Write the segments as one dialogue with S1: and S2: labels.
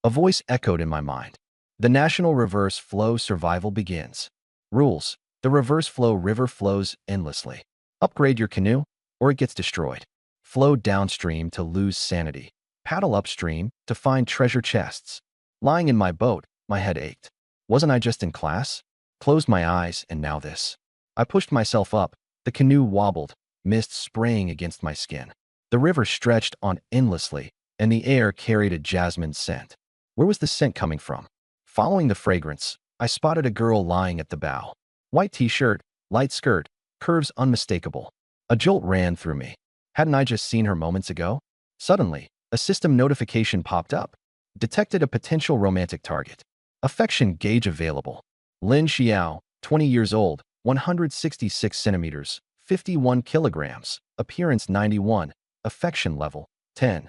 S1: A voice echoed in my mind. The National Reverse Flow Survival begins. Rules. The reverse flow river flows endlessly. Upgrade your canoe, or it gets destroyed. Flow downstream to lose sanity. Paddle upstream to find treasure chests. Lying in my boat, my head ached. Wasn't I just in class? Closed my eyes, and now this. I pushed myself up. The canoe wobbled, mist spraying against my skin. The river stretched on endlessly, and the air carried a jasmine scent. Where was the scent coming from? Following the fragrance, I spotted a girl lying at the bow. White t-shirt, light skirt, curves unmistakable. A jolt ran through me. Hadn't I just seen her moments ago? Suddenly, a system notification popped up. Detected a potential romantic target. Affection gauge available. Lin Xiao, 20 years old, 166 centimeters, 51 kilograms, appearance 91, affection level 10.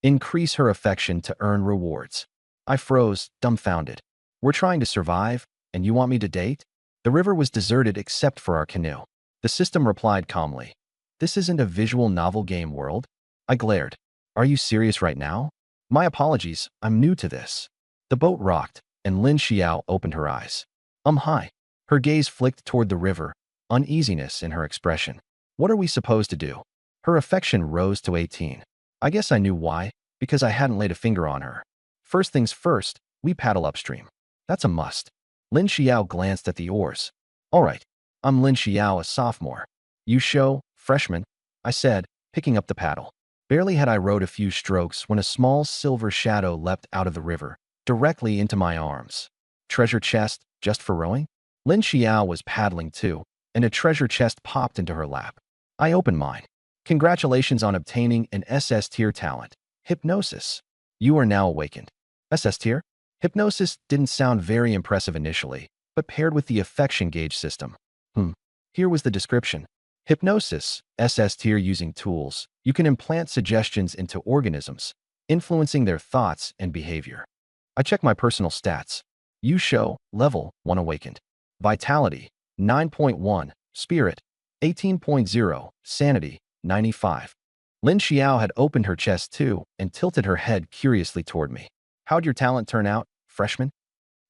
S1: Increase her affection to earn rewards. I froze, dumbfounded. We're trying to survive, and you want me to date? The river was deserted except for our canoe. The system replied calmly. This isn't a visual novel game world. I glared. Are you serious right now? My apologies, I'm new to this. The boat rocked, and Lin Xiao opened her eyes. Hi. Her gaze flicked toward the river, uneasiness in her expression. What are we supposed to do? Her affection rose to 18. I guess I knew why, because I hadn't laid a finger on her. First things first, we paddle upstream. That's a must. Lin Xiao glanced at the oars. All right, I'm Lin Xiao, a sophomore. You show, freshman, I said, picking up the paddle. Barely had I rowed a few strokes when a small silver shadow leapt out of the river, directly into my arms. Treasure chest, just for rowing? Lin Xiao was paddling too, and a treasure chest popped into her lap. I opened mine. Congratulations on obtaining an SS tier talent. Hypnosis. You are now awakened. SS tier? Hypnosis didn't sound very impressive initially, but paired with the affection gauge system. Here was the description. Hypnosis, SS tier using tools. You can implant suggestions into organisms, influencing their thoughts and behavior. I check my personal stats. You show, level 1 awakened. Vitality, 9.1. Spirit, 18.0. Sanity, 95. Lin Xiao had opened her chest too and tilted her head curiously toward me. How'd your talent turn out, freshman?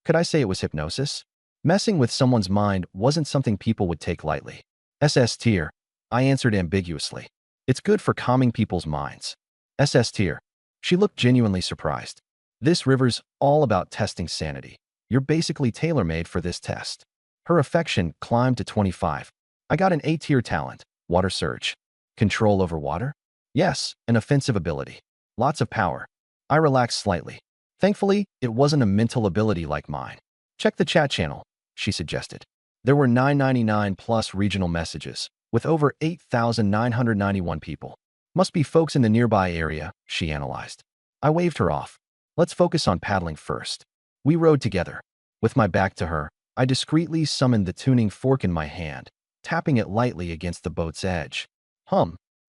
S1: Could I say it was hypnosis? Messing with someone's mind wasn't something people would take lightly. SS tier, I answered ambiguously. It's good for calming people's minds. SS tier. She looked genuinely surprised. This river's all about testing sanity. You're basically tailor-made for this test. Her affection climbed to 25. I got an A-tier talent, water surge. Control over water? Yes, an offensive ability. Lots of power. I relaxed slightly. Thankfully, it wasn't a mental ability like mine. Check the chat channel, she suggested. There were 999 plus regional messages, with over 8,991 people. Must be folks in the nearby area, she analyzed. I waved her off. Let's focus on paddling first. We rowed together. With my back to her, I discreetly summoned the tuning fork in my hand, tapping it lightly against the boat's edge.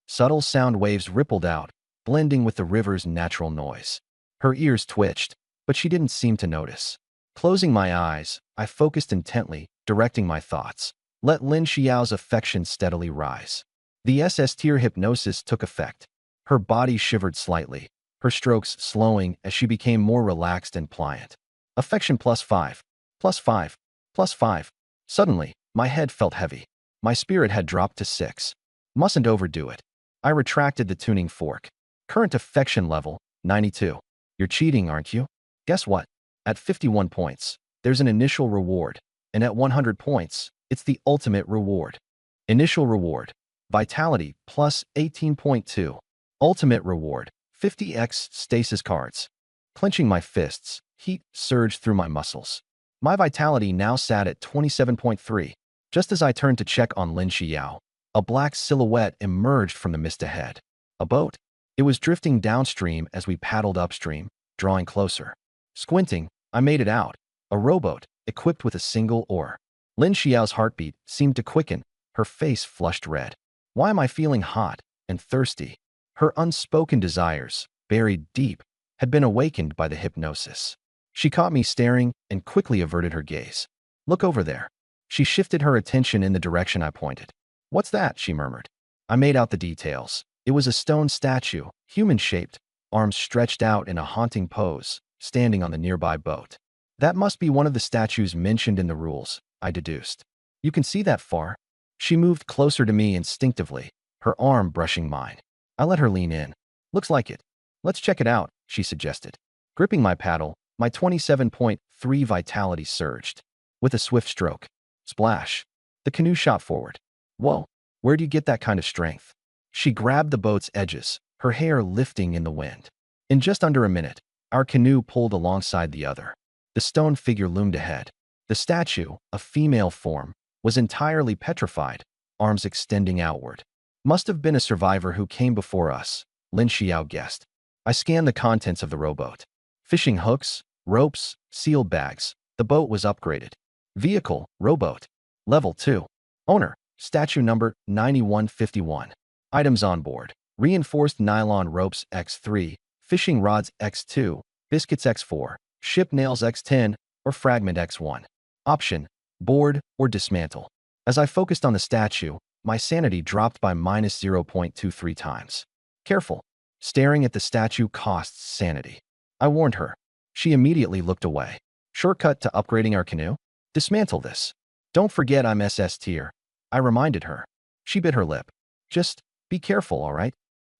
S1: Subtle sound waves rippled out, blending with the river's natural noise. Her ears twitched, but she didn't seem to notice. Closing my eyes, I focused intently, directing my thoughts. Let Lin Xiao's affection steadily rise. The SS tier hypnosis took effect. Her body shivered slightly, her strokes slowing as she became more relaxed and pliant. Affection +5, +5, +5. Suddenly, my head felt heavy. My spirit had dropped to 6. Mustn't overdo it. I retracted the tuning fork. Current affection level, 92. You're cheating, aren't you? Guess what? At 51 points, there's an initial reward, and at 100 points, it's the ultimate reward. Initial reward, Vitality plus 18.2. Ultimate reward, 50x stasis cards. Clenching my fists, heat surged through my muscles. My vitality now sat at 27.3. Just as I turned to check on Lin Xiao, a black silhouette emerged from the mist ahead. A boat. It was drifting downstream as we paddled upstream, drawing closer. Squinting, I made it out. A rowboat, equipped with a single oar. Lin Xiao's heartbeat seemed to quicken. Her face flushed red. Why am I feeling hot and thirsty? Her unspoken desires, buried deep, had been awakened by the hypnosis. She caught me staring and quickly averted her gaze. Look over there. She shifted her attention in the direction I pointed. What's that? She murmured. I made out the details. It was a stone statue, human-shaped, arms stretched out in a haunting pose, standing on the nearby boat. That must be one of the statues mentioned in the rules, I deduced. You can see that far? She moved closer to me instinctively, her arm brushing mine. I let her lean in. Looks like it. Let's check it out, she suggested. Gripping my paddle, my 27.3 vitality surged. With a swift stroke. Splash. The canoe shot forward. Whoa, where'd you get that kind of strength? She grabbed the boat's edges, her hair lifting in the wind. In just under a minute, our canoe pulled alongside the other. The stone figure loomed ahead. The statue, a female form, was entirely petrified, arms extending outward. Must have been a survivor who came before us, Lin Xiao guessed. I scanned the contents of the rowboat. Fishing hooks, ropes, sealed bags. The boat was upgraded. Vehicle, rowboat. Level 2. Owner, statue number 9151. Items on board. Reinforced nylon ropes X3, fishing rods X2, biscuits X4, ship nails X10, or fragment X1. Option, board or dismantle. As I focused on the statue, my sanity dropped by minus 0.23 times. Careful. Staring at the statue costs sanity. I warned her. She immediately looked away. Shortcut to upgrading our canoe? Dismantle this. Don't forget I'm SS tier. I reminded her. She bit her lip. Just be careful, all right?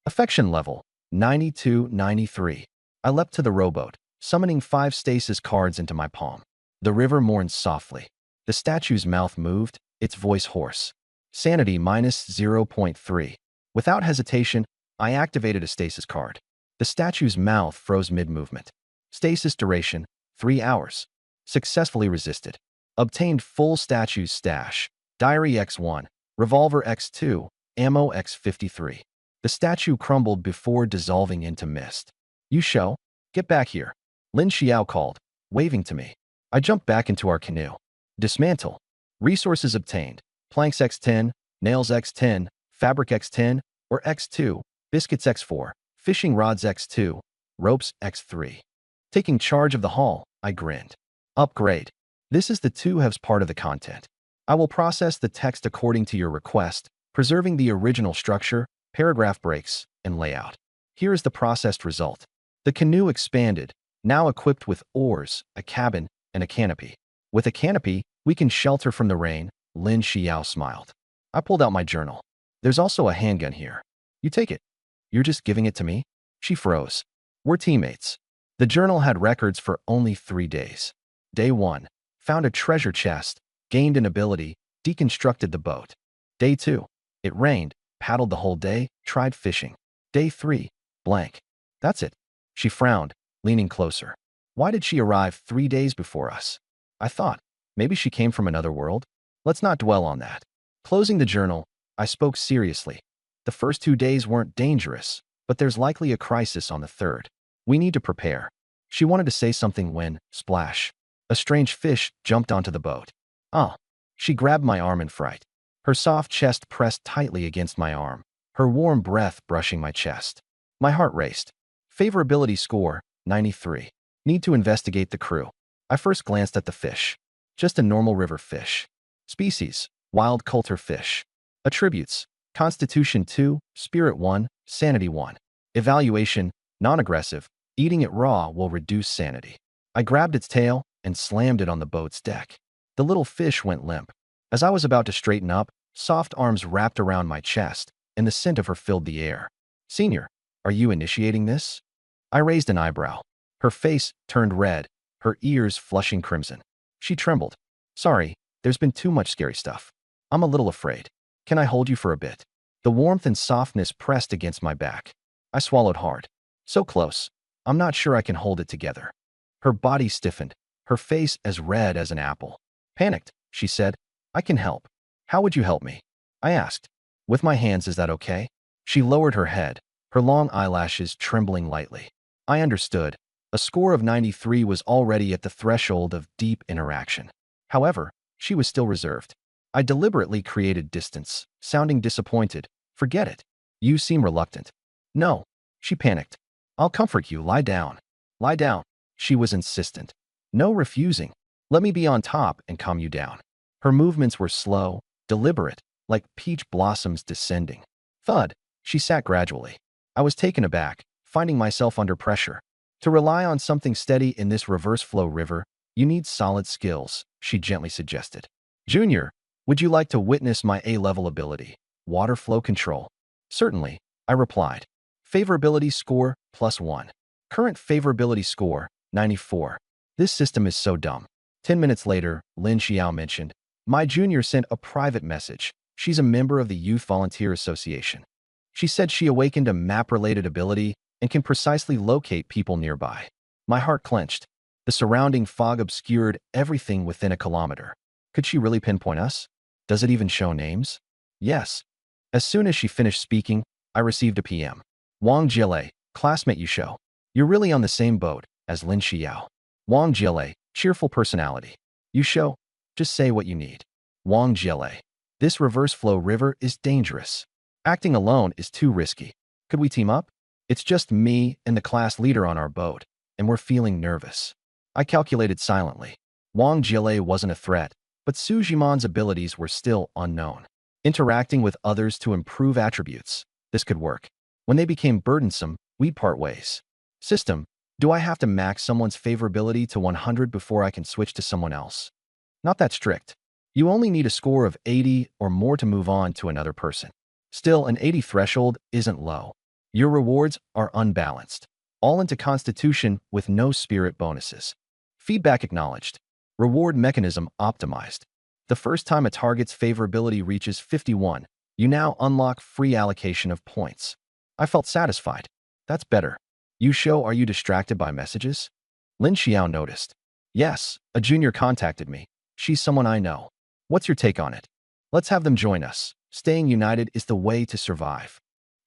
S1: Affection level, 92-93. I leapt to the rowboat, summoning 5 stasis cards into my palm. The river mourned softly. The statue's mouth moved, its voice hoarse. Sanity minus 0.3. Without hesitation, I activated a stasis card. The statue's mouth froze mid-movement. Stasis duration, 3 hours. Successfully resisted. Obtained full statue's stash. Diary X1, revolver X2, ammo X53. The statue crumbled before dissolving into mist. You show? Get back here. Lin Xiao called, waving to me. I jumped back into our canoe. Dismantle. Resources obtained. Planks X10, nails X10, fabric X10, or X2, biscuits X4, fishing rods X2, ropes X3. Taking charge of the haul, I grinned. Upgrade. This is the 2 halves part of the content. I will process the text according to your request, preserving the original structure, paragraph breaks, and layout. Here is the processed result. The canoe expanded, now equipped with oars, a cabin, and a canopy. With a canopy, we can shelter from the rain, Lin Xiao smiled. I pulled out my journal. There's also a handgun here. You take it. You're just giving it to me? She froze. We're teammates. The journal had records for only 3 days. Day 1. Found a treasure chest, gained an ability, deconstructed the boat. Day 2. It rained, paddled the whole day, tried fishing. Day 3. Blank. That's it. She frowned, leaning closer. Why did she arrive 3 days before us? I thought, maybe she came from another world? Let's not dwell on that. Closing the journal, I spoke seriously. The first 2 days weren't dangerous, but there's likely a crisis on the 3rd. We need to prepare. She wanted to say something when, splash, a strange fish jumped onto the boat. Ah. She grabbed my arm in fright. Her soft chest pressed tightly against my arm, her warm breath brushing my chest. My heart raced. Favorability score, 93. Need to investigate the crew. I first glanced at the fish. Just a normal river fish. Species, wild coulter fish. Attributes, Constitution 2, Spirit 1, Sanity 1. Evaluation, non-aggressive. Eating it raw will reduce sanity. I grabbed its tail and slammed it on the boat's deck. The little fish went limp. As I was about to straighten up, soft arms wrapped around my chest, and the scent of her filled the air. Senior, are you initiating this? I raised an eyebrow. Her face turned red, her ears flushing crimson. She trembled. Sorry, there's been too much scary stuff. I'm a little afraid. Can I hold you for a bit? The warmth and softness pressed against my back. I swallowed hard. So close. I'm not sure I can hold it together. Her body stiffened, her face as red as an apple. Panicked, she said, I can help. How would you help me? I asked. With my hands, is that okay? She lowered her head, her long eyelashes trembling lightly. I understood. A score of 93 was already at the threshold of deep interaction. However, she was still reserved. I deliberately created distance, sounding disappointed. Forget it. You seem reluctant. No. She panicked. I'll comfort you. Lie down. Lie down. She was insistent. No refusing. Let me be on top and calm you down. Her movements were slow, deliberate, like peach blossoms descending. Thud. She sat gradually. I was taken aback, finding myself under pressure. To rely on something steady in this reverse flow river, you need solid skills, she gently suggested. Junior, would you like to witness my A-level ability, water flow control? Certainly, I replied. Favorability score, +1. Current favorability score, 94. This system is so dumb. 10 minutes later, Lin Xiao mentioned, my junior sent a private message. She's a member of the Youth Volunteer Association. She said she awakened a map-related ability and can precisely locate people nearby. My heart clenched. The surrounding fog obscured everything within a kilometer. Could she really pinpoint us? Does it even show names? Yes. As soon as she finished speaking, I received a PM. Wang Jiele, classmate Yusho. You're really on the same boat as Lin Xiao. Wang Jiele, cheerful personality. Yusho, just say what you need. Wang Jiele. This reverse flow river is dangerous. Acting alone is too risky. Could we team up? It's just me and the class leader on our boat, and we're feeling nervous. I calculated silently. Wang Jiele wasn't a threat, but Su Jiman's abilities were still unknown. Interacting with others to improve attributes. This could work. When they became burdensome, we'd part ways. System, do I have to max someone's favorability to 100 before I can switch to someone else? Not that strict. You only need a score of 80 or more to move on to another person. Still, an 80 threshold isn't low. Your rewards are unbalanced. All into Constitution with no spirit bonuses. Feedback acknowledged. Reward mechanism optimized. The first time a target's favorability reaches 51, you now unlock free allocation of points. I felt satisfied. That's better. Yusho, are you distracted by messages? Lin Xiao noticed. Yes, a junior contacted me. She's someone I know. What's your take on it? Let's have them join us. Staying united is the way to survive.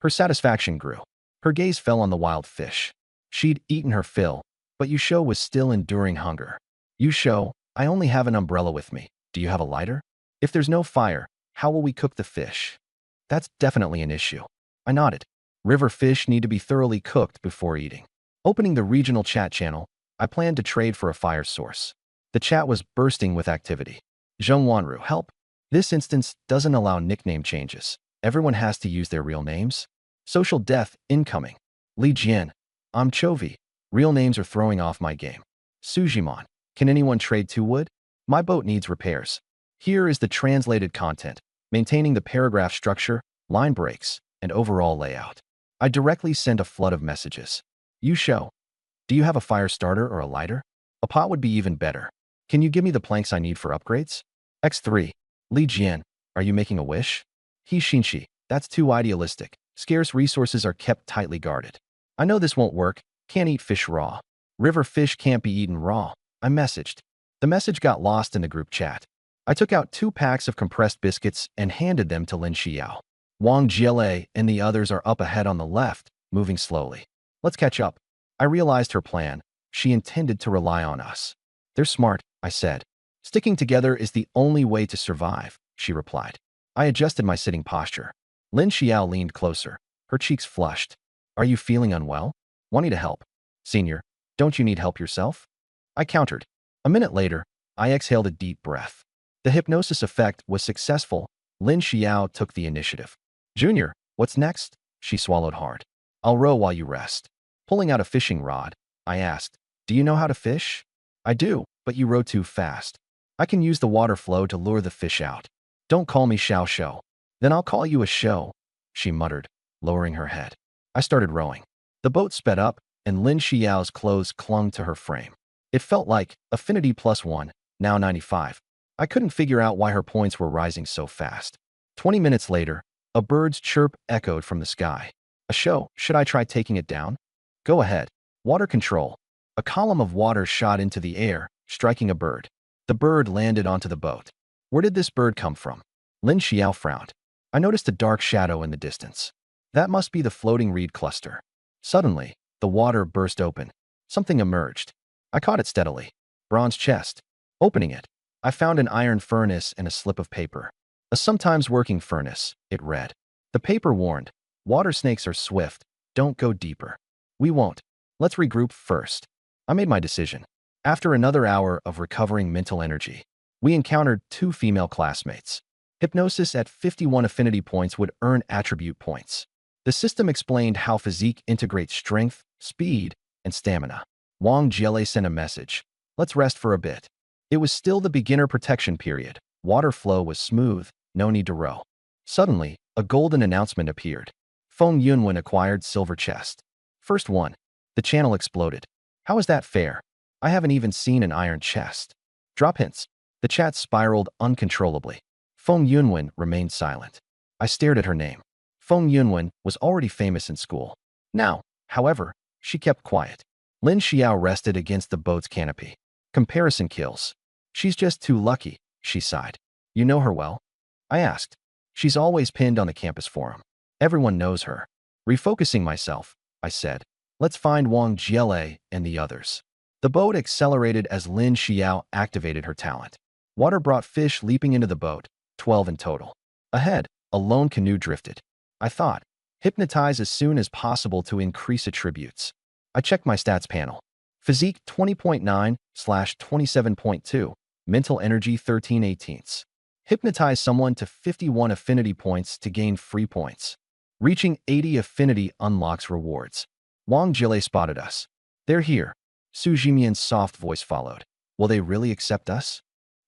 S1: Her satisfaction grew. Her gaze fell on the wild fish. She'd eaten her fill, but Yusho was still enduring hunger. Yusho, I only have an umbrella with me. Do you have a lighter? If there's no fire, how will we cook the fish? That's definitely an issue. I nodded. River fish need to be thoroughly cooked before eating. Opening the regional chat channel, I planned to trade for a fire source. The chat was bursting with activity. Zheng Wanru, help. This instance doesn't allow nickname changes. Everyone has to use their real names. Social death incoming. Li Jian, I'm Chovy. Real names are throwing off my game. Sujiman, can anyone trade 2 wood? My boat needs repairs. Here is the translated content, maintaining the paragraph structure, line breaks, and overall layout. I directly send a flood of messages. Yusho, do you have a fire starter or a lighter? A pot would be even better. Can you give me the planks I need for upgrades? X3. Li Jian, are you making a wish? He Xinshi, that's too idealistic. Scarce resources are kept tightly guarded. I know this won't work. Can't eat fish raw. River fish can't be eaten raw. I messaged. The message got lost in the group chat. I took out 2 packs of compressed biscuits and handed them to Lin Xiao. Wang Jiele and the others are up ahead on the left, moving slowly. Let's catch up. I realized her plan. She intended to rely on us. They're smart, I said. Sticking together is the only way to survive, she replied. I adjusted my sitting posture. Lin Xiao leaned closer. Her cheeks flushed. Are you feeling unwell? Wanting to help. Senior, don't you need help yourself? I countered. A minute later, I exhaled a deep breath. The hypnosis effect was successful. Lin Xiao took the initiative. Junior, what's next? She swallowed hard. I'll row while you rest. Pulling out a fishing rod, I asked, do you know how to fish? I do, but you row too fast. I can use the water flow to lure the fish out. Don't call me Xiao Shou. Then I'll call you a show, she muttered, lowering her head. I started rowing. The boat sped up, and Lin Xiao's clothes clung to her frame. It felt like affinity +1, now 95. I couldn't figure out why her points were rising so fast. 20 minutes later, a bird's chirp echoed from the sky. A show, should I try taking it down? Go ahead. Water control. A column of water shot into the air, striking a bird. The bird landed onto the boat. Where did this bird come from? Lin Xiao frowned. I noticed a dark shadow in the distance. That must be the floating reed cluster. Suddenly, the water burst open. Something emerged. I caught it steadily. Bronze chest. Opening it, I found an iron furnace and a slip of paper. A sometimes working furnace, it read. The paper warned, water snakes are swift, don't go deeper. We won't. Let's regroup first. I made my decision. After another hour of recovering mental energy, we encountered 2 female classmates. Hypnosis at 51 affinity points would earn attribute points. The system explained how physique integrates strength, speed, and stamina. Wang Jiele sent a message. Let's rest for a bit. It was still the beginner protection period. Water flow was smooth, no need to row. Suddenly, a golden announcement appeared. Feng Yunwen acquired silver chest. First one. The channel exploded. How is that fair? I haven't even seen an iron chest. Drop hints. The chat spiraled uncontrollably. Feng Yunwen remained silent. I stared at her name. Feng Yunwen was already famous in school. Now, however, she kept quiet. Lin Xiao rested against the boat's canopy. Comparison kills. She's just too lucky, she sighed. You know her well? I asked. She's always pinned on the campus forum. Everyone knows her. Refocusing myself, I said. Let's find Wang Jiele and the others. The boat accelerated as Lin Xiao activated her talent. Water brought fish leaping into the boat, 12 in total. Ahead, a lone canoe drifted. I thought, hypnotize as soon as possible to increase attributes. I checked my stats panel. Physique 20.9/27.2, mental energy 13/18. Hypnotize someone to 51 affinity points to gain free points. Reaching 80 affinity unlocks rewards. Wang Jiele spotted us. They're here. Su Jimian's soft voice followed. Will they really accept us?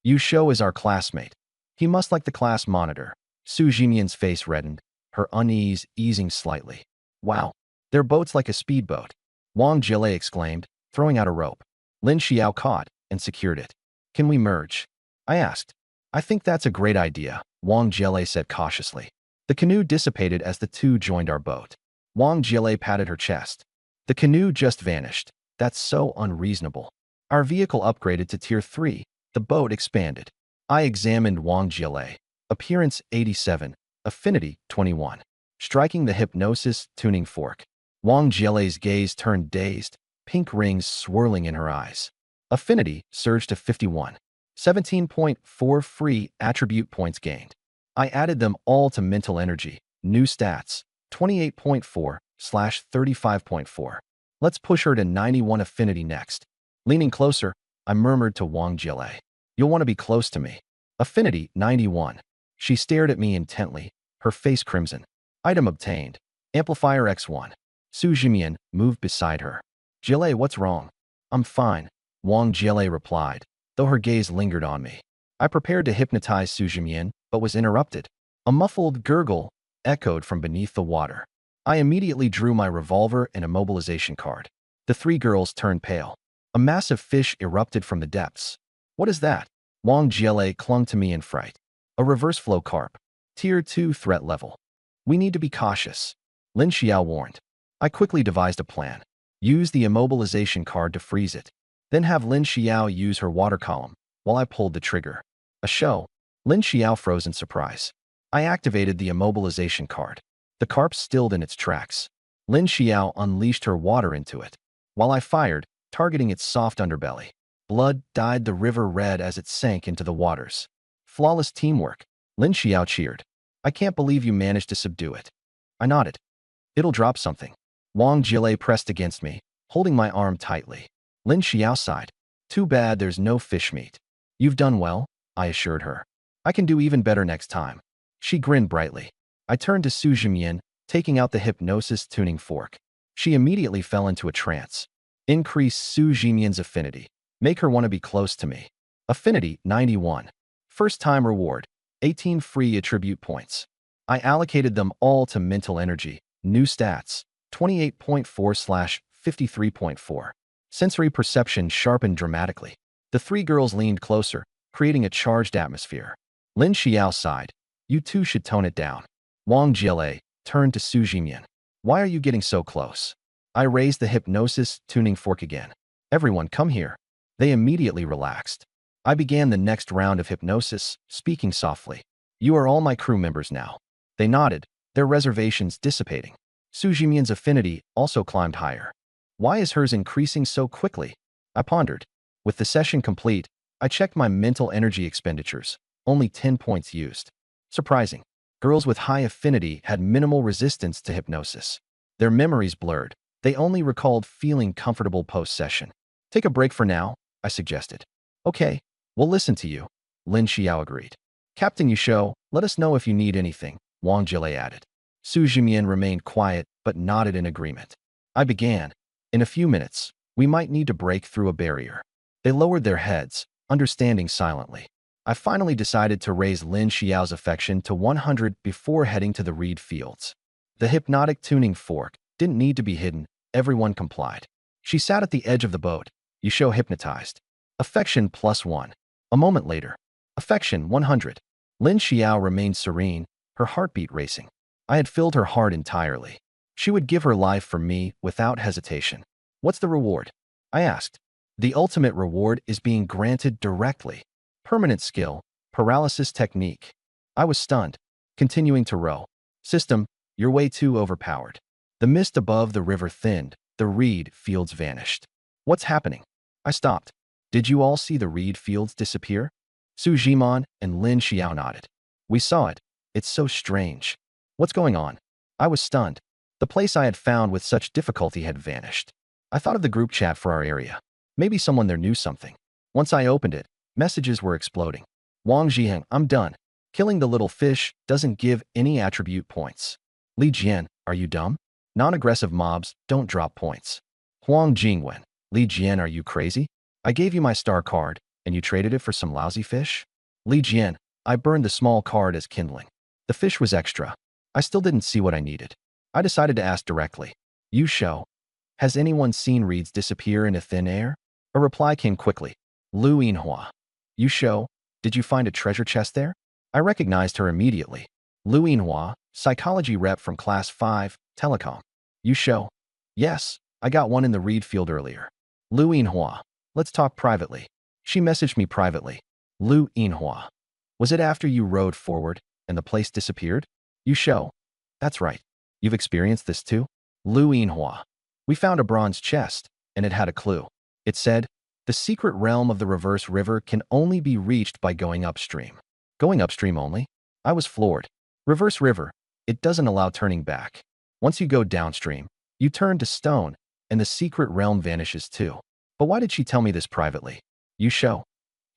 S1: Yu Shou is our classmate. He must like the class monitor. Su Jimian's face reddened, her unease easing slightly. Wow, their boat's like a speedboat. Wang Jiele exclaimed, throwing out a rope. Lin Xiao caught and secured it. Can we merge? I asked. I think that's a great idea, Wang Jiele said cautiously. The canoe dissipated as the two joined our boat. Wang Jiele patted her chest. The canoe just vanished. That's so unreasonable. Our vehicle upgraded to Tier 3. The boat expanded. I examined Wang Jiele. Appearance 87. Affinity 21. Striking the hypnosis tuning fork. Wang Jiele's gaze turned dazed, pink rings swirling in her eyes. Affinity surged to 51. 17.4 free attribute points gained. I added them all to mental energy. New stats. 28.4/35.4. Let's push her to 91 affinity next. Leaning closer, I murmured to Wang Jiele. You'll want to be close to me. Affinity 91. She stared at me intently, her face crimson. Item obtained. Amplifier X1. Su Jimian moved beside her. Jiele, what's wrong? I'm fine, Wang Jiele replied, though her gaze lingered on me. I prepared to hypnotize Su Jimian, but was interrupted. A muffled gurgle echoed from beneath the water. I immediately drew my revolver and immobilization card. The three girls turned pale. A massive fish erupted from the depths. What is that? Wang Jiele clung to me in fright. A reverse flow carp. Tier 2 threat level. We need to be cautious, Lin Xiao warned. I quickly devised a plan. Use the immobilization card to freeze it. Then have Lin Xiao use her water column while I pulled the trigger. A show. Lin Xiao froze in surprise. I activated the immobilization card. The carp stilled in its tracks. Lin Xiao unleashed her water into it, while I fired, targeting its soft underbelly. Blood dyed the river red as it sank into the waters. Flawless teamwork, Lin Xiao cheered. I can't believe you managed to subdue it. I nodded. It'll drop something. Wang Jiele pressed against me, holding my arm tightly. Lin Xiao sighed. Too bad there's no fish meat. You've done well, I assured her. I can do even better next time. She grinned brightly. I turned to Su Jimian, taking out the hypnosis tuning fork. She immediately fell into a trance. Increase Su Jimian's affinity. Make her want to be close to me. Affinity 91. First time reward. 18 free attribute points. I allocated them all to mental energy. New stats. 28.4/53.4. Sensory perception sharpened dramatically. The three girls leaned closer, creating a charged atmosphere. Lin Xiao sighed. You two should tone it down. Wang Jiele turned to Su Jimian. Why are you getting so close? I raised the hypnosis tuning fork again. Everyone, come here. They immediately relaxed. I began the next round of hypnosis, speaking softly. You are all my crew members now. They nodded, their reservations dissipating. Su Jimian's affinity also climbed higher. Why is hers increasing so quickly? I pondered. With the session complete, I checked my mental energy expenditures. Only 10 points used. Surprising. Girls with high affinity had minimal resistance to hypnosis. Their memories blurred. They only recalled feeling comfortable post-session. Take a break for now, I suggested. Okay, we'll listen to you, Lin Xiao agreed. Captain Yusho, let us know if you need anything, Wang Jiele added. Su Jimian remained quiet but nodded in agreement. I began. In a few minutes, We might need to break through a barrier. They lowered their heads, understanding silently. I finally decided to raise Lin Xiao's affection to 100 before heading to the reed fields. The hypnotic tuning fork didn't need to be hidden. Everyone complied. She sat at the edge of the boat. Yusho hypnotized. Affection +1. A moment later. Affection 100. Lin Xiao remained serene, her heartbeat racing. I had filled her heart entirely. She would give her life for me without hesitation. What's the reward? I asked. The ultimate reward is being granted directly. Permanent skill, paralysis technique. I was stunned, continuing to row. System, you're way too overpowered. The mist above the river thinned, the reed fields vanished. What's happening? I stopped. Did you all see the reed fields disappear? Su Jimon and Lin Xiao nodded. We saw it. It's so strange. What's going on? I was stunned. The place I had found with such difficulty had vanished. I thought of the group chat for our area. Maybe someone there knew something. Once I opened it, messages were exploding. Wang Zhiheng, I'm done. Killing the little fish doesn't give any attribute points. Li Jian, are you dumb? Non-aggressive mobs don't drop points. Huang Jingwen, Li Jian, are you crazy? I gave you my star card, and you traded it for some lousy fish? Li Jian, I burned the small card as kindling. The fish was extra. I still didn't see what I needed. I decided to ask directly. Yusho, has anyone seen reeds disappear into thin air? A reply came quickly. Lu Yinhua. Yusho, did you find a treasure chest there? I recognized her immediately. Lu Yinhua, psychology rep from class 5, telecom. Yusho. Yes, I got one in the reed field earlier. Lu Yinhua. Let's talk privately. She messaged me privately. Lu Yinhua. Was it after you rode forward and the place disappeared? Yusho. That's right. You've experienced this too? Lu Yinhua. We found a bronze chest, and it had a clue. It said, the secret realm of the reverse river can only be reached by going upstream. Going upstream only? I was floored. Reverse river, it doesn't allow turning back. Once you go downstream, you turn to stone, and the secret realm vanishes too. But why did she tell me this privately? Yusho.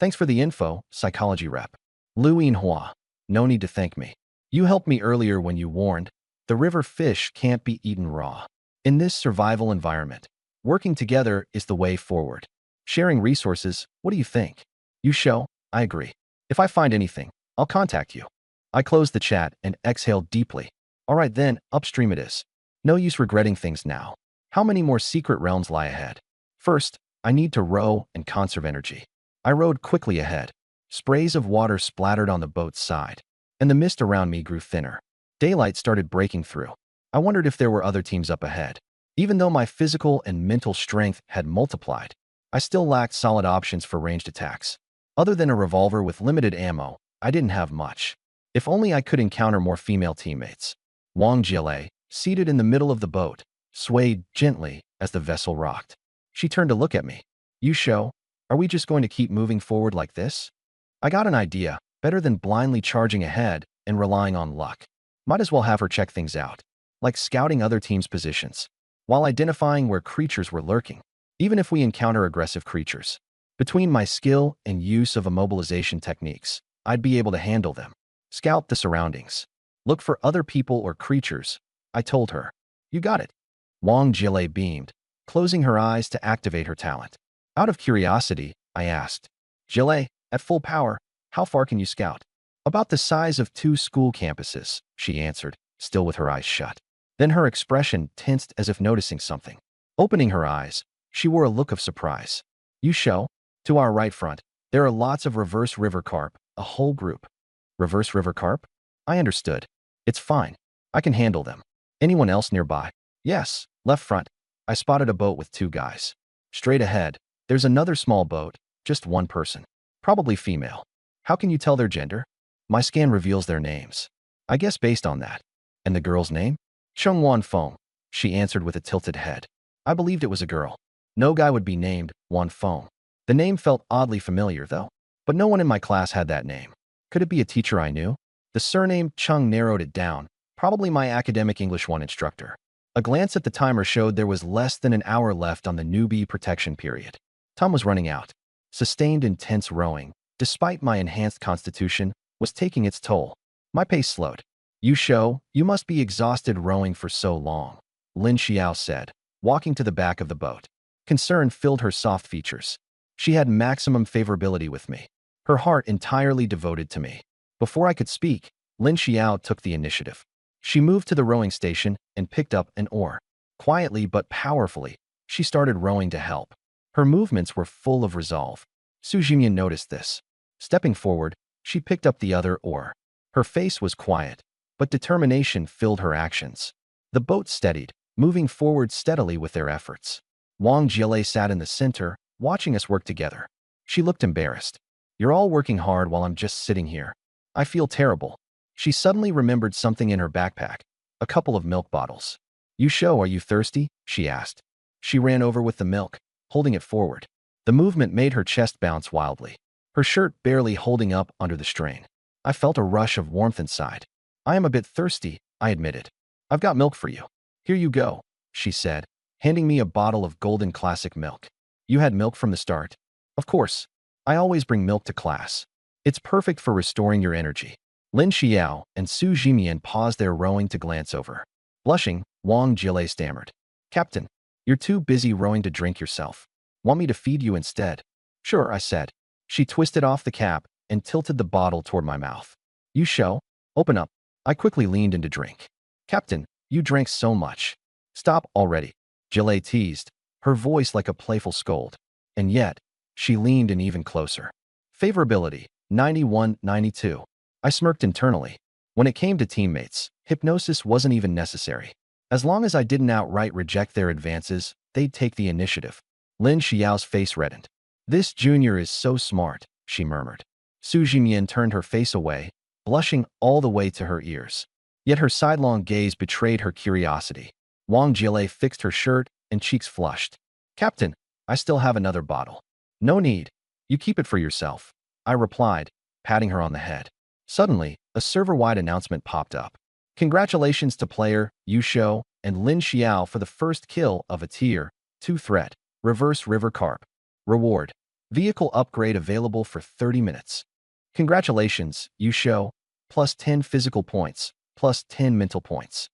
S1: Thanks for the info, psychology rep. Lu Yinhua. No need to thank me. You helped me earlier when you warned, the river fish can't be eaten raw. In this survival environment, working together is the way forward. Sharing resources, what do you think? Yusho, I agree. If I find anything, I'll contact you. I closed the chat and exhaled deeply. All right then, upstream it is. No use regretting things now. How many more secret realms lie ahead? First, I need to row and conserve energy. I rowed quickly ahead. Sprays of water splattered on the boat's side, and the mist around me grew thinner. Daylight started breaking through. I wondered if there were other teams up ahead. Even though my physical and mental strength had multiplied, I still lacked solid options for ranged attacks. Other than a revolver with limited ammo, I didn't have much. If only I could encounter more female teammates. Wang Jile, seated in the middle of the boat, swayed gently as the vessel rocked. She turned to look at me. Yusho, are we just going to keep moving forward like this? I got an idea, better than blindly charging ahead and relying on luck. Might as well have her check things out, like scouting other teams' positions, while identifying where creatures were lurking, even if we encounter aggressive creatures. Between my skill and use of immobilization techniques, I'd be able to handle them. Scout the surroundings. Look for other people or creatures, I told her. You got it. Wang Jile beamed, closing her eyes to activate her talent. Out of curiosity, I asked, Jile, at full power, how far can you scout? About the size of 2 school campuses, she answered, still with her eyes shut. Then her expression tensed as if noticing something. Opening her eyes, she wore a look of surprise. Yusho, to our right front, there are lots of reverse river carp, a whole group. Reverse river carp? I understood. It's fine. I can handle them. Anyone else nearby? Yes, left front. I spotted a boat with 2 guys. Straight ahead, there's another small boat, just 1 person. Probably female. How can you tell their gender? My scan reveals their names. I guess based on that. And the girl's name? Chung Wan Feng, she answered with a tilted head. I believed it was a girl. No guy would be named Wan Feng. The name felt oddly familiar, though. But no one in my class had that name. Could it be a teacher I knew? The surname Chung narrowed it down, probably my academic English 1 instructor. A glance at the timer showed there was less than an hour left on the newbie protection period. Time was running out. Sustained intense rowing, despite my enhanced constitution, was taking its toll. My pace slowed. Yusho, you must be exhausted rowing for so long, Lin Xiao said, walking to the back of the boat. Concern filled her soft features. She had maximum favorability with me, her heart entirely devoted to me. Before I could speak, Lin Xiao took the initiative. She moved to the rowing station and picked up an oar. Quietly but powerfully, she started rowing to help. Her movements were full of resolve. Su Jingyan noticed this. Stepping forward, she picked up the other oar. Her face was quiet, but determination filled her actions. The boat steadied, moving forward steadily with their efforts. Wang Jile sat in the center, watching us work together. She looked embarrassed. You're all working hard while I'm just sitting here. I feel terrible. She suddenly remembered something in her backpack, a couple of milk bottles. You show, are you thirsty? She asked. She ran over with the milk, holding it forward. The movement made her chest bounce wildly, her shirt barely holding up under the strain. I felt a rush of warmth inside. I am a bit thirsty, I admitted. I've got milk for you. Here you go, she said, handing me a bottle of golden classic milk. You had milk from the start? Of course. I always bring milk to class. It's perfect for restoring your energy. Lin Xiao and Su Jimian paused their rowing to glance over. Blushing, Wang Jile stammered. Captain, you're too busy rowing to drink yourself. Want me to feed you instead? Sure, I said. She twisted off the cap and tilted the bottle toward my mouth. You show? Open up. I quickly leaned in to drink. Captain, you drank so much. Stop already, Jile teased, her voice like a playful scold. And yet, she leaned in even closer. Favorability, 91-92. I smirked internally. When it came to teammates, hypnosis wasn't even necessary. As long as I didn't outright reject their advances, they'd take the initiative. Lin Xiao's face reddened. This junior is so smart, she murmured. Su Jimian turned her face away, blushing all the way to her ears. Yet her sidelong gaze betrayed her curiosity. Wang Jile fixed her shirt and cheeks flushed. Captain, I still have another bottle. No need. You keep it for yourself, I replied, patting her on the head. Suddenly, a server-wide announcement popped up. Congratulations to player Yu Shou and Lin Xiao for the first kill of a Tier 2 threat, Reverse River Carp. Reward. Vehicle upgrade available for 30 minutes. Congratulations, Yu Shou. Plus 10 physical points, plus 10 mental points.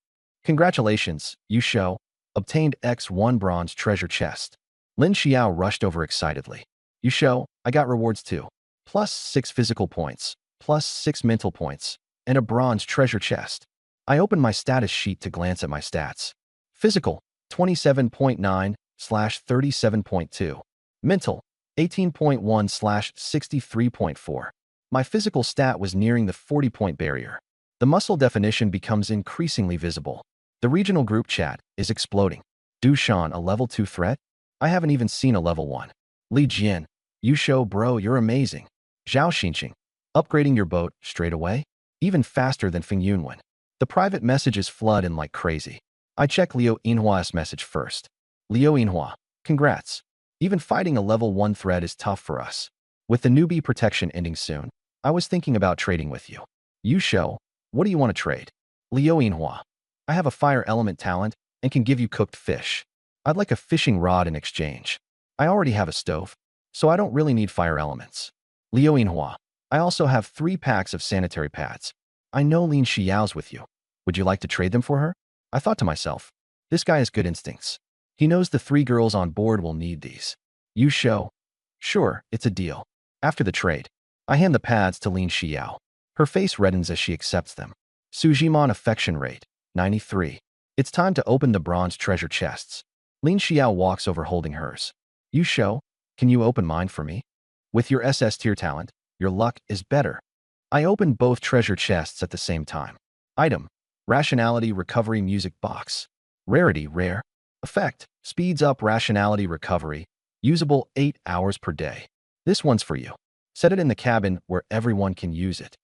S1: Congratulations, Yu Shou. Obtained X1 bronze treasure chest. Lin Xiao rushed over excitedly. Yu Shou, I got rewards too. Plus 6 physical points, plus 6 mental points, and a bronze treasure chest. I opened my status sheet to glance at my stats. Physical, 27.9/37.2. Mental, 18.1/63.4. My physical stat was nearing the 40-point barrier. The muscle definition becomes increasingly visible. The regional group chat is exploding. Du Shan, a level 2 threat? I haven't even seen a level 1. Li Jian, Yu Shou bro, you're amazing. Zhao Xinqing, upgrading your boat straight away? Even faster than Feng Yunwen. The private messages flood in like crazy. I check Liu Yinhua's message first. Liu Yinhua, congrats. Even fighting a level 1 threat is tough for us. With the newbie protection ending soon, I was thinking about trading with you. Yu Shou, what do you want to trade? Liu Yinhua, I have a fire element talent and can give you cooked fish. I'd like a fishing rod in exchange. I already have a stove, so I don't really need fire elements. Liu Yinhua, I also have 3 packs of sanitary pads. I know Lin Xiao's with you. Would you like to trade them for her? I thought to myself, this guy has good instincts. He knows the 3 girls on board will need these. Yu Shou, sure, it's a deal. After the trade, I hand the pads to Lin Xiao. Her face reddens as she accepts them. Su Jimon affection rate, 93. It's time to open the bronze treasure chests. Lin Xiao walks over holding hers. Yu Shou, can you open mine for me? With your SS tier talent, your luck is better. I opened both treasure chests at the same time. Item, Rationality Recovery Music Box. Rarity, rare. Effect, speeds up rationality recovery. Usable 8 hours per day. This one's for you. Set it in the cabin where everyone can use it.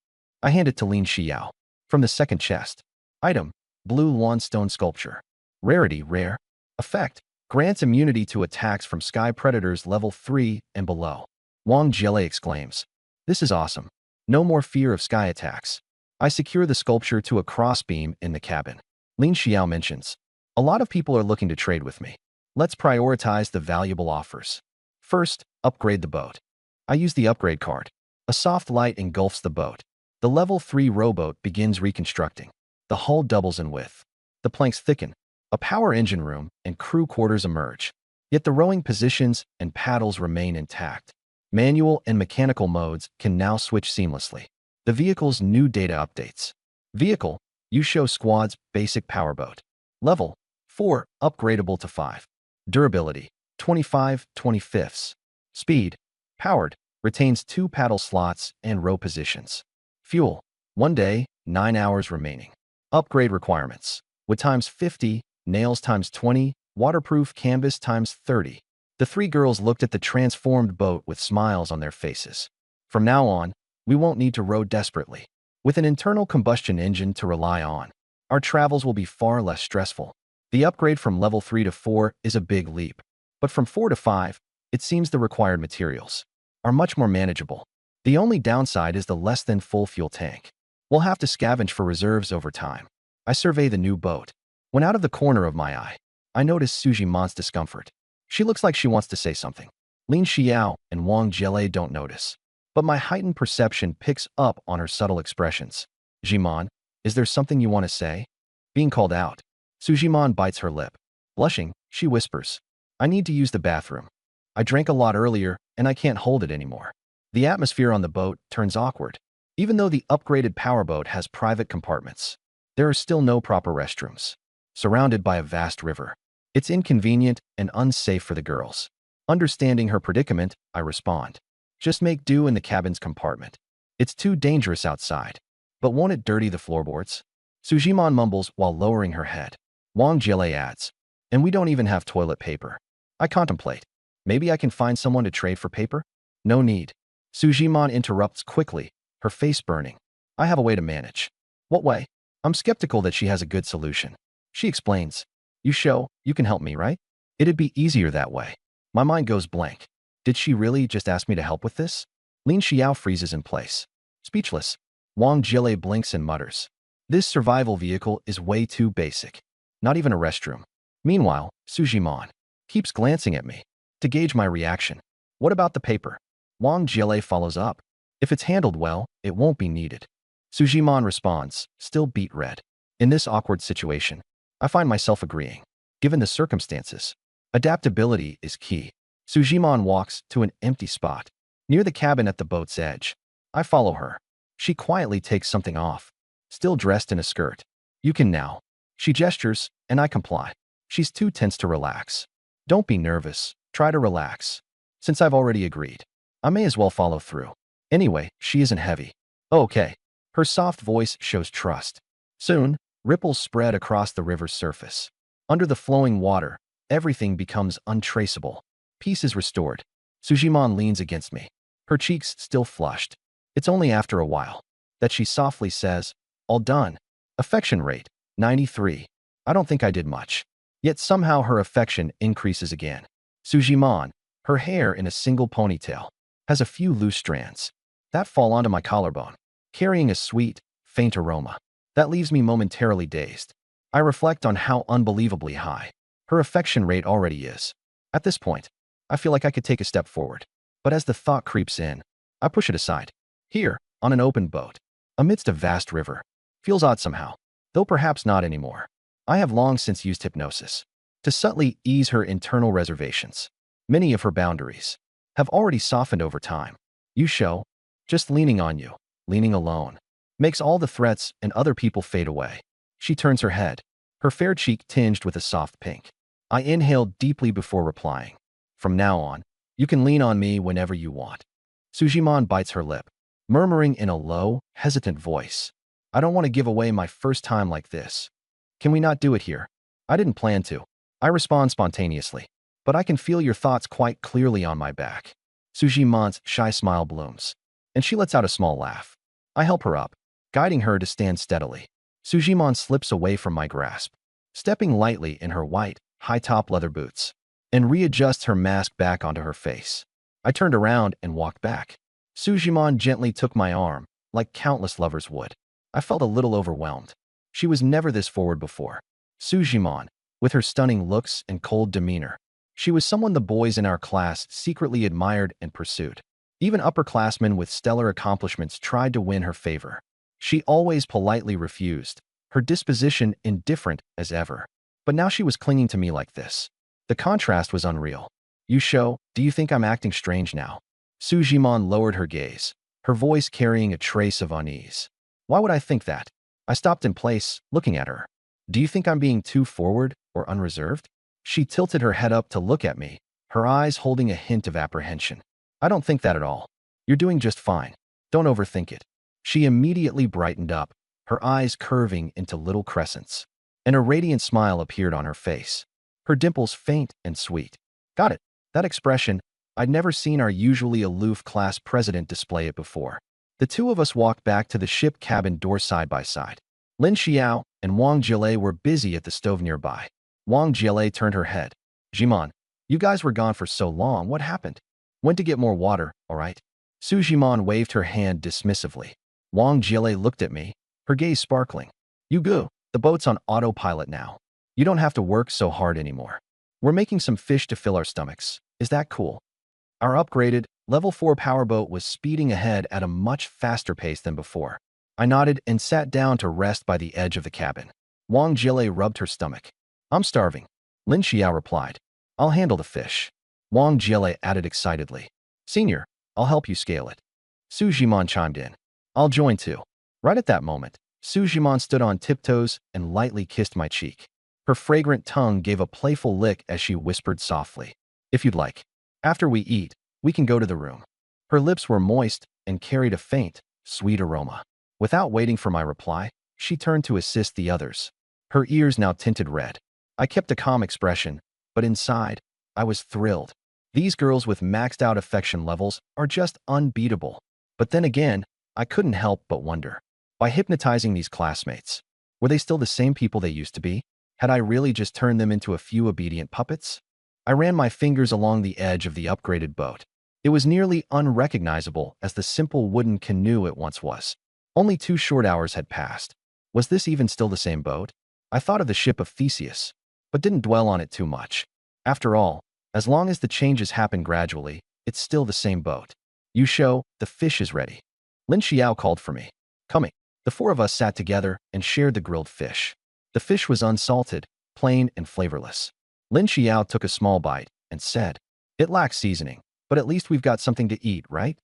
S1: I hand it to Lin Xiao. From the second chest. Item, Blue Lawn Stone Sculpture. Rarity, rare. Effect, grants immunity to attacks from sky predators level 3 and below. Wang Jile exclaims. This is awesome. No more fear of sky attacks. I secure the sculpture to a crossbeam in the cabin. Lin Xiao mentions. A lot of people are looking to trade with me. Let's prioritize the valuable offers. First, upgrade the boat. I use the upgrade card. A soft light engulfs the boat. The level 3 rowboat begins reconstructing. The hull doubles in width. The planks thicken. A power engine room and crew quarters emerge. Yet the rowing positions and paddles remain intact. Manual and mechanical modes can now switch seamlessly. The vehicle's new data updates. Vehicle, Yusho Squad's basic powerboat. Level, 4, upgradable to 5. Durability, 25/25. Speed, powered, retains 2 paddle slots and row positions. Fuel, 1 day, 9 hours remaining. Upgrade requirements. Wood times 50, nails times 20, waterproof canvas times 30. The three girls looked at the transformed boat with smiles on their faces. From now on, we won't need to row desperately. With an internal combustion engine to rely on, our travels will be far less stressful. The upgrade from level 3 to 4 is a big leap, but from 4 to 5, it seems the required materials are much more manageable. The only downside is the less than full fuel tank. We'll have to scavenge for reserves over time. I survey the new boat. When out of the corner of my eye, I notice Sujimon's discomfort. She looks like she wants to say something. Lin Xiao and Wang Jie don't notice, but my heightened perception picks up on her subtle expressions. Jimon, is there something you want to say? Being called out. Sujimon bites her lip. Blushing, she whispers, I need to use the bathroom. I drank a lot earlier, and I can't hold it anymore. The atmosphere on the boat turns awkward. Even though the upgraded powerboat has private compartments, there are still no proper restrooms. Surrounded by a vast river, it's inconvenient and unsafe for the girls. Understanding her predicament, I respond. Just make do in the cabin's compartment. It's too dangerous outside. But won't it dirty the floorboards? Sujimon mumbles while lowering her head. Wang Jie adds, and we don't even have toilet paper. I contemplate. Maybe I can find someone to trade for paper? No need. Sujimon interrupts quickly, her face burning. I have a way to manage. What way? I'm skeptical that she has a good solution. She explains. You can help me, right? It'd be easier that way. My mind goes blank. Did she really just ask me to help with this? Lin Xiao freezes in place. Speechless. Wang Jie blinks and mutters. This survival vehicle is way too basic. Not even a restroom. Meanwhile, Sujimon keeps glancing at me to gauge my reaction. What about the paper? Wang Jie follows up. If it's handled well, it won't be needed. Sujimon responds, still beet red. In this awkward situation, I find myself agreeing. Given the circumstances, adaptability is key. Sujimon walks to an empty spot near the cabin at the boat's edge. I follow her. She quietly takes something off, still dressed in a skirt. You can now. She gestures, and I comply. She's too tense to relax. Don't be nervous. Try to relax. Since I've already agreed, I may as well follow through. Anyway, she isn't heavy. Okay. Her soft voice shows trust. Soon, ripples spread across the river's surface. Under the flowing water, everything becomes untraceable. Peace is restored. Sujimon leans against me, her cheeks still flushed. It's only after a while that she softly says, all done. Affection rate, 93. I don't think I did much. Yet somehow her affection increases again. Sujimon, her hair in a single ponytail, has a few loose strands that fall onto my collarbone, carrying a sweet, faint aroma that leaves me momentarily dazed. I reflect on how unbelievably high her affection rate already is. At this point, I feel like I could take a step forward. But as the thought creeps in, I push it aside. Here, on an open boat, amidst a vast river, feels odd somehow, though perhaps not anymore. I have long since used hypnosis to subtly ease her internal reservations. Many of her boundaries have already softened over time. Yusho, just leaning on you, leaning alone, makes all the threats and other people fade away. She turns her head, her fair cheek tinged with a soft pink. I inhale deeply before replying. From now on, you can lean on me whenever you want. Sujimon bites her lip, murmuring in a low, hesitant voice. I don't want to give away my first time like this. Can we not do it here? I didn't plan to. I respond spontaneously, but I can feel your thoughts quite clearly on my back. Sujimon's shy smile blooms, and she lets out a small laugh. I help her up, guiding her to stand steadily. Sujimon slips away from my grasp, stepping lightly in her white, high-top leather boots, and readjusts her mask back onto her face. I turned around and walked back. Sujimon gently took my arm, like countless lovers would. I felt a little overwhelmed. She was never this forward before. Sujimon, with her stunning looks and cold demeanor. She was someone the boys in our class secretly admired and pursued. Even upperclassmen with stellar accomplishments tried to win her favor. She always politely refused, her disposition indifferent as ever. But now she was clinging to me like this. The contrast was unreal. Yusho, do you think I'm acting strange now? Sujimon lowered her gaze, her voice carrying a trace of unease. Why would I think that? I stopped in place, looking at her. Do you think I'm being too forward or unreserved? She tilted her head up to look at me, her eyes holding a hint of apprehension. I don't think that at all. You're doing just fine. Don't overthink it. She immediately brightened up, her eyes curving into little crescents, and a radiant smile appeared on her face, her dimples faint and sweet. Got it. That expression, I'd never seen our usually aloof class president display it before. The two of us walked back to the ship cabin door side by side. Lin Xiao and Wang Jile were busy at the stove nearby. Wang Jile turned her head. Jimon, you guys were gone for so long, what happened? Went to get more water, all right? Su Jimon waved her hand dismissively. Wang Jile looked at me, her gaze sparkling. You go, the boat's on autopilot now. You don't have to work so hard anymore. We're making some fish to fill our stomachs. Is that cool? Our upgraded, level 4 powerboat was speeding ahead at a much faster pace than before. I nodded and sat down to rest by the edge of the cabin. Wang Jile rubbed her stomach. I'm starving. Lin Xiao replied. I'll handle the fish. Wang Jile added excitedly. Senior, I'll help you scale it. Su Jimon chimed in. I'll join too. Right at that moment, Su Jimon stood on tiptoes and lightly kissed my cheek. Her fragrant tongue gave a playful lick as she whispered softly. If you'd like. After we eat, we can go to the room. Her lips were moist and carried a faint, sweet aroma. Without waiting for my reply, she turned to assist the others. Her ears now tinted red. I kept a calm expression, but inside, I was thrilled. These girls with maxed out affection levels are just unbeatable. But then again, I couldn't help but wonder. By hypnotizing these classmates, were they still the same people they used to be? Had I really just turned them into a few obedient puppets? I ran my fingers along the edge of the upgraded boat. It was nearly unrecognizable as the simple wooden canoe it once was. Only 2 short hours had passed. Was this even still the same boat? I thought of the ship of Theseus, but didn't dwell on it too much. After all, as long as the changes happen gradually, it's still the same boat. Yusho, the fish is ready. Lin Xiao called for me. Coming. The 4 of us sat together and shared the grilled fish. The fish was unsalted, plain and flavorless. Lin Xiao took a small bite and said, It lacks seasoning, but at least we've got something to eat, right?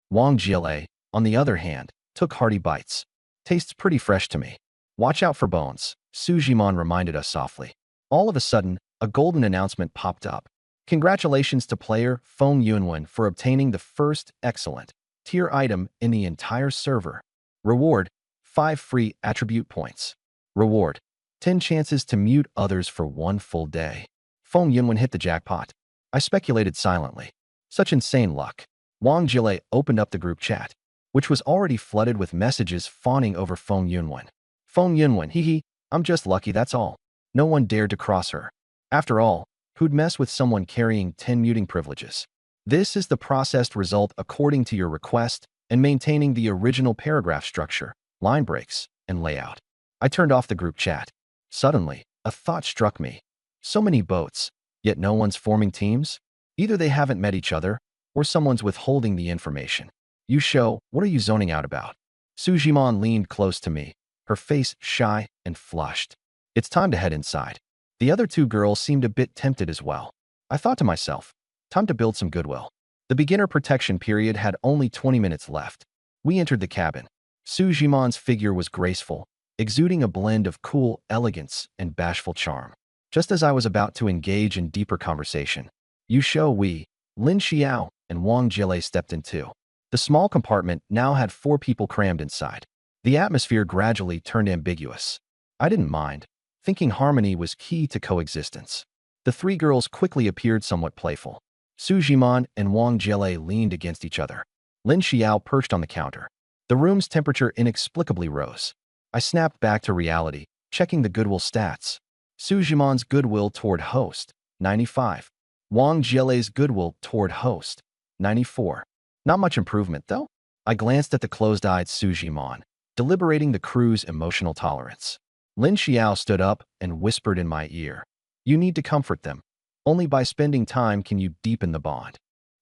S1: Wang Jile, on the other hand, took hearty bites. Tastes pretty fresh to me. Watch out for bones, Su Jimon reminded us softly. All of a sudden, a golden announcement popped up. Congratulations to player Feng Yunwen for obtaining the first excellent tier item in the entire server. Reward, 5 free attribute points. Reward, 10 chances to mute others for 1 full day. Feng Yunwen hit the jackpot. I speculated silently. Such insane luck. Wang Jile opened up the group chat, which was already flooded with messages fawning over Feng Yunwen. Feng Yunwen, hee, I'm just lucky, that's all. No one dared to cross her. After all, who'd mess with someone carrying 10 muting privileges? This is the processed result according to your request and maintaining the original paragraph structure, line breaks, and layout. I turned off the group chat. Suddenly, a thought struck me. So many boats, yet no one's forming teams? Either they haven't met each other, or someone's withholding the information. Yusho, what are you zoning out about? Su Jimon leaned close to me, her face shy and flushed. It's time to head inside. The other 2 girls seemed a bit tempted as well. I thought to myself, time to build some goodwill. The beginner protection period had only 20 minutes left. We entered the cabin. Su Jimon's figure was graceful, exuding a blend of cool elegance and bashful charm. Just as I was about to engage in deeper conversation, Yusho Wei, Lin Xiao, and Wang Jile stepped in too. The small compartment now had 4 people crammed inside. The atmosphere gradually turned ambiguous. I didn't mind, thinking harmony was key to coexistence. The 3 girls quickly appeared somewhat playful. Su Jimon and Wang Jile leaned against each other. Lin Xiao perched on the counter. The room's temperature inexplicably rose. I snapped back to reality, checking the goodwill stats. Su Jimon's goodwill toward host, 95. Wang Jile's goodwill toward host, 94. Not much improvement, though. I glanced at the closed-eyed Su Jimon, deliberating the crew's emotional tolerance. Lin Xiao stood up and whispered in my ear. You need to comfort them. Only by spending time can you deepen the bond.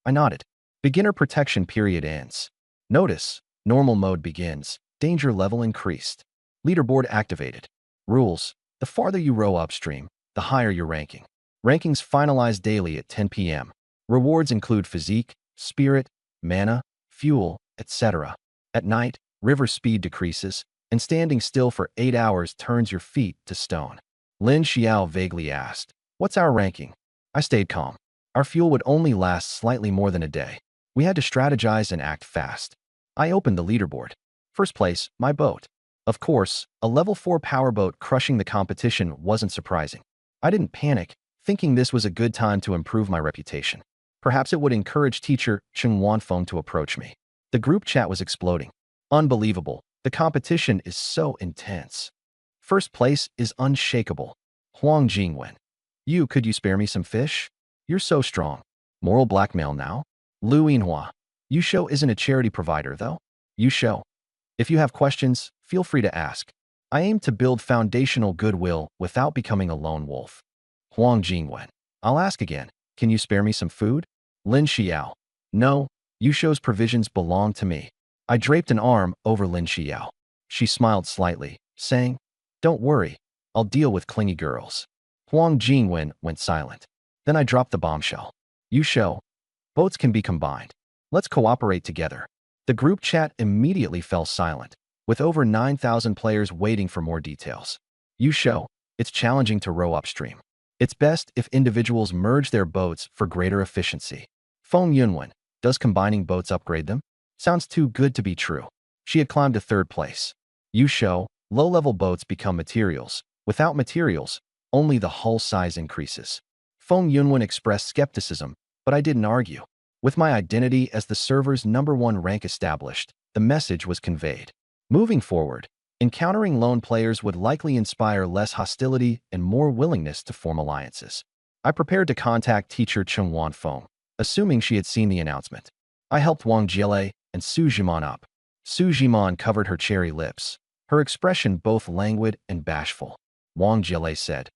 S1: I nodded. Beginner protection period ends. Notice, normal mode begins. Danger level increased. Leaderboard activated. Rules, the farther you row upstream, the higher your ranking. Rankings finalized daily at 10 p.m. Rewards include physique, spirit, mana, fuel, etc. At night, river speed decreases, and standing still for 8 hours turns your feet to stone. Lin Xiao vaguely asked, "What's our ranking?" I stayed calm. Our fuel would only last slightly more than a day. We had to strategize and act fast. I opened the leaderboard. First place, my boat. Of course, a level 4 powerboat crushing the competition wasn't surprising. I didn't panic, thinking this was a good time to improve my reputation. Perhaps it would encourage teacher Cheng Wanfeng to approach me. The group chat was exploding. Unbelievable. The competition is so intense. First place is unshakable. Huang Jingwen. Could you spare me some fish? You're so strong. Moral blackmail now? Lu Yinhua. Yusho isn't a charity provider, though. Yusho. If you have questions, feel free to ask. I aim to build foundational goodwill without becoming a lone wolf. Huang Jingwen. I'll ask again. Can you spare me some food? Lin Xiao. No, Yusho's provisions belong to me. I draped an arm over Lin Xiao. She smiled slightly, saying, "Don't worry, I'll deal with clingy girls." Huang Jingwen went silent. Then I dropped the bombshell. Yusho, boats can be combined. Let's cooperate together. The group chat immediately fell silent, with over 9,000 players waiting for more details. Yusho, it's challenging to row upstream. It's best if individuals merge their boats for greater efficiency. Feng Yunwen, does combining boats upgrade them? Sounds too good to be true. She had climbed to third place. Yusho, low-level boats become materials. Without materials, only the hull size increases. Feng Yunwen expressed skepticism, but I didn't argue. With my identity as the server's #1 rank established, the message was conveyed. Moving forward, encountering lone players would likely inspire less hostility and more willingness to form alliances. I prepared to contact teacher Cheng Wanfeng, assuming she had seen the announcement. I helped Wang Jiele and Su Jiman up. Su Jiman covered her cherry lips, her expression both languid and bashful. Wang Jiele said,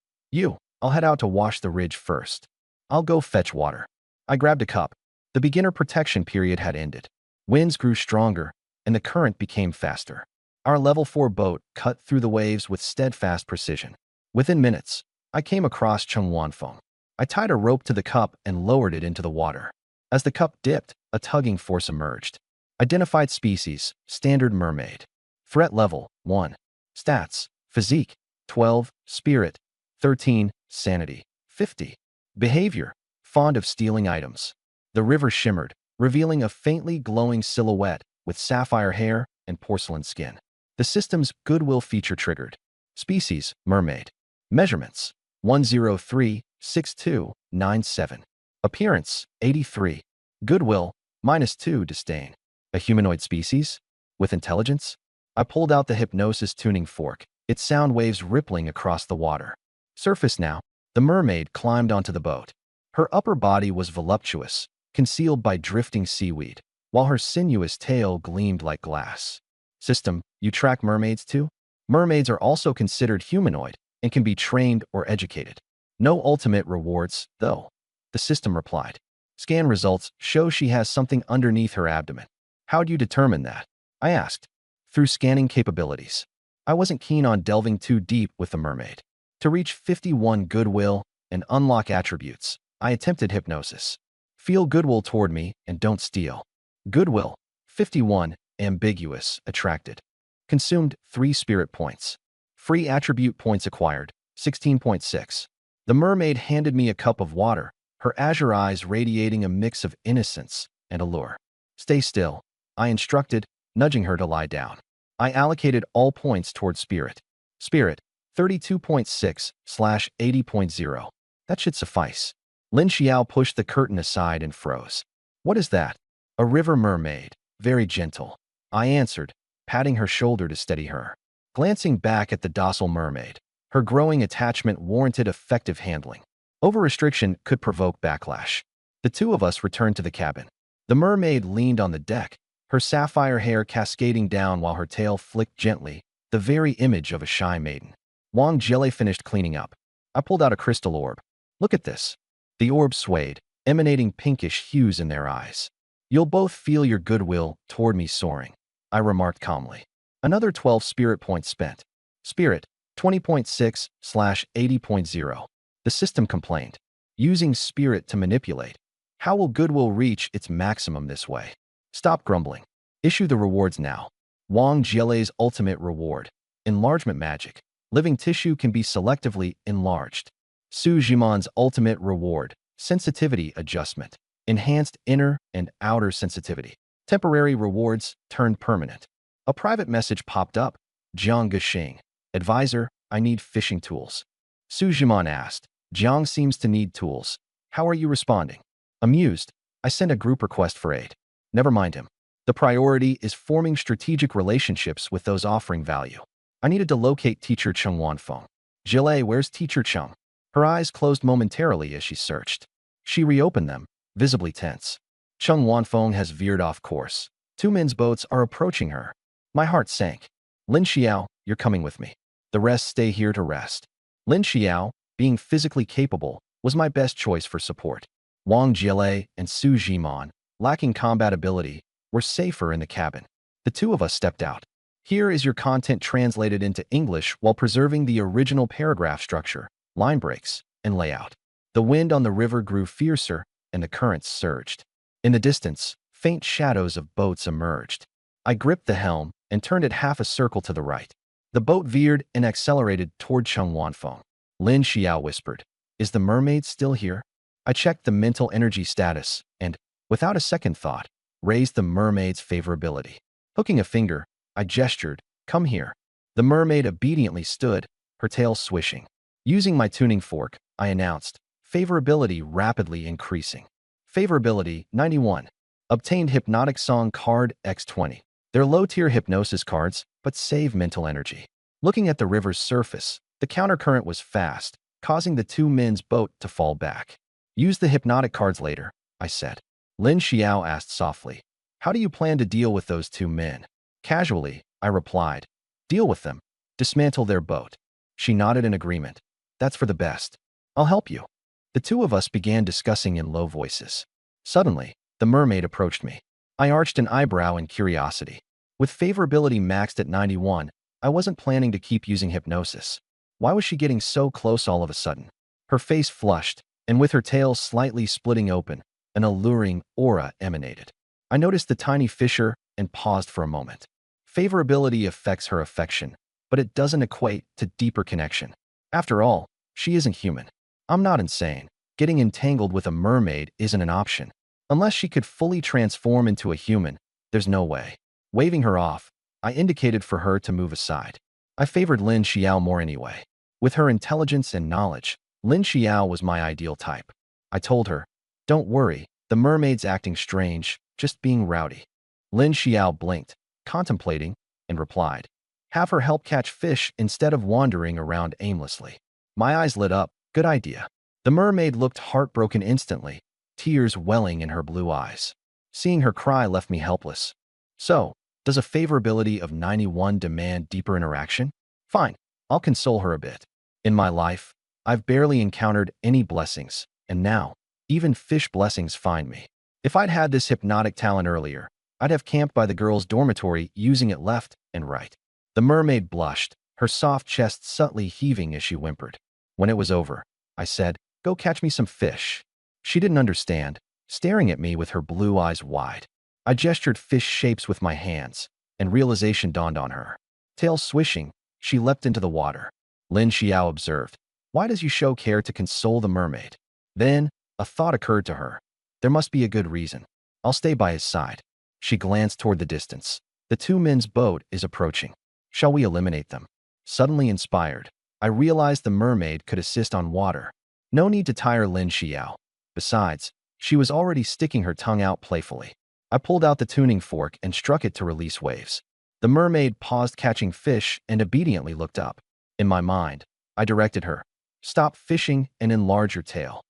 S1: I'll head out to wash the ridge first. I'll go fetch water. I grabbed a cup. The beginner protection period had ended. Winds grew stronger, and the current became faster. Our level 4 boat cut through the waves with steadfast precision. Within minutes, I came across Cheng Wanfeng. I tied a rope to the cup and lowered it into the water. As the cup dipped, a tugging force emerged. Identified species, standard mermaid. Threat level, 1. Stats, physique, 12, spirit, 13, sanity, 50. Behavior, fond of stealing items. The river shimmered, revealing a faintly glowing silhouette with sapphire hair and porcelain skin. The system's goodwill feature triggered. Species, mermaid. Measurements, 103.6297. Appearance, 83. Goodwill, -2 disdain. A humanoid species? With intelligence? I pulled out the hypnosis tuning fork, its sound waves rippling across the water. Surface now, the mermaid climbed onto the boat. Her upper body was voluptuous, concealed by drifting seaweed, while her sinuous tail gleamed like glass. System, you track mermaids too? Mermaids are also considered humanoid and can be trained or educated. No ultimate rewards, though. The system replied. Scan results show she has something underneath her abdomen. How do you determine that? I asked. Through scanning capabilities. I wasn't keen on delving too deep with the mermaid. To reach 51 goodwill and unlock attributes, I attempted hypnosis. Feel goodwill toward me and don't steal. Goodwill, 51, ambiguous, attracted. Consumed 3 spirit points. Free attribute points acquired, 16.6. The mermaid handed me a cup of water, her azure eyes radiating a mix of innocence and allure. Stay still, I instructed, nudging her to lie down. I allocated all points toward spirit. Spirit, 32.6/80.0. That should suffice. Lin Xiao pushed the curtain aside and froze. What is that? A river mermaid, very gentle. I answered, patting her shoulder to steady her. Glancing back at the docile mermaid, her growing attachment warranted effective handling. Over-restriction could provoke backlash. The two of us returned to the cabin. The mermaid leaned on the deck, her sapphire hair cascading down while her tail flicked gently, the very image of a shy maiden. Wang Jiele finished cleaning up. I pulled out a crystal orb. Look at this. The orb swayed, emanating pinkish hues in their eyes. You'll both feel your goodwill toward me soaring, I remarked calmly. Another 12 spirit points spent. Spirit, 20.6/80.0. The system complained. using spirit to manipulate. How will goodwill reach its maximum this way? Stop grumbling. Issue the rewards now. Wang Jiele's ultimate reward. Enlargement magic. Living tissue can be selectively enlarged. Su Jiman's ultimate reward. Sensitivity adjustment. Enhanced inner and outer sensitivity. Temporary rewards turned permanent. A private message popped up. Jiang Guxing. Advisor, I need fishing tools. Su Jiman asked. Jiang seems to need tools. How are you responding? Amused, I sent a group request for aid. Never mind him. The priority is forming strategic relationships with those offering value. I needed to locate teacher Cheng Wanfeng. Jiele, where's teacher Cheng? Her eyes closed momentarily as she searched. She reopened them, visibly tense. Cheng Wanfeng has veered off course. Two men's boats are approaching her. My heart sank. Lin Xiao, you're coming with me. The rest stay here to rest. Lin Xiao, being physically capable, was my best choice for support. Wang Jiele and Su Jiman, lacking combat ability, were safer in the cabin. The two of us stepped out. Here is your content translated into English while preserving the original paragraph structure, line breaks, and layout. The wind on the river grew fiercer, and the currents surged. In the distance, faint shadows of boats emerged. I gripped the helm and turned it half a circle to the right. The boat veered and accelerated toward Cheng Wanfeng. Lin Xiao whispered, "Is the mermaid still here?" I checked the mental energy status and, without a second thought, raised the mermaid's favorability. Hooking a finger, I gestured, "Come here." The mermaid obediently stood, her tail swishing. Using my tuning fork, I announced, favorability rapidly increasing. Favorability 91. Obtained Hypnotic Song card X20. They're low-tier hypnosis cards, but save mental energy. Looking at the river's surface, the countercurrent was fast, causing the two men's boat to fall back. Use the hypnotic cards later, I said. Lin Xiao asked softly, how do you plan to deal with those two men? Casually, I replied, deal with them. Dismantle their boat. She nodded in agreement. That's for the best. I'll help you. The two of us began discussing in low voices. Suddenly, the mermaid approached me. I arched an eyebrow in curiosity. With favorability maxed at 91, I wasn't planning to keep using hypnosis. Why was she getting so close all of a sudden? Her face flushed, and with her tail slightly splitting open, an alluring aura emanated. I noticed the tiny fissure and paused for a moment. Favorability affects her affection, but it doesn't equate to deeper connection. After all, she isn't human. I'm not insane. Getting entangled with a mermaid isn't an option. Unless she could fully transform into a human, there's no way. Waving her off, I indicated for her to move aside. I favored Lin Xiao more anyway. With her intelligence and knowledge, Lin Xiao was my ideal type. I told her, don't worry, the mermaid's acting strange, just being rowdy. Lin Xiao blinked, contemplating, and replied, have her help catch fish instead of wandering around aimlessly. My eyes lit up, good idea. The mermaid looked heartbroken instantly, tears welling in her blue eyes. Seeing her cry left me helpless. So, does a favorability of 91 demand deeper interaction? Fine, I'll console her a bit. In my life, I've barely encountered any blessings, and now, even fish blessings find me. If I'd had this hypnotic talent earlier, I'd have camped by the girls' dormitory using it left and right. The mermaid blushed, her soft chest subtly heaving as she whimpered. When it was over, I said, go catch me some fish. She didn't understand, staring at me with her blue eyes wide. I gestured fish shapes with my hands, and realization dawned on her. Tail swishing, she leapt into the water. Lin Xiao observed, why does you show care to console the mermaid? Then, a thought occurred to her. There must be a good reason. I'll stay by his side. She glanced toward the distance. The two men's boat is approaching. Shall we eliminate them? Suddenly inspired, I realized the mermaid could assist on water. No need to tire Lin Xiao. Besides, she was already sticking her tongue out playfully. I pulled out the tuning fork and struck it to release waves. The mermaid paused catching fish and obediently looked up. In my mind, I directed her, stop fishing and enlarge your tail.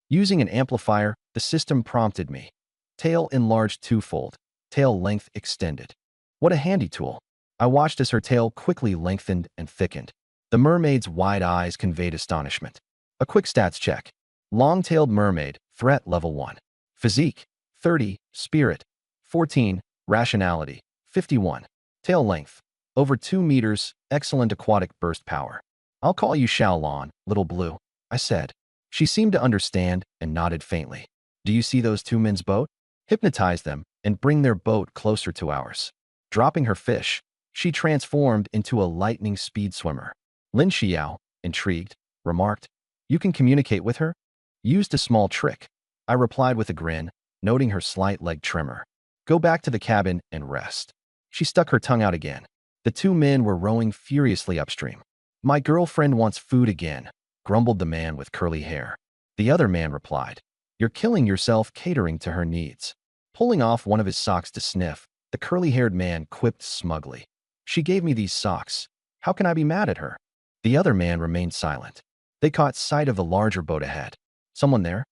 S1: Using an amplifier, the system prompted me. Tail enlarged twofold, tail length extended. What a handy tool. I watched as her tail quickly lengthened and thickened. The mermaid's wide eyes conveyed astonishment. A quick stats check. Long-tailed mermaid, threat level 1. Physique, 30, spirit, 14, rationality, 51. Tail length, over 2 meters, excellent aquatic burst power. I'll call you Xiaolon, little blue, I said. She seemed to understand and nodded faintly. Do you see those two men's boat? Hypnotize them and bring their boat closer to ours. Dropping her fish, she transformed into a lightning speed swimmer. Lin Xiao, intrigued, remarked, You can communicate with her? Used a small trick. I replied with a grin, noting her slight leg tremor. Go back to the cabin and rest. She stuck her tongue out again. The two men were rowing furiously upstream. My girlfriend wants food again, grumbled the man with curly hair. The other man replied, You're killing yourself catering to her needs. Pulling off one of his socks to sniff, the curly-haired man quipped smugly. She gave me these socks. How can I be mad at her? The other man remained silent. They caught sight of the larger boat ahead. Someone there?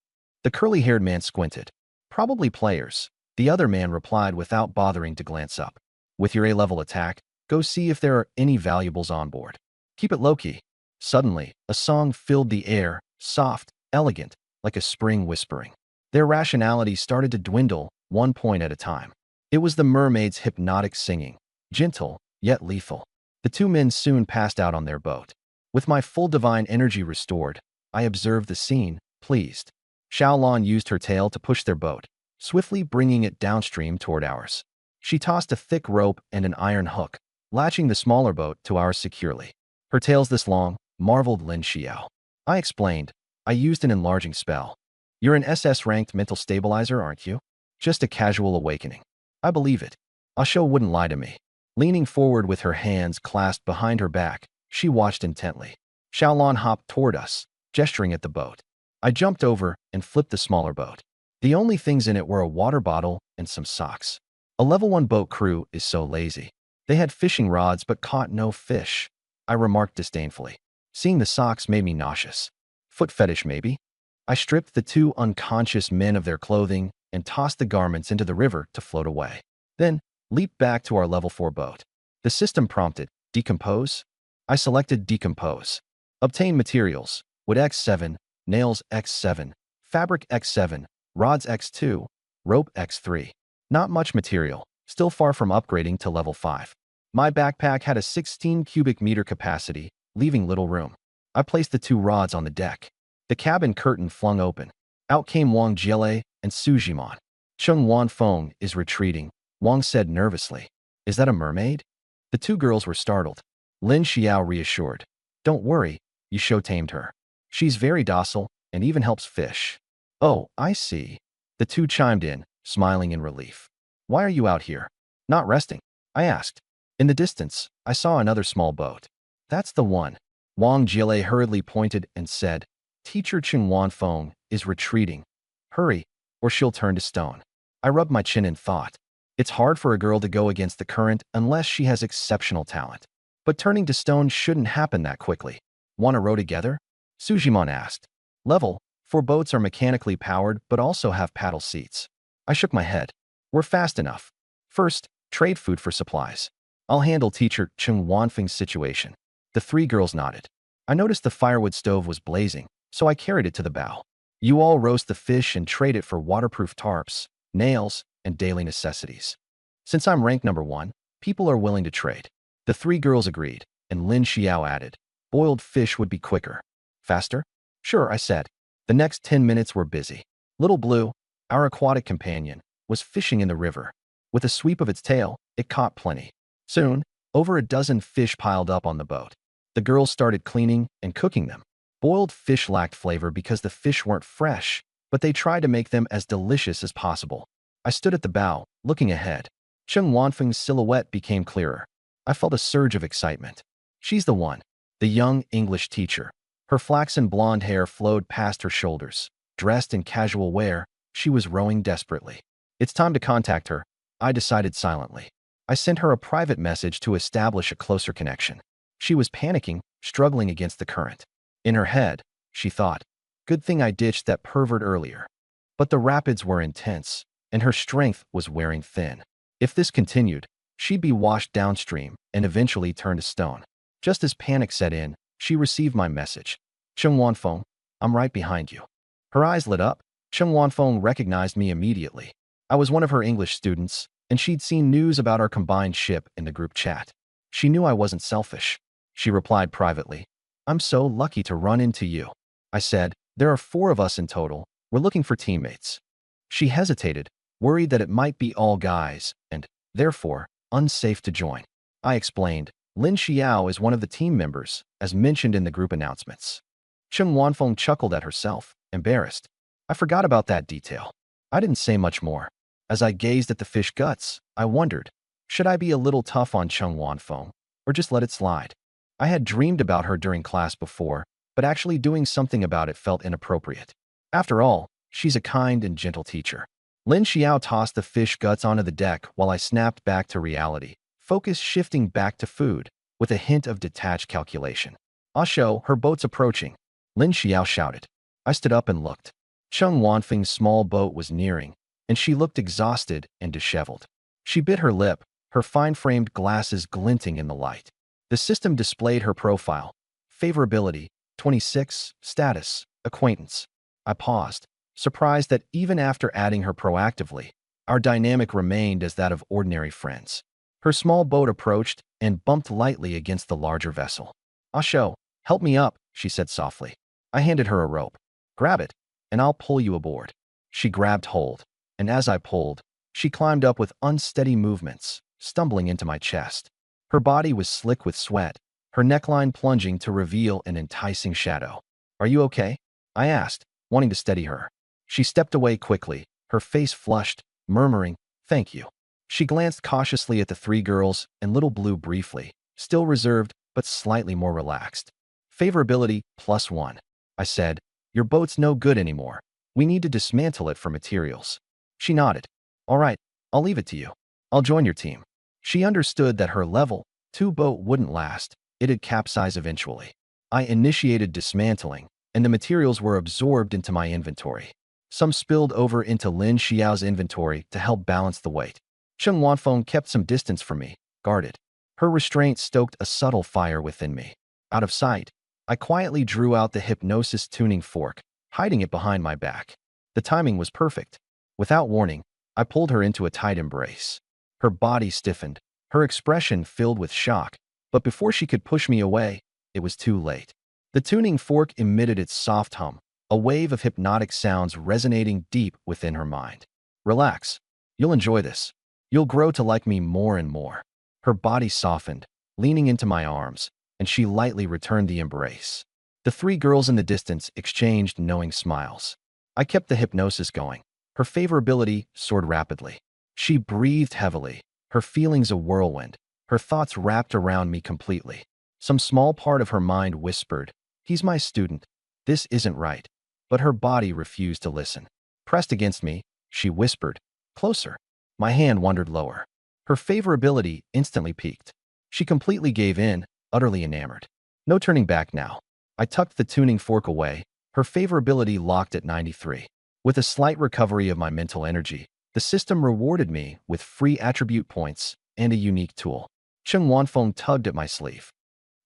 S1: The curly-haired man squinted. Probably players. The other man replied without bothering to glance up. With your A-level attack, go see if there are any valuables on board. Keep it low-key. Suddenly, a song filled the air, soft, elegant, like a spring whispering. Their rationality started to dwindle, one point at a time. It was the mermaid's hypnotic singing, gentle, yet lethal. The two men soon passed out on their boat. With my full divine energy restored, I observed the scene, pleased. Xiaolon used her tail to push their boat, swiftly bringing it downstream toward ours. She tossed a thick rope and an iron hook, latching the smaller boat to ours securely. Her tail's this long, marveled Lin Xiao. I explained, I used an enlarging spell. You're an SS-ranked mental stabilizer, aren't you? Just a casual awakening. I believe it. Asho wouldn't lie to me. Leaning forward with her hands clasped behind her back, she watched intently. Xiaolon hopped toward us, gesturing at the boat. I jumped over and flipped the smaller boat. The only things in it were a water bottle and some socks. A level 1 boat crew is so lazy. They had fishing rods but caught no fish. I remarked disdainfully. Seeing the socks made me nauseous. Foot fetish, maybe? I stripped the two unconscious men of their clothing and tossed the garments into the river to float away. Then, leaped back to our level 4 boat. The system prompted, Decompose? I selected Decompose. Obtain materials, wood X7, nails X7, fabric X7, rods X2, rope X3. Not much material, still far from upgrading to level 5. My backpack had a 16 cubic meter capacity, leaving little room. I placed the two rods on the deck. The cabin curtain flung open. Out came Wang Jiele and Su Jimon. Chung Wanfeng is retreating, Wang said nervously. Is that a mermaid? The two girls were startled. Lin Xiao reassured. Don't worry, Yisho tamed her. She's very docile and even helps fish. Oh, I see. The two chimed in, smiling in relief. Why are you out here? Not resting? I asked. In the distance, I saw another small boat. That's the one. Wang Jiele hurriedly pointed and said, Teacher Chung Wanfeng is retreating. Hurry, or she'll turn to stone. I rubbed my chin in thought. It's hard for a girl to go against the current unless she has exceptional talent. But turning to stone shouldn't happen that quickly. Want to row together? Sujimon asked. Level 4 boats are mechanically powered but also have paddle seats. I shook my head. We're fast enough. First, trade food for supplies. I'll handle teacher Chung Wanfeng's situation. The three girls nodded. I noticed the firewood stove was blazing, so I carried it to the bow. You all roast the fish and trade it for waterproof tarps, nails, and daily necessities. Since I'm rank number 1, people are willing to trade. The three girls agreed, and Lin Xiao added, boiled fish would be quicker. Faster? Sure, I said. The next 10 minutes were busy. Little Blue, our aquatic companion, was fishing in the river. With a sweep of its tail, it caught plenty. Soon, over a dozen fish piled up on the boat. The girls started cleaning and cooking them. Boiled fish lacked flavor because the fish weren't fresh, but they tried to make them as delicious as possible. I stood at the bow, looking ahead. Chung Wanfeng's silhouette became clearer. I felt a surge of excitement. She's the one, the young English teacher. Her flaxen blonde hair flowed past her shoulders. Dressed in casual wear, she was rowing desperately. It's time to contact her, I decided silently. I sent her a private message to establish a closer connection. She was panicking, struggling against the current. In her head, she thought, good thing I ditched that pervert earlier. But the rapids were intense, and her strength was wearing thin. If this continued, she'd be washed downstream and eventually turn to stone. Just as panic set in, she received my message. Chung Wanfeng, I'm right behind you. Her eyes lit up. Chung Wanfeng recognized me immediately. I was one of her English students, and she'd seen news about our combined ship in the group chat. She knew I wasn't selfish. She replied privately, I'm so lucky to run into you. I said, There are 4 of us in total. We're looking for teammates. She hesitated, worried that it might be all guys, and, therefore, unsafe to join. I explained, Lin Xiao is one of the team members, as mentioned in the group announcements. Cheng Wanfeng chuckled at herself, embarrassed. I forgot about that detail. I didn't say much more. As I gazed at the fish guts, I wondered, should I be a little tough on Cheng Wanfeng, or just let it slide? I had dreamed about her during class before, but actually doing something about it felt inappropriate. After all, she's a kind and gentle teacher. Lin Xiao tossed the fish guts onto the deck while I snapped back to reality, focus shifting back to food, with a hint of detached calculation. "Ah Shou, her boat's approaching," Lin Xiao shouted. I stood up and looked. Cheng Wanfeng's small boat was nearing, and she looked exhausted and disheveled. She bit her lip, her fine-framed glasses glinting in the light. The system displayed her profile. Favorability, 26, status, acquaintance. I paused, surprised that even after adding her proactively, our dynamic remained as that of ordinary friends. Her small boat approached and bumped lightly against the larger vessel. "Ah Shou, help me up," she said softly. I handed her a rope. "Grab it, and I'll pull you aboard." She grabbed hold, and as I pulled, she climbed up with unsteady movements, stumbling into my chest. Her body was slick with sweat, her neckline plunging to reveal an enticing shadow. "Are you okay?" I asked, wanting to steady her. She stepped away quickly, her face flushed, murmuring, "Thank you." She glanced cautiously at the 3 girls and Little Blue briefly, still reserved but slightly more relaxed. "Favorability, +1. I said, "Your boat's no good anymore. We need to dismantle it for materials." She nodded. "All right, I'll leave it to you. I'll join your team." She understood that her level 2 boat wouldn't last, it'd capsize eventually. I initiated dismantling, and the materials were absorbed into my inventory. Some spilled over into Lin Xiao's inventory to help balance the weight. Cheng Wanfeng kept some distance from me, guarded. Her restraint stoked a subtle fire within me. Out of sight, I quietly drew out the hypnosis tuning fork, hiding it behind my back. The timing was perfect. Without warning, I pulled her into a tight embrace. Her body stiffened, her expression filled with shock, but before she could push me away, it was too late. The tuning fork emitted its soft hum, a wave of hypnotic sounds resonating deep within her mind. "Relax. You'll enjoy this. You'll grow to like me more and more." Her body softened, leaning into my arms, and she lightly returned the embrace. The 3 girls in the distance exchanged knowing smiles. I kept the hypnosis going. Her favorability soared rapidly. She breathed heavily, her feelings a whirlwind, her thoughts wrapped around me completely. Some small part of her mind whispered, "He's my student. This isn't right." But her body refused to listen. Pressed against me, she whispered, "Closer." My hand wandered lower. Her favorability instantly peaked. She completely gave in, utterly enamored. No turning back now. I tucked the tuning fork away, her favorability locked at 93. With a slight recovery of my mental energy, the system rewarded me with free attribute points and a unique tool. Cheng Wanfeng tugged at my sleeve.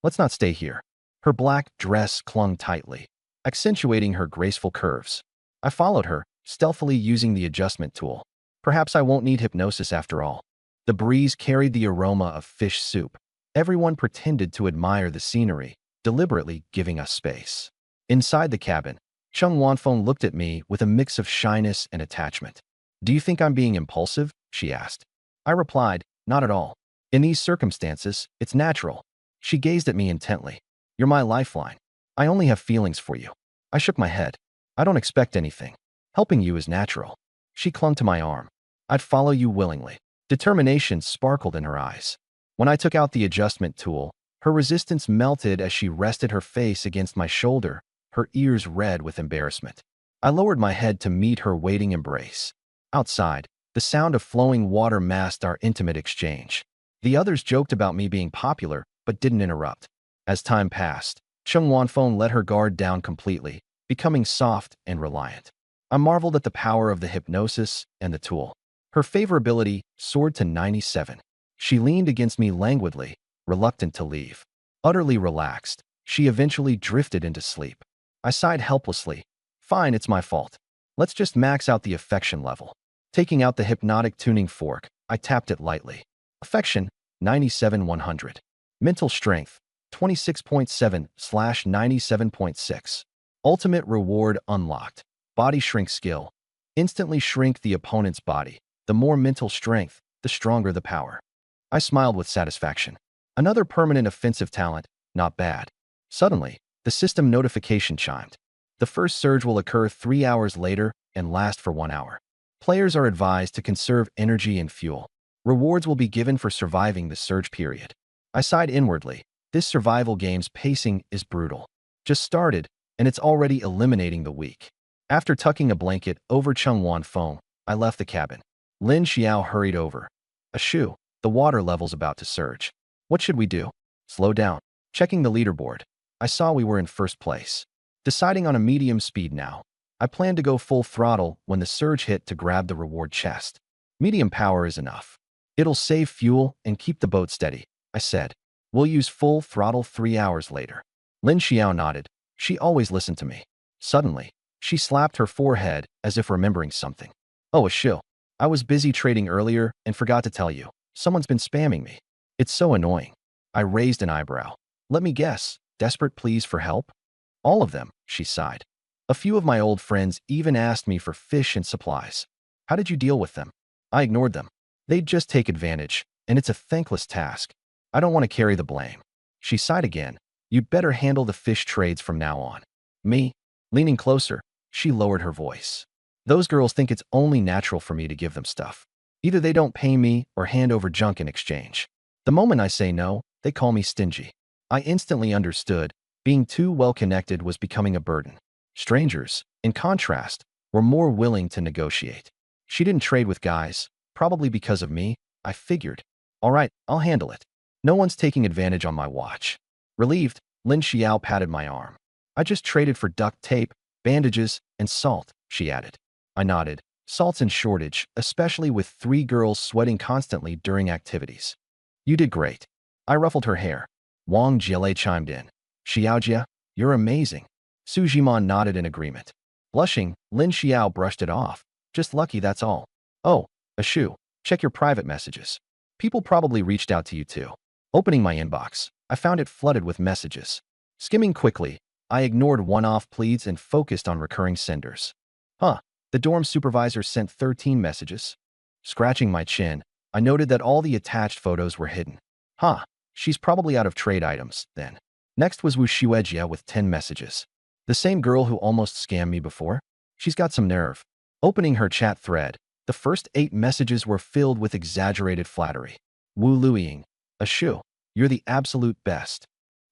S1: "Let's not stay here." Her black dress clung tightly, accentuating her graceful curves. I followed her, stealthily using the adjustment tool. Perhaps I won't need hypnosis after all. The breeze carried the aroma of fish soup. Everyone pretended to admire the scenery, deliberately giving us space. Inside the cabin, Cheng Wanfeng looked at me with a mix of shyness and attachment. "Do you think I'm being impulsive?" she asked. I replied, "Not at all. In these circumstances, it's natural." She gazed at me intently. "You're my lifeline. I only have feelings for you." I shook my head. "I don't expect anything. Helping you is natural." She clung to my arm. "I'd follow you willingly." Determination sparkled in her eyes. When I took out the adjustment tool, her resistance melted as she rested her face against my shoulder, her ears red with embarrassment. I lowered my head to meet her waiting embrace. Outside, the sound of flowing water masked our intimate exchange. The others joked about me being popular, but didn't interrupt. As time passed, Cheng Wanfeng let her guard down completely, becoming soft and reliant. I marveled at the power of the hypnosis and the tool. Her favorability soared to 97. She leaned against me languidly, reluctant to leave. Utterly relaxed, she eventually drifted into sleep. I sighed helplessly. "Fine, it's my fault. Let's just max out the affection level." Taking out the hypnotic tuning fork, I tapped it lightly. Affection, 97-100. Mental strength, 26.7/97.6. Ultimate reward unlocked. Body shrink skill. Instantly shrink the opponent's body. The more mental strength, the stronger the power. I smiled with satisfaction. Another permanent offensive talent, not bad. Suddenly, the system notification chimed. The first surge will occur 3 hours later and last for 1 hour. Players are advised to conserve energy and fuel. Rewards will be given for surviving the surge period. I sighed inwardly. This survival game's pacing is brutal. Just started, and it's already eliminating the weak. After tucking a blanket over Chungwan Feng, I left the cabin. Lin Xiao hurried over. Ashu, the water level's about to surge. What should we do? Slow down. Checking the leaderboard. I saw we were in first place. Deciding on a medium speed now. I planned to go full throttle when the surge hit to grab the reward chest. Medium power is enough. It'll save fuel and keep the boat steady, I said. We'll use full throttle 3 hours later. Lin Xiao nodded. She always listened to me. Suddenly, she slapped her forehead as if remembering something. Oh, Ashu. I was busy trading earlier and forgot to tell you. Someone's been spamming me. It's so annoying. I raised an eyebrow. Let me guess. Desperate pleas for help? All of them, she sighed. A few of my old friends even asked me for fish and supplies. How did you deal with them? I ignored them. They'd just take advantage, and it's a thankless task. I don't want to carry the blame. She sighed again. You'd better handle the fish trades from now on. Me? Leaning closer, she lowered her voice. Those girls think it's only natural for me to give them stuff. Either they don't pay me or hand over junk in exchange. The moment I say no, they call me stingy. I instantly understood. Being too well-connected was becoming a burden. Strangers, in contrast, were more willing to negotiate. She didn't trade with guys, probably because of me, I figured. All right, I'll handle it. No one's taking advantage on my watch. Relieved, Lin Xiao patted my arm. I just traded for duct tape, bandages, and salt, she added. I nodded. Salt's in shortage, especially with 3 girls sweating constantly during activities. You did great. I ruffled her hair. Wang Jiele chimed in. Xiaojia, you're amazing. Su Jimon nodded in agreement. Blushing, Lin Xiao brushed it off. Just lucky, that's all. Oh, Ashu, check your private messages. People probably reached out to you too. Opening my inbox, I found it flooded with messages. Skimming quickly, I ignored one-off pleads and focused on recurring senders. Huh, the dorm supervisor sent 13 messages. Scratching my chin, I noted that all the attached photos were hidden. Huh, she's probably out of trade items, then. Next was Wu Xuejia with 10 messages. The same girl who almost scammed me before? She's got some nerve. Opening her chat thread, the first 8 messages were filled with exaggerated flattery. Wu Luiying, Ashu, you're the absolute best.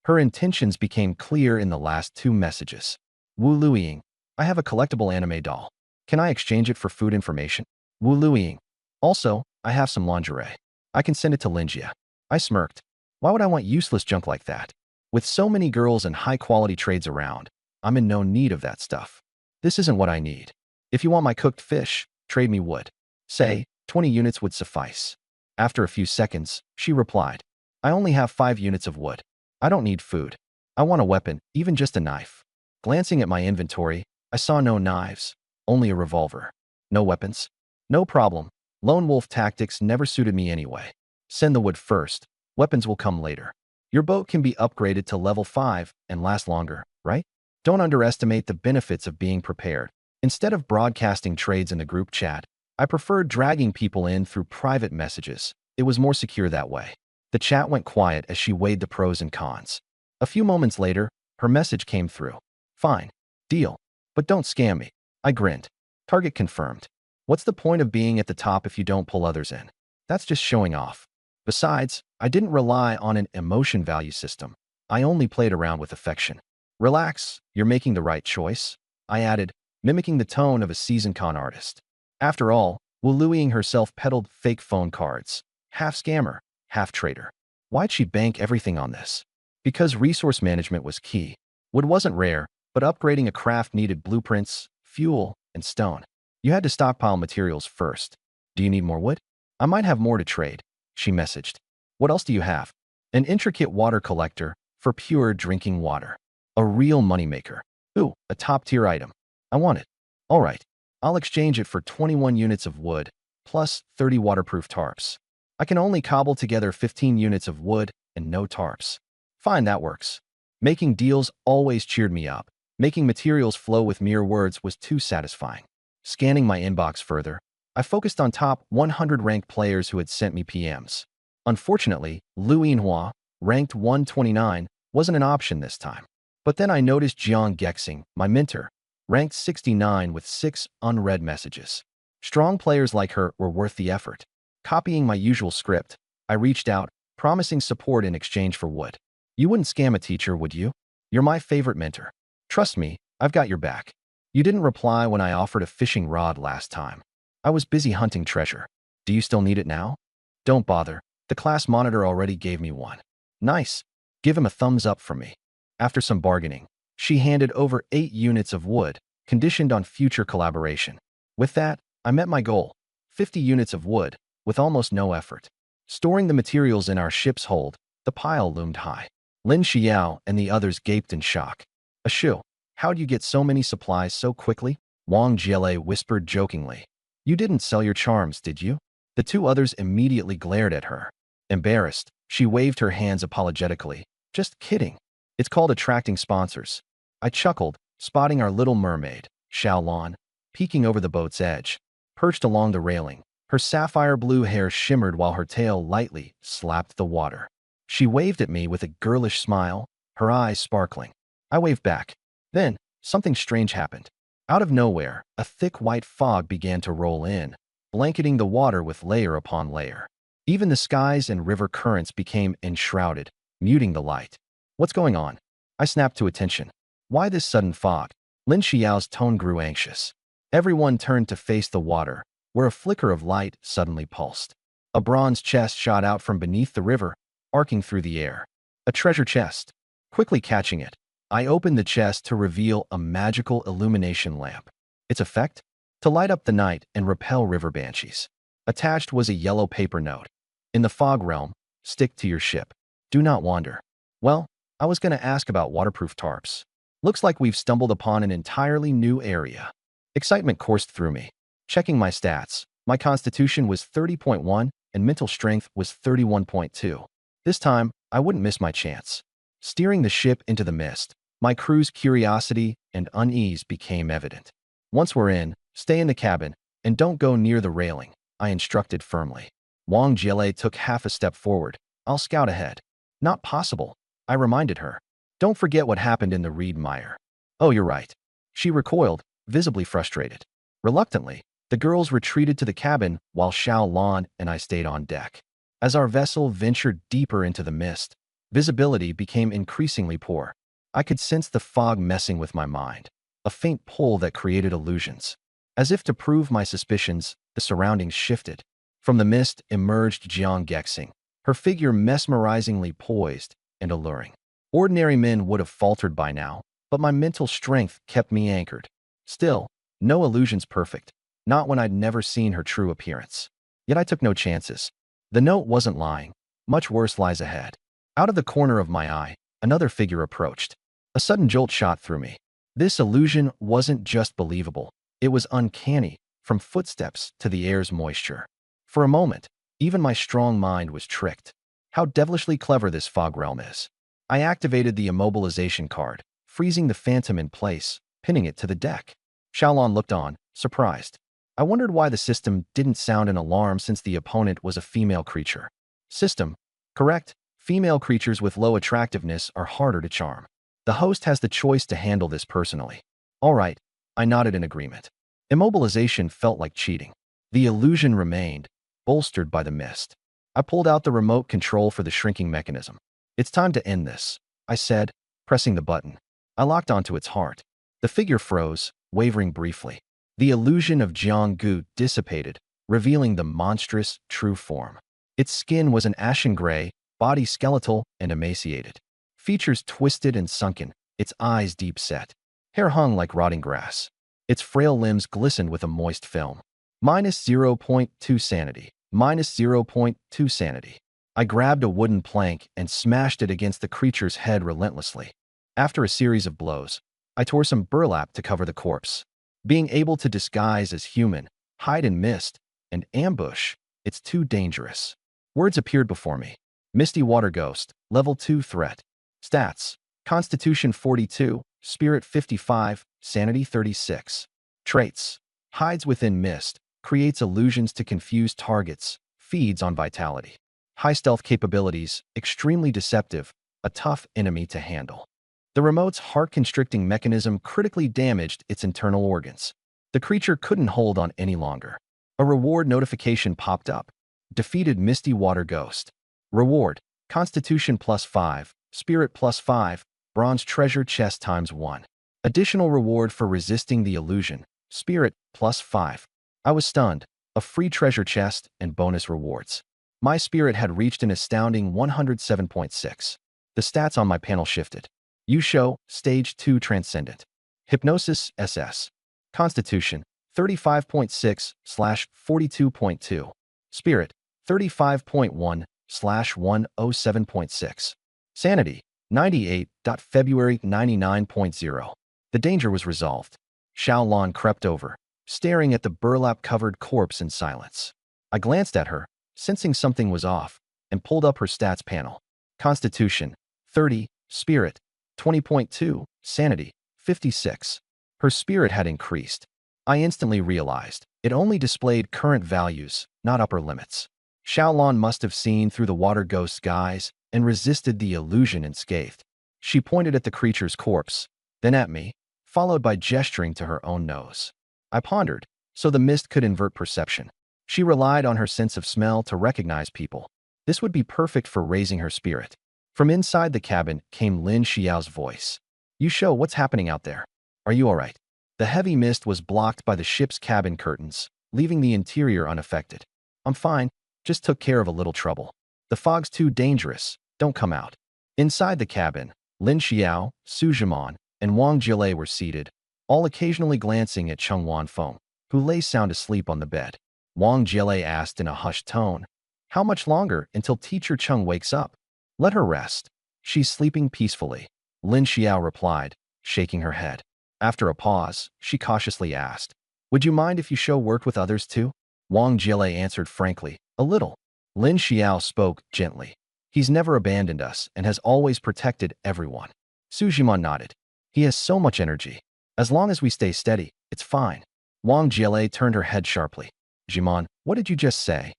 S1: Her intentions became clear in the last 2 messages. Wu Luiying, I have a collectible anime doll. Can I exchange it for food information? Wu Luiying, also, I have some lingerie. I can send it to Linjia. I smirked. Why would I want useless junk like that? With so many girls and high-quality trades around, I'm in no need of that stuff. This isn't what I need. If you want my cooked fish, trade me wood. Say, 20 units would suffice. After a few seconds, she replied, I only have 5 units of wood. I don't need food. I want a weapon, even just a knife. Glancing at my inventory, I saw no knives, only a revolver. No weapons? No problem. Lone wolf tactics never suited me anyway. Send the wood first. Weapons will come later. Your boat can be upgraded to level 5 and last longer, right? Don't underestimate the benefits of being prepared. Instead of broadcasting trades in the group chat, I preferred dragging people in through private messages. It was more secure that way. The chat went quiet as she weighed the pros and cons. A few moments later, her message came through. Fine. Deal. But don't scam me. I grinned. Target confirmed. What's the point of being at the top if you don't pull others in? That's just showing off. Besides, I didn't rely on an emotion value system. I only played around with affection. Relax, you're making the right choice, I added, mimicking the tone of a seasoned con artist. After all, Wu Luiying herself peddled fake phone cards. Half scammer, half trader. Why'd she bank everything on this? Because resource management was key. Wood wasn't rare, but upgrading a craft needed blueprints, fuel, and stone. You had to stockpile materials first. Do you need more wood? I might have more to trade, she messaged. What else do you have? An intricate water collector for pure drinking water. A real moneymaker. Ooh, a top-tier item. I want it. All right, I'll exchange it for 21 units of wood, plus 30 waterproof tarps. I can only cobble together 15 units of wood and no tarps. Fine, that works. Making deals always cheered me up, Making materials flow with mere words was too satisfying. Scanning my inbox further, I focused on top 100 ranked players who had sent me PMs. Unfortunately, Liu Yinhua, ranked 129, wasn't an option this time. But then I noticed Jiang Gexing, my mentor, ranked 69 with 6 unread messages. Strong players like her were worth the effort. Copying my usual script, I reached out, promising support in exchange for wood. You wouldn't scam a teacher, would you? You're my favorite mentor. Trust me, I've got your back. You didn't reply when I offered a fishing rod last time. I was busy hunting treasure. Do you still need it now? Don't bother. The class monitor already gave me one. Nice. Give him a thumbs up from me. After some bargaining, she handed over 8 units of wood, conditioned on future collaboration. With that, I met my goal, 50 units of wood, with almost no effort. Storing the materials in our ship's hold, the pile loomed high. Lin Xiao and the others gaped in shock. Ashu, how'd you get so many supplies so quickly? Wang Jiele whispered jokingly. You didn't sell your charms, did you? The 2 others immediately glared at her. Embarrassed, she waved her hands apologetically. Just kidding. It's called attracting sponsors. I chuckled, spotting our little mermaid, Xiaolon, peeking over the boat's edge. Perched along the railing, her sapphire blue hair shimmered while her tail lightly slapped the water. She waved at me with a girlish smile, her eyes sparkling. I waved back. Then, something strange happened. Out of nowhere, a thick white fog began to roll in, blanketing the water with layer upon layer. Even the skies and river currents became enshrouded, muting the light. What's going on? I snapped to attention. Why this sudden fog? Lin Xiao's tone grew anxious. Everyone turned to face the water, where a flicker of light suddenly pulsed. A bronze chest shot out from beneath the river, arcing through the air. A treasure chest. Quickly catching it, I opened the chest to reveal a magical illumination lamp. Its effect? To light up the night and repel river banshees. Attached was a yellow paper note. In the fog realm, stick to your ship. Do not wander. Well, I was going to ask about waterproof tarps. Looks like we've stumbled upon an entirely new area. Excitement coursed through me. Checking my stats, my constitution was 30.1 and mental strength was 31.2. This time, I wouldn't miss my chance. Steering the ship into the mist, my crew's curiosity and unease became evident. Once we're in, stay in the cabin and don't go near the railing, I instructed firmly. Wang Jiele took half a step forward. I'll scout ahead. Not possible, I reminded her. Don't forget what happened in the reed mire. Oh, you're right. She recoiled, visibly frustrated. Reluctantly, the girls retreated to the cabin while Xiaolon and I stayed on deck. As our vessel ventured deeper into the mist, visibility became increasingly poor. I could sense the fog messing with my mind, a faint pull that created illusions. As if to prove my suspicions, the surroundings shifted. From the mist emerged Jiang Gexing, her figure mesmerizingly poised and alluring. Ordinary men would have faltered by now, but my mental strength kept me anchored. Still, no illusion's perfect, not when I'd never seen her true appearance. Yet I took no chances. The note wasn't lying. Much worse lies ahead. Out of the corner of my eye, another figure approached. A sudden jolt shot through me. This illusion wasn't just believable. It was uncanny, from footsteps to the air's moisture. For a moment, even my strong mind was tricked. How devilishly clever this fog realm is. I activated the immobilization card, freezing the phantom in place, pinning it to the deck. Xiaolon looked on, surprised. I wondered why the system didn't sound an alarm since the opponent was a female creature. System. Correct. Female creatures with low attractiveness are harder to charm. The host has the choice to handle this personally. All right, I nodded in agreement. Immobilization felt like cheating. The illusion remained, bolstered by the mist. I pulled out the remote control for the shrinking mechanism. It's time to end this, I said, pressing the button. I locked onto its heart. The figure froze, wavering briefly. The illusion of Jiang Gu dissipated, revealing the monstrous, true form. Its skin was an ashen gray, body skeletal and emaciated. Features twisted and sunken, its eyes deep set. Hair hung like rotting grass. Its frail limbs glistened with a moist film. -0.2 sanity. -0.2 sanity. I grabbed a wooden plank and smashed it against the creature's head relentlessly. After a series of blows, I tore some burlap to cover the corpse. Being able to disguise as human, hide in mist, and ambush, it's too dangerous. Words appeared before me. Misty Water Ghost, Level 2 Threat. Stats: Constitution 42, Spirit 55, Sanity 36. Traits. Hides within mist, creates illusions to confuse targets, feeds on vitality. High stealth capabilities, extremely deceptive, a tough enemy to handle. The remote's heart-constricting mechanism critically damaged its internal organs. The creature couldn't hold on any longer. A reward notification popped up. Defeated Misty Water Ghost. Reward: Constitution +5, Spirit +5, Bronze Treasure Chest ×1. Additional reward for resisting the illusion, Spirit +5. I was stunned. A free treasure chest and bonus rewards. My spirit had reached an astounding 107.6. The stats on my panel shifted. You show Stage 2 Transcendent. Hypnosis SS. Constitution 35.6/42.2. Spirit 35.1/107.6. Sanity 98. February 99.0. The danger was resolved. Xiaolan crept over, staring at the burlap-covered corpse in silence. I glanced at her, sensing something was off, and pulled up her stats panel. Constitution 30, Spirit 20.2, Sanity 56. Her spirit had increased. I instantly realized it only displayed current values, not upper limits. Xiaolan must have seen through the water ghost's guise and resisted the illusion unscathed. She pointed at the creature's corpse, then at me, followed by gesturing to her own nose. I pondered, so the mist could invert perception. She relied on her sense of smell to recognize people. This would be perfect for raising her spirit. From inside the cabin came Lin Xiao's voice. You show what's happening out there. Are you all right? The heavy mist was blocked by the ship's cabin curtains, leaving the interior unaffected. I'm fine, just took care of a little trouble. The fog's too dangerous, don't come out. Inside the cabin, Lin Xiao, Su Zhimon, and Wang Jilei were seated, all occasionally glancing at Cheng Wanfeng, who lay sound asleep on the bed. Wang Jilei asked in a hushed tone, how much longer until Teacher Cheng wakes up? Let her rest. She's sleeping peacefully. Lin Xiao replied, shaking her head. After a pause, she cautiously asked, would you mind if you show worked with others too? Wang Jilei answered frankly, a little. Lin Xiao spoke gently. He's never abandoned us and has always protected everyone. Su Zhimon nodded. He has so much energy. As long as we stay steady, it's fine. Wang Jilei turned her head sharply. Zhimon, what did you just say?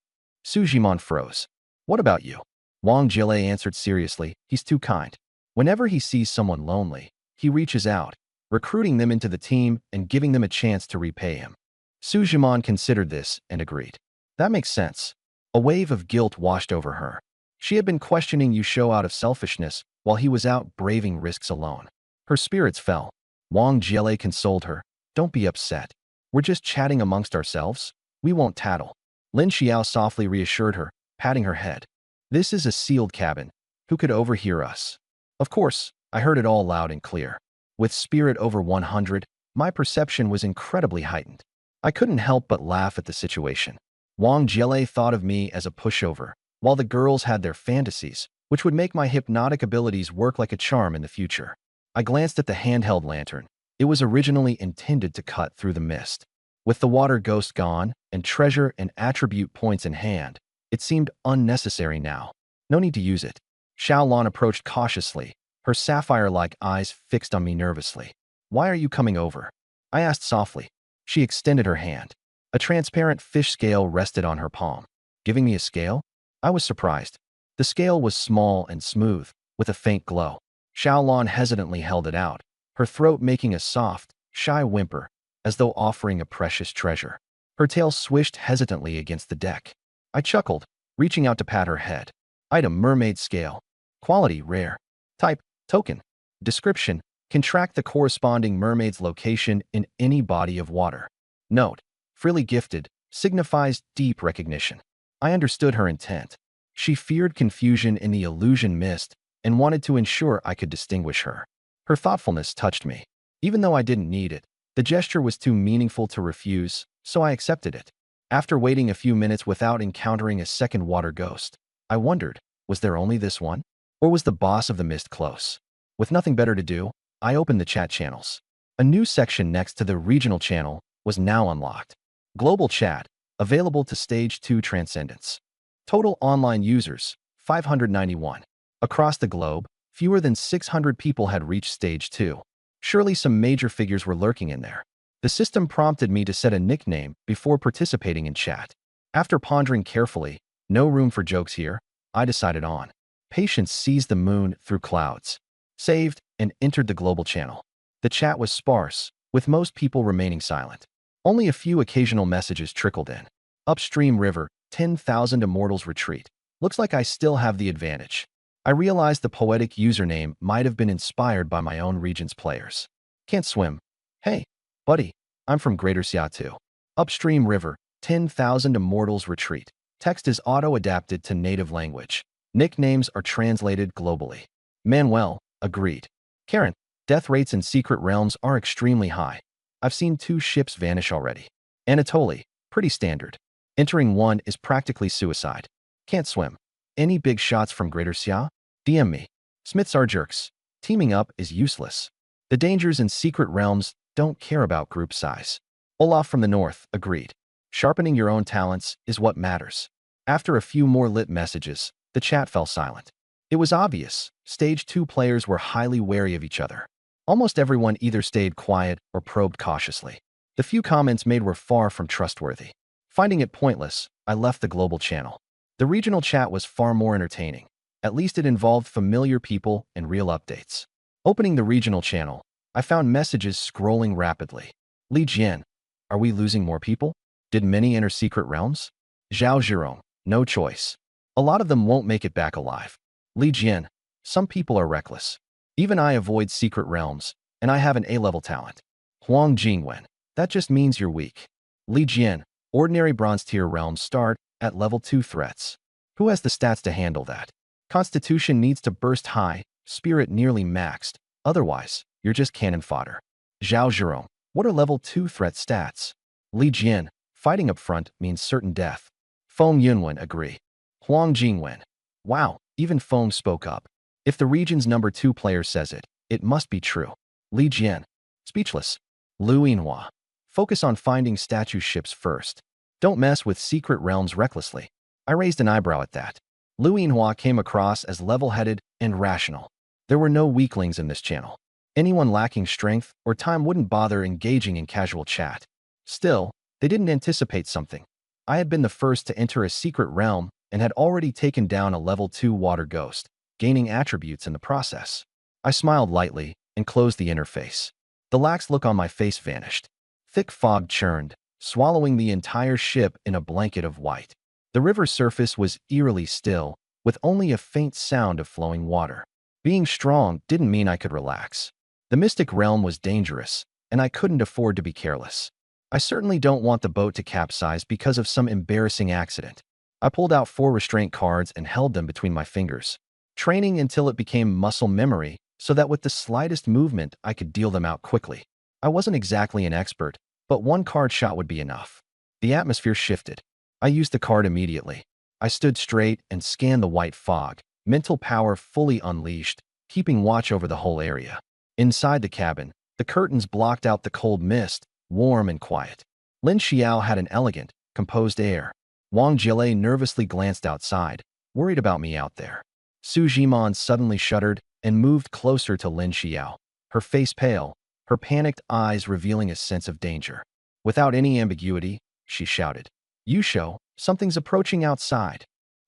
S1: Su Zhimon froze. What about you? Wang Jilei answered seriously, he's too kind. Whenever he sees someone lonely, he reaches out, recruiting them into the team and giving them a chance to repay him. Su Zhimon considered this and agreed. That makes sense. A wave of guilt washed over her. She had been questioning Yusho out of selfishness while he was out braving risks alone. Her spirits fell. Wang Jilei consoled her. Don't be upset. We're just chatting amongst ourselves. We won't tattle. Lin Xiao softly reassured her, patting her head. This is a sealed cabin. Who could overhear us? Of course, I heard it all loud and clear. With spirit over 100, my perception was incredibly heightened. I couldn't help but laugh at the situation. Wang Jilei thought of me as a pushover, while the girls had their fantasies, which would make my hypnotic abilities work like a charm in the future. I glanced at the handheld lantern. It was originally intended to cut through the mist. With the water ghost gone and treasure and attribute points in hand, it seemed unnecessary now. No need to use it. Xiaolan approached cautiously, her sapphire-like eyes fixed on me nervously. Why are you coming over? I asked softly. She extended her hand. A transparent fish scale rested on her palm. Giving me a scale? I was surprised. The scale was small and smooth, with a faint glow. Xiaolan hesitantly held it out, her throat making a soft, shy whimper, as though offering a precious treasure. Her tail swished hesitantly against the deck. I chuckled, reaching out to pat her head. Item: mermaid scale. Quality: rare. Type: token. Description: can track the corresponding mermaid's location in any body of water. Note: freely gifted, signifies deep recognition. I understood her intent. She feared confusion in the illusion mist and wanted to ensure I could distinguish her. Her thoughtfulness touched me. Even though I didn't need it, the gesture was too meaningful to refuse, so I accepted it. After waiting a few minutes without encountering a second water ghost, I wondered, was there only this one? Or was the boss of the mist close? With nothing better to do, I opened the chat channels. A new section next to the regional channel was now unlocked. Global chat, available to Stage 2 Transcendence. Total online users, 591. Across the globe, fewer than 600 people had reached Stage 2. Surely some major figures were lurking in there. The system prompted me to set a nickname before participating in chat. After pondering carefully, no room for jokes here, I decided on. Patience seized the moon through clouds. Saved and entered the global channel. The chat was sparse, with most people remaining silent. Only a few occasional messages trickled in. Upstream river, 10,000 immortals retreat. Looks like I still have the advantage. I realized the poetic username might have been inspired by my own region's players. Can't swim. Hey, buddy, I'm from Greater Xia. Upstream river, 10,000 immortals retreat. Text is auto-adapted to native language. Nicknames are translated globally. Manuel, agreed. Karen, death rates in secret realms are extremely high. I've seen 2 ships vanish already. Anatoly, pretty standard. Entering one is practically suicide. Can't swim. Any big shots from Greater Xia? DM me. Smiths are jerks. Teaming up is useless. The dangers in secret realms don't care about group size. Olaf from the north, agreed. Sharpening your own talents is what matters. After a few more lit messages, the chat fell silent. It was obvious. Stage 2 players were highly wary of each other. Almost everyone either stayed quiet or probed cautiously. The few comments made were far from trustworthy. Finding it pointless, I left the global channel. The regional chat was far more entertaining. At least it involved familiar people and real updates. Opening the regional channel, I found messages scrolling rapidly. Li Jian, are we losing more people? Did many enter secret realms? Zhao Zhirong, no choice. A lot of them won't make it back alive. Li Jian, some people are reckless. Even I avoid secret realms, and I have an A-level talent. Huang Jingwen, that just means you're weak. Li Jian, ordinary bronze tier realms start at level 2 threats. Who has the stats to handle that? Constitution needs to burst high, spirit nearly maxed. Otherwise, you're just cannon fodder. Zhao Zhirong, what are level 2 threat stats? Li Jian, fighting up front means certain death. Feng Yunwen, agree. Huang Jingwen, wow, even Feng spoke up. If the region's number 2 player says it, it must be true. Li Jian, speechless. Lu Yinhua, focus on finding statue ships first. Don't mess with secret realms recklessly. I raised an eyebrow at that. Lu Yinhua came across as level-headed and rational. There were no weaklings in this channel. Anyone lacking strength or time wouldn't bother engaging in casual chat. Still, they didn't anticipate something. I had been the first to enter a secret realm and had already taken down a level 2 water ghost, gaining attributes in the process. I smiled lightly and closed the interface. The lax look on my face vanished. Thick fog churned, swallowing the entire ship in a blanket of white. The river's surface was eerily still, with only a faint sound of flowing water. Being strong didn't mean I could relax. The mystic realm was dangerous, and I couldn't afford to be careless. I certainly don't want the boat to capsize because of some embarrassing accident. I pulled out 4 restraint cards and held them between my fingers, training until it became muscle memory so that with the slightest movement I could deal them out quickly. I wasn't exactly an expert, but 1 card shot would be enough. The atmosphere shifted. I used the card immediately. I stood straight and scanned the white fog, mental power fully unleashed, keeping watch over the whole area. Inside the cabin, the curtains blocked out the cold mist, warm and quiet. Lin Xiao had an elegant, composed air. Wang Jile nervously glanced outside, worried about me out there. Su Jimon suddenly shuddered and moved closer to Lin Xiao, her face pale, her panicked eyes revealing a sense of danger. Without any ambiguity, she shouted, "Yusho, something's approaching outside."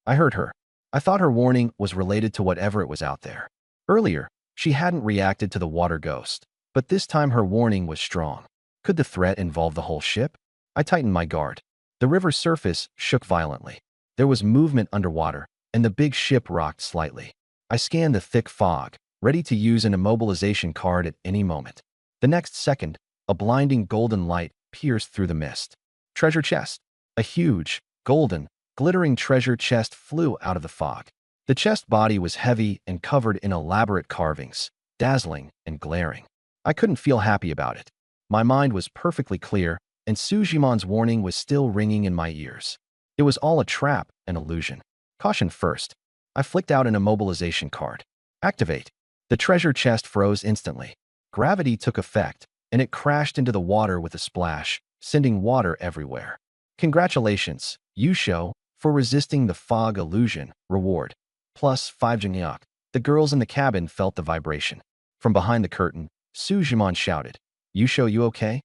S1: I heard her. I thought her warning was related to whatever it was out there. Earlier, she hadn't reacted to the water ghost, but this time her warning was strong. Could the threat involve the whole ship? I tightened my guard. The river's surface shook violently. There was movement underwater, and the big ship rocked slightly. I scanned the thick fog, ready to use an immobilization card at any moment. The next second, a blinding golden light pierced through the mist. Treasure chest. A huge, golden, glittering treasure chest flew out of the fog. The chest body was heavy and covered in elaborate carvings, dazzling and glaring. I couldn't feel happy about it. My mind was perfectly clear, and Su Jimon's warning was still ringing in my ears. It was all a trap, an illusion. Caution first. I flicked out an immobilization card. Activate. The treasure chest froze instantly. Gravity took effect, and it crashed into the water with a splash, sending water everywhere. Congratulations, Yusho, for resisting the fog illusion. Reward. +5 Jingyak. The girls in the cabin felt the vibration. From behind the curtain, Su Zhiman shouted. Yusho, you okay?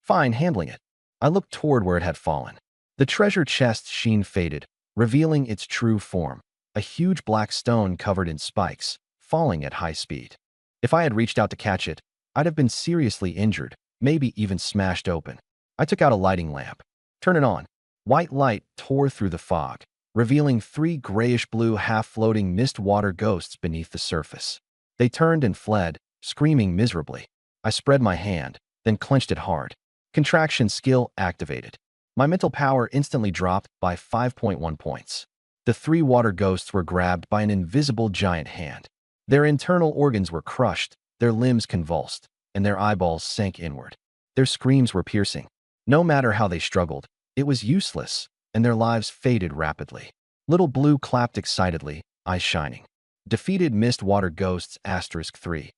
S1: Fine, handling it. I looked toward where it had fallen. The treasure chest's sheen faded, revealing its true form, a huge black stone covered in spikes, falling at high speed. If I had reached out to catch it, I'd have been seriously injured, maybe even smashed open. I took out a lighting lamp. Turn it on. White light tore through the fog, revealing 3 grayish-blue half-floating mist water ghosts beneath the surface. They turned and fled, screaming miserably. I spread my hand, then clenched it hard. Contraction skill activated. My mental power instantly dropped by 5.1 points. The 3 water ghosts were grabbed by an invisible giant hand. Their internal organs were crushed, their limbs convulsed, and their eyeballs sank inward. Their screams were piercing. No matter how they struggled, it was useless, and their lives faded rapidly. Little Blue clapped excitedly, eyes shining. Defeated Mist Water Ghosts *3.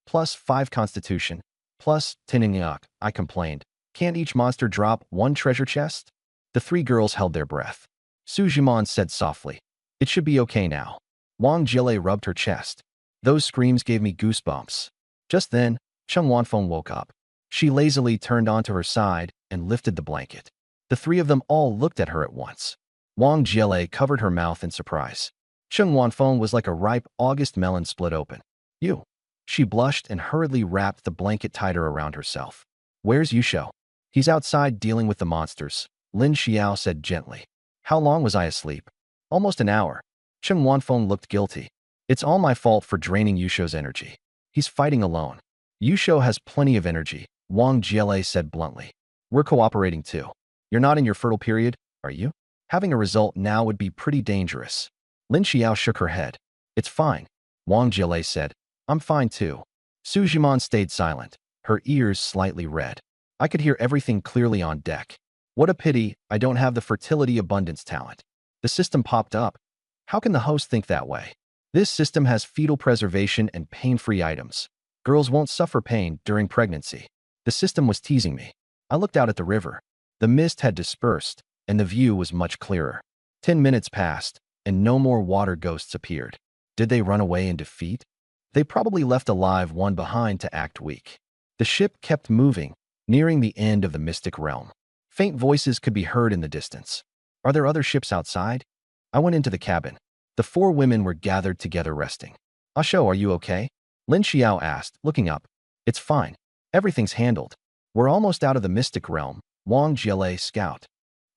S1: Plus 5 Constitution. Plus 10 Yuck, I complained. Can't each monster drop 1 treasure chest? The 3 girls held their breath. Su Zhiman said softly, It should be okay now. Wang Jile rubbed her chest. Those screams gave me goosebumps. Just then, Cheng Wanfeng woke up. She lazily turned onto her side and lifted the blanket. The 3 of them all looked at her at once. Wang Jile covered her mouth in surprise. Cheng Wanfeng was like a ripe August melon split open. You. She blushed and hurriedly wrapped the blanket tighter around herself. Where's Yusho? He's outside dealing with the monsters, Lin Xiao said gently. How long was I asleep? Almost an hour. Cheng Wanfeng looked guilty. It's all my fault for draining Yusho's energy. He's fighting alone. Yusho has plenty of energy, Wang Jile said bluntly. We're cooperating too. You're not in your fertile period, are you? Having a result now would be pretty dangerous. Lin Xiao shook her head. It's fine. Wang Jile said. I'm fine too. Su Zhiman stayed silent, her ears slightly red. I could hear everything clearly on deck. What a pity I don't have the fertility abundance talent. The system popped up. How can the host think that way? This system has fetal preservation and pain-free items. Girls won't suffer pain during pregnancy. The system was teasing me. I looked out at the river. The mist had dispersed, and the view was much clearer. 10 minutes passed, and no more water ghosts appeared. Did they run away in defeat? They probably left a live one behind to act weak. The ship kept moving, nearing the end of the mystic realm. Faint voices could be heard in the distance. Are there other ships outside? I went into the cabin. The 4 women were gathered together resting. Asho, are you okay? Lin Xiao asked, looking up. It's fine. Everything's handled. We're almost out of the mystic realm, Wang Jile Scout.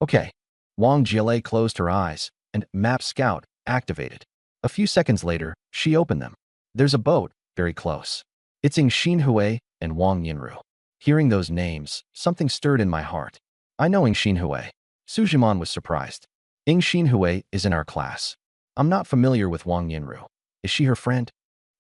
S1: Okay. Wang Jile closed her eyes, and Map Scout activated. A few seconds later, she opened them. There's a boat, very close. It's Ng Xinhui and Wang Yinru. Hearing those names, something stirred in my heart. I know Ng Xinhui. Su Zhiman was surprised. Ng Xinhui is in our class. I'm not familiar with Wang Yinru. Is she her friend?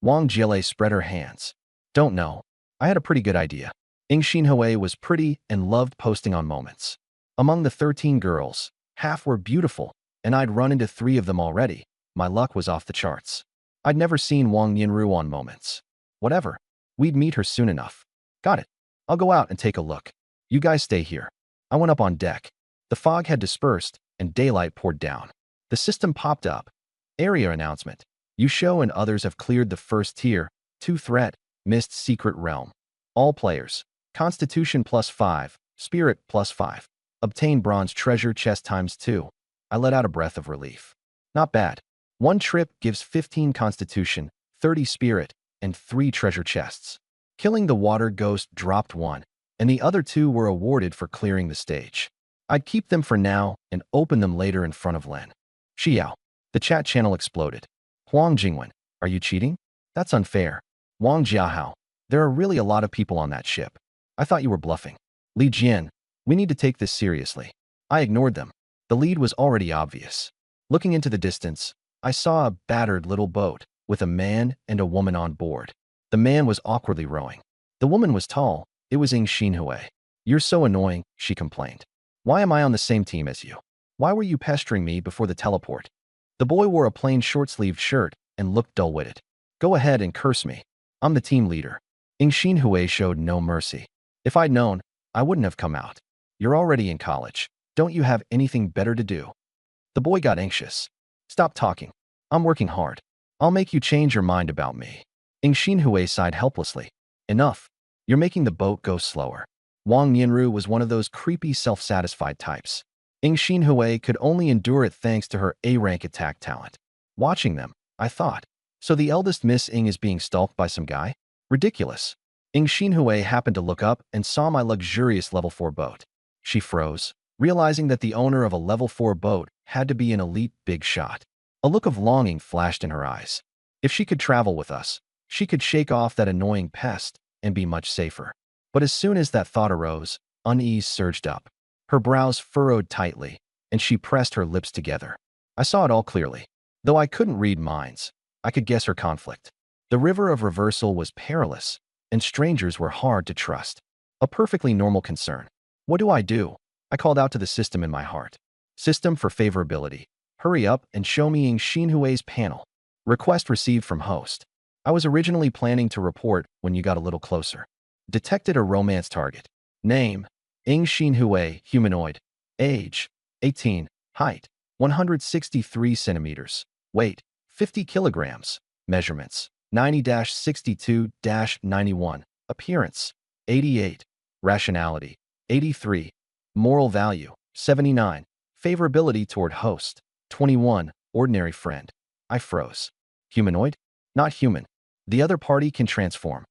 S1: Wang Jile spread her hands. Don't know. I had a pretty good idea. Ng Xinhui was pretty and loved posting on moments. Among the 13 girls, half were beautiful, and I'd run into 3 of them already. My luck was off the charts. I'd never seen Wang Yinru on moments. Whatever. We'd meet her soon enough. Got it. I'll go out and take a look. You guys stay here. I went up on deck. The fog had dispersed, and daylight poured down. The system popped up. Area announcement. Yusho and others have cleared the first tier, 2 threat, Mist Secret Realm. All players. Constitution +5, Spirit +5. Obtain bronze treasure chest ×2. I let out a breath of relief. Not bad. 1 trip gives 15 Constitution, 30 Spirit, and 3 treasure chests. Killing the water ghost dropped 1, and the other 2 were awarded for clearing the stage. I'd keep them for now and open them later in front of Len. Xiao. The chat channel exploded. Huang Jingwen, are you cheating? That's unfair. Wang Jiahao. There are really a lot of people on that ship. I thought you were bluffing. Li Jian. We need to take this seriously. I ignored them. The lead was already obvious. Looking into the distance, I saw a battered little boat with a man and a woman on board. The man was awkwardly rowing. The woman was tall. It was Ng Xinhui. You're so annoying, she complained. Why am I on the same team as you? Why were you pestering me before the teleport? The boy wore a plain short-sleeved shirt and looked dull-witted. Go ahead and curse me. I'm the team leader. Ng Xinhui showed no mercy. If I'd known, I wouldn't have come out. You're already in college. Don't you have anything better to do? The boy got anxious. Stop talking. I'm working hard. I'll make you change your mind about me. Ng Xinhui sighed helplessly. Enough. You're making the boat go slower. Wang Nianru was one of those creepy, self-satisfied types. Ing Xinhui could only endure it thanks to her A-rank attack talent. Watching them, I thought, so the eldest Miss Ing is being stalked by some guy? Ridiculous. Ing Xinhui happened to look up and saw my luxurious level 4 boat. She froze, realizing that the owner of a level 4 boat had to be an elite big shot. A look of longing flashed in her eyes. If she could travel with us, she could shake off that annoying pest and be much safer. But as soon as that thought arose, unease surged up. Her brows furrowed tightly, and she pressed her lips together. I saw it all clearly. Though I couldn't read minds, I could guess her conflict. The river of reversal was perilous, and strangers were hard to trust. A perfectly normal concern. What do? I called out to the system in my heart. System for favorability. Hurry up and show me Ing Xinhui's panel. Request received from host. I was originally planning to report when you got a little closer. Detected a romance target. Name: Ing Xinhui, humanoid. Age: 18. Height: 163 centimeters. Weight: 50 kilograms. Measurements: 90-62-91. Appearance: 88. Rationality: 83. Moral value: 79. Favorability toward host: 21. Ordinary friend. I froze. Humanoid? Not human. The other party can transform.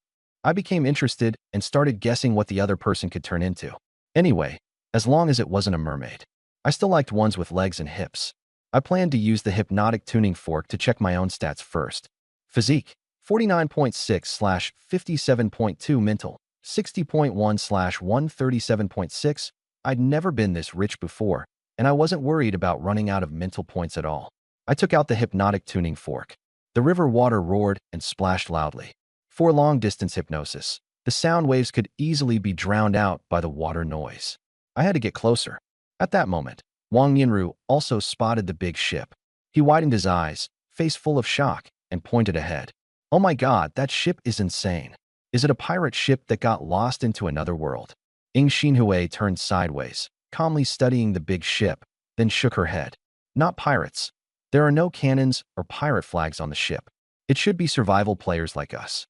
S1: I became interested and started guessing what the other person could turn into. Anyway, as long as it wasn't a mermaid. I still liked ones with legs and hips. I planned to use the hypnotic tuning fork to check my own stats first. Physique: 49.6/57.2 mental, 60.1/137.6. I'd never been this rich before, and I wasn't worried about running out of mental points at all. I took out the hypnotic tuning fork. The river water roared and splashed loudly. For long-distance hypnosis, the sound waves could easily be drowned out by the water noise. I had to get closer. At that moment, Wang Nianru also spotted the big ship. He widened his eyes, face full of shock, and pointed ahead. Oh my god, that ship is insane. Is it a pirate ship that got lost into another world? Ing Xinhui turned sideways, calmly studying the big ship, then shook her head. Not pirates. There are no cannons or pirate flags on the ship. It should be survival players like us.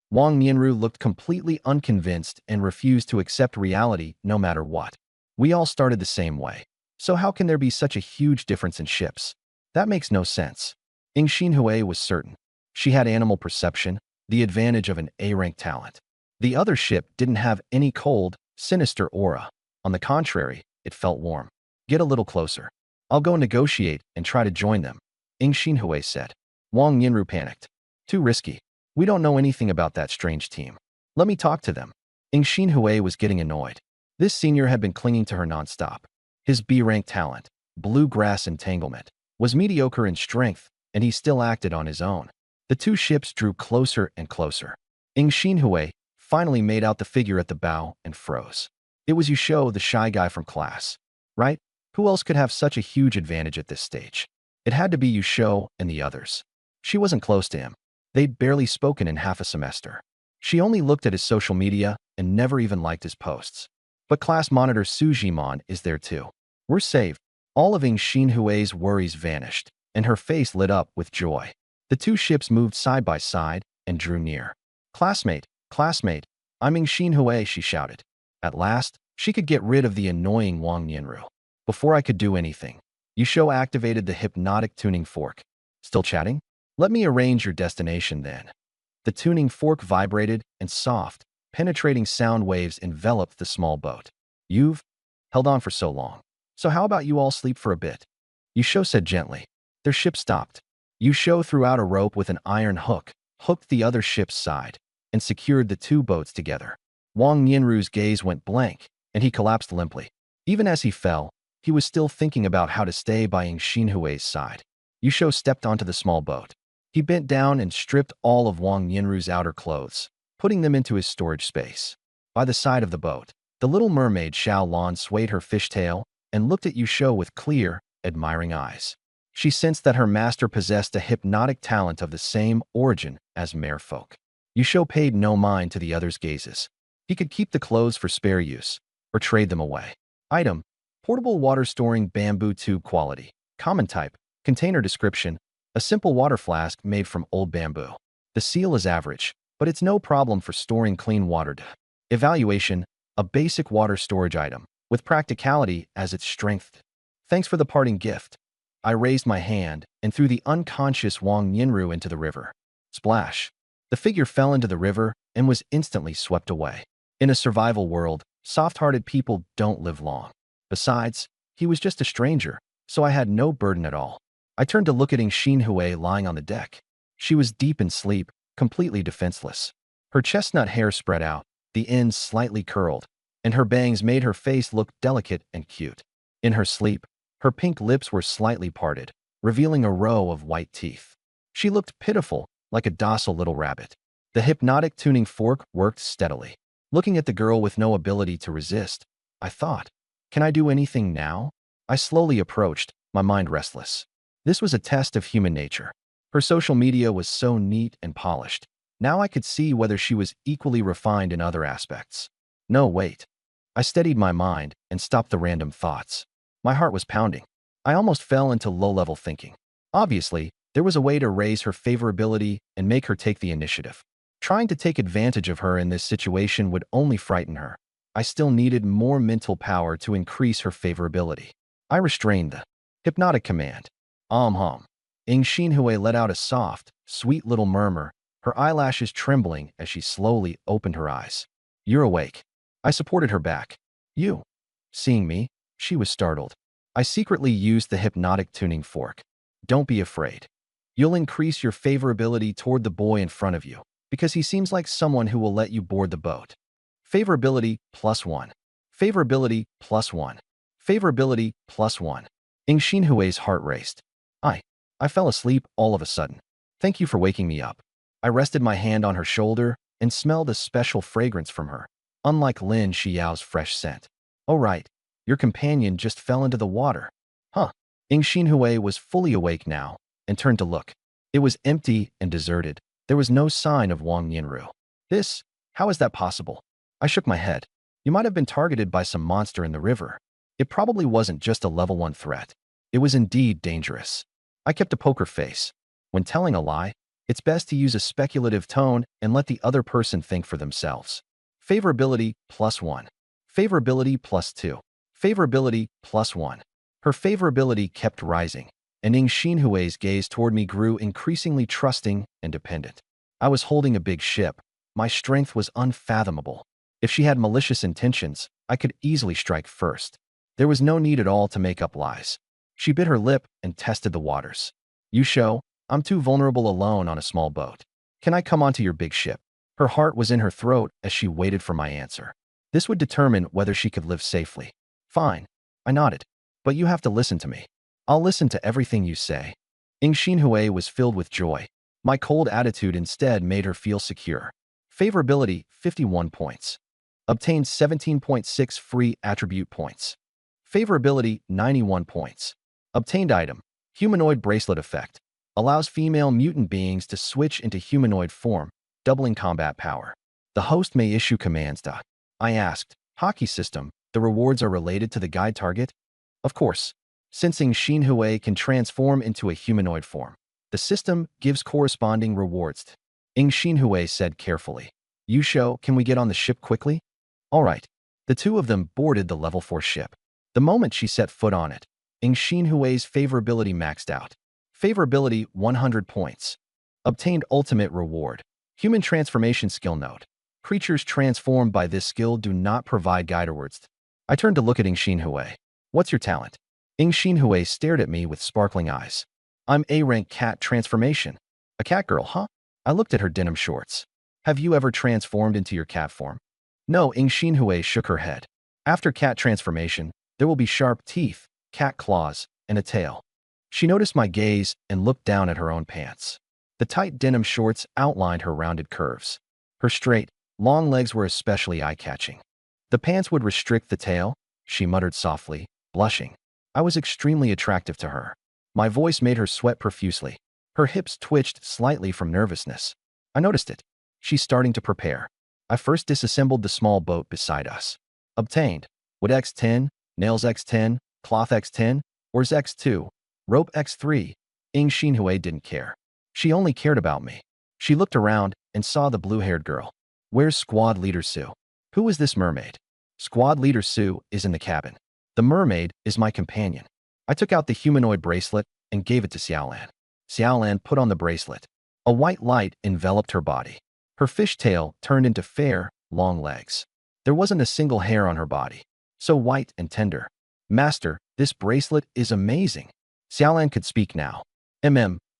S1: Wang Nianru looked completely unconvinced and refused to accept reality no matter what. We all started the same way. So how can there be such a huge difference in ships? That makes no sense. Ing Xinhui was certain. She had animal perception, the advantage of an A-rank talent. The other ship didn't have any cold, sinister aura. On the contrary, it felt warm. Get a little closer. I'll go negotiate and try to join them, Ing Xinhui said. Wang Nianru panicked. Too risky. We don't know anything about that strange team. Let me talk to them. Ing Xinhui was getting annoyed. This senior had been clinging to her nonstop. His B-rank talent, bluegrass entanglement, was mediocre in strength, and he still acted on his own. The two ships drew closer and closer. Ing Xinhui finally made out the figure at the bow and froze. It was Yusho, the shy guy from class. Right? Who else could have such a huge advantage at this stage? It had to be Yusho and the others. She wasn't close to him. They'd barely spoken in half a semester. She only looked at his social media and never even liked his posts. But class monitor Su Jimon is there too. We're saved. All of Ing Xinhui's worries vanished, and her face lit up with joy. The two ships moved side by side and drew near. Classmate, I'm Ing Xinhui, she shouted. At last, she could get rid of the annoying Wang Nianru. Before I could do anything, Yusho activated the hypnotic tuning fork. Still chatting? Let me arrange your destination then. The tuning fork vibrated, and soft, penetrating sound waves enveloped the small boat. You've held on for so long. So how about you all sleep for a bit? Yusho said gently. Their ship stopped. Yusho threw out a rope with an iron hook, hooked the other ship's side, and secured the two boats together. Wang Nianru's gaze went blank, and he collapsed limply. Even as he fell, he was still thinking about how to stay by Ing Xinhui's side. Yusho stepped onto the small boat. He bent down and stripped all of Wang Nianru's outer clothes, putting them into his storage space. By the side of the boat, the little mermaid Xiao Lan swayed her fishtail and looked at Yusho with clear, admiring eyes. She sensed that her master possessed a hypnotic talent of the same origin as merfolk. Yusho paid no mind to the other's gazes. He could keep the clothes for spare use, or trade them away. Item: portable water storing bamboo tube quality. Common type. Container description: a simple water flask made from old bamboo. The seal is average. but it's no problem for storing clean water. Evaluation, a basic water storage item, with practicality as its strength. Thanks for the parting gift. I raised my hand and threw the unconscious Wang Yinru into the river. Splash. The figure fell into the river and was instantly swept away. In a survival world, soft-hearted people don't live long. Besides, he was just a stranger, so I had no burden at all. I turned to look at Xin lying on the deck. She was deep in sleep, completely defenseless. Her chestnut hair spread out, the ends slightly curled, and her bangs made her face look delicate and cute. In her sleep, her pink lips were slightly parted, revealing a row of white teeth. She looked pitiful, like a docile little rabbit. The hypnotic tuning fork worked steadily. Looking at the girl with no ability to resist, I thought, can I do anything now? I slowly approached, my mind restless. This was a test of human nature. Her social media was so neat and polished. Now I could see whether she was equally refined in other aspects. No, wait. I steadied my mind and stopped the random thoughts. My heart was pounding. I almost fell into low-level thinking. Obviously, there was a way to raise her favorability and make her take the initiative. Trying to take advantage of her in this situation would only frighten her. I still needed more mental power to increase her favorability. I restrained the hypnotic command. Hum. Xin let out a soft, sweet little murmur, her eyelashes trembling as she slowly opened her eyes. You're awake. I supported her back. You. Seeing me, she was startled. I secretly used the hypnotic tuning fork. Don't be afraid. You'll increase your favorability toward the boy in front of you, because he seems like someone who will let you board the boat. Favorability +1. Favorability +1. Favorability +1. Xinhui's heart raced. I fell asleep all of a sudden. Thank you for waking me up. I rested my hand on her shoulder and smelled a special fragrance from her, unlike Lin Xiao's fresh scent. Oh right, your companion just fell into the water. Huh. Xinhui was fully awake now and turned to look. It was empty and deserted. There was no sign of Wang Yinru. How is that possible? I shook my head. You might have been targeted by some monster in the river. It probably wasn't just a level 1 threat. It was indeed dangerous. I kept a poker face. When telling a lie, it's best to use a speculative tone and let the other person think for themselves. Favorability +1. Favorability +2. Favorability +1. Her favorability kept rising, and Xinhui's gaze toward me grew increasingly trusting and dependent. I was holding a big ship. My strength was unfathomable. If she had malicious intentions, I could easily strike first. There was no need at all to make up lies. She bit her lip and tested the waters. Yusho, I'm too vulnerable alone on a small boat. Can I come onto your big ship? Her heart was in her throat as she waited for my answer. This would determine whether she could live safely. Fine. I nodded. But you have to listen to me. I'll listen to everything you say. Xinhui was filled with joy. My cold attitude instead made her feel secure. Favorability, 51 points. Obtained 17.6 free attribute points. Favorability, 91 points. Obtained item, humanoid bracelet effect. Allows female mutant beings to switch into humanoid form, doubling combat power. The host may issue commands. I asked, hockey system, the rewards are related to the guide target? Of course. Sensing Xinhui can transform into a humanoid form, the system gives corresponding rewards. Xinhui said carefully. Yusho, can we get on the ship quickly? All right. The two of them boarded the level 4 ship. The moment she set foot on it, Xinhui's favorability maxed out. Favorability 100 points. Obtained ultimate reward. Human transformation skill note. Creatures transformed by this skill do not provide guide words. I turned to look at Xinhui. What's your talent? Xinhui stared at me with sparkling eyes. I'm A-rank cat transformation. A cat girl, huh? I looked at her denim shorts. Have you ever transformed into your cat form? No, Xinhui shook her head. After cat transformation, there will be sharp teeth, cat claws, and a tail. She noticed my gaze and looked down at her own pants. The tight denim shorts outlined her rounded curves. Her straight, long legs were especially eye-catching. The pants would restrict the tail, she muttered softly, blushing. I was extremely attractive to her. My voice made her sweat profusely. Her hips twitched slightly from nervousness. I noticed it. She's starting to prepare. I first disassembled the small boat beside us. Obtained. Wood X10, Nails X10, Cloth X10, Oars X2, Rope X3. Xinhui didn't care. She only cared about me. She looked around and saw the blue-haired girl. Where's Squad Leader Sue? Who is this mermaid? Squad Leader Sue is in the cabin. The mermaid is my companion. I took out the humanoid bracelet and gave it to Xiaolan. Xiaolan put on the bracelet. A white light enveloped her body. Her fishtail turned into fair, long legs. There wasn't a single hair on her body. So white and tender. Master, this bracelet is amazing. Xiaolan could speak now.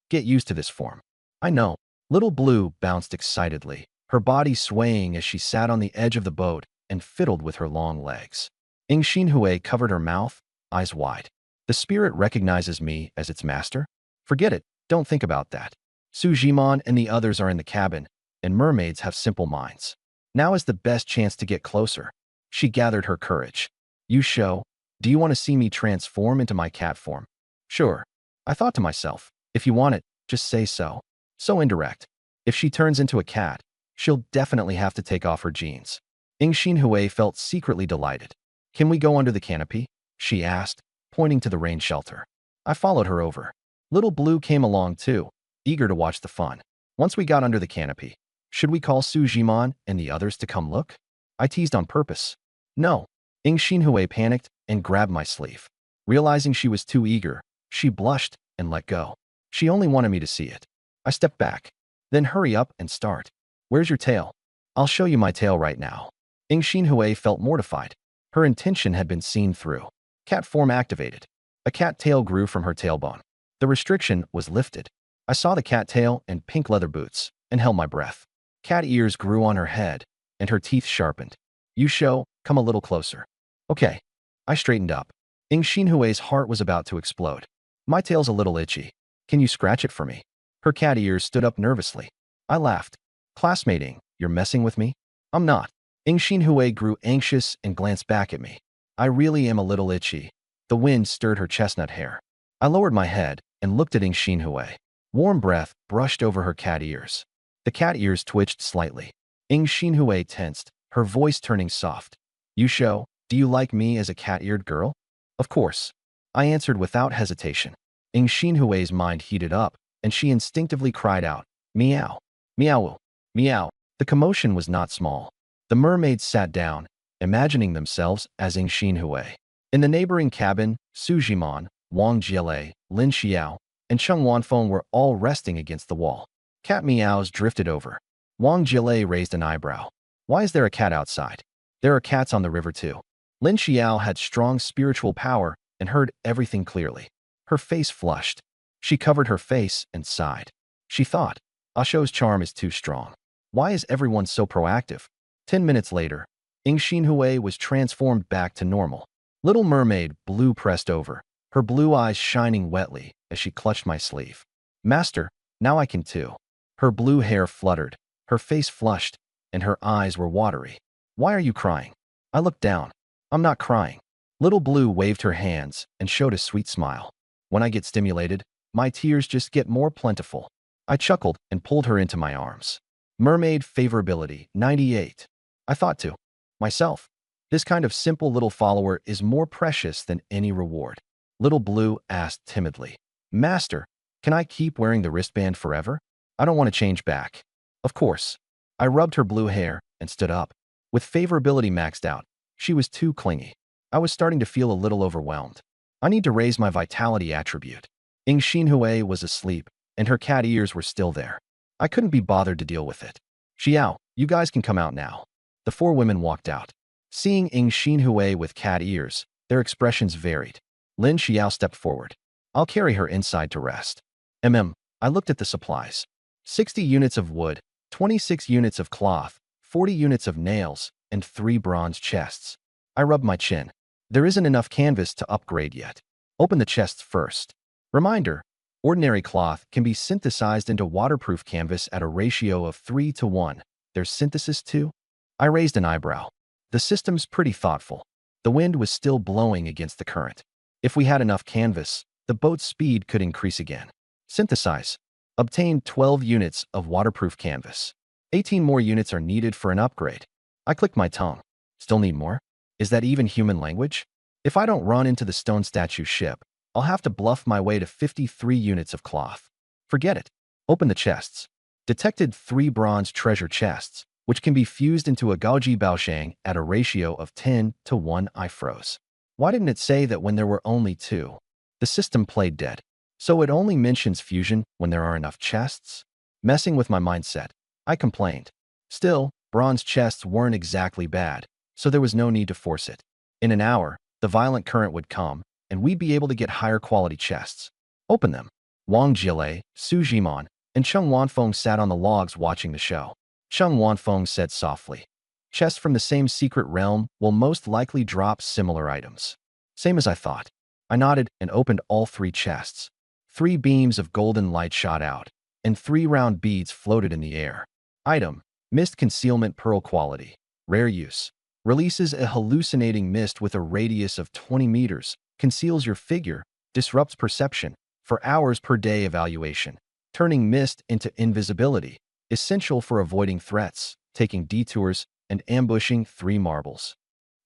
S1: Get used to this form. I know. Little Blue bounced excitedly, her body swaying as she sat on the edge of the boat and fiddled with her long legs. Ing Xinhui covered her mouth, eyes wide. The spirit recognizes me as its master? Forget it, don't think about that. Su Jimon and the others are in the cabin, and mermaids have simple minds. Now is the best chance to get closer. She gathered her courage. You show, do you want to see me transform into my cat form? Sure. I thought to myself, if you want it, just say so. So indirect. If she turns into a cat, she'll definitely have to take off her jeans. Ing Xinhui felt secretly delighted. Can we go under the canopy? She asked, pointing to the rain shelter. I followed her over. Little Blue came along too, eager to watch the fun. Once we got under the canopy, should we call Su Jimon and the others to come look? I teased on purpose. No. Ing Xinhui panicked and grabbed my sleeve. Realizing she was too eager, she blushed and let go. She only wanted me to see it. I stepped back. Then hurry up and start. Where's your tail? I'll show you my tail right now. Ing Xinhui felt mortified. Her intention had been seen through. Cat form activated. A cat tail grew from her tailbone. The restriction was lifted. I saw the cat tail and pink leather boots and held my breath. Cat ears grew on her head and her teeth sharpened. You show, come a little closer. Okay. I straightened up. Ing Xinhui's heart was about to explode. My tail's a little itchy. Can you scratch it for me? Her cat ears stood up nervously. I laughed. Classmate Ing, you're messing with me? I'm not. Ing Xinhui grew anxious and glanced back at me. I really am a little itchy. The wind stirred her chestnut hair. I lowered my head and looked at Ing Xinhui. Warm breath brushed over her cat ears. The cat ears twitched slightly. Ing Xinhui tensed, her voice turning soft. You show, do you like me as a cat-eared girl? Of course. I answered without hesitation. Ing Xinhui's mind heated up, and she instinctively cried out, Meow. Meow. Meow. The commotion was not small. The mermaids sat down, imagining themselves as Ing Xinhui. In the neighboring cabin, Su Jimon, Wang Jielei, Lin Xiao, and Cheng Wanfeng were all resting against the wall. Cat meows drifted over. Wang Jielei raised an eyebrow. Why is there a cat outside? There are cats on the river too. Lin Xiao had strong spiritual power and heard everything clearly. Her face flushed. She covered her face and sighed. She thought, Asho's charm is too strong. Why is everyone so proactive? 10 minutes later, Ing Xinhui was transformed back to normal. Little Mermaid Blue pressed over, her blue eyes shining wetly as she clutched my sleeve. Master, now I can too. Her blue hair fluttered, her face flushed, and her eyes were watery. Why are you crying? I looked down. I'm not crying. Little Blue waved her hands and showed a sweet smile. When I get stimulated, my tears just get more plentiful. I chuckled and pulled her into my arms. Mermaid favorability, 98. I thought to myself, this kind of simple little follower is more precious than any reward. Little Blue asked timidly, Master, can I keep wearing the wristband forever? I don't want to change back. Of course. I rubbed her blue hair and stood up. With favorability maxed out, she was too clingy. I was starting to feel a little overwhelmed. I need to raise my vitality attribute. Ing Xinhui was asleep, and her cat ears were still there. I couldn't be bothered to deal with it. Xiao, you guys can come out now. The four women walked out. Seeing Ing Xinhui with cat ears, their expressions varied. Lin Xiao stepped forward. I'll carry her inside to rest. I looked at the supplies. 60 units of wood, 26 units of cloth, 40 units of nails, and 3 bronze chests. I rubbed my chin. There isn't enough canvas to upgrade yet. Open the chests first. Reminder, ordinary cloth can be synthesized into waterproof canvas at a ratio of 3:1. There's synthesis too? I raised an eyebrow. The system's pretty thoughtful. The wind was still blowing against the current. If we had enough canvas, the boat's speed could increase again. Synthesize. Obtain 12 units of waterproof canvas. 18 more units are needed for an upgrade. I clicked my tongue. Still need more? Is that even human language? If I don't run into the stone statue ship, I'll have to bluff my way to 53 units of cloth. Forget it. Open the chests. Detected 3 bronze treasure chests, which can be fused into a Gaoji Baoshang at a ratio of 10 to 1. I froze. Why didn't it say that when there were only 2? The system played dead. So it only mentions fusion when there are enough chests? Messing with my mindset, I complained. Still, bronze chests weren't exactly bad, so there was no need to force it. In an hour, the violent current would come, and we'd be able to get higher quality chests. Open them. Wang Jile, Su Jimon, and Cheng Wanfeng sat on the logs watching the show. Cheng Wanfeng said softly, "Chests from the same secret realm will most likely drop similar items." Same as I thought. I nodded and opened all 3 chests. 3 beams of golden light shot out, and 3 round beads floated in the air. Item: Mist Concealment Pearl Quality. Rare use. Releases a hallucinating mist with a radius of 20 meters, conceals your figure, disrupts perception, for hours per day evaluation. Turning mist into invisibility, essential for avoiding threats, taking detours, and ambushing 3 marbles.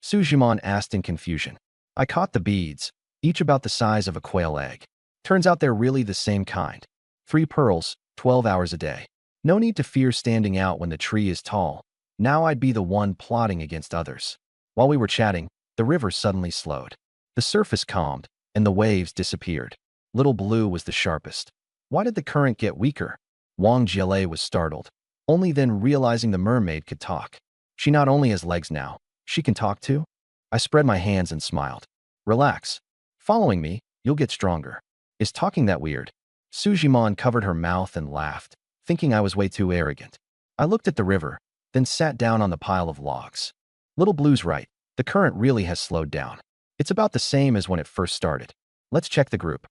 S1: Sujimon asked in confusion. I caught the beads, each about the size of a quail egg. Turns out they're really the same kind. 3 pearls, 12 hours a day. No need to fear standing out when the tree is tall. Now I'd be the one plotting against others. While we were chatting, the river suddenly slowed. The surface calmed, and the waves disappeared. Little Blue was the sharpest. Why did the current get weaker? Wang Jile was startled, only then realizing the mermaid could talk. She not only has legs now, she can talk too? I spread my hands and smiled. Relax. Following me, you'll get stronger. Is talking that weird? Sujimon covered her mouth and laughed, thinking I was way too arrogant. I looked at the river, then sat down on the pile of logs. Little Blue's right. The current really has slowed down. It's about the same as when it first started. Let's check the group.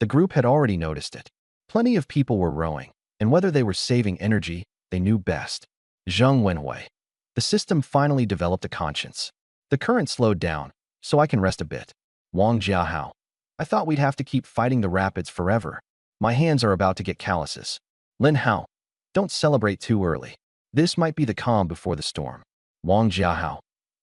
S1: The group had already noticed it. Plenty of people were rowing, and whether they were saving energy, they knew best. Zheng Wenhui. The system finally developed a conscience. The current slowed down, so I can rest a bit. Wang Jiahao. I thought we'd have to keep fighting the rapids forever. My hands are about to get calluses. Lin Hao. Don't celebrate too early. This might be the calm before the storm. Wang Jiahao.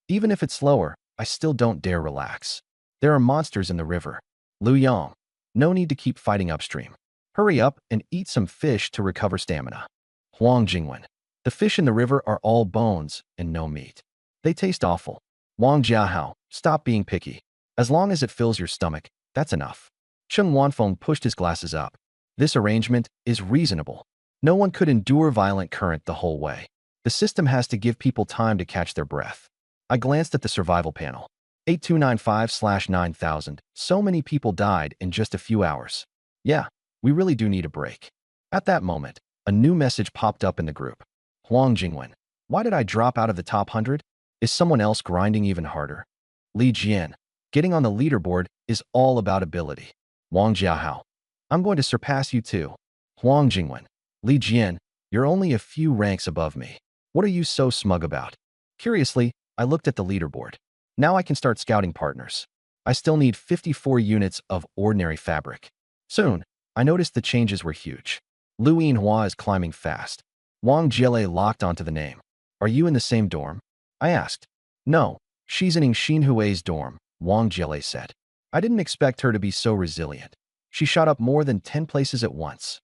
S1: Even if it's slower, I still don't dare relax. There are monsters in the river. Lu Yang. No need to keep fighting upstream. Hurry up and eat some fish to recover stamina. Huang Jingwen. The fish in the river are all bones and no meat. They taste awful. Wang Jiahao, stop being picky. As long as it fills your stomach, that's enough. Cheng Wanfeng pushed his glasses up. This arrangement is reasonable. No one could endure violent current the whole way. The system has to give people time to catch their breath. I glanced at the survival panel. 8295/9000. So many people died in just a few hours. Yeah, we really do need a break. At that moment, a new message popped up in the group. Huang Jingwen. Why did I drop out of the top 100? Is someone else grinding even harder? Li Jian. Getting on the leaderboard is all about ability. Wang Jiahao. I'm going to surpass you too. Huang Jingwen. Li Jian, you're only a few ranks above me. What are you so smug about? Curiously, I looked at the leaderboard. Now I can start scouting partners. I still need 54 units of ordinary fabric. Soon, I noticed the changes were huge. Lu Yinhua is climbing fast. Wang Jile locked onto the name. Are you in the same dorm? I asked. No, she's in Xinhui's dorm, Wang Jile said. I didn't expect her to be so resilient. She shot up more than 10 places at once.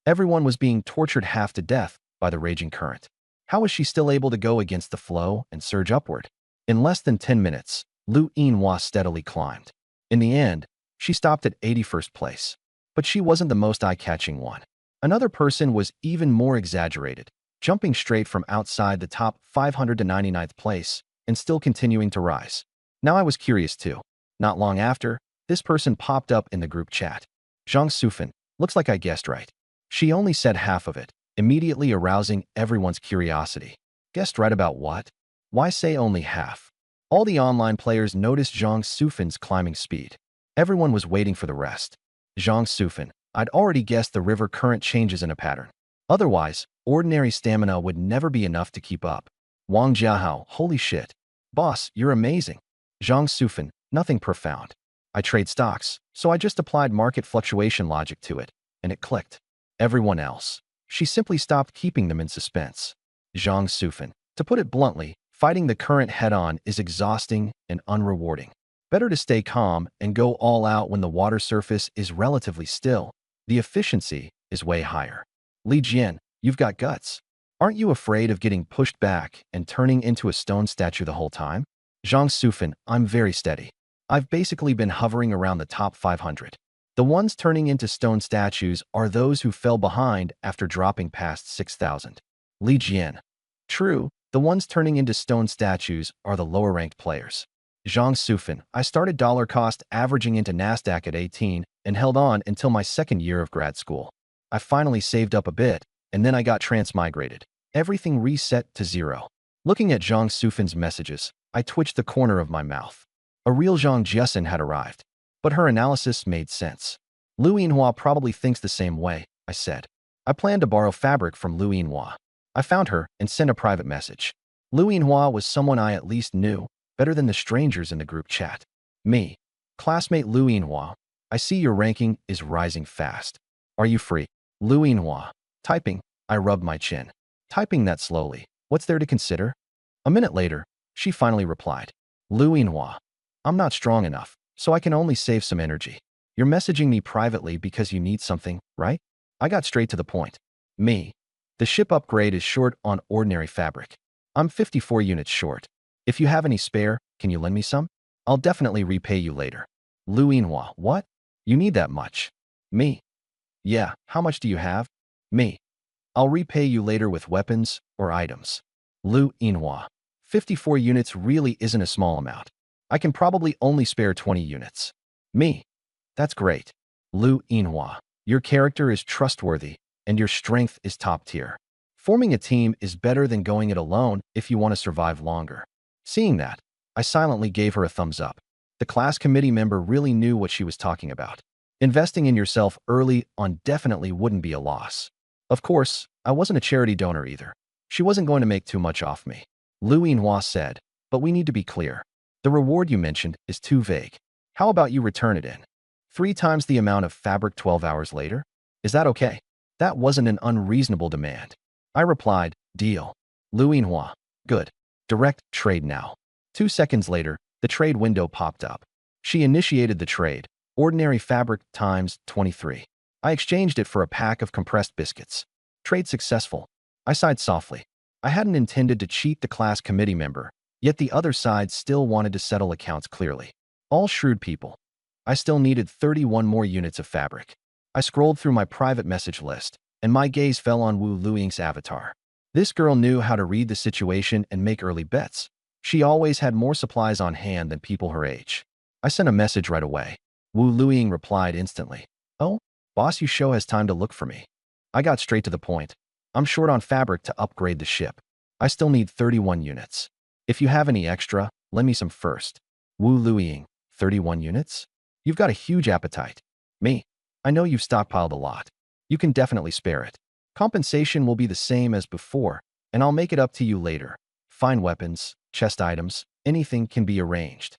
S1: Everyone was being tortured half to death by the raging current. How was she still able to go against the flow and surge upward? In less than 10 minutes, Lu Yinhua steadily climbed. In the end, she stopped at 81st place. But she wasn't the most eye-catching one. Another person was even more exaggerated, jumping straight from outside the top 500 to 99th place and still continuing to rise. Now I was curious too. Not long after, this person popped up in the group chat. Zhang Sufan, looks like I guessed right. She only said half of it, immediately arousing everyone's curiosity. Guessed right about what? Why say only half? All the online players noticed Zhang Sufan's climbing speed. Everyone was waiting for the rest. Zhang Sufan, I'd already guessed the river current changes in a pattern. Otherwise, ordinary stamina would never be enough to keep up. Wang Jiahao, holy shit. Boss, you're amazing. Zhang Sufan, nothing profound. I trade stocks, so I just applied market fluctuation logic to it, and it clicked. Everyone else. She simply stopped keeping them in suspense. Zhang Sufan, to put it bluntly, fighting the current head-on is exhausting and unrewarding. Better to stay calm and go all out when the water surface is relatively still. The efficiency is way higher. Li Jian, You've got guts. Aren't you afraid of getting pushed back and turning into a stone statue the whole time? Zhang Sufan, I'm very steady. I've basically been hovering around the top 500. The ones turning into stone statues are those who fell behind after dropping past 6,000. Li Jian. True, the ones turning into stone statues are the lower-ranked players. Zhang Sufan, I started dollar cost averaging into Nasdaq at 18 and held on until my second year of grad school. I finally saved up a bit, and then I got transmigrated. Everything reset to zero. Looking at Zhang Sufan's messages, I twitched the corner of my mouth. A real Zhang Jiasen had arrived, but her analysis made sense. Lu Yinhua probably thinks the same way, I said. I planned to borrow fabric from Lu Yinhua. I found her and sent a private message. Lu Yinhua was someone I at least knew, better than the strangers in the group chat. Me. Classmate Lu Yinhua, I see your ranking is rising fast. Are you free? Lu Yinhua. Typing. I rubbed my chin. Typing that slowly. What's there to consider? A minute later, she finally replied. Lu Yinhua. I'm not strong enough, so I can only save some energy. You're messaging me privately because you need something, right? I got straight to the point. Me. The ship upgrade is short on ordinary fabric. I'm 54 units short. If you have any spare, can you lend me some? I'll definitely repay you later. Lu Yinhua. What? You need that much? Me. Yeah, how much do you have? Me. I'll repay you later with weapons or items. Lu Yinhua. 54 units really isn't a small amount. I can probably only spare 20 units. Me. That's great. Lu Yinhua. Your character is trustworthy, and your strength is top tier. Forming a team is better than going it alone if you want to survive longer. Seeing that, I silently gave her a thumbs up. The class committee member really knew what she was talking about. Investing in yourself early on definitely wouldn't be a loss. Of course, I wasn't a charity donor either. She wasn't going to make too much off me. Lu Yinhua said, but we need to be clear. The reward you mentioned is too vague. How about you return it in 3 times the amount of fabric 12 hours later? Is that okay? That wasn't an unreasonable demand. I replied, deal. Lu Yinhua. Good. Direct trade now. 2 seconds later, the trade window popped up. She initiated the trade. Ordinary fabric times 23. I exchanged it for a pack of compressed biscuits. Trade successful. I sighed softly. I hadn't intended to cheat the class committee member, yet the other side still wanted to settle accounts clearly. All shrewd people. I still needed 31 more units of fabric. I scrolled through my private message list, and my gaze fell on Wu Luiying's avatar. This girl knew how to read the situation and make early bets. She always had more supplies on hand than people her age. I sent a message right away. Wu Luiying replied instantly. Oh, boss Yusho has time to look for me. I got straight to the point. I'm short on fabric to upgrade the ship. I still need 31 units. If you have any extra, lend me some first. Wu Luiying. 31 units? You've got a huge appetite. Me. I know you've stockpiled a lot. You can definitely spare it. Compensation will be the same as before, and I'll make it up to you later. Fine weapons, chest items, anything can be arranged.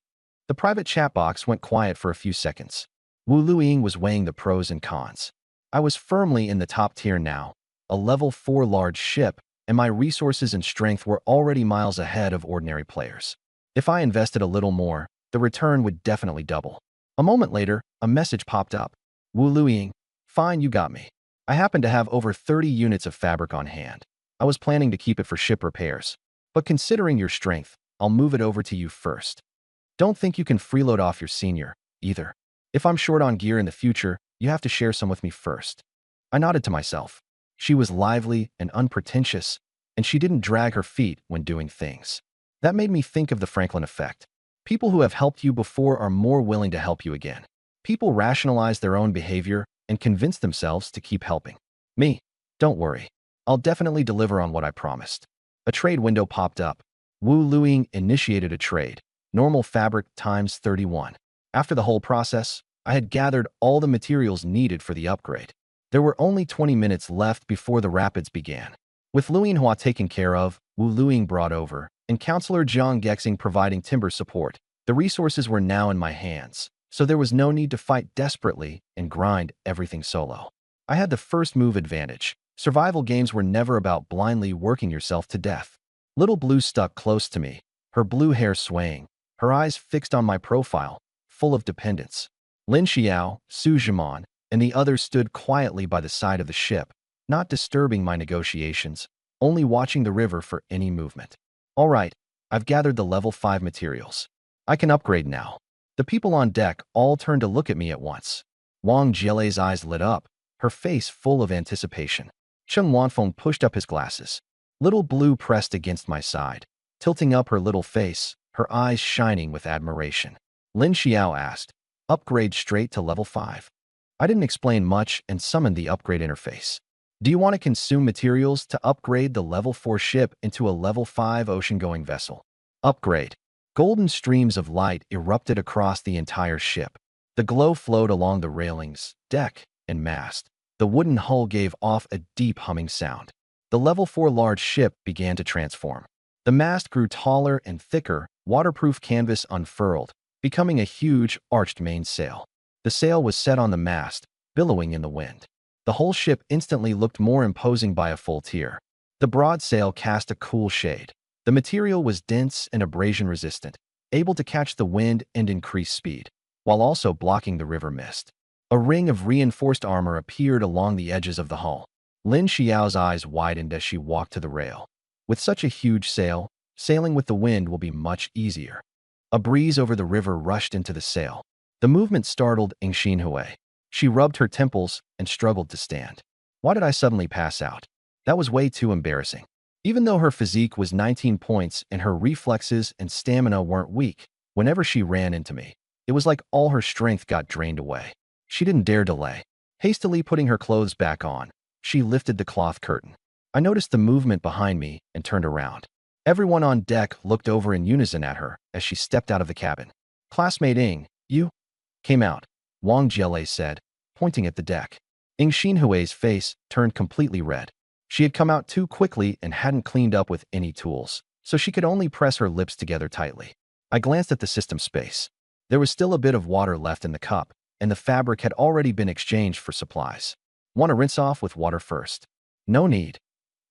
S1: The private chat box went quiet for a few seconds. Wu Luiying was weighing the pros and cons. I was firmly in the top tier now, a level 4 large ship, and my resources and strength were already miles ahead of ordinary players. If I invested a little more, the return would definitely double. A moment later, a message popped up. Wu Luiying. Fine, you got me. I happen to have over 30 units of fabric on hand. I was planning to keep it for ship repairs. But considering your strength, I'll move it over to you first. Don't think you can freeload off your senior, either. If I'm short on gear in the future, you have to share some with me first. I nodded to myself. She was lively and unpretentious, and she didn't drag her feet when doing things. That made me think of the Franklin effect. People who have helped you before are more willing to help you again. People rationalize their own behavior and convince themselves to keep helping. Me, don't worry. I'll definitely deliver on what I promised. A trade window popped up. Wu Luiying initiated a trade. Normal fabric times 31. After the whole process, I had gathered all the materials needed for the upgrade. There were only 20 minutes left before the rapids began. With Lu Yinhua taken care of, Wu Luiying brought over, and Counselor Jiang Gexing providing timber support, the resources were now in my hands, so there was no need to fight desperately and grind everything solo. I had the first move advantage. Survival games were never about blindly working yourself to death. Little Blue stuck close to me, her blue hair swaying, her eyes fixed on my profile, full of dependence. Lin Xiao, Su Zhiman, and the others stood quietly by the side of the ship, not disturbing my negotiations, only watching the river for any movement. All right, I've gathered the level 5 materials. I can upgrade now. The people on deck all turned to look at me at once. Wang Jielei's eyes lit up, her face full of anticipation. Chen Wanfeng pushed up his glasses. Little Blue pressed against my side, tilting up her little face, her eyes shining with admiration. Lin Xiao asked, "Upgrade straight to level 5. I didn't explain much and summoned the upgrade interface. Do you want to consume materials to upgrade the level 4 ship into a level 5 ocean-going vessel? Upgrade. Golden streams of light erupted across the entire ship. The glow flowed along the railings, deck, and mast. The wooden hull gave off a deep humming sound. The level 4 large ship began to transform. The mast grew taller and thicker, waterproof canvas unfurled, becoming a huge, arched mainsail. The sail was set on the mast, billowing in the wind. The whole ship instantly looked more imposing by a full tier. The broad sail cast a cool shade. The material was dense and abrasion-resistant, able to catch the wind and increase speed, while also blocking the river mist. A ring of reinforced armor appeared along the edges of the hull. Lin Xiao's eyes widened as she walked to the rail. With such a huge sail, sailing with the wind will be much easier. A breeze over the river rushed into the sail. The movement startled Ing Xinhui. She rubbed her temples and struggled to stand. Why did I suddenly pass out? That was way too embarrassing. Even though her physique was 19 points and her reflexes and stamina weren't weak, whenever she ran into me, it was like all her strength got drained away. She didn't dare delay. Hastily putting her clothes back on, she lifted the cloth curtain. I noticed the movement behind me and turned around. Everyone on deck looked over in unison at her as she stepped out of the cabin. "Classmate Ing, you came out," Wang Jielei said, pointing at the deck. Ing Xinhui's face turned completely red. She had come out too quickly and hadn't cleaned up with any tools, so she could only press her lips together tightly. I glanced at the system space. There was still a bit of water left in the cup, and the fabric had already been exchanged for supplies. "Want to rinse off with water first?" "No need."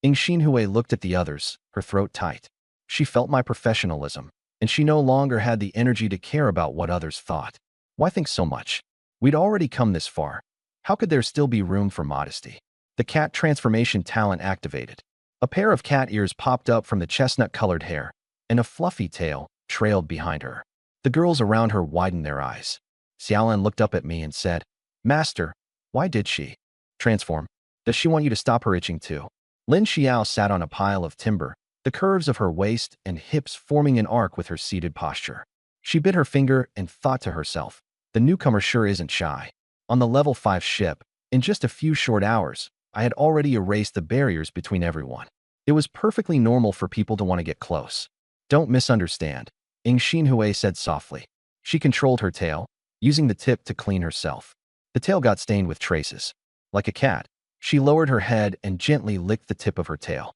S1: Ing Xinhui looked at the others, her throat tight. She felt my professionalism, and she no longer had the energy to care about what others thought. Why think so much? We'd already come this far. How could there still be room for modesty? The cat transformation talent activated. A pair of cat ears popped up from the chestnut-colored hair, and a fluffy tail trailed behind her. The girls around her widened their eyes. Xiaolan looked up at me and said, "Master, why did she transform? Does she want you to stop her itching too?" Lin Xiao sat on a pile of timber, the curves of her waist and hips forming an arc with her seated posture. She bit her finger and thought to herself, the newcomer sure isn't shy. On the level 5 ship, in just a few short hours, I had already erased the barriers between everyone. It was perfectly normal for people to want to get close. "Don't misunderstand," Ing Xinhui said softly. She controlled her tail, using the tip to clean herself. The tail got stained with traces. Like a cat, she lowered her head and gently licked the tip of her tail.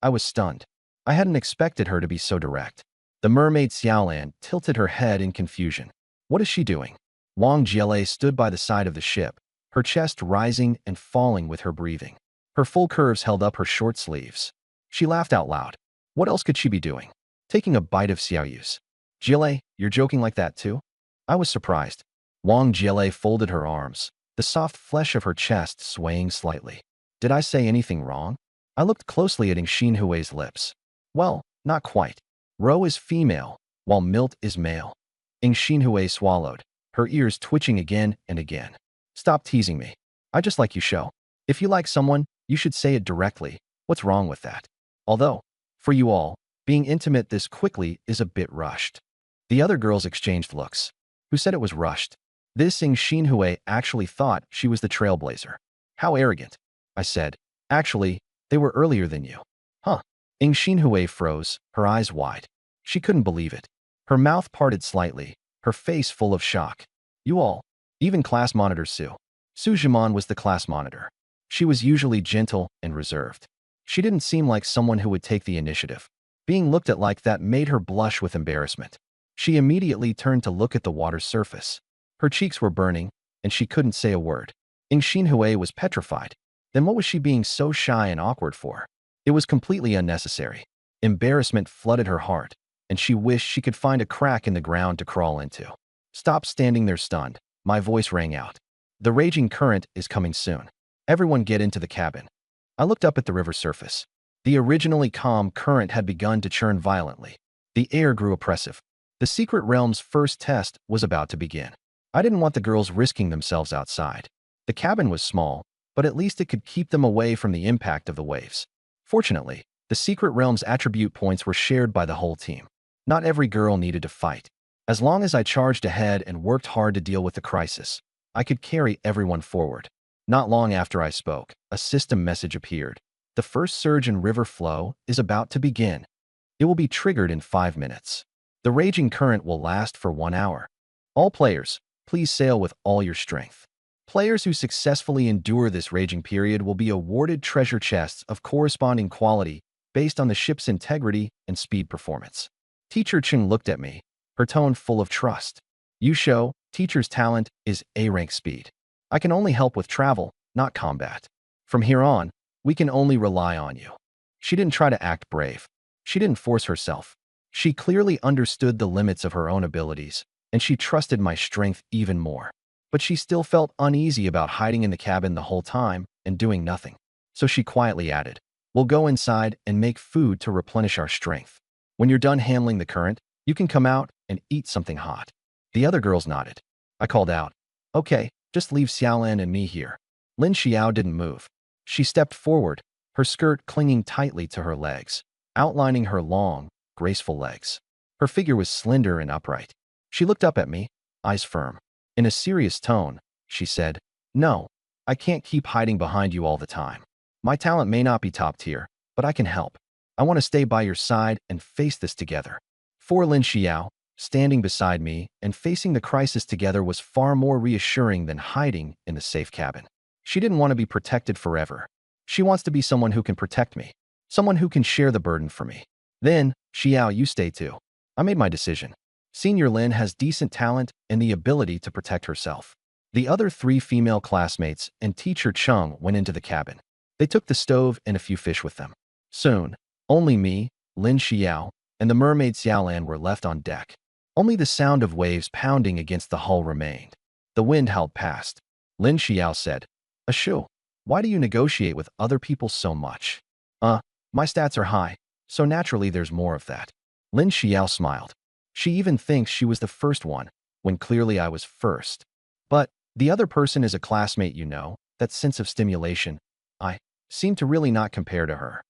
S1: I was stunned. I hadn't expected her to be so direct. The mermaid Xiaolan tilted her head in confusion. What is she doing? Wang Jielei stood by the side of the ship, her chest rising and falling with her breathing. Her full curves held up her short sleeves. She laughed out loud. What else could she be doing? Taking a bite of Xiaoyu's. "Jielei, you're joking like that too?" I was surprised. Wang Jielei folded her arms, the soft flesh of her chest swaying slightly. Did I say anything wrong? I looked closely at Ing Xinhui's lips. Well, not quite. Ro is female, while Milt is male. Ing Xinhui swallowed, her ears twitching again and again. "Stop teasing me. I just like you show. If you like someone, you should say it directly. What's wrong with that? Although, for you all, being intimate this quickly is a bit rushed." The other girls exchanged looks. Who said it was rushed? This Ing Xinhui actually thought she was the trailblazer. How arrogant. I said, "Actually, they were earlier than you." Huh. Ing Xinhui froze, her eyes wide. She couldn't believe it. Her mouth parted slightly, her face full of shock. "You all, even class monitor Su." Su Zhiman was the class monitor. She was usually gentle and reserved. She didn't seem like someone who would take the initiative. Being looked at like that made her blush with embarrassment. She immediately turned to look at the water's surface. Her cheeks were burning, and she couldn't say a word. Ing Xinhui was petrified. Then what was she being so shy and awkward for? It was completely unnecessary. Embarrassment flooded her heart, and she wished she could find a crack in the ground to crawl into. "Stop standing there stunned," my voice rang out. "The raging current is coming soon. Everyone get into the cabin. I looked up at the river surface. The originally calm current had begun to churn violently. The air grew oppressive. The secret realm's first test was about to begin. I didn't want the girls risking themselves outside. The cabin was small, but at least it could keep them away from the impact of the waves. Fortunately, the secret realm's attribute points were shared by the whole team. Not every girl needed to fight. As long as I charged ahead and worked hard to deal with the crisis, I could carry everyone forward. Not long after I spoke, a system message appeared. The first surge in river flow is about to begin. It will be triggered in 5 minutes. The raging current will last for 1 hour. All players, please sail with all your strength. Players who successfully endure this raging period will be awarded treasure chests of corresponding quality based on the ship's integrity and speed performance. Teacher Chung looked at me, her tone full of trust. You show, teacher's talent is A-rank speed. I can only help with travel, not combat. From here on, we can only rely on you. She didn't try to act brave. She didn't force herself. She clearly understood the limits of her own abilities, and she trusted my strength even more. But she still felt uneasy about hiding in the cabin the whole time and doing nothing. So she quietly added, "We'll go inside and make food to replenish our strength. When you're done handling the current, you can come out and eat something hot." The other girls nodded. I called out, "Okay, just leave Xiaolan and me here." Lin Xiao didn't move. She stepped forward, her skirt clinging tightly to her legs, outlining her long, graceful legs. Her figure was slender and upright. She looked up at me, eyes firm. In a serious tone, she said, "No, I can't keep hiding behind you all the time. My talent may not be top tier, but I can help. I want to stay by your side and face this together." For Lin Xiao, standing beside me and facing the crisis together was far more reassuring than hiding in the safe cabin. She didn't want to be protected forever. She wants to be someone who can protect me, someone who can share the burden for me. Then, Xiao, you stay too. I made my decision. Senior Lin has decent talent and the ability to protect herself. The other 3 female classmates and teacher Chung went into the cabin. They took the stove and a few fish with them. Soon, only me, Lin Xiao, and the mermaid Xiaolan were left on deck. Only the sound of waves pounding against the hull remained. The wind howled past. Lin Xiao said, "Ashu, why do you negotiate with other people so much?" My stats are high, so naturally there's more of that." Lin Xiao smiled. She even thinks she was the first one, when clearly I was first. But the other person is a classmate, you know, that sense of stimulation. I seem to really not compare to her.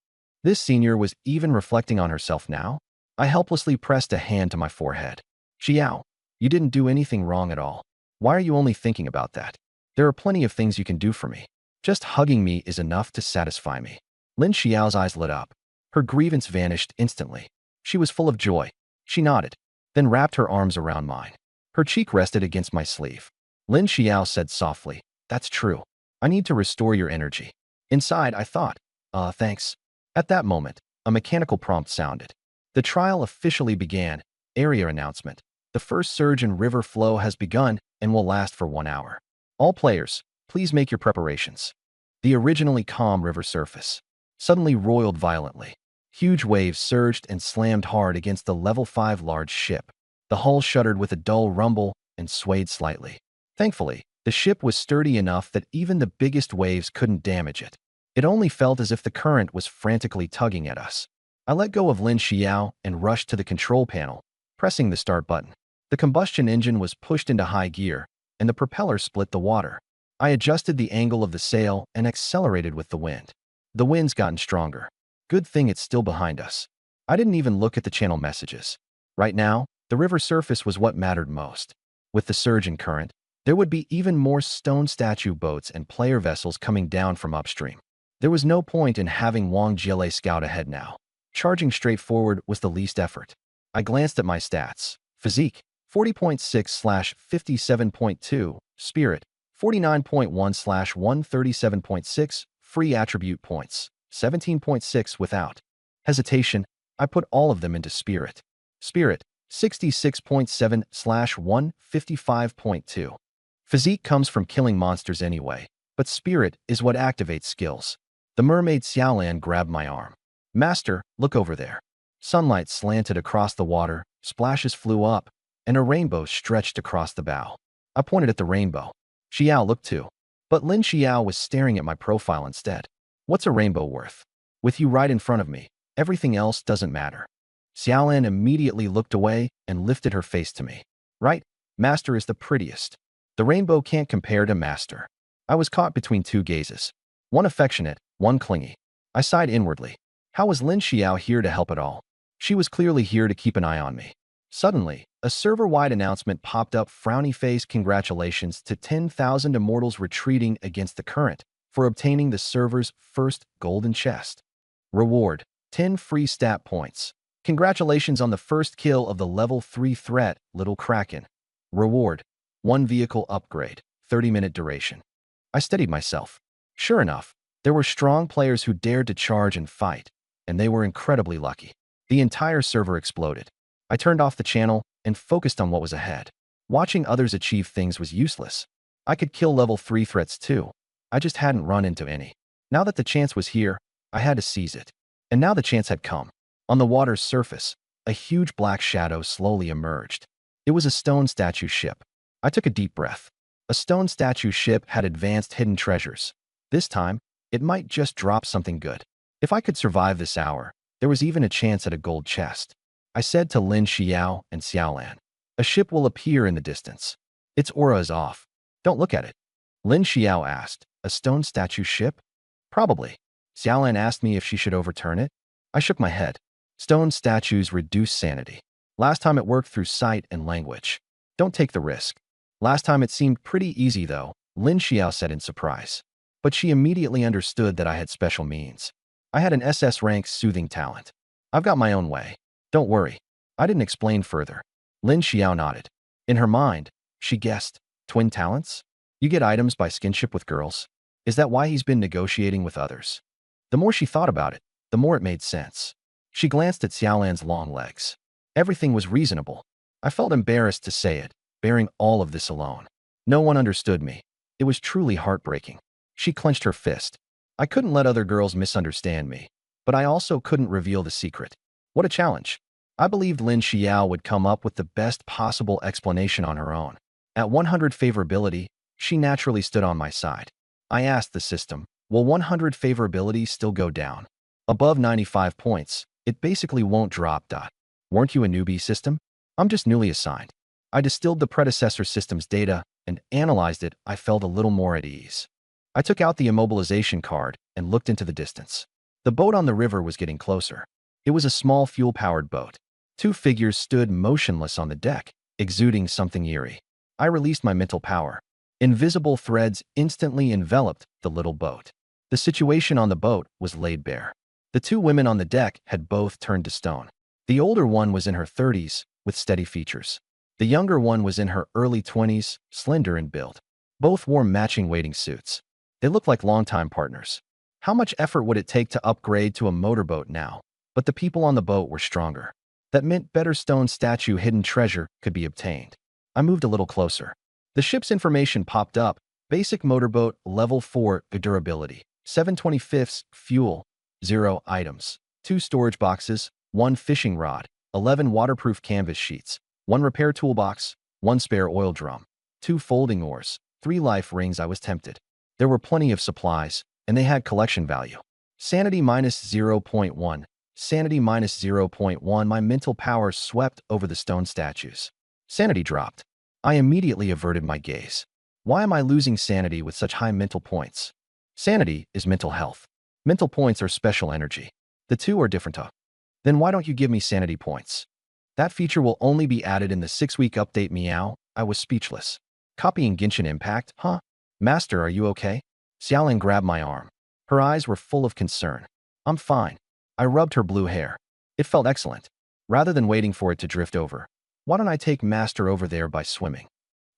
S1: This senior was even reflecting on herself now. I helplessly pressed a hand to my forehead. "Xiao, you didn't do anything wrong at all. Why are you only thinking about that? There are plenty of things you can do for me. Just hugging me is enough to satisfy me." Lin Xiao's eyes lit up. Her grievance vanished instantly. She was full of joy. She nodded, then wrapped her arms around mine. Her cheek rested against my sleeve. Lin Xiao said softly, "That's true. I need to restore your energy." Inside, I thought, thanks." At that moment, a mechanical prompt sounded. The trial officially began. Area announcement. The first surge in river flow has begun and will last for 1 hour. All players, please make your preparations. The originally calm river surface suddenly roiled violently. Huge waves surged and slammed hard against the level 5 large ship. The hull shuddered with a dull rumble and swayed slightly. Thankfully, the ship was sturdy enough that even the biggest waves couldn't damage it. It only felt as if the current was frantically tugging at us. I let go of Lin Xiao and rushed to the control panel, pressing the start button. The combustion engine was pushed into high gear, and the propeller split the water. I adjusted the angle of the sail and accelerated with the wind. The wind's gotten stronger. Good thing it's still behind us. I didn't even look at the channel messages. Right now, the river surface was what mattered most. With the surge in current, there would be even more stone statue boats and player vessels coming down from upstream. There was no point in having Wang Jile scout ahead now. Charging straight forward was the least effort. I glanced at my stats. Physique, 40.6/57.2. Spirit, 49.1/137.6. Free attribute points, 17.6 without hesitation. I put all of them into Spirit. Spirit, 66.7/155.2. Physique comes from killing monsters anyway, but Spirit is what activates skills. The mermaid Xiaolan grabbed my arm. "Master, look over there." Sunlight slanted across the water, splashes flew up, and a rainbow stretched across the bow. I pointed at the rainbow. Xiao looked too. But Lin Xiao was staring at my profile instead. What's a rainbow worth? With you right in front of me, everything else doesn't matter. Xiaolan immediately looked away and lifted her face to me. Right? Master is the prettiest. The rainbow can't compare to Master. I was caught between two gazes. One affectionate, one clingy. I sighed inwardly. How was Lin Xiao here to help at all? She was clearly here to keep an eye on me. Suddenly, a server-wide announcement popped up. Frowny face, congratulations to 10,000 immortals retreating against the current for obtaining the server's first golden chest. Reward, 10 free stat points. Congratulations on the first kill of the level 3 threat, Little Kraken. Reward, 1 vehicle upgrade, 30-minute duration. I steadied myself. Sure enough, there were strong players who dared to charge and fight, and they were incredibly lucky. The entire server exploded. I turned off the channel and focused on what was ahead. Watching others achieve things was useless. I could kill level 3 threats too. I just hadn't run into any. Now that the chance was here, I had to seize it. And now the chance had come. On the water's surface, a huge black shadow slowly emerged. It was a stone statue ship. I took a deep breath. A stone statue ship had advanced hidden treasures. This time, it might just drop something good. If I could survive this hour, there was even a chance at a gold chest. I said to Lin Xiao and Xiaolan. A ship will appear in the distance. Its aura is off. Don't look at it. Lin Xiao asked. A stone statue ship? Probably. Xiaolan asked me if she should overturn it. I shook my head. Stone statues reduce sanity. Last time it worked through sight and language. Don't take the risk. Last time it seemed pretty easy though, Lin Xiao said in surprise. But she immediately understood that I had special means. I had an SS rank soothing talent. I've got my own way. Don't worry. I didn't explain further. Lin Xiao nodded. In her mind, she guessed. Twin talents? You get items by skinship with girls? Is that why he's been negotiating with others? The more she thought about it, the more it made sense. She glanced at Xiaolan's long legs. Everything was reasonable. I felt embarrassed to say it, bearing all of this alone. No one understood me. It was truly heartbreaking. She clenched her fist. I couldn't let other girls misunderstand me, but I also couldn't reveal the secret. What a challenge. I believed Lin Xiao would come up with the best possible explanation on her own. At 100 favorability, she naturally stood on my side. I asked the system, will 100 favorability still go down? Above 95 points, it basically won't drop. Weren't you a newbie system? I'm just newly assigned. I distilled the predecessor system's data and analyzed it. I felt a little more at ease. I took out the immobilization card and looked into the distance. The boat on the river was getting closer. It was a small fuel-powered boat. Two figures stood motionless on the deck, exuding something eerie. I released my mental power. Invisible threads instantly enveloped the little boat. The situation on the boat was laid bare. The two women on the deck had both turned to stone. The older one was in her 30s, with steady features. The younger one was in her early 20s, slender in build. Both wore matching wading suits. They looked like longtime partners. How much effort would it take to upgrade to a motorboat now? But the people on the boat were stronger. That meant better stone statue hidden treasure could be obtained. I moved a little closer. The ship's information popped up. Basic motorboat, level 4, durability. 7/25 fuel. 0 items, 2 storage boxes, 1 fishing rod, 11 waterproof canvas sheets, 1 repair toolbox, 1 spare oil drum, 2 folding oars, 3 life rings. I was tempted. There were plenty of supplies, and they had collection value. Sanity minus 0.1. Sanity minus 0.1. My mental power swept over the stone statues. Sanity dropped. I immediately averted my gaze. Why am I losing sanity with such high mental points? Sanity is mental health. Mental points are special energy. The two are different. Then why don't you give me sanity points? That feature will only be added in the 6-week update. Meow. I was speechless. Copying Genshin Impact, huh? Master, are you okay? Xiaolan grabbed my arm. Her eyes were full of concern. I'm fine. I rubbed her blue hair. It felt excellent. Rather than waiting for it to drift over, why don't I take Master over there by swimming?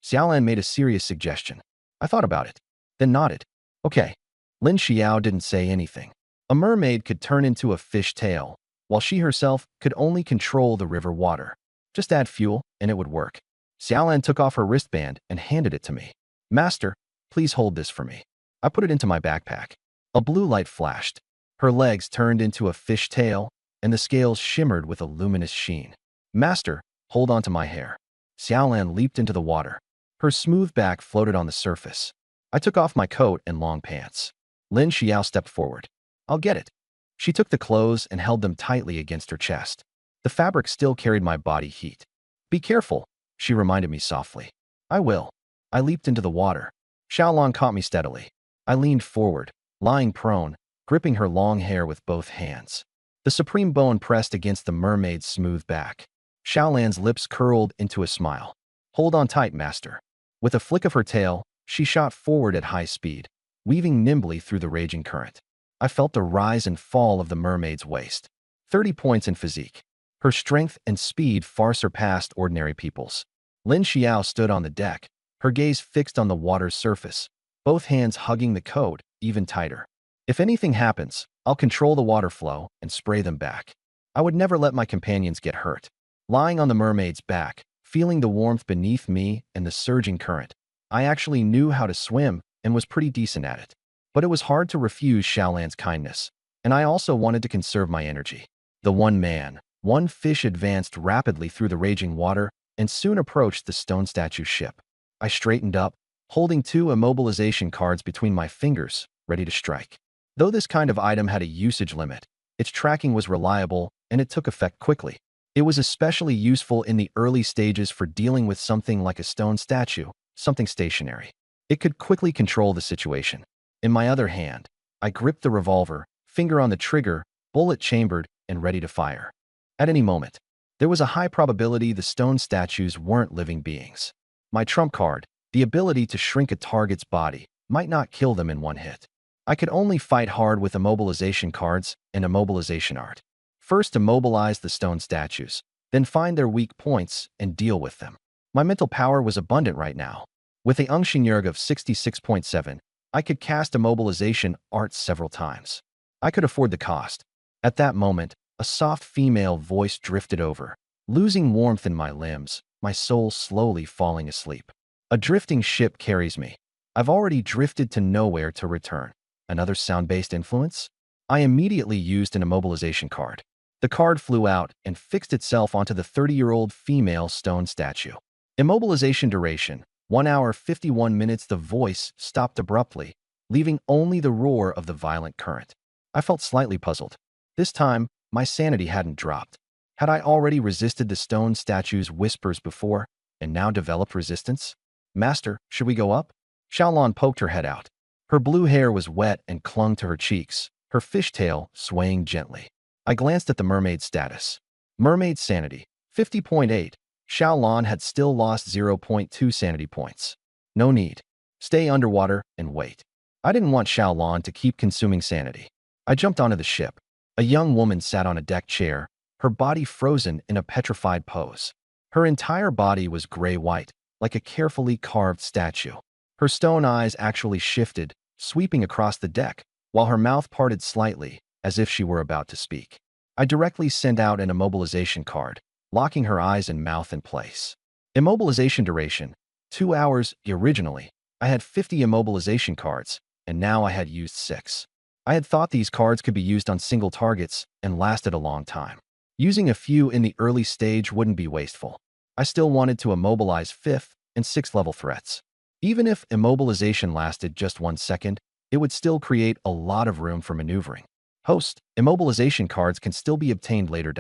S1: Xiaolan made a serious suggestion. I thought about it, then nodded. Okay. Lin Xiao didn't say anything. A mermaid could turn into a fish tail, while she herself could only control the river water. Just add fuel, and it would work. Xiaolan took off her wristband and handed it to me. Master, please hold this for me. I put it into my backpack. A blue light flashed. Her legs turned into a fish tail, and the scales shimmered with a luminous sheen. Master, hold on to my hair. Xiaolan leaped into the water. Her smooth back floated on the surface. I took off my coat and long pants. Lin Xiao stepped forward. I'll get it. She took the clothes and held them tightly against her chest. The fabric still carried my body heat. Be careful, she reminded me softly. I will. I leaped into the water. Xiaolon caught me steadily. I leaned forward, lying prone, gripping her long hair with both hands. The supreme bone pressed against the mermaid's smooth back. Xiaolan's lips curled into a smile. Hold on tight, master. With a flick of her tail, she shot forward at high speed, weaving nimbly through the raging current. I felt the rise and fall of the mermaid's waist. 30 points in physique. Her strength and speed far surpassed ordinary people's. Lin Xiao stood on the deck, her gaze fixed on the water's surface, both hands hugging the coat even tighter. If anything happens, I'll control the water flow and spray them back. I would never let my companions get hurt. Lying on the mermaid's back, feeling the warmth beneath me and the surging current, I actually knew how to swim and was pretty decent at it. But it was hard to refuse Xiaolan's kindness, and I also wanted to conserve my energy. The one fish advanced rapidly through the raging water and soon approached the stone statue ship. I straightened up, holding 2 immobilization cards between my fingers, ready to strike. Though this kind of item had a usage limit, its tracking was reliable and it took effect quickly. It was especially useful in the early stages for dealing with something like a stone statue, something stationary. It could quickly control the situation. In my other hand, I gripped the revolver, finger on the trigger, bullet chambered and ready to fire. At any moment, there was a high probability the stone statues weren't living beings. My trump card, the ability to shrink a target's body, might not kill them in one hit. I could only fight hard with immobilization cards and immobilization art. First immobilize the stone statues, then find their weak points and deal with them. My mental power was abundant right now. With a Yurg of 66.7, I could cast immobilization arts several times. I could afford the cost. At that moment, a soft female voice drifted over, losing warmth in my limbs, my soul slowly falling asleep. A drifting ship carries me. I've already drifted to nowhere to return. Another sound-based influence? I immediately used an immobilization card. The card flew out and fixed itself onto the 30-year-old female stone statue. Immobilization duration, 1 hour 51 minutes. The voice stopped abruptly, leaving only the roar of the violent current. I felt slightly puzzled. This time, my sanity hadn't dropped. Had I already resisted the stone statue's whispers before, and now developed resistance? Master, should we go up? Xiaolon poked her head out. Her blue hair was wet and clung to her cheeks, her fishtail swaying gently. I glanced at the mermaid's status. Mermaid sanity, 50.8. Xiaolon had still lost 0.2 sanity points. No need. Stay underwater and wait. I didn't want Xiaolon to keep consuming sanity. I jumped onto the ship. A young woman sat on a deck chair, her body frozen in a petrified pose. Her entire body was gray-white, like a carefully carved statue. Her stone eyes actually shifted, sweeping across the deck, while her mouth parted slightly, as if she were about to speak. I directly sent out an immobilization card, locking her eyes and mouth in place. Immobilization duration, 2 hours. Originally, I had 50 immobilization cards, and now I had used 6. I had thought these cards could be used on single targets and lasted a long time. Using a few in the early stage wouldn't be wasteful. I still wanted to immobilize 5th and 6th level threats. Even if immobilization lasted just 1 second, it would still create a lot of room for maneuvering. Host, immobilization cards can still be obtained later.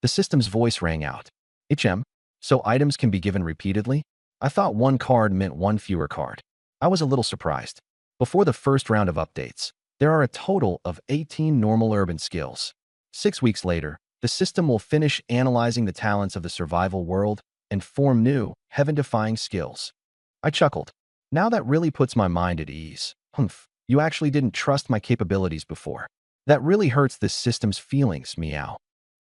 S1: The system's voice rang out. So items can be given repeatedly? I thought 1 card meant 1 fewer card. I was a little surprised. Before the first round of updates, there are a total of 18 normal urban skills. 6 weeks later, the system will finish analyzing the talents of the survival world and form new, heaven-defying skills. I chuckled. Now that really puts my mind at ease. You actually didn't trust my capabilities before. That really hurts this system's feelings, meow.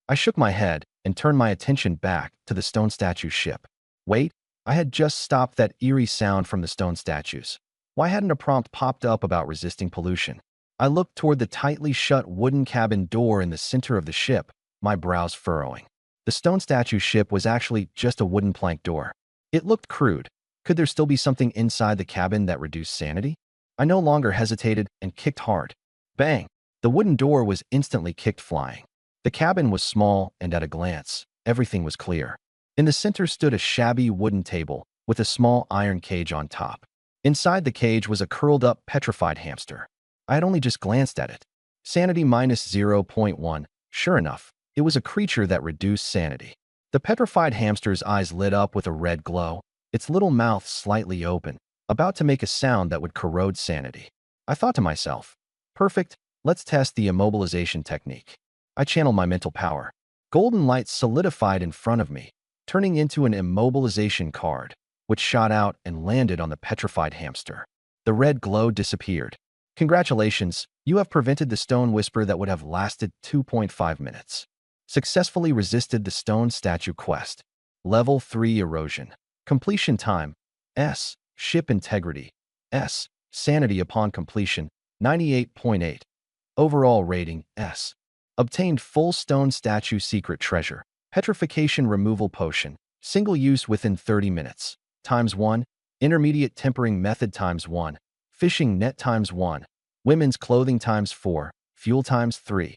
S1: I shook my head and turned my attention back to the stone statue ship. Wait, I had just stopped that eerie sound from the stone statues. Why hadn't a prompt popped up about resisting pollution? I looked toward the tightly shut wooden cabin door in the center of the ship, my brows furrowing. The stone statue ship was actually just a wooden plank door. It looked crude. Could there still be something inside the cabin that reduced sanity? I no longer hesitated and kicked hard. Bang! The wooden door was instantly kicked flying. The cabin was small, and at a glance, everything was clear. In the center stood a shabby wooden table with a small iron cage on top. Inside the cage was a curled-up, petrified hamster. I had only just glanced at it. Sanity minus zero point 0.1. Sure enough, it was a creature that reduced sanity. The petrified hamster's eyes lit up with a red glow, its little mouth slightly open, about to make a sound that would corrode sanity. I thought to myself, perfect, let's test the immobilization technique. I channeled my mental power. Golden light solidified in front of me, turning into an immobilization card, which shot out and landed on the petrified hamster. The red glow disappeared. Congratulations, you have prevented the stone whisper that would have lasted 2.5 minutes. Successfully resisted the stone statue quest. Level 3 erosion. Completion time, S. Ship integrity, S. Sanity upon completion, 98.8. Overall rating, S. Obtained full stone statue secret treasure. Petrification removal potion. Single use within 30 minutes. ×1. Intermediate tempering method ×1. Fishing net ×1. Women's clothing ×4. Fuel ×3.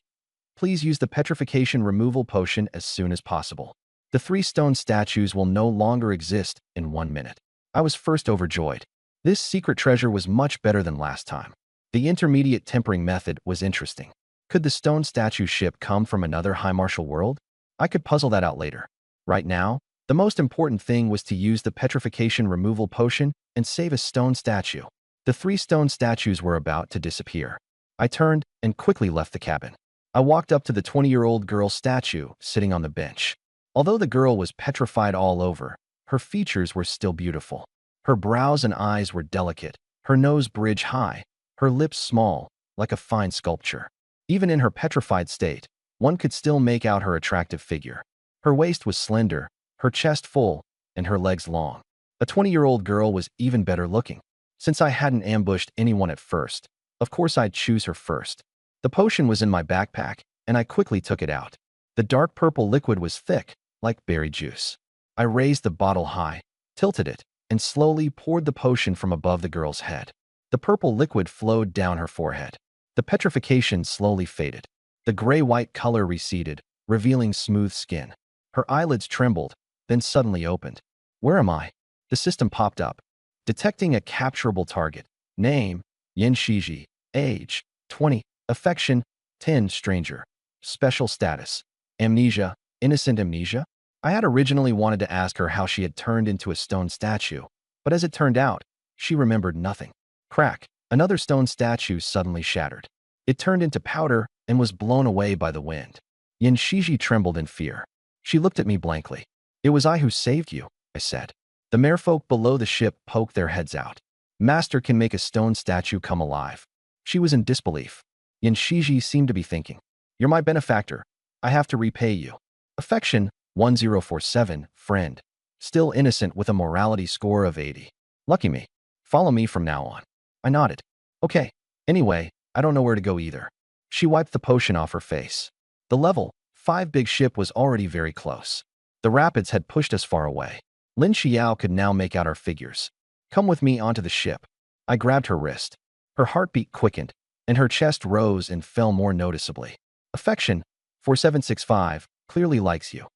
S1: Please use the petrification removal potion as soon as possible. The 3 stone statues will no longer exist in 1 minute. I was first overjoyed. This secret treasure was much better than last time. The intermediate tempering method was interesting. Could the stone statue ship come from another high martial world? I could puzzle that out later. Right now, the most important thing was to use the petrification removal potion and save a stone statue. The 3 stone statues were about to disappear. I turned and quickly left the cabin. I walked up to the 20-year-old girl statue sitting on the bench. Although the girl was petrified all over, her features were still beautiful. Her brows and eyes were delicate, her nose bridge high, her lips small, like a fine sculpture. Even in her petrified state, one could still make out her attractive figure. Her waist was slender, her chest full, and her legs long. A 20-year-old girl was even better looking. Since I hadn't ambushed anyone at first, of course I'd choose her first. The potion was in my backpack, and I quickly took it out. The dark purple liquid was thick, like berry juice. I raised the bottle high, tilted it, and slowly poured the potion from above the girl's head. The purple liquid flowed down her forehead. The petrification slowly faded. The gray-white color receded, revealing smooth skin. Her eyelids trembled, then suddenly opened. Where am I? The system popped up. Detecting a capturable target. Name, Yin Shiji. Age, 20. Affection, 10. Stranger. Special status, amnesia, innocent amnesia. I had originally wanted to ask her how she had turned into a stone statue, but as it turned out, she remembered nothing. Crack, another stone statue suddenly shattered. It turned into powder and was blown away by the wind. Yin Shiji trembled in fear. She looked at me blankly. It was I who saved you, I said. The merfolk below the ship poked their heads out. Master can make a stone statue come alive. She was in disbelief. Yin Shiji seemed to be thinking. You're my benefactor. I have to repay you. Affection, 1047, friend. Still innocent with a morality score of 80. Lucky me. Follow me from now on. I nodded. Okay. Anyway, I don't know where to go either. She wiped the potion off her face. The level 5 big ship was already very close. The rapids had pushed us far away. Lin Xiao could now make out our figures. Come with me onto the ship. I grabbed her wrist. Her heartbeat quickened, and her chest rose and fell more noticeably. Affection, 4765, clearly likes you.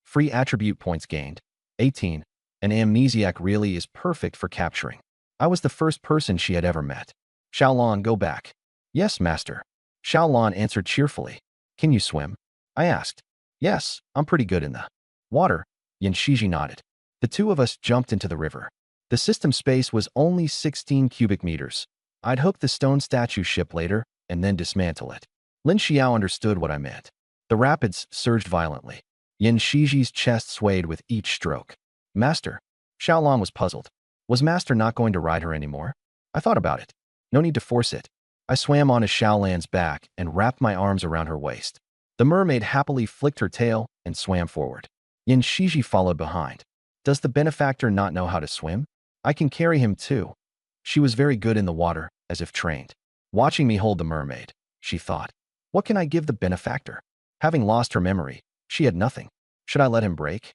S1: Free attribute points gained, 18. An amnesiac really is perfect for capturing. I was the first person she had ever met. Xiaolon, go back. Yes, master. Xiaolon answered cheerfully. Can you swim? I asked. Yes, I'm pretty good in the water. Yin Shiji nodded. The 2 of us jumped into the river. The system space was only 16 cubic meters. I'd hook the stone statue ship later and then dismantle it. Lin Xiao understood what I meant. The rapids surged violently. Yin Shiji's chest swayed with each stroke. Master. Xiaolon was puzzled. Was Master not going to ride her anymore? I thought about it. No need to force it. I swam onto Xiaolan's back and wrapped my arms around her waist. The mermaid happily flicked her tail and swam forward. Yin Shiji followed behind. Does the benefactor not know how to swim? I can carry him too. She was very good in the water, as if trained. Watching me hold the mermaid, she thought. What can I give the benefactor? Having lost her memory, she had nothing. Should I let him break?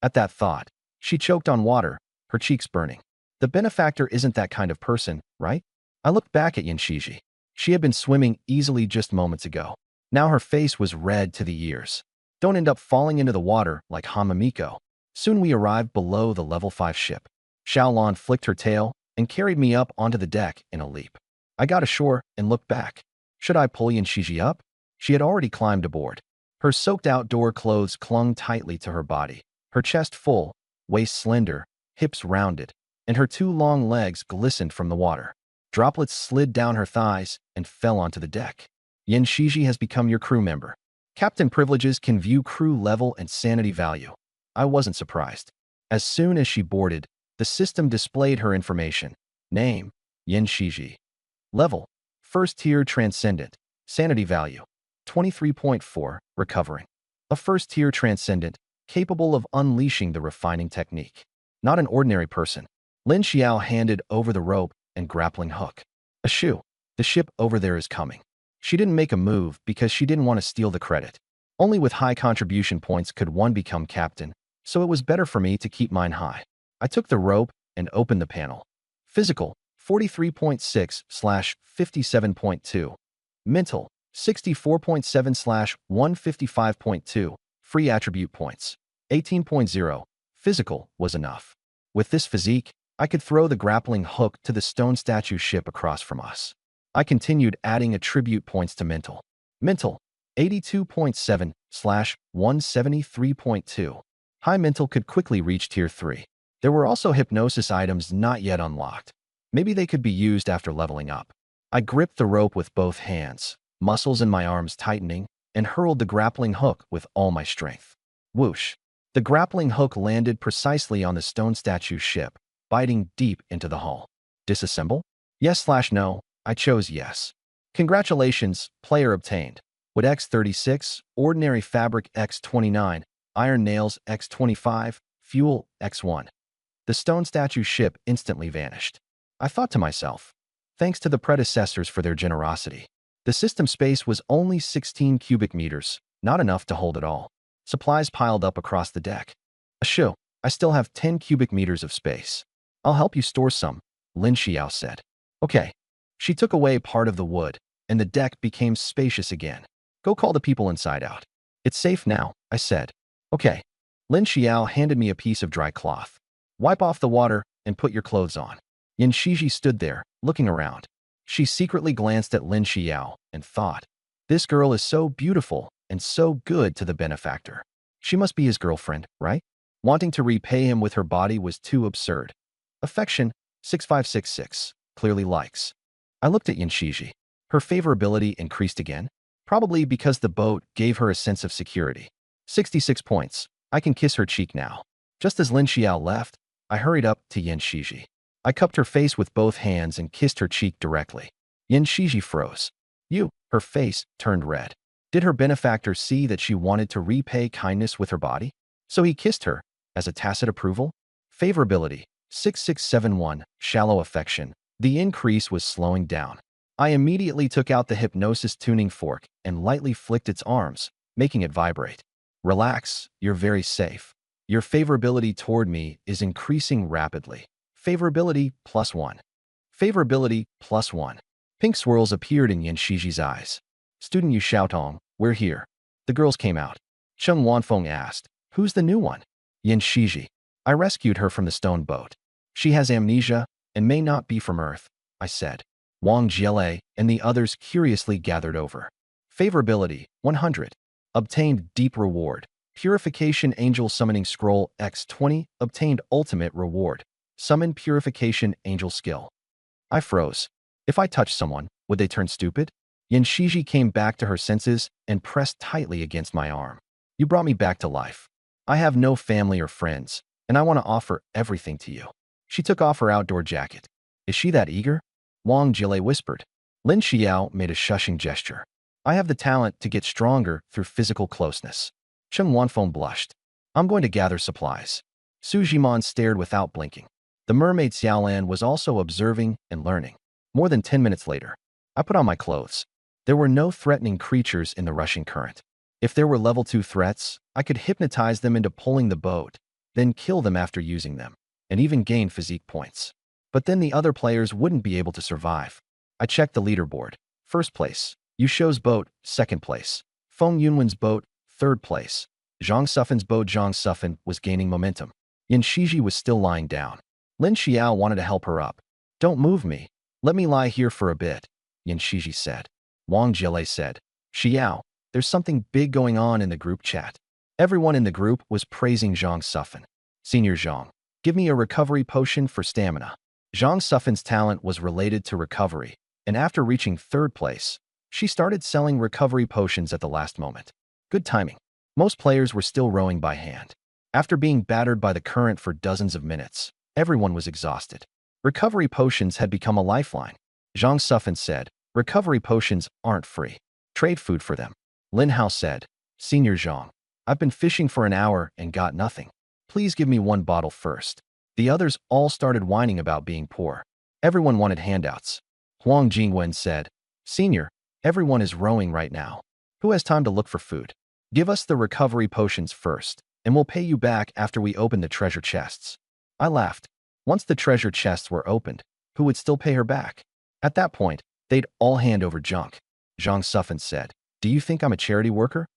S1: At that thought, she choked on water, her cheeks burning. The benefactor isn't that kind of person, right? I looked back at Yin Shiji. She had been swimming easily just moments ago. Now her face was red to the ears. Don't end up falling into the water like Hamamiko. Soon we arrived below the level 5 ship. Xiaolon flicked her tail and carried me up onto the deck in a leap. I got ashore and looked back. Should I pull Yan Shiji up? She had already climbed aboard. Her soaked outdoor clothes clung tightly to her body, her chest full, waist slender, hips rounded, and her two long legs glistened from the water. Droplets slid down her thighs and fell onto the deck. Yan Shiji has become your crew member. Captain privileges can view crew level and sanity value. I wasn't surprised. As soon as she boarded, the system displayed her information. Name, Yan Shiji. Level, First Tier Transcendent. Sanity value, 23.4, recovering. A First Tier Transcendent, capable of unleashing the refining technique. Not an ordinary person. Lin Xiao handed over the rope and grappling hook. Ashoo, the ship over there is coming. She didn't make a move because she didn't want to steal the credit. Only with high contribution points could one become captain, so it was better for me to keep mine high. I took the rope and opened the panel. Physical, 43.6/57.2. Mental, 64.7/155.2. Free attribute points, 18.0. Physical was enough. With this physique, I could throw the grappling hook to the stone statue ship across from us. I continued adding attribute points to mental. Mental, 82.7/173.2. High mental could quickly reach tier 3. There were also hypnosis items not yet unlocked. Maybe they could be used after leveling up. I gripped the rope with both hands, muscles in my arms tightening, and hurled the grappling hook with all my strength. Whoosh! The grappling hook landed precisely on the stone statue ship, biting deep into the hull. Disassemble? Yes/no. I chose yes. Congratulations, player obtained. Wood X36, Ordinary Fabric X29, Iron Nails X25, Fuel X1. The stone statue ship instantly vanished. I thought to myself, thanks to the predecessors for their generosity. The system space was only 16 cubic meters, not enough to hold it all. Supplies piled up across the deck. Ashoo, I still have 10 cubic meters of space. I'll help you store some, Lin Xiao said. Okay. She took away part of the wood, and the deck became spacious again. Go call the people inside out. It's safe now, I said. Okay. Lin Xiao handed me a piece of dry cloth. Wipe off the water and put your clothes on. Yan Shiji stood there, looking around. She secretly glanced at Lin Xiao and thought, this girl is so beautiful and so good to the benefactor. She must be his girlfriend, right? Wanting to repay him with her body was too absurd. Affection, 6566, clearly likes. I looked at Yan Shiji. Her favorability increased again, probably because the boat gave her a sense of security. 66 points. I can kiss her cheek now. Just as Lin Xiao left, I hurried up to Yan Shiji. I cupped her face with both hands and kissed her cheek directly. Yan Shiji froze. Her face turned red. Did her benefactor see that she wanted to repay kindness with her body? So he kissed her, as a tacit approval? Favorability, 6671, shallow affection. The increase was slowing down. I immediately took out the hypnosis tuning fork and lightly flicked its arms, making it vibrate. Relax, you're very safe. Your favorability toward me is increasing rapidly. Favorability +1. Favorability +1. Pink swirls appeared in Yan Shiji's eyes. Student Yu Xiaotong, we're here. The girls came out. Cheng Wanfeng asked, who's the new one? Yan Shiji. I rescued her from the stone boat. She has amnesia and may not be from Earth, I said. Wang Jiele and the others curiously gathered over. Favorability, 100. Obtained deep reward. Purification Angel Summoning Scroll X20 obtained ultimate reward. Summon Purification Angel skill. I froze. If I touched someone, would they turn stupid? Yan Shiji came back to her senses and pressed tightly against my arm. You brought me back to life. I have no family or friends, and I want to offer everything to you. She took off her outdoor jacket. Is she that eager? Wang Jile whispered. Lin Xiao made a shushing gesture. I have the talent to get stronger through physical closeness. Cheng Wanfeng blushed. I'm going to gather supplies. Su Jimon stared without blinking. The mermaid Xiaolan was also observing and learning. More than 10 minutes later, I put on my clothes. There were no threatening creatures in the rushing current. If there were level 2 threats, I could hypnotize them into pulling the boat, then kill them after using them, and even gain physique points. But then the other players wouldn't be able to survive. I checked the leaderboard. First place, Yu Shou's boat, second place. Feng Yunwen's boat, third place. Zhang Sufen's boat. Zhang Sufen was gaining momentum. Yan Shiji was still lying down. Lin Xiao wanted to help her up, Don't move me. Let me lie here for a bit, Yan Shiji said. Wang Jile said, Xiao, there's something big going on in the group chat. Everyone in the group was praising Zhang Sufan. Senior Zhang, give me a recovery potion for stamina. Zhang Sufan's talent was related to recovery, and after reaching third place, she started selling recovery potions at the last moment. Good timing. Most players were still rowing by hand. After being battered by the current for dozens of minutes, everyone was exhausted. Recovery potions had become a lifeline. Zhang Sufan said, recovery potions aren't free. Trade food for them. Lin Hao said, Senior Zhang, I've been fishing for an hour and got nothing. Please give me one bottle first. The others all started whining about being poor. Everyone wanted handouts. Huang Jingwen said, Senior, everyone is rowing right now. Who has time to look for food? Give us the recovery potions first, and we'll pay you back after we open the treasure chests. I laughed. Once the treasure chests were opened, who would still pay her back? At that point, they'd all hand over junk. Zhang Sufan said, Do you think I'm a charity worker?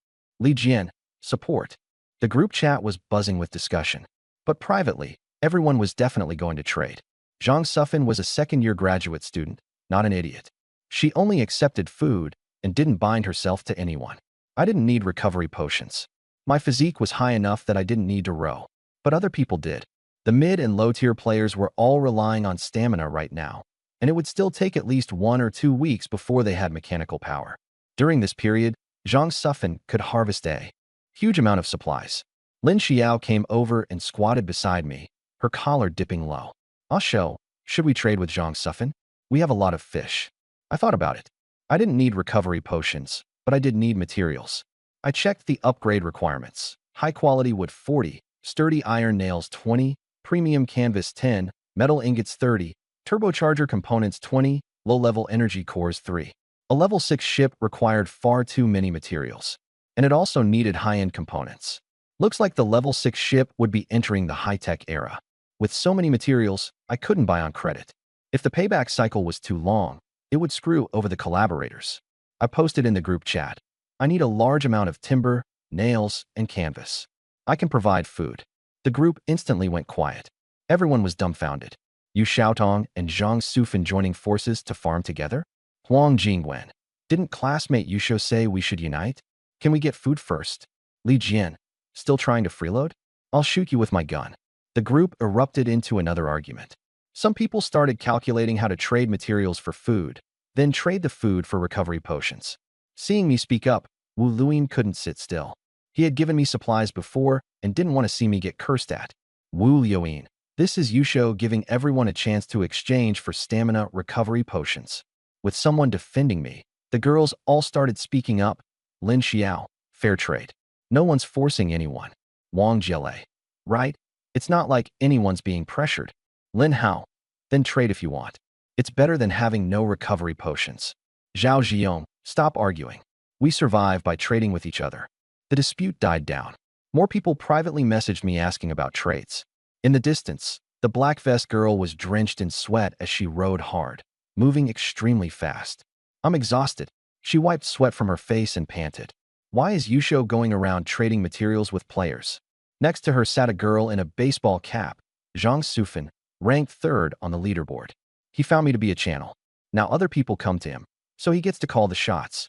S1: Li Jian, support. The group chat was buzzing with discussion. But privately, everyone was definitely going to trade. Zhang Sufan was a second-year graduate student, not an idiot. She only accepted food and didn't bind herself to anyone. I didn't need recovery potions. My physique was high enough that I didn't need to row. But other people did. The mid and low-tier players were all relying on stamina right now, and it would still take at least 1 or 2 weeks before they had mechanical power. During this period, Zhang Sufan could harvest a huge amount of supplies. Lin Xiao came over and squatted beside me, her collar dipping low. I'll show. Should we trade with Zhang Sufan? We have a lot of fish. I thought about it. I didn't need recovery potions, but I did need materials. I checked the upgrade requirements. High-quality wood 40, sturdy iron nails 20, premium canvas 10, metal ingots 30, turbocharger components 20, low-level energy cores 3. A level 6 ship required far too many materials, and it also needed high-end components. Looks like the level 6 ship would be entering the high-tech era. With so many materials, I couldn't buy on credit. If the payback cycle was too long, it would screw over the collaborators. I posted in the group chat, I need a large amount of timber, nails, and canvas. I can provide food. The group instantly went quiet. Everyone was dumbfounded. Yu Xiaotong and Zhang Sufan joining forces to farm together? Huang Jingwen. Didn't classmate Yusho say we should unite? Can we get food first? Li Jian. Still trying to freeload? I'll shoot you with my gun. The group erupted into another argument. Some people started calculating how to trade materials for food, then trade the food for recovery potions. Seeing me speak up, Wu Luin couldn't sit still. He had given me supplies before and didn't want to see me get cursed at. Wu Luin. This is Yusho giving everyone a chance to exchange for stamina recovery potions. With someone defending me, the girls all started speaking up. Lin Xiao. Fair trade. No one's forcing anyone. Wang Jile. Right? It's not like anyone's being pressured. Lin Hao. Then trade if you want. It's better than having no recovery potions. Zhao Jiong. Stop arguing. We survive by trading with each other. The dispute died down. More people privately messaged me asking about trades. In the distance, the black vest girl was drenched in sweat as she rowed hard, moving extremely fast. I'm exhausted. She wiped sweat from her face and panted. Why is Yusho going around trading materials with players? Next to her sat a girl in a baseball cap, Zhang Sufan, ranked 3rd on the leaderboard. He found me to be a channel. Now other people come to him, so he gets to call the shots.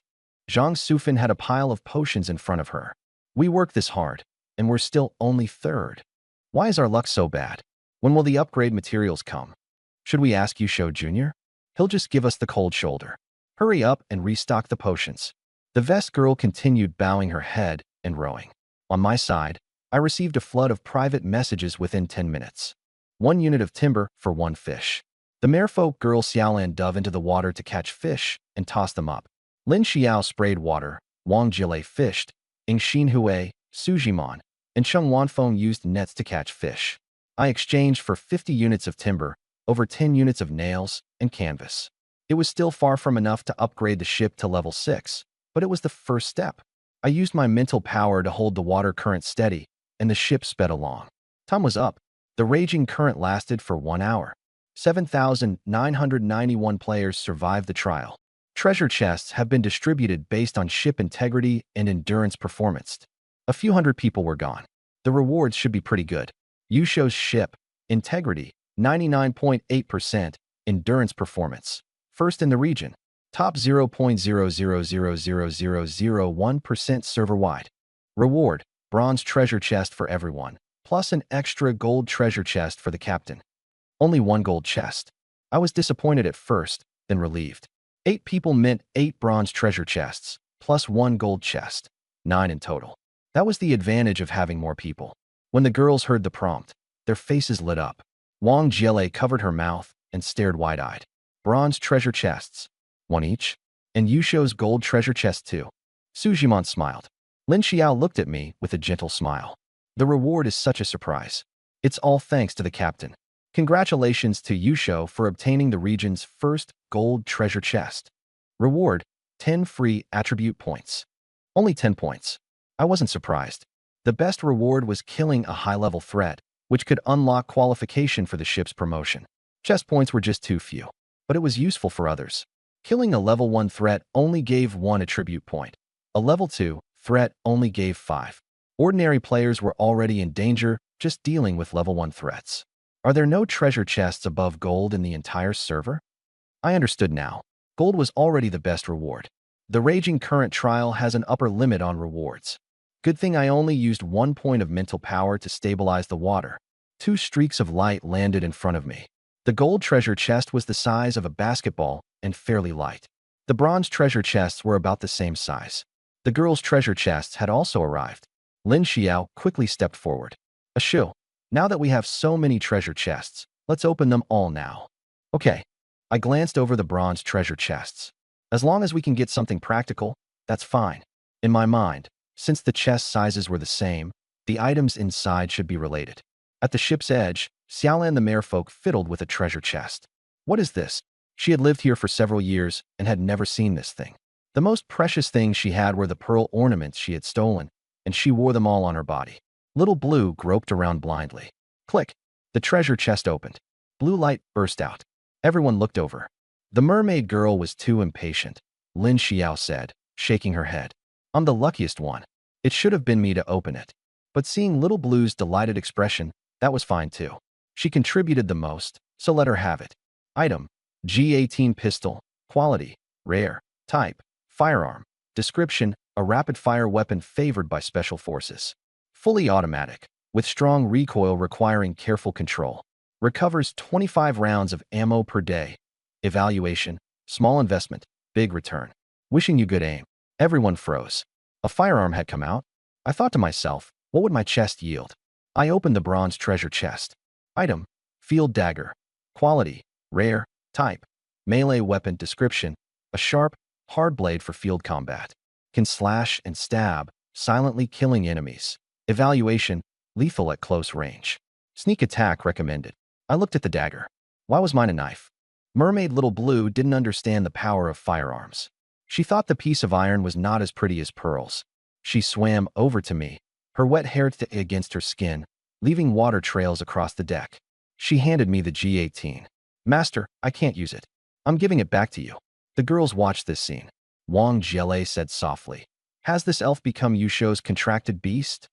S1: Zhang Sufan had a pile of potions in front of her. We worked this hard, and we're still only 3rd. Why is our luck so bad? When will the upgrade materials come? Should we ask Yusho Jr.? He'll just give us the cold shoulder. Hurry up and restock the potions. The vest girl continued bowing her head and rowing. On my side, I received a flood of private messages within 10 minutes. 1 unit of timber for 1 fish. The merfolk girl Xiaolan dove into the water to catch fish and toss them up. Lin Xiao sprayed water, Wang Jile fished, Ing Xinhui, Sujimon, and Cheng Wanfeng used nets to catch fish. I exchanged for 50 units of timber, over 10 units of nails, and canvas. It was still far from enough to upgrade the ship to level 6, but it was the first step. I used my mental power to hold the water current steady, and the ship sped along. Time was up. The raging current lasted for 1 hour. 7,991 players survived the trial. Treasure chests have been distributed based on ship integrity and endurance performance. A few hundred people were gone. The rewards should be pretty good. Yusho's ship, integrity, 99.8%, Endurance Performance. First in the region. Top 0.0000001% server-wide. Reward. Bronze treasure chest for everyone, plus an extra gold treasure chest for the captain. Only one gold chest. I was disappointed at first, then relieved. 8 people meant 8 bronze treasure chests, plus 1 gold chest. 9 in total. That was the advantage of having more people. When the girls heard the prompt, their faces lit up. Wang Jiele covered her mouth and stared wide-eyed. Bronze treasure chests. 1 each? And Yusho's gold treasure chest too. Su Jimon smiled. Lin Xiao looked at me with a gentle smile. The reward is such a surprise. It's all thanks to the captain. Congratulations to Yusho for obtaining the region's first gold treasure chest. Reward, 10 free attribute points. Only 10 points. I wasn't surprised. The best reward was killing a high-level threat, which could unlock qualification for the ship's promotion. Chest points were just too few, but it was useful for others. Killing a level 1 threat only gave 1 attribute point. A level 2 threat only gave 5. Ordinary players were already in danger just dealing with level 1 threats. Are there no treasure chests above gold in the entire server? I understood now. Gold was already the best reward. The Raging Current trial has an upper limit on rewards. Good thing I only used 1 point of mental power to stabilize the water. 2 streaks of light landed in front of me. The gold treasure chest was the size of a basketball and fairly light. The bronze treasure chests were about the same size. The girls' treasure chests had also arrived. Lin Xiao quickly stepped forward. Ashu, now that we have so many treasure chests, let's open them all now. Okay. I glanced over the bronze treasure chests. As long as we can get something practical, that's fine. In my mind, since the chest sizes were the same, the items inside should be related. At the ship's edge, Xiaolan the merfolk fiddled with a treasure chest. What is this? She had lived here for several years and had never seen this thing. The most precious things she had were the pearl ornaments she had stolen, and she wore them all on her body. Little Blue groped around blindly. Click! The treasure chest opened. Blue light burst out. Everyone looked over. The mermaid girl was too impatient. Lin Xiao said, shaking her head. I'm the luckiest one. It should have been me to open it. But seeing Little Blue's delighted expression, that was fine too. She contributed the most, so let her have it. Item: G18 pistol. Quality: rare. Type: firearm. Description: a rapid-fire weapon favored by special forces. Fully automatic, with strong recoil requiring careful control. Recovers 25 rounds of ammo per day. Evaluation: small investment, big return. Wishing you good aim. Everyone froze. A firearm had come out. I thought to myself, what would my chest yield? I opened the bronze treasure chest. Item: field dagger. Quality: rare. Type: melee weapon. Description: a sharp, hard blade for field combat. Can slash and stab, silently killing enemies. Evaluation: lethal at close range. Sneak attack recommended. I looked at the dagger. Why was mine a knife? Mermaid Little Blue didn't understand the power of firearms. She thought the piece of iron was not as pretty as pearls. She swam over to me, her wet hair against her skin, leaving water trails across the deck. She handed me the G18. Master, I can't use it. I'm giving it back to you. The girls watched this scene. Wang Jiele said softly, has this elf become Yusho's contracted beast?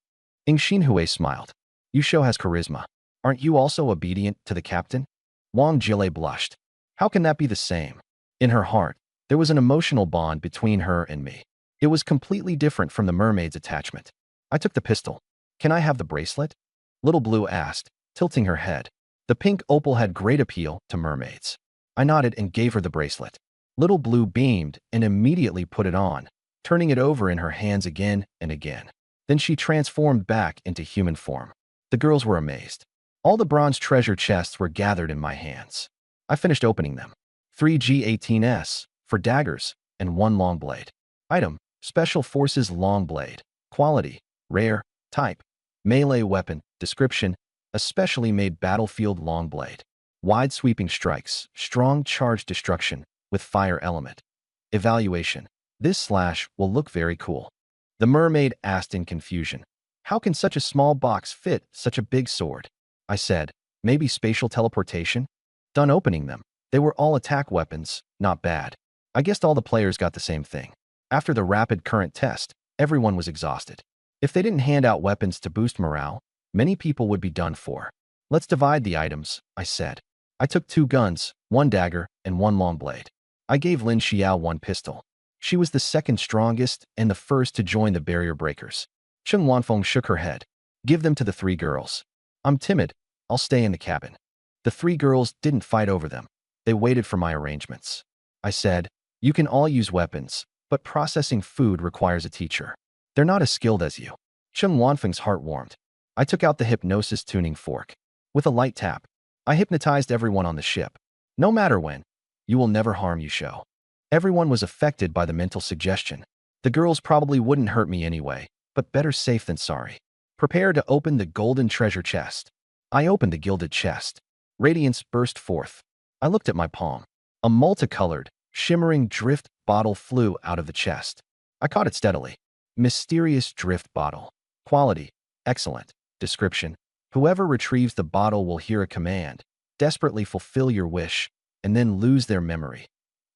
S1: Ing Xinhui smiled. Yusho has charisma. Aren't you also obedient to the captain? Wang Jiele blushed. How can that be the same? In her heart, there was an emotional bond between her and me. It was completely different from the mermaid's attachment. I took the pistol. Can I have the bracelet? Little Blue asked, tilting her head. The pink opal had great appeal to mermaids. I nodded and gave her the bracelet. Little Blue beamed and immediately put it on, turning it over in her hands again and again. Then she transformed back into human form. The girls were amazed. All the bronze treasure chests were gathered in my hands. I finished opening them. 3 G18s for daggers and 1 long blade. Item: Special Forces Long Blade. Quality: rare. Type: melee weapon. Description: a specially made battlefield long blade. Wide sweeping strikes, strong charge destruction with fire element. Evaluation: this slash will look very cool. The mermaid asked in confusion, how can such a small box fit such a big sword? I said, maybe spatial teleportation? Done opening them. They were all attack weapons, not bad. I guessed all the players got the same thing. After the rapid current test, everyone was exhausted. If they didn't hand out weapons to boost morale, many people would be done for. Let's divide the items, I said. I took 2 guns, 1 dagger, and 1 long blade. I gave Lin Xiao 1 pistol. She was the second strongest and the first to join the barrier breakers. Cheng Wanfeng shook her head. Give them to the 3 girls. I'm timid. I'll stay in the cabin. The 3 girls didn't fight over them. They waited for my arrangements. I said, you can all use weapons, but processing food requires a teacher. They're not as skilled as you. Cheng Wanfeng's heart warmed. I took out the hypnosis tuning fork. With a light tap, I hypnotized everyone on the ship. No matter when, you will never harm you show. Everyone was affected by the mental suggestion. The girls probably wouldn't hurt me anyway, but better safe than sorry. Prepare to open the golden treasure chest. I opened the gilded chest. Radiance burst forth. I looked at my palm. A multicolored, shimmering drift bottle flew out of the chest. I caught it steadily. Mysterious drift bottle. Quality, excellent. Description, whoever retrieves the bottle will hear a command. Desperately fulfill your wish, and then lose their memory.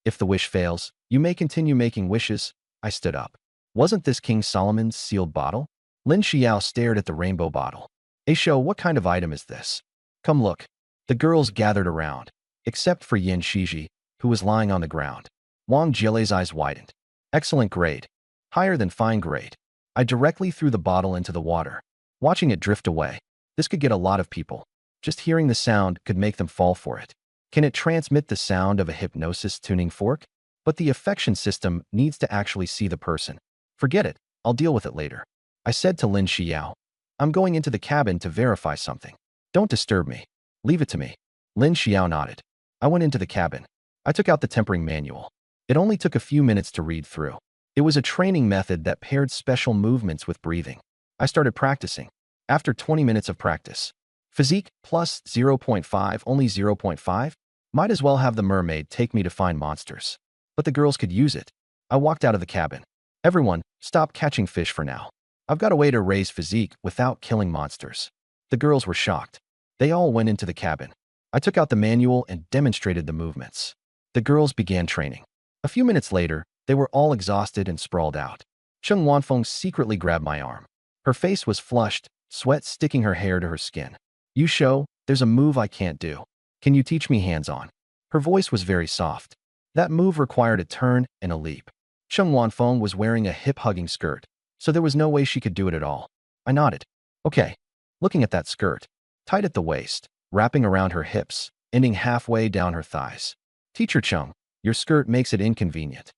S1: If the wish fails, you may continue making wishes. I stood up. Wasn't this King Solomon's sealed bottle? Lin Xiao stared at the rainbow bottle. Aisho, what kind of item is this? Come look. The girls gathered around, except for Yin Shiji, who was lying on the ground. Wang Jilei's eyes widened. Excellent grade. Higher than fine grade. I directly threw the bottle into the water, watching it drift away. This could get a lot of people. Just hearing the sound could make them fall for it. Can it transmit the sound of a hypnosis tuning fork? But the affection system needs to actually see the person. Forget it. I'll deal with it later. I said to Lin Xiao, I'm going into the cabin to verify something. Don't disturb me. Leave it to me. Lin Xiao nodded. I went into the cabin. I took out the tempering manual. It only took a few minutes to read through. It was a training method that paired special movements with breathing. I started practicing. After 20 minutes of practice, physique plus 0.5, only 0.5? Might as well have the mermaid take me to find monsters. But the girls could use it. I walked out of the cabin. Everyone, stop catching fish for now. I've got a way to raise physique without killing monsters. The girls were shocked. They all went into the cabin. I took out the manual and demonstrated the movements. The girls began training. A few minutes later, they were all exhausted and sprawled out. Cheng Wanfeng secretly grabbed my arm. Her face was flushed, sweat sticking her hair to her skin. You show, there's a move I can't do. Can you teach me hands-on? Her voice was very soft. That move required a turn and a leap. Cheng Wanfeng was wearing a hip-hugging skirt, so there was no way she could do it at all. I nodded. Okay. Looking at that skirt, tight at the waist, wrapping around her hips, ending halfway down her thighs. Teacher Cheng, your skirt makes it inconvenient.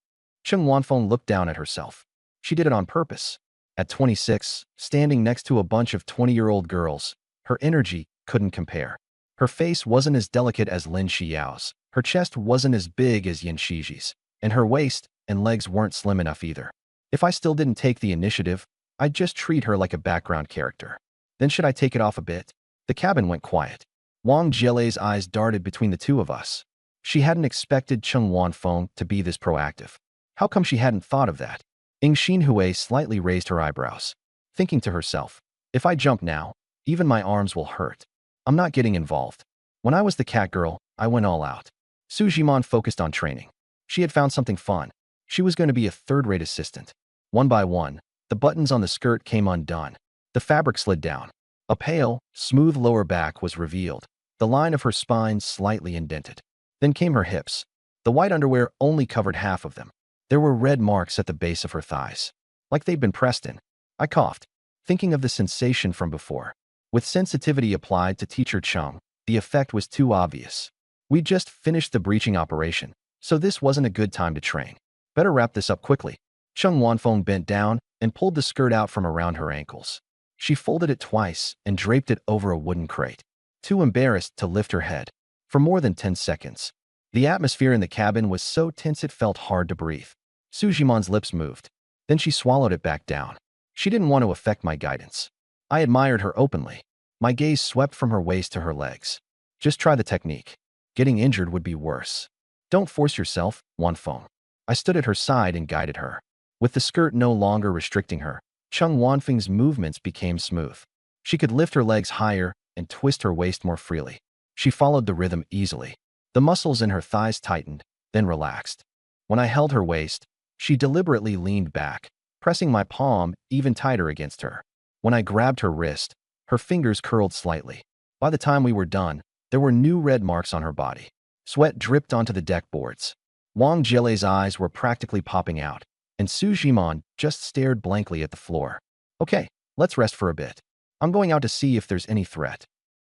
S1: Cheng Wanfeng looked down at herself. She did it on purpose. At 26, standing next to a bunch of 20-year-old girls, her energy couldn't compare. Her face wasn't as delicate as Lin Xiao's, her chest wasn't as big as Yin Shiji's, and her waist and legs weren't slim enough either. If I still didn't take the initiative, I'd just treat her like a background character. Then should I take it off a bit? The cabin went quiet. Wang Jilei's eyes darted between the two of us. She hadn't expected Cheng Wanfeng to be this proactive. How come she hadn't thought of that? Ying Xinhui slightly raised her eyebrows, thinking to herself, if I jump now, even my arms will hurt. I'm not getting involved. When I was the cat girl, I went all out. Su Jimon focused on training. She had found something fun. She was going to be a third-rate assistant. One by one, the buttons on the skirt came undone. The fabric slid down. A pale, smooth lower back was revealed, the line of her spine slightly indented. Then came her hips. The white underwear only covered half of them. There were red marks at the base of her thighs, like they'd been pressed in. I coughed, thinking of the sensation from before. With sensitivity applied to Teacher Cheng, the effect was too obvious. We'd just finished the breaching operation, so this wasn't a good time to train. Better wrap this up quickly. Cheng Wanfeng bent down and pulled the skirt out from around her ankles. She folded it twice and draped it over a wooden crate, too embarrassed to lift her head. For more than 10 seconds, the atmosphere in the cabin was so tense it felt hard to breathe. Su Jimon's lips moved. Then she swallowed it back down. She didn't want to affect my guidance. I admired her openly. My gaze swept from her waist to her legs. Just try the technique. Getting injured would be worse. Don't force yourself, Wanfeng. I stood at her side and guided her. With the skirt no longer restricting her, Cheng Wanfeng's movements became smooth. She could lift her legs higher and twist her waist more freely. She followed the rhythm easily. The muscles in her thighs tightened, then relaxed. When I held her waist, she deliberately leaned back, pressing my palm even tighter against her. When I grabbed her wrist, her fingers curled slightly. By the time we were done, There were new red marks on her body. Sweat dripped onto the deck boards. Wang Jielei's eyes were practically popping out, and Su Jimon just stared blankly at the floor. Okay, let's rest for a bit. I'm going out to see if there's any threat.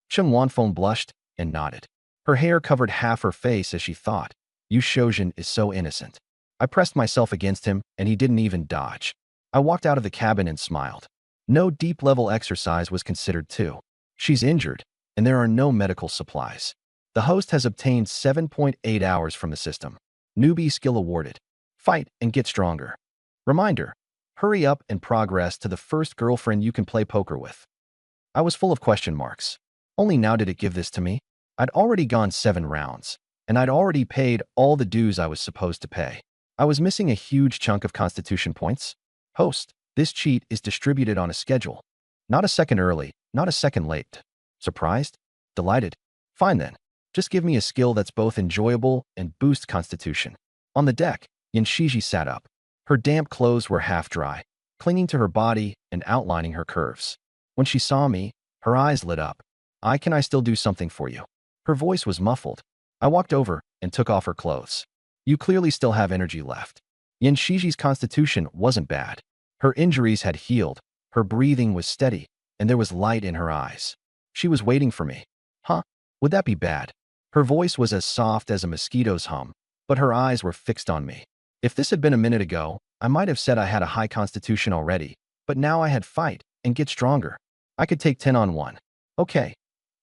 S1: Cheng Wanfeng blushed and nodded. Her hair covered half her face as she thought, Yu Shoujin is so innocent. I pressed myself against him, and he didn't even dodge. I walked out of the cabin and smiled. No deep-level exercise was considered too. She's injured, and there are no medical supplies. The host has obtained 7.8 hours from the system. Newbie skill awarded. Fight and get stronger. Reminder, hurry up and progress to the first girlfriend you can play poker with. I was full of question marks. Only now did it give this to me. I'd already gone 7 rounds, and I'd already paid all the dues I was supposed to pay. I was missing a huge chunk of constitution points. Host, this cheat is distributed on a schedule. Not a second early, not a second late. Surprised? Delighted? Fine then. Just give me a skill that's both enjoyable and boosts constitution. On the deck, Yanshiji sat up. Her damp clothes were half dry, clinging to her body and outlining her curves. When she saw me, her eyes lit up. Can I still do something for you? Her voice was muffled. I walked over and took off her clothes. You clearly still have energy left. Yanshiji's constitution wasn't bad. Her injuries had healed, her breathing was steady, and there was light in her eyes. She was waiting for me. Huh? Would that be bad? Her voice was as soft as a mosquito's hum, but her eyes were fixed on me. If this had been a minute ago, I might have said I had a high constitution already, but now I had fight and get stronger. I could take 10 on 1. Okay.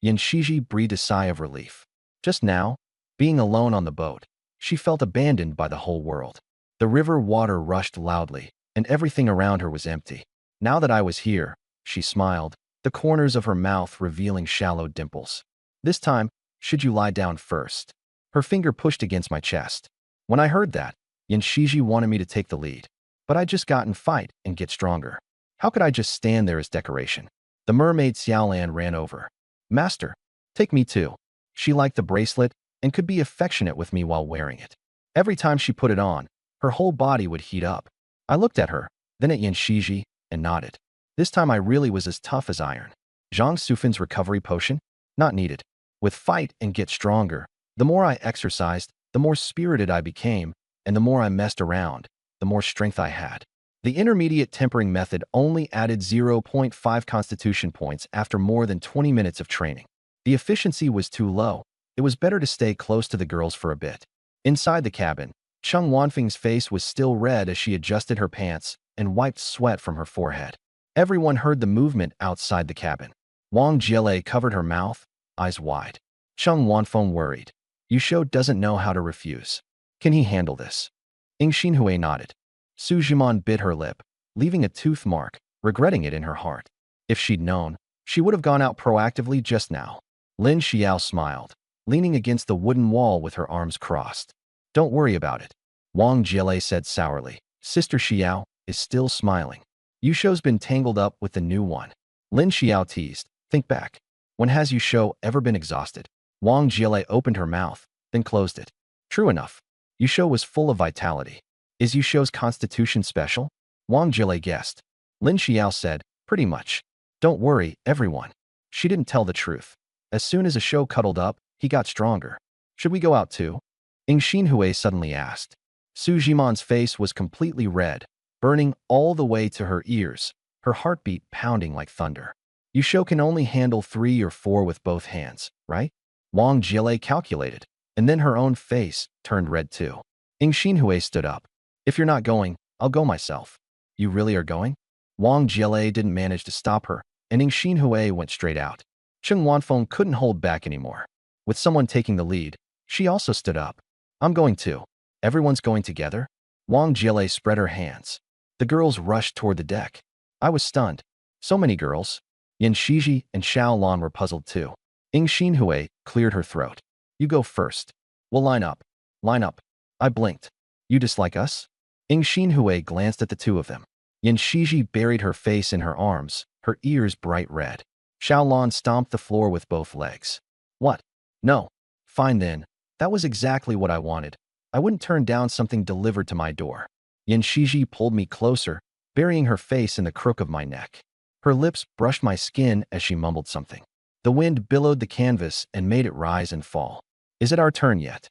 S1: Yanshiji breathed a sigh of relief. Just now, being alone on the boat, she felt abandoned by the whole world. The river water rushed loudly, and everything around her was empty. Now that I was here, she smiled, the corners of her mouth revealing shallow dimples. This time, should you lie down first? Her finger pushed against my chest. When I heard that, Yanshiji wanted me to take the lead. But I'd just gotten fight and get stronger. How could I just stand there as decoration? The mermaid Xiaolan ran over. Master, take me too. She liked the bracelet and could be affectionate with me while wearing it. Every time she put it on, her whole body would heat up. I looked at her, then at Yanshiji, and nodded. This time I really was as tough as iron. Zhang Sufin's recovery potion? Not needed. With fight and get stronger, the more I exercised, the more spirited I became, and the more I messed around, the more strength I had. The intermediate tempering method only added 0.5 constitution points after more than 20 minutes of training. The efficiency was too low. It was better to stay close to the girls for a bit. Inside the cabin, Cheng Wanfeng's face was still red as she adjusted her pants and wiped sweat from her forehead. Everyone heard the movement outside the cabin. Wang Jielei covered her mouth, eyes wide. Cheng Wanfeng worried. Yusho doesn't know how to refuse. Can he handle this? Ying Xinhui nodded. Su Jimon bit her lip, leaving a tooth mark, regretting it in her heart. If she'd known, she would have gone out proactively just now. Lin Xiao smiled, leaning against the wooden wall with her arms crossed. Don't worry about it. Wang Jielei said sourly. Sister Xiao is still smiling. Yusho's been tangled up with the new one. Lin Xiao teased. Think back. When has Yusho ever been exhausted? Wang Jielei opened her mouth, then closed it. True enough. Yusho was full of vitality. Is Yusho's constitution special? Wang Jielei guessed. Lin Xiao said, pretty much. Don't worry, everyone. She didn't tell the truth. As soon as Yusho cuddled up, he got stronger. Should we go out too? Ying Xinhui suddenly asked. Su Jimon's face was completely red, burning all the way to her ears, her heartbeat pounding like thunder. Yusho can only handle 3 or 4 with both hands, right? Wang Jielei calculated, and then her own face turned red too. Ying Xinhui stood up. If you're not going, I'll go myself. You really are going? Wang Jielei didn't manage to stop her, and Ying Xinhui went straight out. Cheng Wanfeng couldn't hold back anymore. With someone taking the lead, she also stood up. I'm going too. Everyone's going together? Wang Jielei spread her hands. The girls rushed toward the deck. I was stunned. So many girls. Yanshiji and Xiaolan were puzzled too. Ying Xinhui cleared her throat. You go first. We'll line up. Line up. I blinked. You dislike us? Ying Xinhui glanced at the two of them. Yanshiji buried her face in her arms, her ears bright red. Xiaolan stomped the floor with both legs. What? No. Fine then. That was exactly what I wanted. I wouldn't turn down something delivered to my door. Yanshiji pulled me closer, burying her face in the crook of my neck. Her lips brushed my skin as she mumbled something. The wind billowed the canvas and made it rise and fall. Is it our turn yet?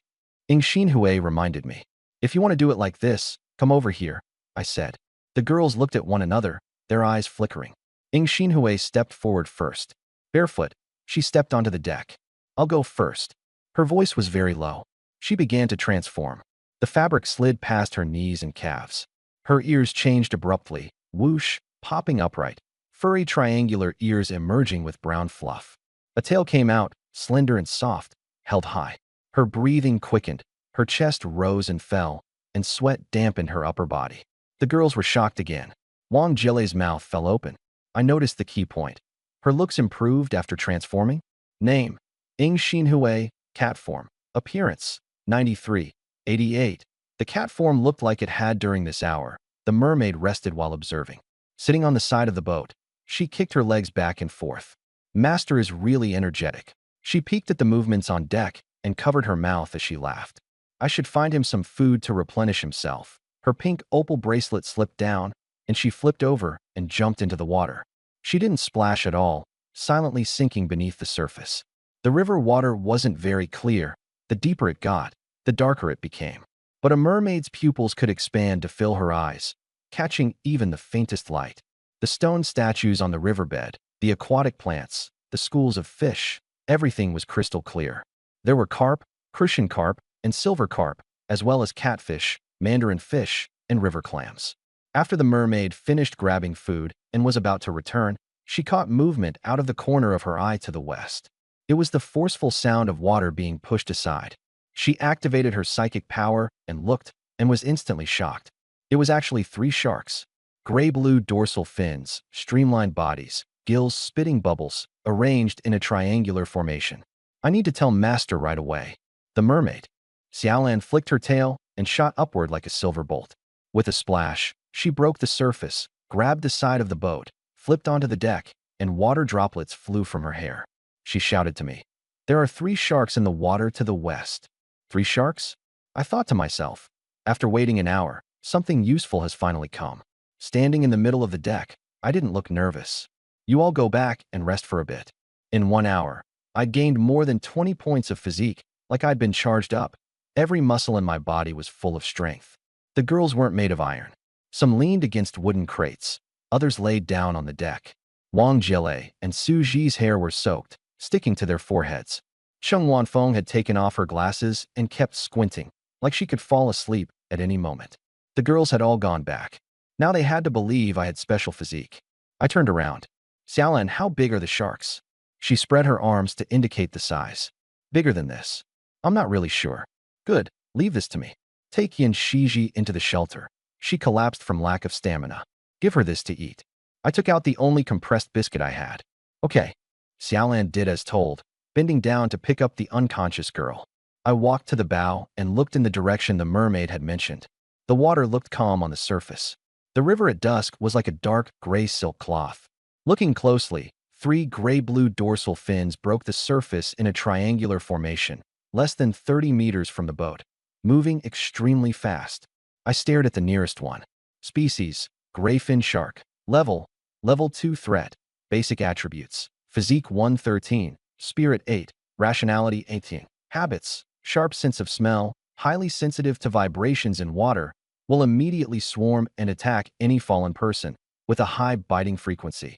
S1: Ing Xinhui reminded me. If you want to do it like this, come over here, I said. The girls looked at one another, their eyes flickering. Ing Xinhui stepped forward first. Barefoot, she stepped onto the deck. I'll go first. Her voice was very low. She began to transform. The fabric slid past her knees and calves. Her ears changed abruptly, whoosh, popping upright, furry triangular ears emerging with brown fluff. A tail came out, slender and soft, held high. Her breathing quickened, her chest rose and fell, and sweat dampened her upper body. The girls were shocked again. Wang Jilei's mouth fell open. I noticed the key point. Her looks improved after transforming. Name: Ing Xinhui, cat form. Appearance: 93, 88. The cat form looked like it had during this hour. The mermaid rested while observing. Sitting on the side of the boat, she kicked her legs back and forth. Master is really energetic. She peeked at the movements on deck and covered her mouth as she laughed. I should find him some food to replenish himself. Her pink opal bracelet slipped down, and she flipped over and jumped into the water. She didn't splash at all, silently sinking beneath the surface. The river water wasn't very clear. The deeper it got, the darker it became. But a mermaid's pupils could expand to fill her eyes, catching even the faintest light. The stone statues on the riverbed, the aquatic plants, the schools of fish, everything was crystal clear. There were carp, crucian carp, and silver carp, as well as catfish, mandarin fish, and river clams. After the mermaid finished grabbing food and was about to return, she caught movement out of the corner of her eye to the west. It was the forceful sound of water being pushed aside. She activated her psychic power and looked, and was instantly shocked. It was actually 3 sharks. Gray-blue dorsal fins, streamlined bodies, gills spitting bubbles, arranged in a triangular formation. I need to tell Master right away. The mermaid. Xiaolan flicked her tail and shot upward like a silver bolt. With a splash, she broke the surface, grabbed the side of the boat, flipped onto the deck, and water droplets flew from her hair. She shouted to me. There are 3 sharks in the water to the west. 3 sharks? I thought to myself. After waiting an hour, something useful has finally come. Standing in the middle of the deck, I didn't look nervous. You all go back and rest for a bit. In 1 hour, I'd gained more than 20 points of physique, like I'd been charged up. Every muscle in my body was full of strength. The girls weren't made of iron. Some leaned against wooden crates. Others laid down on the deck. Wang Jilei and Su Ji's hair were soaked, sticking to their foreheads. Cheng Wanfeng had taken off her glasses and kept squinting, like she could fall asleep at any moment. The girls had all gone back. Now they had to believe I had special physique. I turned around. Xiaolan, how big are the sharks? She spread her arms to indicate the size. Bigger than this. I'm not really sure. Good, leave this to me. Take Yin Shiji into the shelter. She collapsed from lack of stamina. Give her this to eat. I took out the only compressed biscuit I had. Okay. Xiaolan did as told, bending down to pick up the unconscious girl. I walked to the bow and looked in the direction the mermaid had mentioned. The water looked calm on the surface. The river at dusk was like a dark gray silk cloth. Looking closely, 3 gray-blue dorsal fins broke the surface in a triangular formation, less than 30 meters from the boat, moving extremely fast. I stared at the nearest one. Species: gray fin shark. Level: Level 2 threat. Basic attributes: Physique 113, Spirit 8, Rationality 18. Habits: Sharp sense of smell, highly sensitive to vibrations in water, will immediately swarm and attack any fallen person, with a high biting frequency.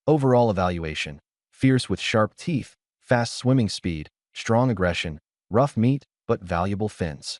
S1: Overall evaluation: Fierce with sharp teeth, fast swimming speed, strong aggression, rough meat, but valuable fins.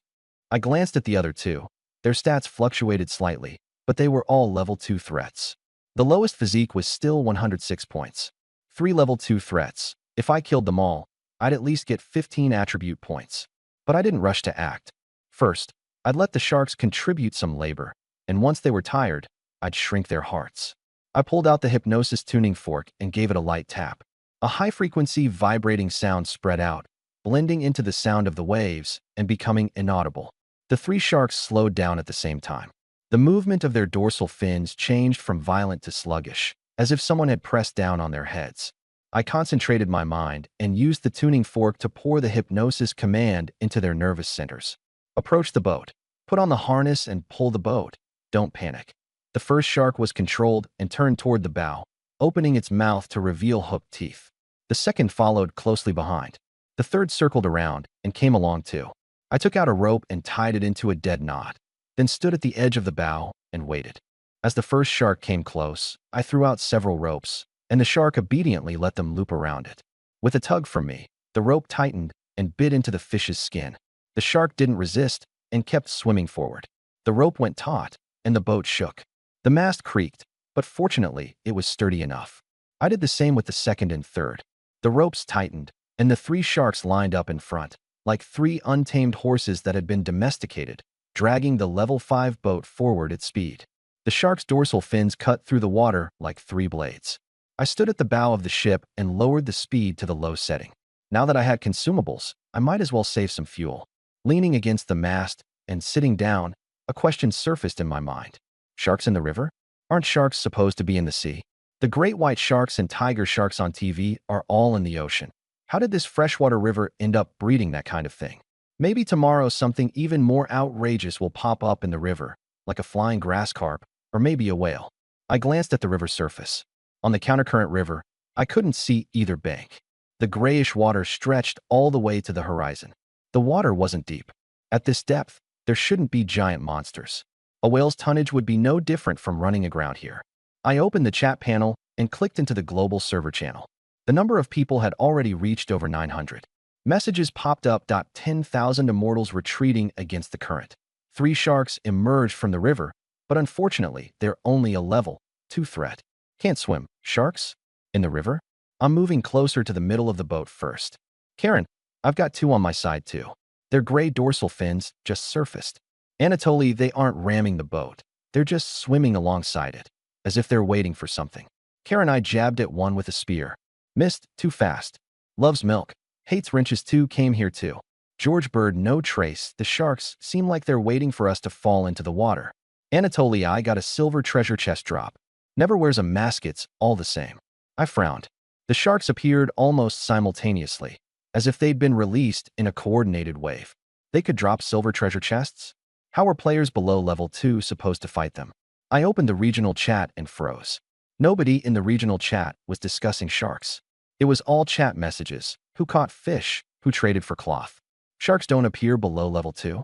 S1: I glanced at the other 2. Their stats fluctuated slightly, but they were all level 2 threats. The lowest physique was still 106 points. 3 level 2 threats. If I killed them all, I'd at least get 15 attribute points. But I didn't rush to act. First, I'd let the sharks contribute some labor, and once they were tired, I'd shrink their hearts. I pulled out the hypnosis tuning fork and gave it a light tap. A high-frequency vibrating sound spread out, blending into the sound of the waves and becoming inaudible. The 3 sharks slowed down at the same time. The movement of their dorsal fins changed from violent to sluggish, as if someone had pressed down on their heads. I concentrated my mind and used the tuning fork to pour the hypnosis command into their nervous centers. Approach the boat. Put on the harness and pull the boat. Don't panic. The first shark was controlled and turned toward the bow, opening its mouth to reveal hooked teeth. The second followed closely behind. The third circled around and came along too. I took out a rope and tied it into a dead knot, then stood at the edge of the bow and waited. As the first shark came close, I threw out several ropes, and the shark obediently let them loop around it. With a tug from me, the rope tightened and bit into the fish's skin. The shark didn't resist and kept swimming forward. The rope went taut, and the boat shook. The mast creaked, but fortunately, it was sturdy enough. I did the same with the second and third. The ropes tightened, and the three sharks lined up in front, like three untamed horses that had been domesticated, dragging the level 5 boat forward at speed. The shark's dorsal fins cut through the water like three blades. I stood at the bow of the ship and lowered the speed to the low setting. Now that I had consumables, I might as well save some fuel. Leaning against the mast and sitting down, a question surfaced in my mind. Sharks in the river? Aren't sharks supposed to be in the sea? The great white sharks and tiger sharks on TV are all in the ocean. How did this freshwater river end up breeding that kind of thing? Maybe tomorrow something even more outrageous will pop up in the river, like a flying grass carp, or maybe a whale. I glanced at the river surface. On the countercurrent river, I couldn't see either bank. The grayish water stretched all the way to the horizon. The water wasn't deep. At this depth, there shouldn't be giant monsters. A whale's tonnage would be no different from running aground here. I opened the chat panel and clicked into the global server channel. The number of people had already reached over 900. Messages popped up. 10,000 immortals retreating against the current. 3 sharks emerged from the river, but unfortunately, they're only a level 2 threat. Can't swim. Sharks? In the river? I'm moving closer to the middle of the boat first. Karen, I've got 2 on my side too. Their gray dorsal fins just surfaced. Anatoly, they aren't ramming the boat. They're just swimming alongside it, as if they're waiting for something. Karen, I jabbed at one with a spear. Missed, too fast. Loves milk. Hates wrenches too, came here too. George Bird, no trace. The sharks seem like they're waiting for us to fall into the water. Anatoly, I got a silver treasure chest drop. Never wears a mask, it's all the same. I frowned. The sharks appeared almost simultaneously, as if they'd been released in a coordinated wave. They could drop silver treasure chests? How were players below level 2 supposed to fight them? I opened the regional chat and froze. Nobody in the regional chat was discussing sharks. It was all chat messages. Who caught fish? Who traded for cloth? Sharks don't appear below level 2?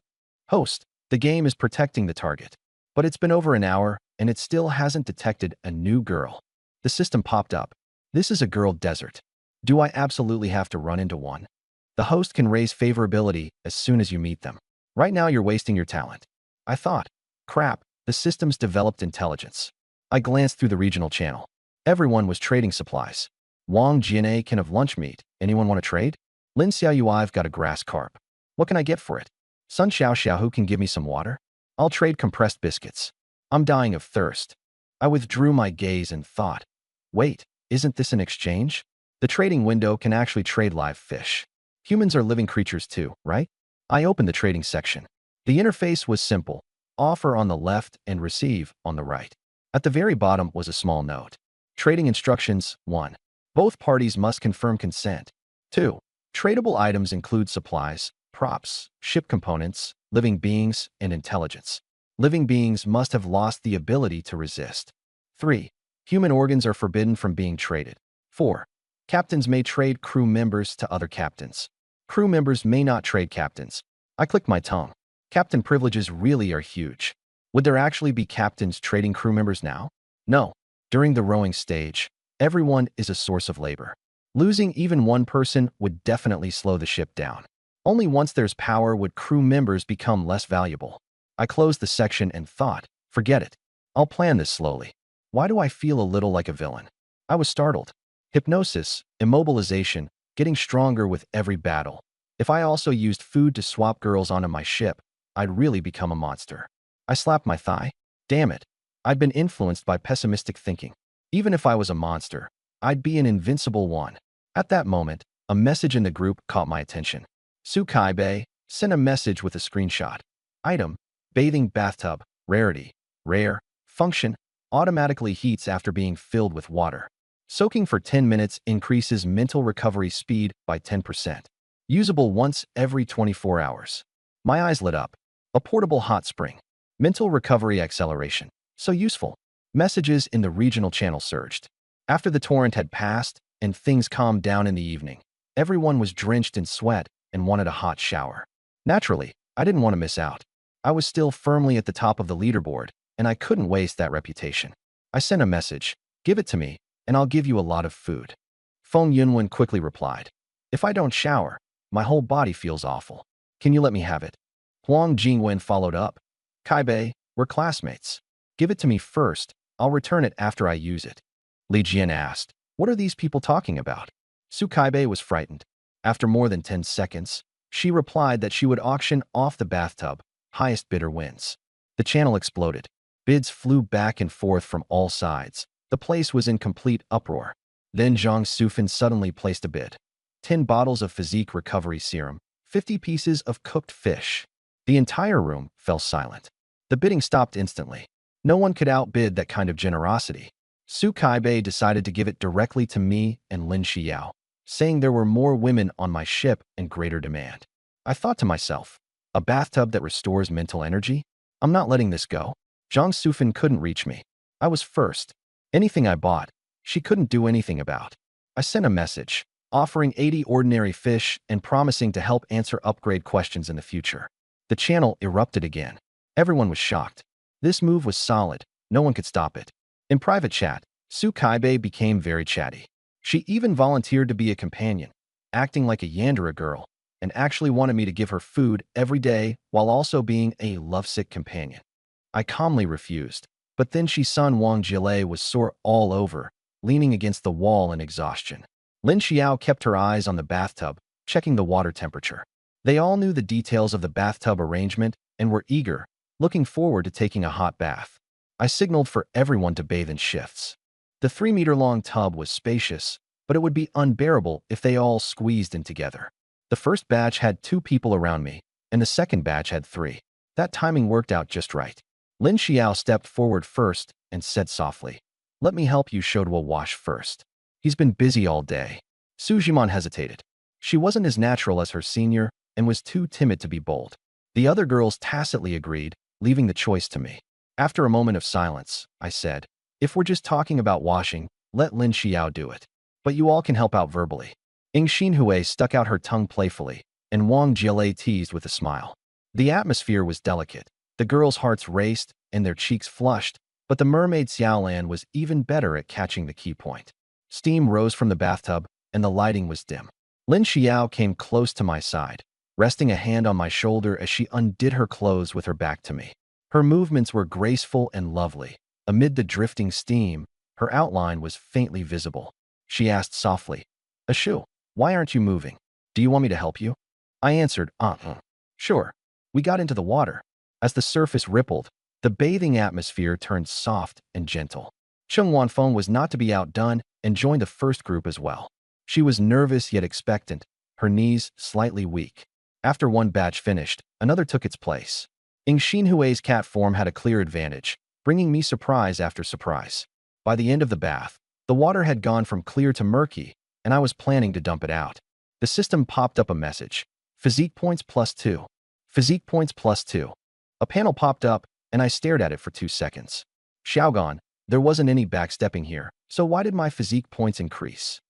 S1: Host, the game is protecting the target. But it's been over an hour, and it still hasn't detected a new girl. The system popped up. This is a girl desert. Do I absolutely have to run into one? The host can raise favorability as soon as you meet them. Right now you're wasting your talent. I thought, crap, the system's developed intelligence. I glanced through the regional channel. Everyone was trading supplies. Wang Jian'e can have lunch meat. Anyone want to trade? Lin Xiaoyu, I've got a grass carp. What can I get for it? Sun Xiao, who can give me some water? I'll trade compressed biscuits. I'm dying of thirst. I withdrew my gaze and thought, wait, isn't this an exchange? The trading window can actually trade live fish. Humans are living creatures too, right? I opened the trading section. The interface was simple. Offer on the left and receive on the right. At the very bottom was a small note. Trading instructions. 1. Both parties must confirm consent. 2. Tradable items include supplies, props, ship components, living beings, and intelligence. Living beings must have lost the ability to resist. 3. Human organs are forbidden from being traded. 4. Captains may trade crew members to other captains. Crew members may not trade captains. I clicked my tongue. Captain privileges really are huge. Would there actually be captains trading crew members now? No. During the rowing stage, everyone is a source of labor. Losing even one person would definitely slow the ship down. Only once there's power would crew members become less valuable. I closed the section and thought, forget it. I'll plan this slowly. Why do I feel a little like a villain? I was startled. Hypnosis, immobilization, getting stronger with every battle. If I also used food to swap girls onto my ship, I'd really become a monster. I slapped my thigh. Damn it. I'd been influenced by pessimistic thinking. Even if I was a monster, I'd be an invincible one. At that moment, a message in the group caught my attention. Sukai Bei sent a message with a screenshot. Item, bathing bathtub, rarity, rare, function, automatically heats after being filled with water. Soaking for 10 minutes increases mental recovery speed by 10%. Usable once every 24 hours. My eyes lit up. A portable hot spring. Mental recovery acceleration. So useful. Messages in the regional channel surged. After the torrent had passed, and things calmed down in the evening. Everyone was drenched in sweat and wanted a hot shower. Naturally, I didn't want to miss out. I was still firmly at the top of the leaderboard, and I couldn't waste that reputation. I sent a message, "Give it to me, and I'll give you a lot of food." Feng Yunwen quickly replied, "If I don't shower, my whole body feels awful. Can you let me have it?" Huang Jingwen followed up, "Kai Bei, we're classmates. Give it to me first, I'll return it after I use it." Li Jian asked, "What are these people talking about?" Su Kaibei was frightened. After more than 10 seconds, she replied that she would auction off the bathtub. Highest bidder wins. The channel exploded. Bids flew back and forth from all sides. The place was in complete uproar. Then Zhang Sufan suddenly placed a bid. 10 bottles of physique recovery serum, 50 pieces of cooked fish. The entire room fell silent. The bidding stopped instantly. No one could outbid that kind of generosity. Su Kaibei decided to give it directly to me and Lin Xiao, saying there were more women on my ship and greater demand. I thought to myself, a bathtub that restores mental energy? I'm not letting this go. Zhang Sufan couldn't reach me. I was first. Anything I bought, she couldn't do anything about. I sent a message, offering 80 ordinary fish and promising to help answer upgrade questions in the future. The channel erupted again. Everyone was shocked. This move was solid. No one could stop it. In private chat, Su Kaibei became very chatty. She even volunteered to be a companion, acting like a Yandere girl, and actually wanted me to give her food every day while also being a lovesick companion. I calmly refused, but then Shisun Wang Jilei was sore all over, leaning against the wall in exhaustion. Lin Xiao kept her eyes on the bathtub, checking the water temperature. They all knew the details of the bathtub arrangement and were eager, looking forward to taking a hot bath. I signaled for everyone to bathe in shifts. The 3-meter-long tub was spacious, but it would be unbearable if they all squeezed in together. The first batch had 2 people around me, and the second batch had 3. That timing worked out just right. Lin Xiao stepped forward first and said softly, "Let me help you Shodwa wash first. He's been busy all day." Su Jiman hesitated. She wasn't as natural as her senior and was too timid to be bold. The other girls tacitly agreed, leaving the choice to me. After a moment of silence, I said, "If we're just talking about washing, let Lin Xiao do it. But you all can help out verbally." Ying Xinhui stuck out her tongue playfully, and Wang Jilei teased with a smile. The atmosphere was delicate. The girls' hearts raced and their cheeks flushed, but the mermaid Xiaolan was even better at catching the key point. Steam rose from the bathtub, and the lighting was dim. Lin Xiao came close to my side, resting a hand on my shoulder as she undid her clothes with her back to me. Her movements were graceful and lovely. Amid the drifting steam, her outline was faintly visible. She asked softly, "Ashu, why aren't you moving? Do you want me to help you?" I answered, "Sure." We got into the water. As the surface rippled, the bathing atmosphere turned soft and gentle. Cheng Wanfeng was not to be outdone and joined the first group as well. She was nervous yet expectant, her knees slightly weak. After one batch finished, another took its place. Ying Xinhui's cat form had a clear advantage, bringing me surprise after surprise. By the end of the bath, the water had gone from clear to murky, and I was planning to dump it out. The system popped up a message. Physique points +2. Physique points +2. A panel popped up, and I stared at it for 2 seconds. Xiaogan, there wasn't any backstepping here, so why did my physique points increase?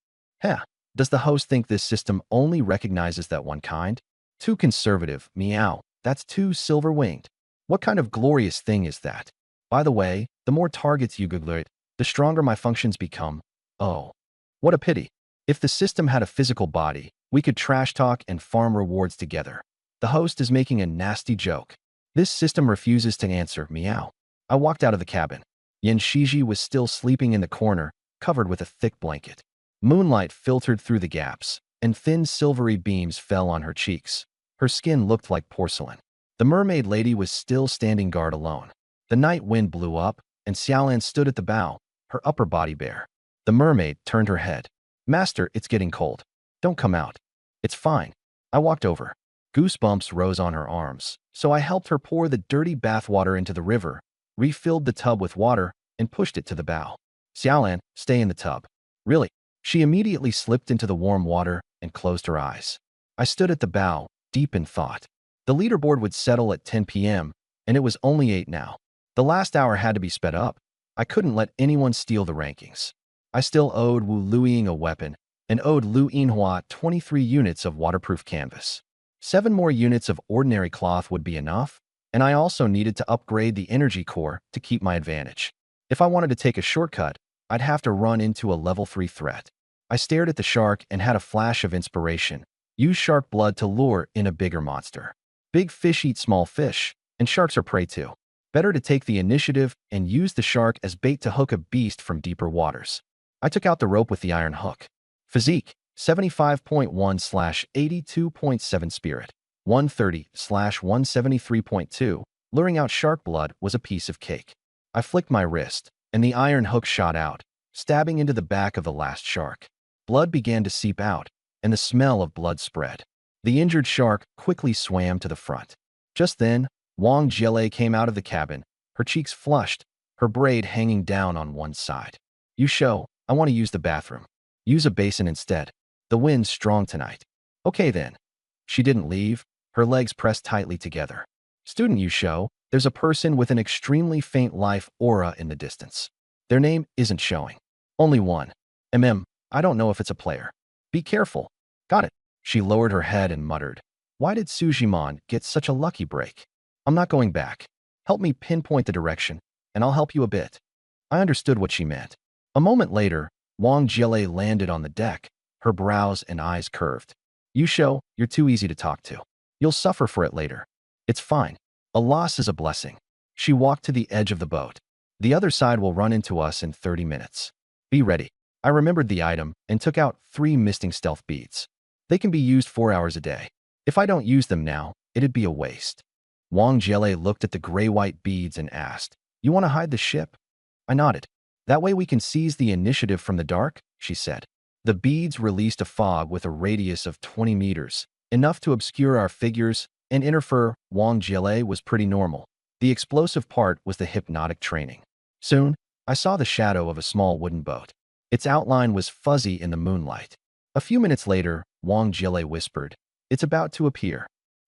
S1: Does the host think this system only recognizes that one kind? Too conservative, meow. That's too silver-winged. What kind of glorious thing is that? By the way, the more targets you Google it, the stronger my functions become. Oh, what a pity. If the system had a physical body, we could trash talk and farm rewards together. The host is making a nasty joke. This system refuses to answer, meow. I walked out of the cabin. Yan Shiji was still sleeping in the corner, covered with a thick blanket. Moonlight filtered through the gaps, and thin silvery beams fell on her cheeks. Her skin looked like porcelain. The mermaid lady was still standing guard alone. The night wind blew up, and Xiaolan stood at the bow, her upper body bare. The mermaid turned her head. "Master, it's getting cold. Don't come out." "It's fine." I walked over. Goosebumps rose on her arms, so I helped her pour the dirty bathwater into the river, refilled the tub with water, and pushed it to the bow. "Xiaolan, stay in the tub." "Really?" She immediately slipped into the warm water and closed her eyes. I stood at the bow, deep in thought. The leaderboard would settle at 10 p.m., and it was only 8 now. The last hour had to be sped up. I couldn't let anyone steal the rankings. I still owed Wu Luiying a weapon and owed Lu Yinhua 23 units of waterproof canvas. 7 more units of ordinary cloth would be enough, and I also needed to upgrade the energy core to keep my advantage. If I wanted to take a shortcut, I'd have to run into a level 3 threat. I stared at the shark and had a flash of inspiration. Use shark blood to lure in a bigger monster. Big fish eat small fish, and sharks are prey too. Better to take the initiative and use the shark as bait to hook a beast from deeper waters. I took out the rope with the iron hook. Physique, 75.1/82.7 Spirit, 130/173.2. Luring out shark blood was a piece of cake. I flicked my wrist, and the iron hook shot out, stabbing into the back of the last shark. Blood began to seep out, and the smell of blood spread. The injured shark quickly swam to the front. Just then, Wang Jielei came out of the cabin, her cheeks flushed, her braid hanging down on one side. "You show, I want to use the bathroom. Use a basin instead. The wind's strong tonight." "Okay then." She didn't leave, her legs pressed tightly together. "Student Yu Shou, there's a person with an extremely faint life aura in the distance. Their name isn't showing. Only one. I don't know if it's a player. Be careful." "Got it." She lowered her head and muttered, "Why did Sujimon get such a lucky break? I'm not going back. Help me pinpoint the direction, and I'll help you a bit." I understood what she meant. A moment later, Wang Jielei landed on the deck, her brows and eyes curved. "You Shou, you're too easy to talk to. You'll suffer for it later. It's fine. A loss is a blessing." She walked to the edge of the boat. "The other side will run into us in 30 minutes. Be ready." I remembered the item and took out 3 misting stealth beads. They can be used 4 hours a day. If I don't use them now, it'd be a waste. Wang Jielei looked at the gray-white beads and asked, "You want to hide the ship?" I nodded. "That way we can seize the initiative from the dark," she said. The beads released a fog with a radius of 20 meters, enough to obscure our figures and interfere. Wang Jielei was pretty normal. The explosive part was the hypnotic training. Soon, I saw the shadow of a small wooden boat. Its outline was fuzzy in the moonlight. A few minutes later, Wang Jielei whispered, "It's about to appear."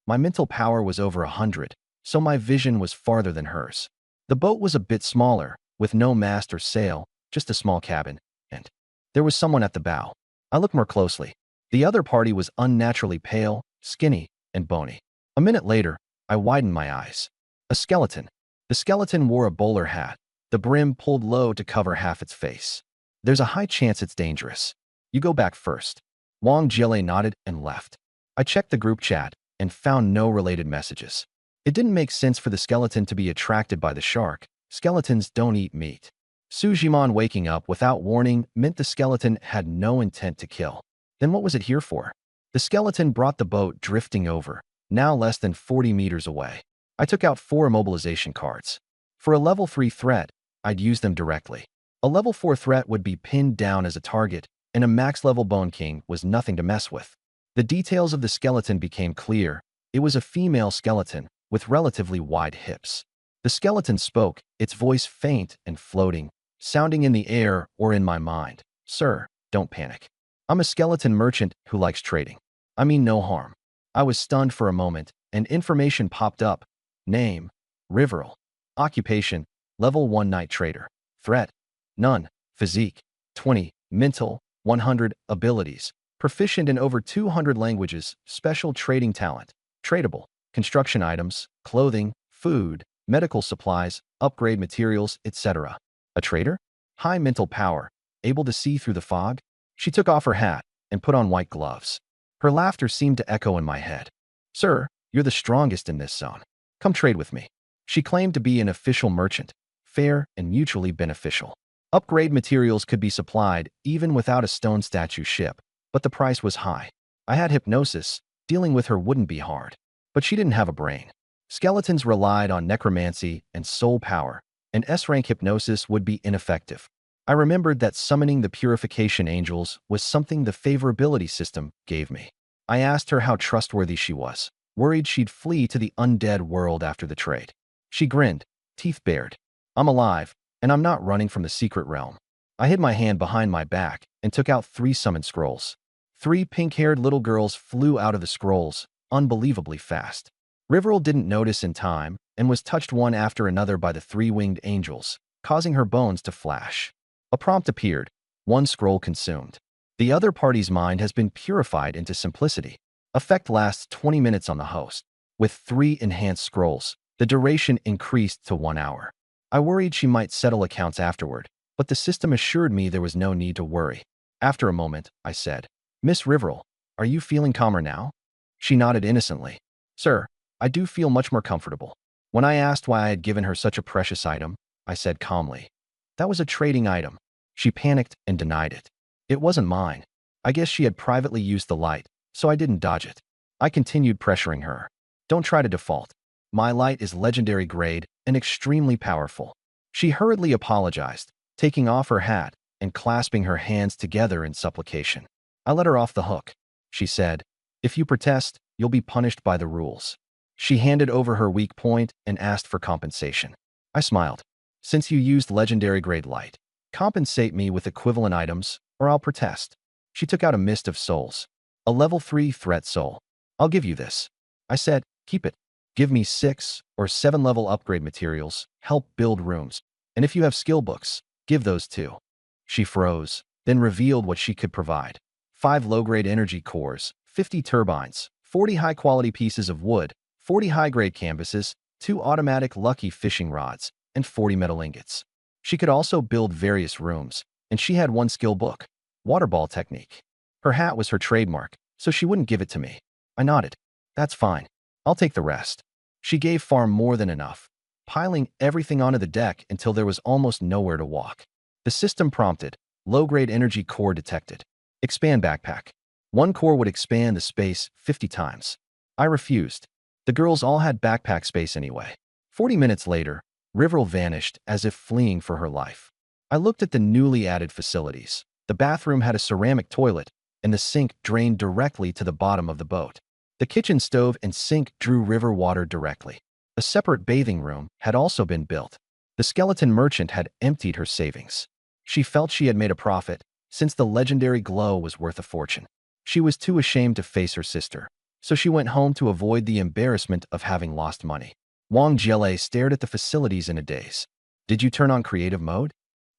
S1: My mental power was over 100, so my vision was farther than hers. The boat was a bit smaller, with no mast or sail, just a small cabin, and there was someone at the bow. I looked more closely. The other party was unnaturally pale, skinny, and bony. A minute later, I widened my eyes. A skeleton. The skeleton wore a bowler hat, the brim pulled low to cover half its face. "There's a high chance it's dangerous. You go back first." Wang Jielei nodded and left. I checked the group chat and found no related messages. It didn't make sense for the skeleton to be attracted by the shark. Skeletons don't eat meat. Sujimon waking up without warning meant the skeleton had no intent to kill. Then what was it here for? The skeleton brought the boat drifting over, now less than 40 meters away. I took out 4 immobilization cards. For a level 3 threat, I'd use them directly. A level 4 threat would be pinned down as a target, and a max-level Bone King was nothing to mess with. The details of the skeleton became clear. It was a female skeleton with relatively wide hips. The skeleton spoke, its voice faint and floating, sounding in the air or in my mind. "Sir, don't panic. I'm a skeleton merchant who likes trading. I mean no harm." I was stunned for a moment, and information popped up. Name, Riveril. Occupation, level 1 night trader. Threat, none. Physique, 20. Mental, 100. Abilities, proficient in over 200 languages. Special trading talent, tradable. Construction items, clothing, food, medical supplies, upgrade materials, etc. A trader? High mental power, able to see through the fog? She took off her hat and put on white gloves. Her laughter seemed to echo in my head. "Sir, you're the strongest in this zone. Come trade with me." She claimed to be an official merchant, fair and mutually beneficial. Upgrade materials could be supplied even without a stone statue ship, but the price was high. I had hypnosis, dealing with her wouldn't be hard. But she didn't have a brain. Skeletons relied on necromancy and soul power, and S-rank hypnosis would be ineffective. I remembered that summoning the purification angels was something the favorability system gave me. I asked her how trustworthy she was, worried she'd flee to the undead world after the trade. She grinned, teeth bared. "I'm alive, and I'm not running from the secret realm." I hid my hand behind my back and took out 3 summon scrolls. 3 pink-haired little girls flew out of the scrolls, unbelievably fast. Riveril didn't notice in time and was touched one after another by the 3 winged angels, causing her bones to flash. A prompt appeared. One scroll consumed. The other party's mind has been purified into simplicity. Effect lasts 20 minutes on the host. With 3 enhanced scrolls, the duration increased to 1 hour. I worried she might settle accounts afterward, but the system assured me there was no need to worry. After a moment, I said, "Miss Riverell, are you feeling calmer now?" She nodded innocently. "Sir, I do feel much more comfortable." When I asked why I had given her such a precious item, I said calmly, "That was a trading item." She panicked and denied it. "It wasn't mine. I guess she had privately used the light, so I didn't dodge it." I continued pressuring her. "Don't try to default. My light is legendary grade and extremely powerful." She hurriedly apologized, taking off her hat and clasping her hands together in supplication. I let her off the hook. She said, "If you protest, you'll be punished by the rules." She handed over her weak point and asked for compensation. I smiled. "Since you used legendary grade light, compensate me with equivalent items, or I'll protest." She took out a mist of souls. "A level 3 threat soul. I'll give you this." I said, "Keep it. Give me 6 or 7 level upgrade materials, help build rooms, and if you have skill books, give those too." She froze, then revealed what she could provide. 5 low-grade energy cores, 50 turbines, 40 high-quality pieces of wood, 40 high-grade canvases, 2 automatic lucky fishing rods, and 40 metal ingots. She could also build various rooms, and she had 1 skill book, Waterball Technique. Her hat was her trademark, so she wouldn't give it to me. I nodded. "That's fine. I'll take the rest." She gave far more than enough, piling everything onto the deck until there was almost nowhere to walk. The system prompted, "Low-grade energy core detected. Expand backpack." 1 core would expand the space 50 times. I refused. The girls all had backpack space anyway. 40 minutes later, Riverell vanished as if fleeing for her life. I looked at the newly added facilities. The bathroom had a ceramic toilet, and the sink drained directly to the bottom of the boat. The kitchen stove and sink drew river water directly. A separate bathing room had also been built. The skeleton merchant had emptied her savings. She felt she had made a profit, since the legendary glow was worth a fortune. She was too ashamed to face her sister, so she went home to avoid the embarrassment of having lost money. Wang Jiele stared at the facilities in a daze. "Did you turn on creative mode?"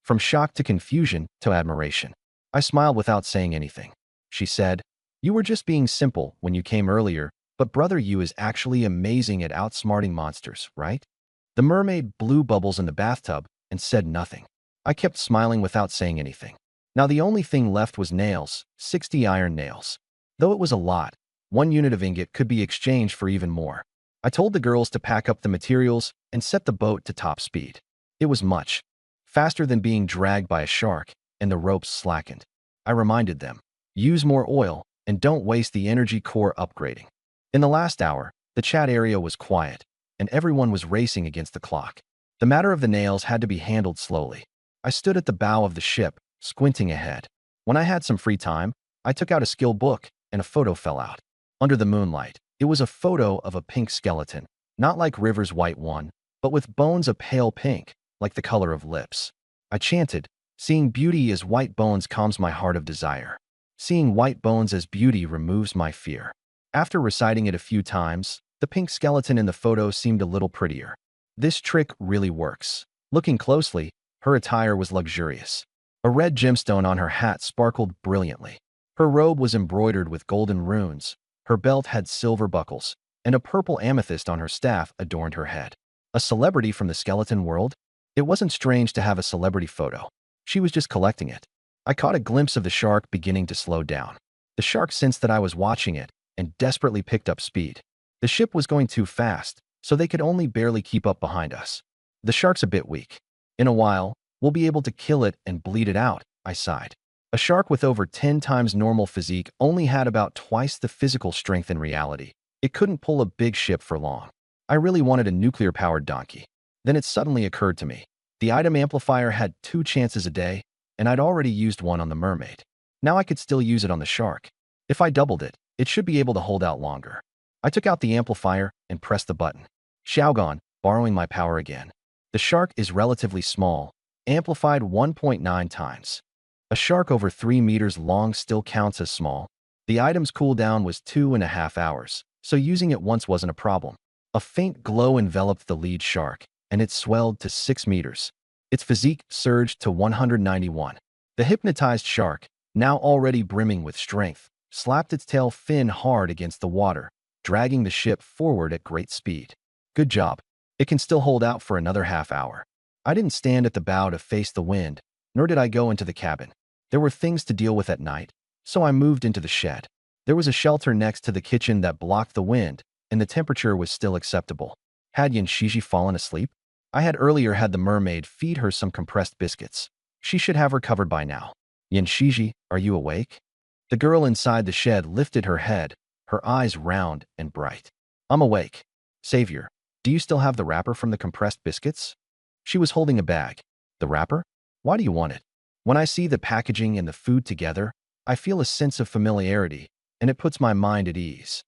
S1: From shock to confusion to admiration. I smiled without saying anything. She said, "You were just being simple when you came earlier, but Brother Yu is actually amazing at outsmarting monsters, right?" The mermaid blew bubbles in the bathtub and said nothing. I kept smiling without saying anything. Now the only thing left was nails, 60 iron nails. Though it was a lot, 1 unit of ingot could be exchanged for even more. I told the girls to pack up the materials and set the boat to top speed. It was much faster than being dragged by a shark, and the ropes slackened. I reminded them, "Use more oil and don't waste the energy core upgrading." In the last hour, the chat area was quiet, and everyone was racing against the clock. The matter of the nails had to be handled slowly. I stood at the bow of the ship, squinting ahead. When I had some free time, I took out a skill book, and a photo fell out. Under the moonlight, it was a photo of a pink skeleton, not like River's white one, but with bones a pale pink, like the color of lips. I chanted, "Seeing beauty as white bones calms my heart of desire. Seeing white bones as beauty removes my fear." After reciting it a few times, the pink skeleton in the photo seemed a little prettier. This trick really works. Looking closely, her attire was luxurious. A red gemstone on her hat sparkled brilliantly. Her robe was embroidered with golden runes, her belt had silver buckles, and a purple amethyst on her staff adorned her head. A celebrity from the skeleton world? It wasn't strange to have a celebrity photo. She was just collecting it. I caught a glimpse of the shark beginning to slow down. The shark sensed that I was watching it and desperately picked up speed. The ship was going too fast, so they could only barely keep up behind us. "The shark's a bit weak. In a while, we'll be able to kill it and bleed it out," I sighed. A shark with over 10 times normal physique only had about twice the physical strength in reality. It couldn't pull a big ship for long. I really wanted a nuclear-powered donkey. Then it suddenly occurred to me. The item amplifier had 2 chances a day, and I'd already used one on the mermaid. Now I could still use it on the shark. If I doubled it, it should be able to hold out longer. I took out the amplifier and pressed the button. Xiaogan, borrowing my power again. The shark is relatively small, amplified 1.9 times. A shark over 3 meters long still counts as small. The item's cooldown was 2.5 hours, so using it once wasn't a problem. A faint glow enveloped the lead shark, and it swelled to 6 meters. Its physique surged to 191. The hypnotized shark, now already brimming with strength, slapped its tail fin hard against the water, dragging the ship forward at great speed. Good job. It can still hold out for another half-hour. I didn't stand at the bow to face the wind, nor did I go into the cabin. There were things to deal with at night, so I moved into the shed. There was a shelter next to the kitchen that blocked the wind, and the temperature was still acceptable. Had Yanshiji fallen asleep? I had earlier had the mermaid feed her some compressed biscuits. She should have recovered by now. Yanshiji, are you awake? The girl inside the shed lifted her head, her eyes round and bright. I'm awake. Savior, do you still have the wrapper from the compressed biscuits? She was holding a bag. The wrapper? Why do you want it? When I see the packaging and the food together, I feel a sense of familiarity, and it puts my mind at ease.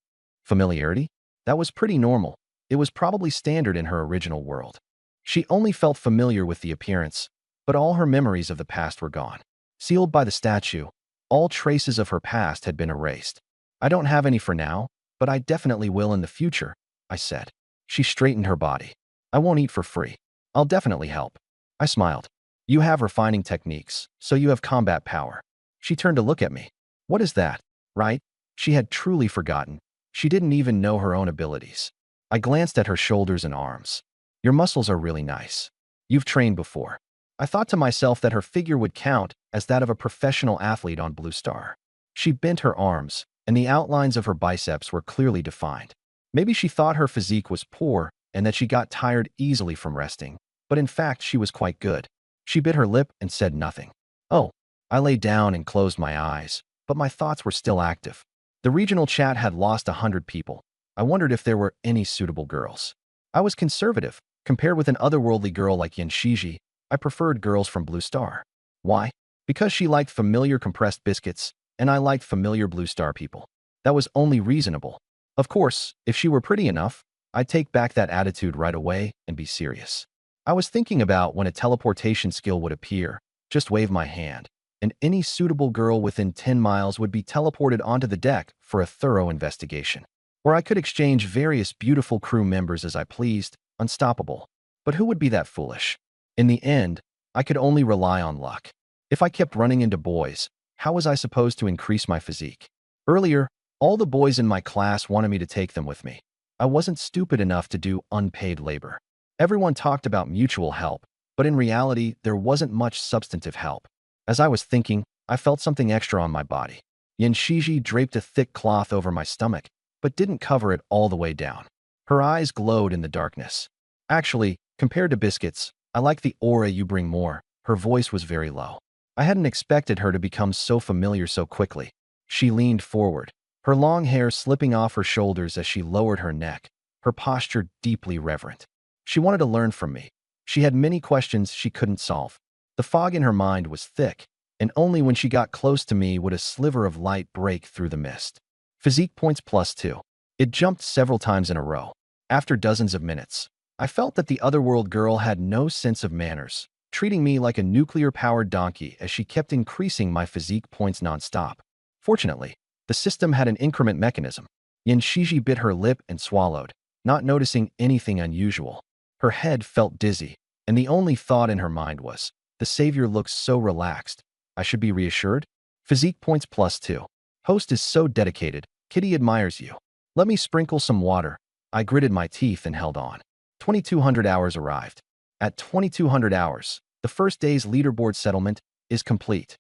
S1: Familiarity? That was pretty normal. It was probably standard in her original world. She only felt familiar with the appearance, but all her memories of the past were gone. Sealed by the statue, all traces of her past had been erased. I don't have any for now, but I definitely will in the future, I said. She straightened her body. I won't eat for free. I'll definitely help. I smiled. You have refining techniques, so you have combat power. She turned to look at me. What is that? Right? She had truly forgotten. She didn't even know her own abilities. I glanced at her shoulders and arms. Your muscles are really nice. You've trained before. I thought to myself that her figure would count as that of a professional athlete on Blue Star. She bent her arms, and the outlines of her biceps were clearly defined. Maybe she thought her physique was poor and that she got tired easily from resting, but in fact she was quite good. She bit her lip and said nothing. Oh, I lay down and closed my eyes, but my thoughts were still active. The regional chat had lost 100 people. I wondered if there were any suitable girls. I was conservative. Compared with an otherworldly girl like Yanshiji, I preferred girls from Blue Star. Why? Because she liked familiar compressed biscuits, and I liked familiar Blue Star people. That was only reasonable. Of course, if she were pretty enough, I'd take back that attitude right away and be serious. I was thinking about when a teleportation skill would appear, just wave my hand, and any suitable girl within 10 miles would be teleported onto the deck for a thorough investigation. Or I could exchange various beautiful crew members as I pleased, unstoppable. But who would be that foolish? In the end, I could only rely on luck. If I kept running into boys, how was I supposed to increase my physique? Earlier, all the boys in my class wanted me to take them with me. I wasn't stupid enough to do unpaid labor. Everyone talked about mutual help, but in reality, there wasn't much substantive help. As I was thinking, I felt something extra on my body. Yanshiji draped a thick cloth over my stomach, but didn't cover it all the way down. Her eyes glowed in the darkness. Actually, compared to biscuits, I like the aura you bring more. Her voice was very low. I hadn't expected her to become so familiar so quickly. She leaned forward, her long hair slipping off her shoulders as she lowered her neck, her posture deeply reverent. She wanted to learn from me. She had many questions she couldn't solve. The fog in her mind was thick, and only when she got close to me would a sliver of light break through the mist. Physique points +2. It jumped several times in a row. After dozens of minutes, I felt that the otherworld girl had no sense of manners, treating me like a nuclear-powered donkey as she kept increasing my physique points non-stop. Fortunately, the system had an increment mechanism. Yanshiji bit her lip and swallowed, not noticing anything unusual. Her head felt dizzy, and the only thought in her mind was, the savior looks so relaxed. I should be reassured? Physique points +2. Host is so dedicated. Kitty admires you. Let me sprinkle some water. I gritted my teeth and held on. 2200 hours arrived. At 2200 hours, the first day's leaderboard settlement is complete.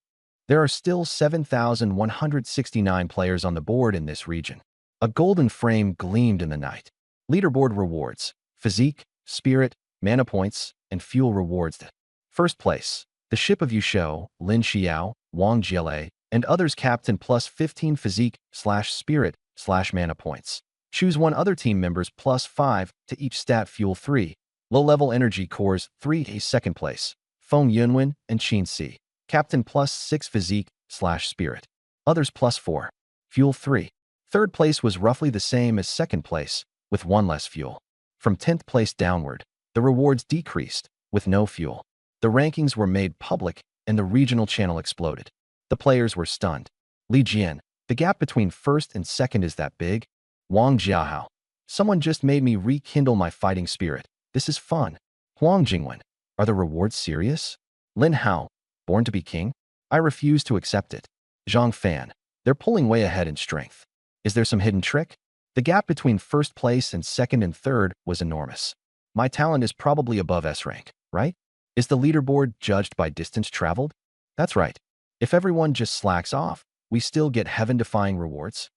S1: There are still 7,169 players on the board in this region. A golden frame gleamed in the night. Leaderboard rewards: physique, spirit, mana points, and fuel rewards. First place, the ship of Yusho, Lin Xiao, Wang Jiele, and others captain +15 physique/spirit/mana points. Choose one other team members +5 to each stat fuel 3. Low-level energy cores 3. Second place, Feng Yunwen and Qin Si. Captain +6 physique/spirit. Others +4. Fuel 3. Third place was roughly the same as second place, with one less fuel. From 10th place downward, the rewards decreased, with no fuel. The rankings were made public, and the regional channel exploded. The players were stunned. Li Jian, the gap between first and second is that big? Wang Jiahao, someone just made me rekindle my fighting spirit. This is fun. Huang Jingwen, are the rewards serious? Lin Hao, born to be king? I refuse to accept it. Zhang Fan. They're pulling way ahead in strength. Is there some hidden trick? The gap between first place and second and third was enormous. My talent is probably above S rank, right? Is the leaderboard judged by distance traveled? That's right. If everyone just slacks off, we still get heaven-defying rewards.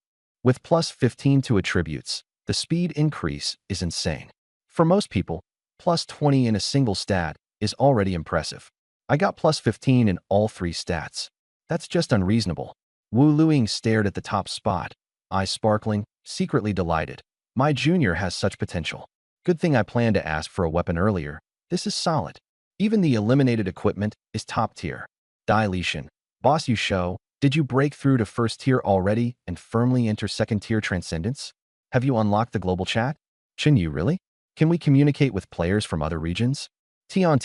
S1: With plus 15 to attributes, the speed increase is insane. For most people, plus 20 in a single stat is already impressive. I got plus 15 in all 3 stats. That's just unreasonable. Wu Luing stared at the top spot, eyes sparkling, secretly delighted. My junior has such potential. Good thing I planned to ask for a weapon earlier. This is solid. Even the eliminated equipment is top tier. Dai Lishan. Boss Yu Shou, did you break through to first tier already and firmly enter second tier transcendence? Have you unlocked the global chat? Chen Yu, really? Can we communicate with players from other regions? Tian,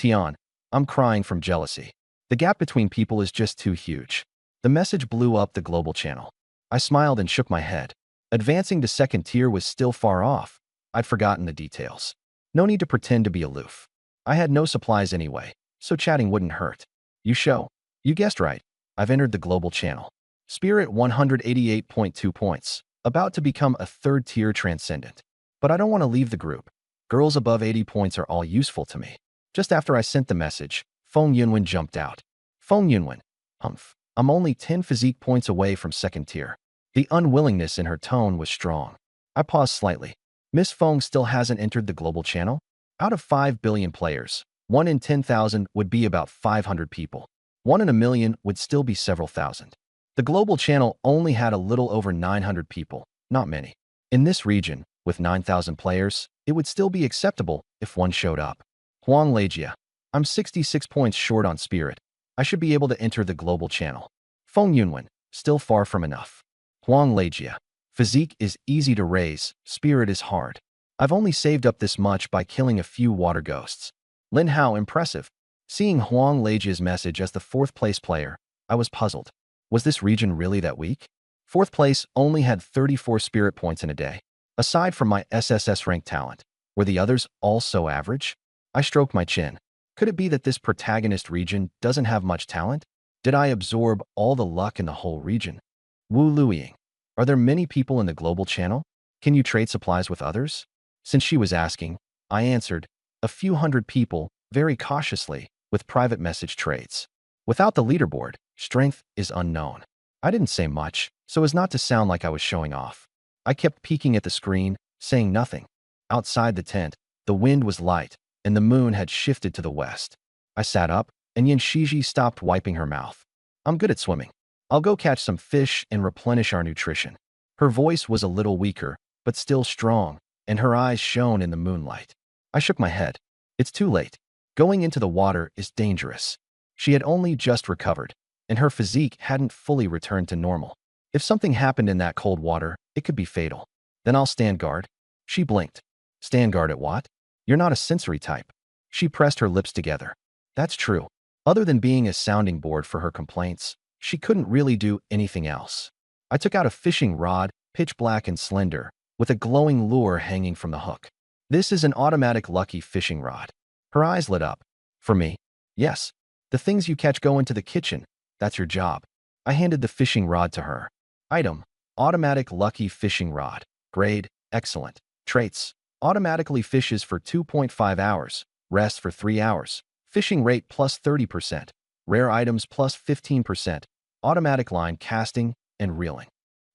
S1: I'm crying from jealousy. The gap between people is just too huge. The message blew up the global channel. I smiled and shook my head. Advancing to second tier was still far off. I'd forgotten the details. No need to pretend to be aloof. I had no supplies anyway, so chatting wouldn't hurt. Yu Shou, you guessed right. I've entered the global channel. Spirit 188.2 points, about to become a third-tier transcendent. But I don't want to leave the group. Girls above 80 points are all useful to me. Just after I sent the message, Feng Yunwen jumped out. Feng Yunwen, I'm only 10 physique points away from second tier. The unwillingness in her tone was strong. I paused slightly. Miss Feng still hasn't entered the global channel? Out of 5 billion players, 1 in 10,000 would be about 500 people. 1 in a million would still be several thousand. The global channel only had a little over 900 people, not many. In this region, with 9,000 players, it would still be acceptable if one showed up. Huang Lejia. I'm 66 points short on Spirit. I should be able to enter the global channel. Feng Yunwen. Still far from enough. Huang Lejia. Physique is easy to raise, Spirit is hard. I've only saved up this much by killing a few water ghosts. Lin Hao. Impressive. Seeing Huang Lejia's message as the 4th place player, I was puzzled. Was this region really that weak? 4th place only had 34 spirit points in a day. Aside from my SSS rank talent, were the others all so average? I stroked my chin. Could it be that this protagonist region doesn't have much talent? Did I absorb all the luck in the whole region? Wu Luiying. Are there many people in the global channel? Can you trade supplies with others? Since she was asking, I answered, a few hundred people, very cautiously, with private message trades. Without the leaderboard, strength is unknown. I didn't say much, so as not to sound like I was showing off. I kept peeking at the screen, saying nothing. Outside the tent, the wind was light, and the moon had shifted to the west. I sat up, and Yin Shiji stopped wiping her mouth. I'm good at swimming. I'll go catch some fish and replenish our nutrition. Her voice was a little weaker, but still strong, and her eyes shone in the moonlight. I shook my head. It's too late. Going into the water is dangerous. She had only just recovered, and her physique hadn't fully returned to normal. If something happened in that cold water, it could be fatal. Then I'll stand guard. She blinked. Stand guard at what? You're not a sensory type. She pressed her lips together. That's true. Other than being a sounding board for her complaints, she couldn't really do anything else. I took out a fishing rod, pitch black and slender, with a glowing lure hanging from the hook. This is an automatic lucky fishing rod. Her eyes lit up. For me? Yes. The things you catch go into the kitchen. That's your job. I handed the fishing rod to her. Item: automatic lucky fishing rod. Grade: excellent. Traits: automatically fishes for 2.5 hours, rests for 3 hours. Fishing rate plus 30%. Rare items plus 15%. Automatic line casting and reeling.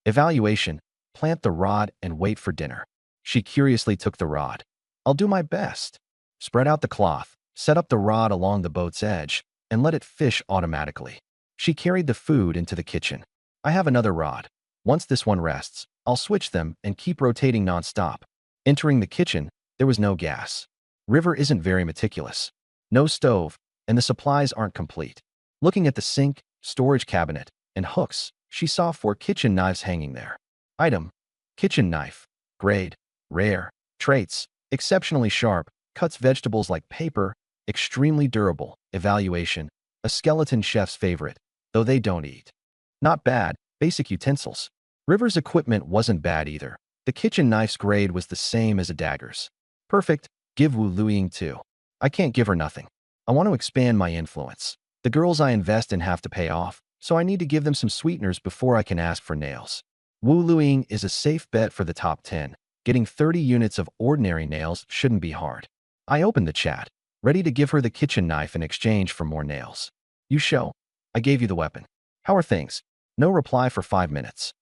S1: Evaluation: plant the rod and wait for dinner. She curiously took the rod. I'll do my best. Spread out the cloth, set up the rod along the boat's edge, and let it fish automatically. She carried the food into the kitchen. I have another rod. Once this one rests, I'll switch them and keep rotating non-stop. Entering the kitchen, there was no gas. River isn't very meticulous. No stove, and the supplies aren't complete. Looking at the sink, storage cabinet, and hooks, she saw 4 kitchen knives hanging there. Item: kitchen knife. Grade: rare. Traits: exceptionally sharp, cuts vegetables like paper, extremely durable. Evaluation: a skeleton chef's favorite, though they don't eat. Not bad. Basic utensils. River's equipment wasn't bad either. The kitchen knife's grade was the same as a dagger's. Perfect. Give Wu Luiying 2. I can't give her nothing. I want to expand my influence. The girls I invest in have to pay off, so I need to give them some sweeteners before I can ask for nails. Wu Luing is a safe bet for the top 10. Getting 30 units of ordinary nails shouldn't be hard. I opened the chat, ready to give her the kitchen knife in exchange for more nails. You show. I gave you the weapon. How are things? No reply for 5 minutes.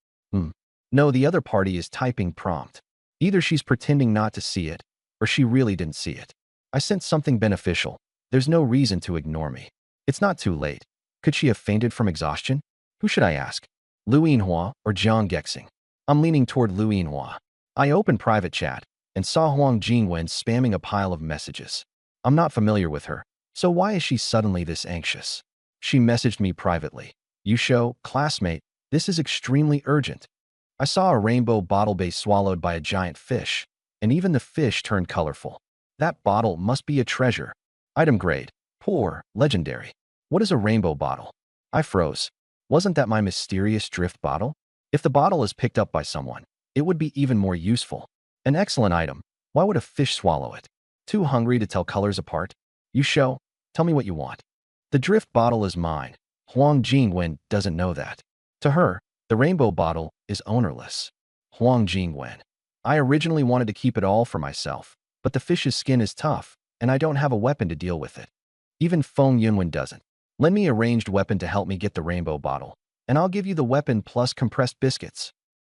S1: No, the other party is typing prompt. Either she's pretending not to see it, or she really didn't see it. I sent something beneficial. There's no reason to ignore me. It's not too late. Could she have fainted from exhaustion? Who should I ask? Lu Yinhua or Jiang Gexing? I'm leaning toward Lu Yinhua. I opened private chat and saw Huang Jingwen spamming a pile of messages. I'm not familiar with her, so why is she suddenly this anxious? She messaged me privately. You show, classmate, this is extremely urgent. I saw a rainbow bottle base swallowed by a giant fish, and even the fish turned colorful. That bottle must be a treasure. Item grade, poor, legendary. What is a rainbow bottle? I froze. Wasn't that my mysterious drift bottle? If the bottle is picked up by someone, it would be even more useful. An excellent item. Why would a fish swallow it? Too hungry to tell colors apart? You show, tell me what you want. The drift bottle is mine. Huang Jingwen doesn't know that. To her, the rainbow bottle is ownerless. Huang Jingwen. I originally wanted to keep it all for myself, but the fish's skin is tough, and I don't have a weapon to deal with it. Even Feng Yunwen doesn't. Lend me a ranged weapon to help me get the rainbow bottle, and I'll give you the weapon plus compressed biscuits.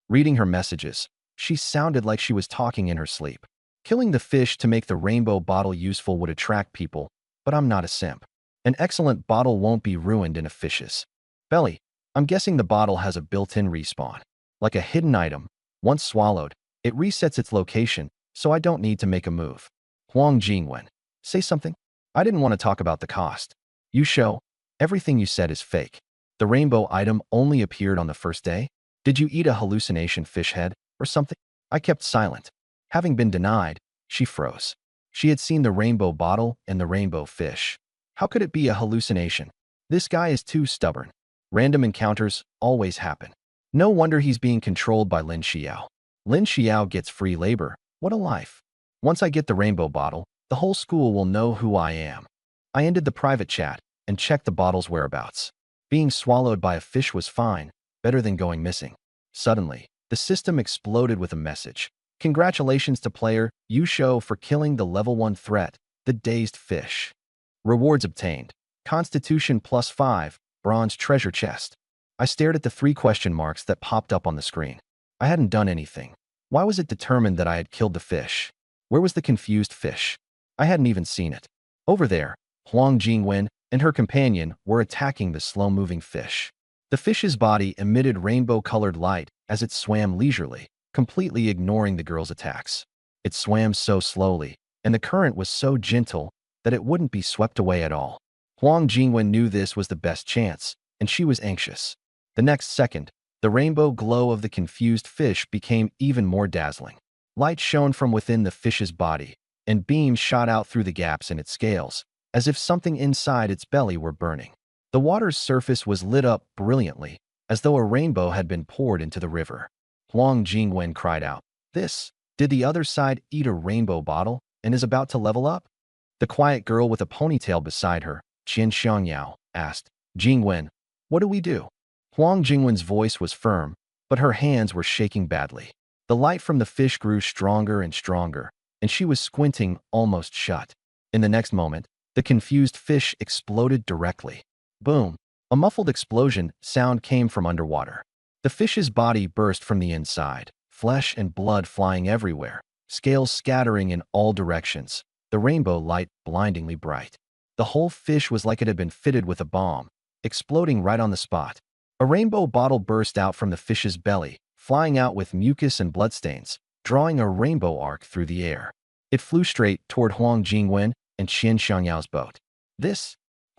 S1: Reading her messages, she sounded like she was talking in her sleep. Killing the fish to make the rainbow bottle useful would attract people, but I'm not a simp. An excellent bottle won't be ruined in a fish's belly. I'm guessing the bottle has a built-in respawn. Like a hidden item, once swallowed, it resets its location, so I don't need to make a move. Huang Jingwen. Say something? I didn't want to talk about the cost. You show. Everything you said is fake. The rainbow item only appeared on the first day? Did you eat a hallucination fish head or something? I kept silent. Having been denied, she froze. She had seen the rainbow bottle and the rainbow fish. How could it be a hallucination? This guy is too stubborn. Random encounters always happen. No wonder he's being controlled by Lin Xiao. Lin Xiao gets free labor. What a life. Once I get the rainbow bottle, the whole school will know who I am. I ended the private chat and checked the bottle's whereabouts. Being swallowed by a fish was fine, better than going missing. Suddenly, the system exploded with a message. Congratulations to player Yu Shou for killing the level 1 threat, the dazed fish. Rewards obtained. Constitution +5, bronze treasure chest. I stared at the 3 question marks that popped up on the screen. I hadn't done anything. Why was it determined that I had killed the fish? Where was the confused fish? I hadn't even seen it. Over there, Huang Jingwen and her companion were attacking the slow-moving fish. The fish's body emitted rainbow-colored light as it swam leisurely, completely ignoring the girl's attacks. It swam so slowly, and the current was so gentle that it wouldn't be swept away at all. Huang Jingwen knew this was the best chance, and she was anxious. The next second, the rainbow glow of the confused fish became even more dazzling. Light shone from within the fish's body, and beams shot out through the gaps in its scales, as if something inside its belly were burning. The water's surface was lit up brilliantly, as though a rainbow had been poured into the river. Huang Jingwen cried out, Did the other side eat a rainbow bottle and is about to level up? The quiet girl with a ponytail beside her, Qian Xiangyao, asked, Jingwen, what do we do? Huang Jingwen's voice was firm, but her hands were shaking badly. The light from the fish grew stronger and stronger, and she was squinting almost shut. In the next moment, the confused fish exploded directly. Boom! A muffled explosion sound came from underwater. The fish's body burst from the inside, flesh and blood flying everywhere, scales scattering in all directions, the rainbow light blindingly bright. The whole fish was like it had been fitted with a bomb, exploding right on the spot. A rainbow bottle burst out from the fish's belly, flying out with mucus and bloodstains, drawing a rainbow arc through the air. It flew straight toward Huang Jingwen and Qian Xiangyao's boat.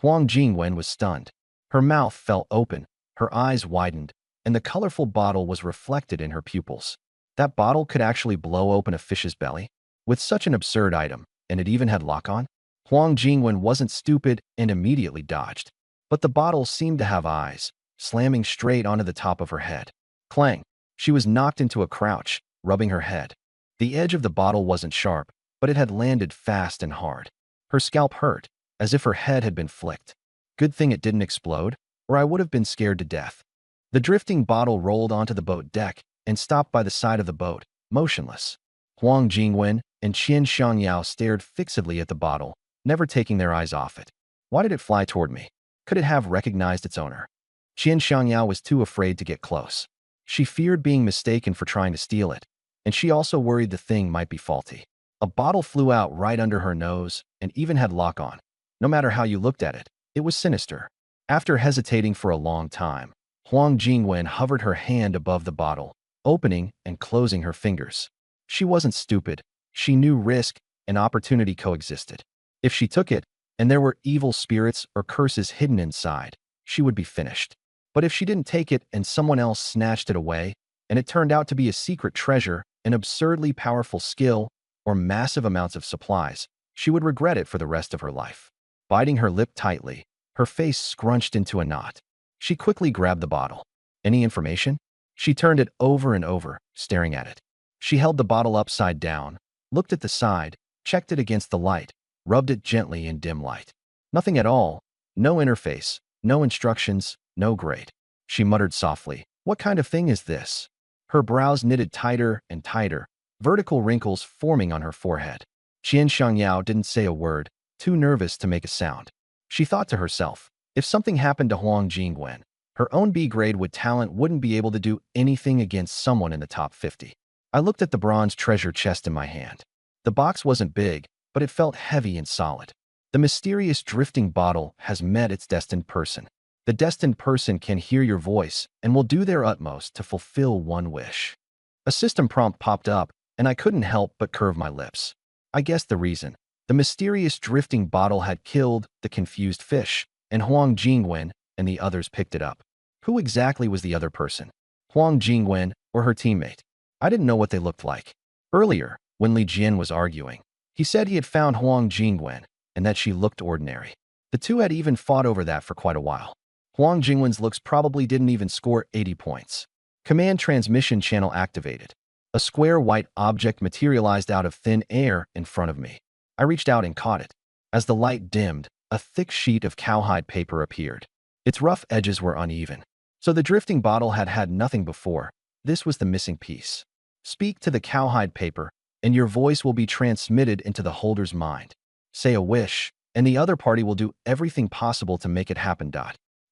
S1: Huang Jingwen was stunned. Her mouth fell open, her eyes widened, and the colorful bottle was reflected in her pupils. That bottle could actually blow open a fish's belly? With such an absurd item, and it even had lock-on? Huang Jingwen wasn't stupid and immediately dodged. But the bottle seemed to have eyes, slamming straight onto the top of her head. Clang! She was knocked into a crouch, rubbing her head. The edge of the bottle wasn't sharp, but it had landed fast and hard. Her scalp hurt, as if her head had been flicked. Good thing it didn't explode. or I would have been scared to death. The drifting bottle rolled onto the boat deck and stopped by the side of the boat, motionless. Huang Jingwen and Qian Xiangyao stared fixedly at the bottle, never taking their eyes off it. Why did it fly toward me? Could it have recognized its owner? Qian Xiangyao was too afraid to get close. She feared being mistaken for trying to steal it, and she also worried the thing might be faulty. A bottle flew out right under her nose and even had lock on. No matter how you looked at it, it was sinister. After hesitating for a long time, Huang Jingwen hovered her hand above the bottle, opening and closing her fingers. She wasn't stupid. She knew risk and opportunity coexisted. If she took it, and there were evil spirits or curses hidden inside, she would be finished. But if she didn't take it and someone else snatched it away, and it turned out to be a secret treasure, an absurdly powerful skill, or massive amounts of supplies, she would regret it for the rest of her life. Biting her lip tightly, her face scrunched into a knot. She quickly grabbed the bottle. Any information? She turned it over and over, staring at it. She held the bottle upside down, looked at the side, checked it against the light, rubbed it gently in dim light. Nothing at all. No interface, no instructions, no grade. She muttered softly, "What kind of thing is this?" Her brows knitted tighter and tighter, vertical wrinkles forming on her forehead. Qian Xiangyao didn't say a word, too nervous to make a sound. She thought to herself, if something happened to Huang Jingwen, her own B-grade with talent wouldn't be able to do anything against someone in the top 50. I looked at the bronze treasure chest in my hand. The box wasn't big, but it felt heavy and solid. The mysterious drifting bottle has met its destined person. The destined person can hear your voice and will do their utmost to fulfill one wish. A system prompt popped up, and I couldn't help but curve my lips. I guessed the reason. The mysterious drifting bottle had killed the confused fish, and Huang Jingwen and the others picked it up. Who exactly was the other person? Huang Jingwen or her teammate? I didn't know what they looked like. Earlier, when Li Jian was arguing, he said he had found Huang Jingwen and that she looked ordinary. The two had even fought over that for quite a while. Huang Jingwen's looks probably didn't even score 80 points. Command transmission channel activated. A square white object materialized out of thin air in front of me. I reached out and caught it. As the light dimmed, a thick sheet of cowhide paper appeared. Its rough edges were uneven. So the drifting bottle had had nothing before. This was the missing piece. Speak to the cowhide paper, and your voice will be transmitted into the holder's mind. Say a wish, and the other party will do everything possible to make it happen.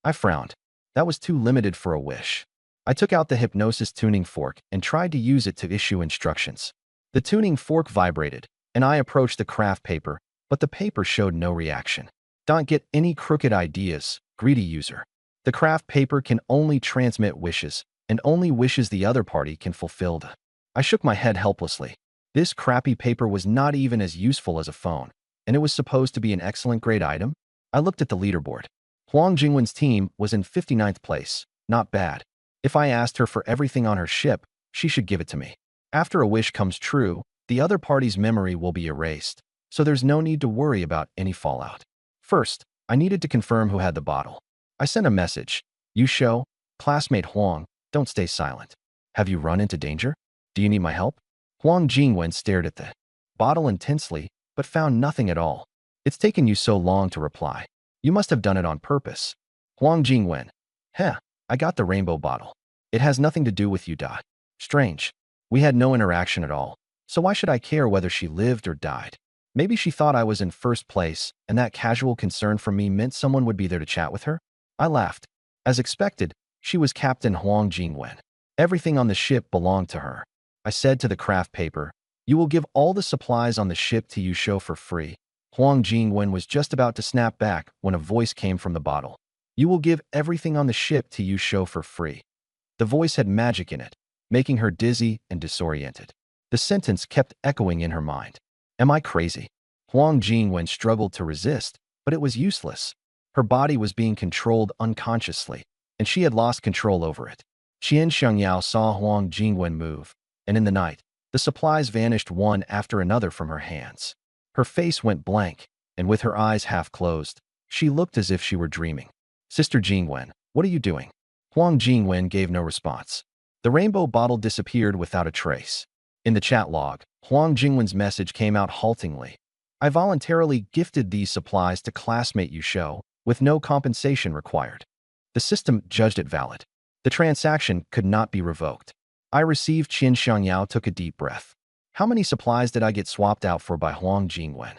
S1: I frowned. That was too limited for a wish. I took out the hypnosis tuning fork and tried to use it to issue instructions. The tuning fork vibrated, and I approached the craft paper, but the paper showed no reaction. Don't get any crooked ideas, greedy user. The craft paper can only transmit wishes, and only wishes the other party can fulfill. I shook my head helplessly. This crappy paper was not even as useful as a phone, and it was supposed to be an excellent grade item. I looked at the leaderboard. Huang Jingwen's team was in 59th place. Not bad. If I asked her for everything on her ship, she should give it to me. After a wish comes true, the other party's memory will be erased, so there's no need to worry about any fallout. First, I needed to confirm who had the bottle. I sent a message. You show, classmate Huang, don't stay silent. Have you run into danger? Do you need my help? Huang Jingwen stared at the bottle intensely, but found nothing at all. It's taken you so long to reply. You must have done it on purpose. Huang Jingwen. Heh, I got the rainbow bottle. It has nothing to do with you. Strange. We had no interaction at all, so why should I care whether she lived or died? Maybe she thought I was in first place, and that casual concern for me meant someone would be there to chat with her? I laughed. As expected, she was Captain Huang Jingwen. Everything on the ship belonged to her. I said to the craft paper, you will give all the supplies on the ship to Yusho for free. Huang Jingwen was just about to snap back when a voice came from the bottle. You will give everything on the ship to Yusho for free. The voice had magic in it, making her dizzy and disoriented. The sentence kept echoing in her mind. Am I crazy? Huang Jingwen struggled to resist, but it was useless. Her body was being controlled unconsciously, and she had lost control over it. Qian Xiangyao saw Huang Jingwen move, and in the night, the supplies vanished one after another from her hands. Her face went blank, and with her eyes half closed, she looked as if she were dreaming. Sister Jingwen, what are you doing? Huang Jingwen gave no response. The rainbow bottle disappeared without a trace. In the chat log, Huang Jingwen's message came out haltingly. I voluntarily gifted these supplies to classmate Yusho, with no compensation required. The system judged it valid. The transaction could not be revoked. I received. Qin Shangyao took a deep breath. How many supplies did I get swapped out for by Huang Jingwen?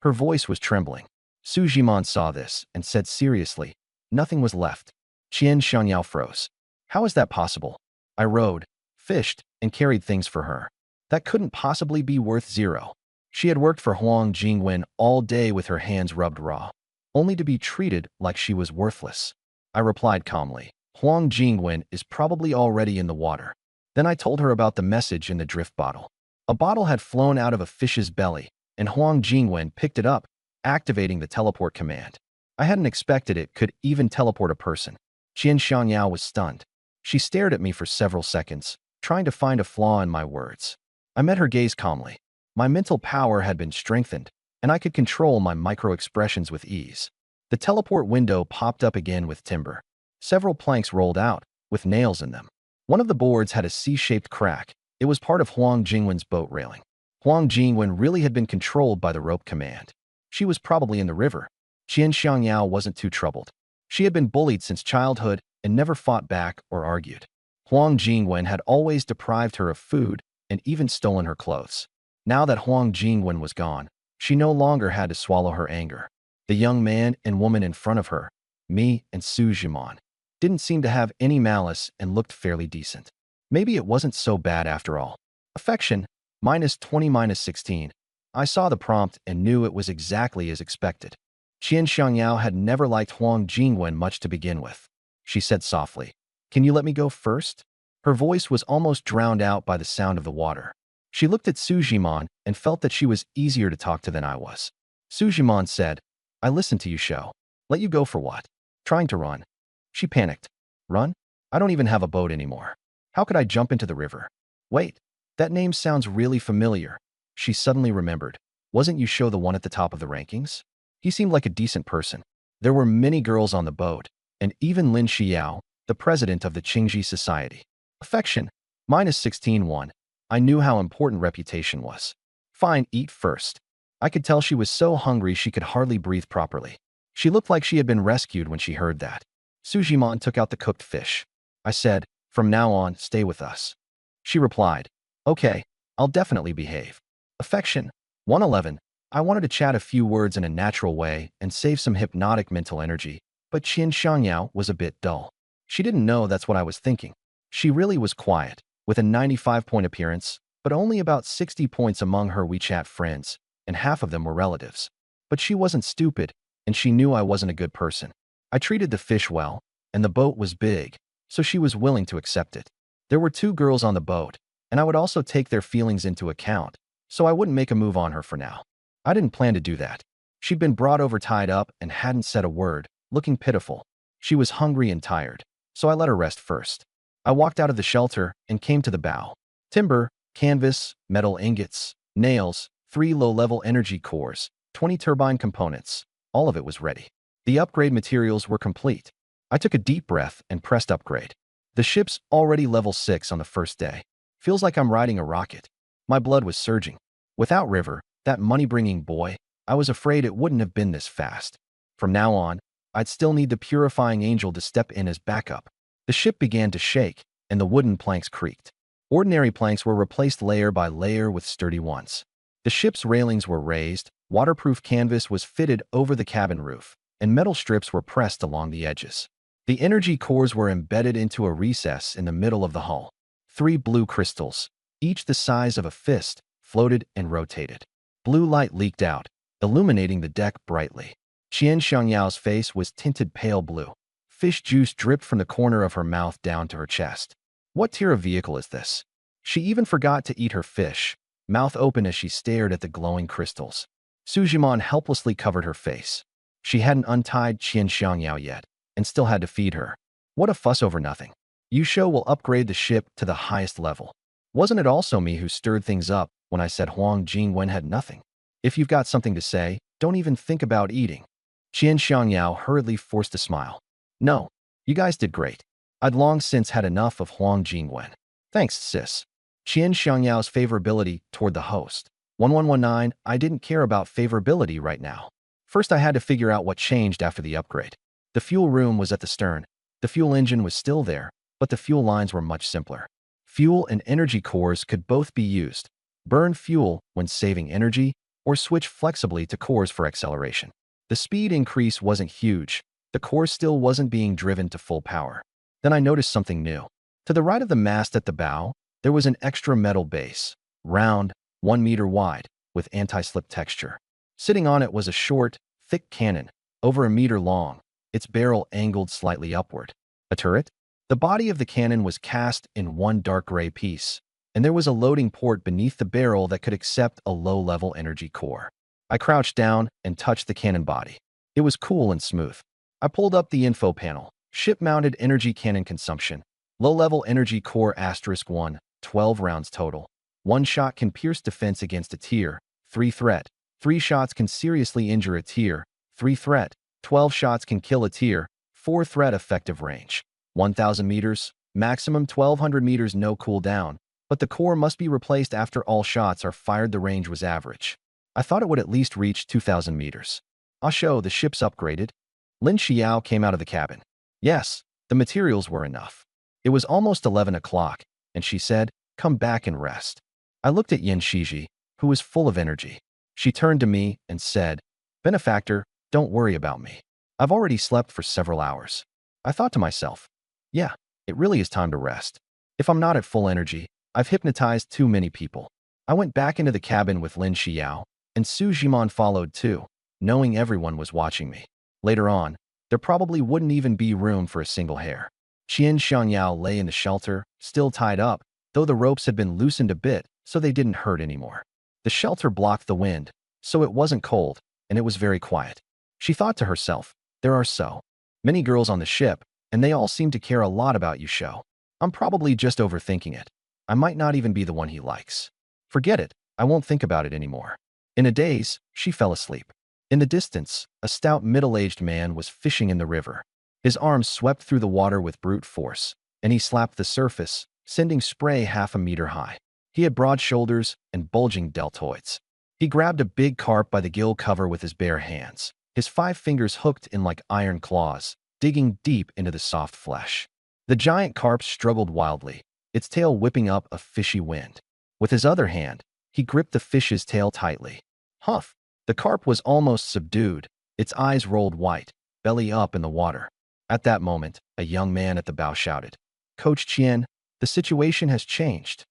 S1: Her voice was trembling. Su Jimon saw this and said seriously, nothing was left. Qin Shangyao froze. How is that possible? I rowed, fished, and carried things for her. That couldn't possibly be worth zero. She had worked for Huang Jingwen all day with her hands rubbed raw, only to be treated like she was worthless. I replied calmly, Huang Jingwen is probably already in the water. Then I told her about the message in the drift bottle. A bottle had flown out of a fish's belly, and Huang Jingwen picked it up, activating the teleport command. I hadn't expected it could even teleport a person. Qin Shangyao was stunned. She stared at me for several seconds, trying to find a flaw in my words. I met her gaze calmly. My mental power had been strengthened, and I could control my micro-expressions with ease. The teleport window popped up again with timber. Several planks rolled out, with nails in them. One of the boards had a C-shaped crack. It was part of Huang Jingwen's boat railing. Huang Jingwen really had been controlled by the rope command. She was probably in the river. Qin Shangyao wasn't too troubled. She had been bullied since childhood and never fought back or argued. Huang Jingwen had always deprived her of food and even stolen her clothes. Now that Huang Jingwen was gone, she no longer had to swallow her anger. The young man and woman in front of her, me and Su Jimon, didn't seem to have any malice and looked fairly decent. Maybe it wasn't so bad after all. Affection, -20-16. I saw the prompt and knew it was exactly as expected. Qin Shangyao had never liked Huang Jingwen much to begin with. She said softly, "Can you let me go first?" Her voice was almost drowned out by the sound of the water. She looked at Su Jimon and felt that she was easier to talk to than I was. Su Jimon said, "I listened to you, Shou. Let you go for what? Trying to run." She panicked. "Run? I don't even have a boat anymore. How could I jump into the river? Wait, that name sounds really familiar." She suddenly remembered. Wasn't you Shou the one at the top of the rankings? He seemed like a decent person. There were many girls on the boat, and even Lin Xiao, the president of the Qingji Society. Affection, -16-1. I knew how important reputation was. Fine, eat first. I could tell she was so hungry she could hardly breathe properly. She looked like she had been rescued when she heard that. Su Jimon took out the cooked fish. I said, "From now on, stay with us." She replied, "Okay, I'll definitely behave." Affection, 111. I wanted to chat a few words in a natural way and save some hypnotic mental energy, but Qin Shangyao was a bit dull. She didn't know that's what I was thinking. She really was quiet, with a 95-point appearance, but only about 60 points among her WeChat friends, and half of them were relatives. But she wasn't stupid, and she knew I wasn't a good person. I treated the fish well, and the boat was big, so she was willing to accept it. There were 2 girls on the boat, and I would also take their feelings into account, so I wouldn't make a move on her for now. I didn't plan to do that. She'd been brought over tied up and hadn't said a word, looking pitiful. She was hungry and tired, so I let her rest first. I walked out of the shelter and came to the bow. Timber, canvas, metal ingots, nails, 3 low-level energy cores, 20 turbine components. All of it was ready. The upgrade materials were complete. I took a deep breath and pressed upgrade. The ship's already level 6 on the first day. Feels like I'm riding a rocket. My blood was surging. Without River, that money-bringing boy, I was afraid it wouldn't have been this fast. From now on, I'd still need the purifying angel to step in as backup. The ship began to shake, and the wooden planks creaked. Ordinary planks were replaced layer by layer with sturdy ones. The ship's railings were raised, waterproof canvas was fitted over the cabin roof, and metal strips were pressed along the edges. The energy cores were embedded into a recess in the middle of the hull. 3 blue crystals, each the size of a fist, floated and rotated. Blue light leaked out, illuminating the deck brightly. Qin Shangyao's face was tinted pale blue. Fish juice dripped from the corner of her mouth down to her chest. What tier of vehicle is this? She even forgot to eat her fish, mouth open as she stared at the glowing crystals. Su Jimon helplessly covered her face. She hadn't untied Qin Shangyao yet, and still had to feed her. What a fuss over nothing. Yusho will upgrade the ship to the highest level. Wasn't it also me who stirred things up when I said Huang Jingwen had nothing? If you've got something to say, don't even think about eating. Qin Shangyao hurriedly forced a smile. No, you guys did great. I'd long since had enough of Huang Jingwen. Thanks, sis. Qin Shangyao favorability toward the host. 1119, I didn't care about favorability right now. First I had to figure out what changed after the upgrade. The fuel room was at the stern, The fuel engine was still there, but the fuel lines were much simpler. Fuel and energy cores could both be used. Burn fuel when saving energy, or switch flexibly to cores for acceleration. The speed increase wasn't huge. The core still wasn't being driven to full power. Then I noticed something new. To the right of the mast at the bow, there was an extra metal base, round, 1 meter wide, with anti-slip texture. Sitting on it was a short, thick cannon, over a meter long, its barrel angled slightly upward. A turret? The body of the cannon was cast in one dark gray piece, and there was a loading port beneath the barrel that could accept a low-level energy core. I crouched down and touched the cannon body. It was cool and smooth. I pulled up the info panel. Ship-mounted energy cannon consumption. Low-level energy core *1, 12 rounds total. 1 shot can pierce defense against a tier 3 threat. 3 shots can seriously injure a tier 3 threat. 12 shots can kill a tier 4 threat. Effective range 1,000 meters, maximum 1,200 meters. No cooldown, but the core must be replaced after all shots are fired. The range was average. I thought it would at least reach 2,000 meters. "Ah Shou, the ship's upgraded." Lin Xiao came out of the cabin. Yes, the materials were enough. It was almost 11 o'clock, and she said, "Come back and rest." I looked at Yin Shiji, who was full of energy. She turned to me and said, "Benefactor, don't worry about me. I've already slept for several hours." I thought to myself, yeah, it really is time to rest. If I'm not at full energy, I've hypnotized too many people. I went back into the cabin with Lin Xiao, and Su Jimon followed too, knowing everyone was watching me. Later on, there probably wouldn't even be room for a single hair. Qian Xiangyao lay in the shelter, still tied up, though the ropes had been loosened a bit so they didn't hurt anymore. The shelter blocked the wind, so it wasn't cold, and it was very quiet. She thought to herself, there are so many girls on the ship, and they all seem to care a lot about Yu Shou. I'm probably just overthinking it. I might not even be the one he likes. Forget it, I won't think about it anymore. In a daze, she fell asleep. In the distance, a stout middle-aged man was fishing in the river. His arms swept through the water with brute force, and he slapped the surface, sending spray half a meter high. He had broad shoulders and bulging deltoids. He grabbed a big carp by the gill cover with his bare hands, his 5 fingers hooked in like iron claws, digging deep into the soft flesh. The giant carp struggled wildly, its tail whipping up a fishy wind. With his other hand, he gripped the fish's tail tightly. Huff! The carp was almost subdued, its eyes rolled white, belly up in the water. At that moment, a young man at the bow shouted, "Coach Qian, the situation has changed."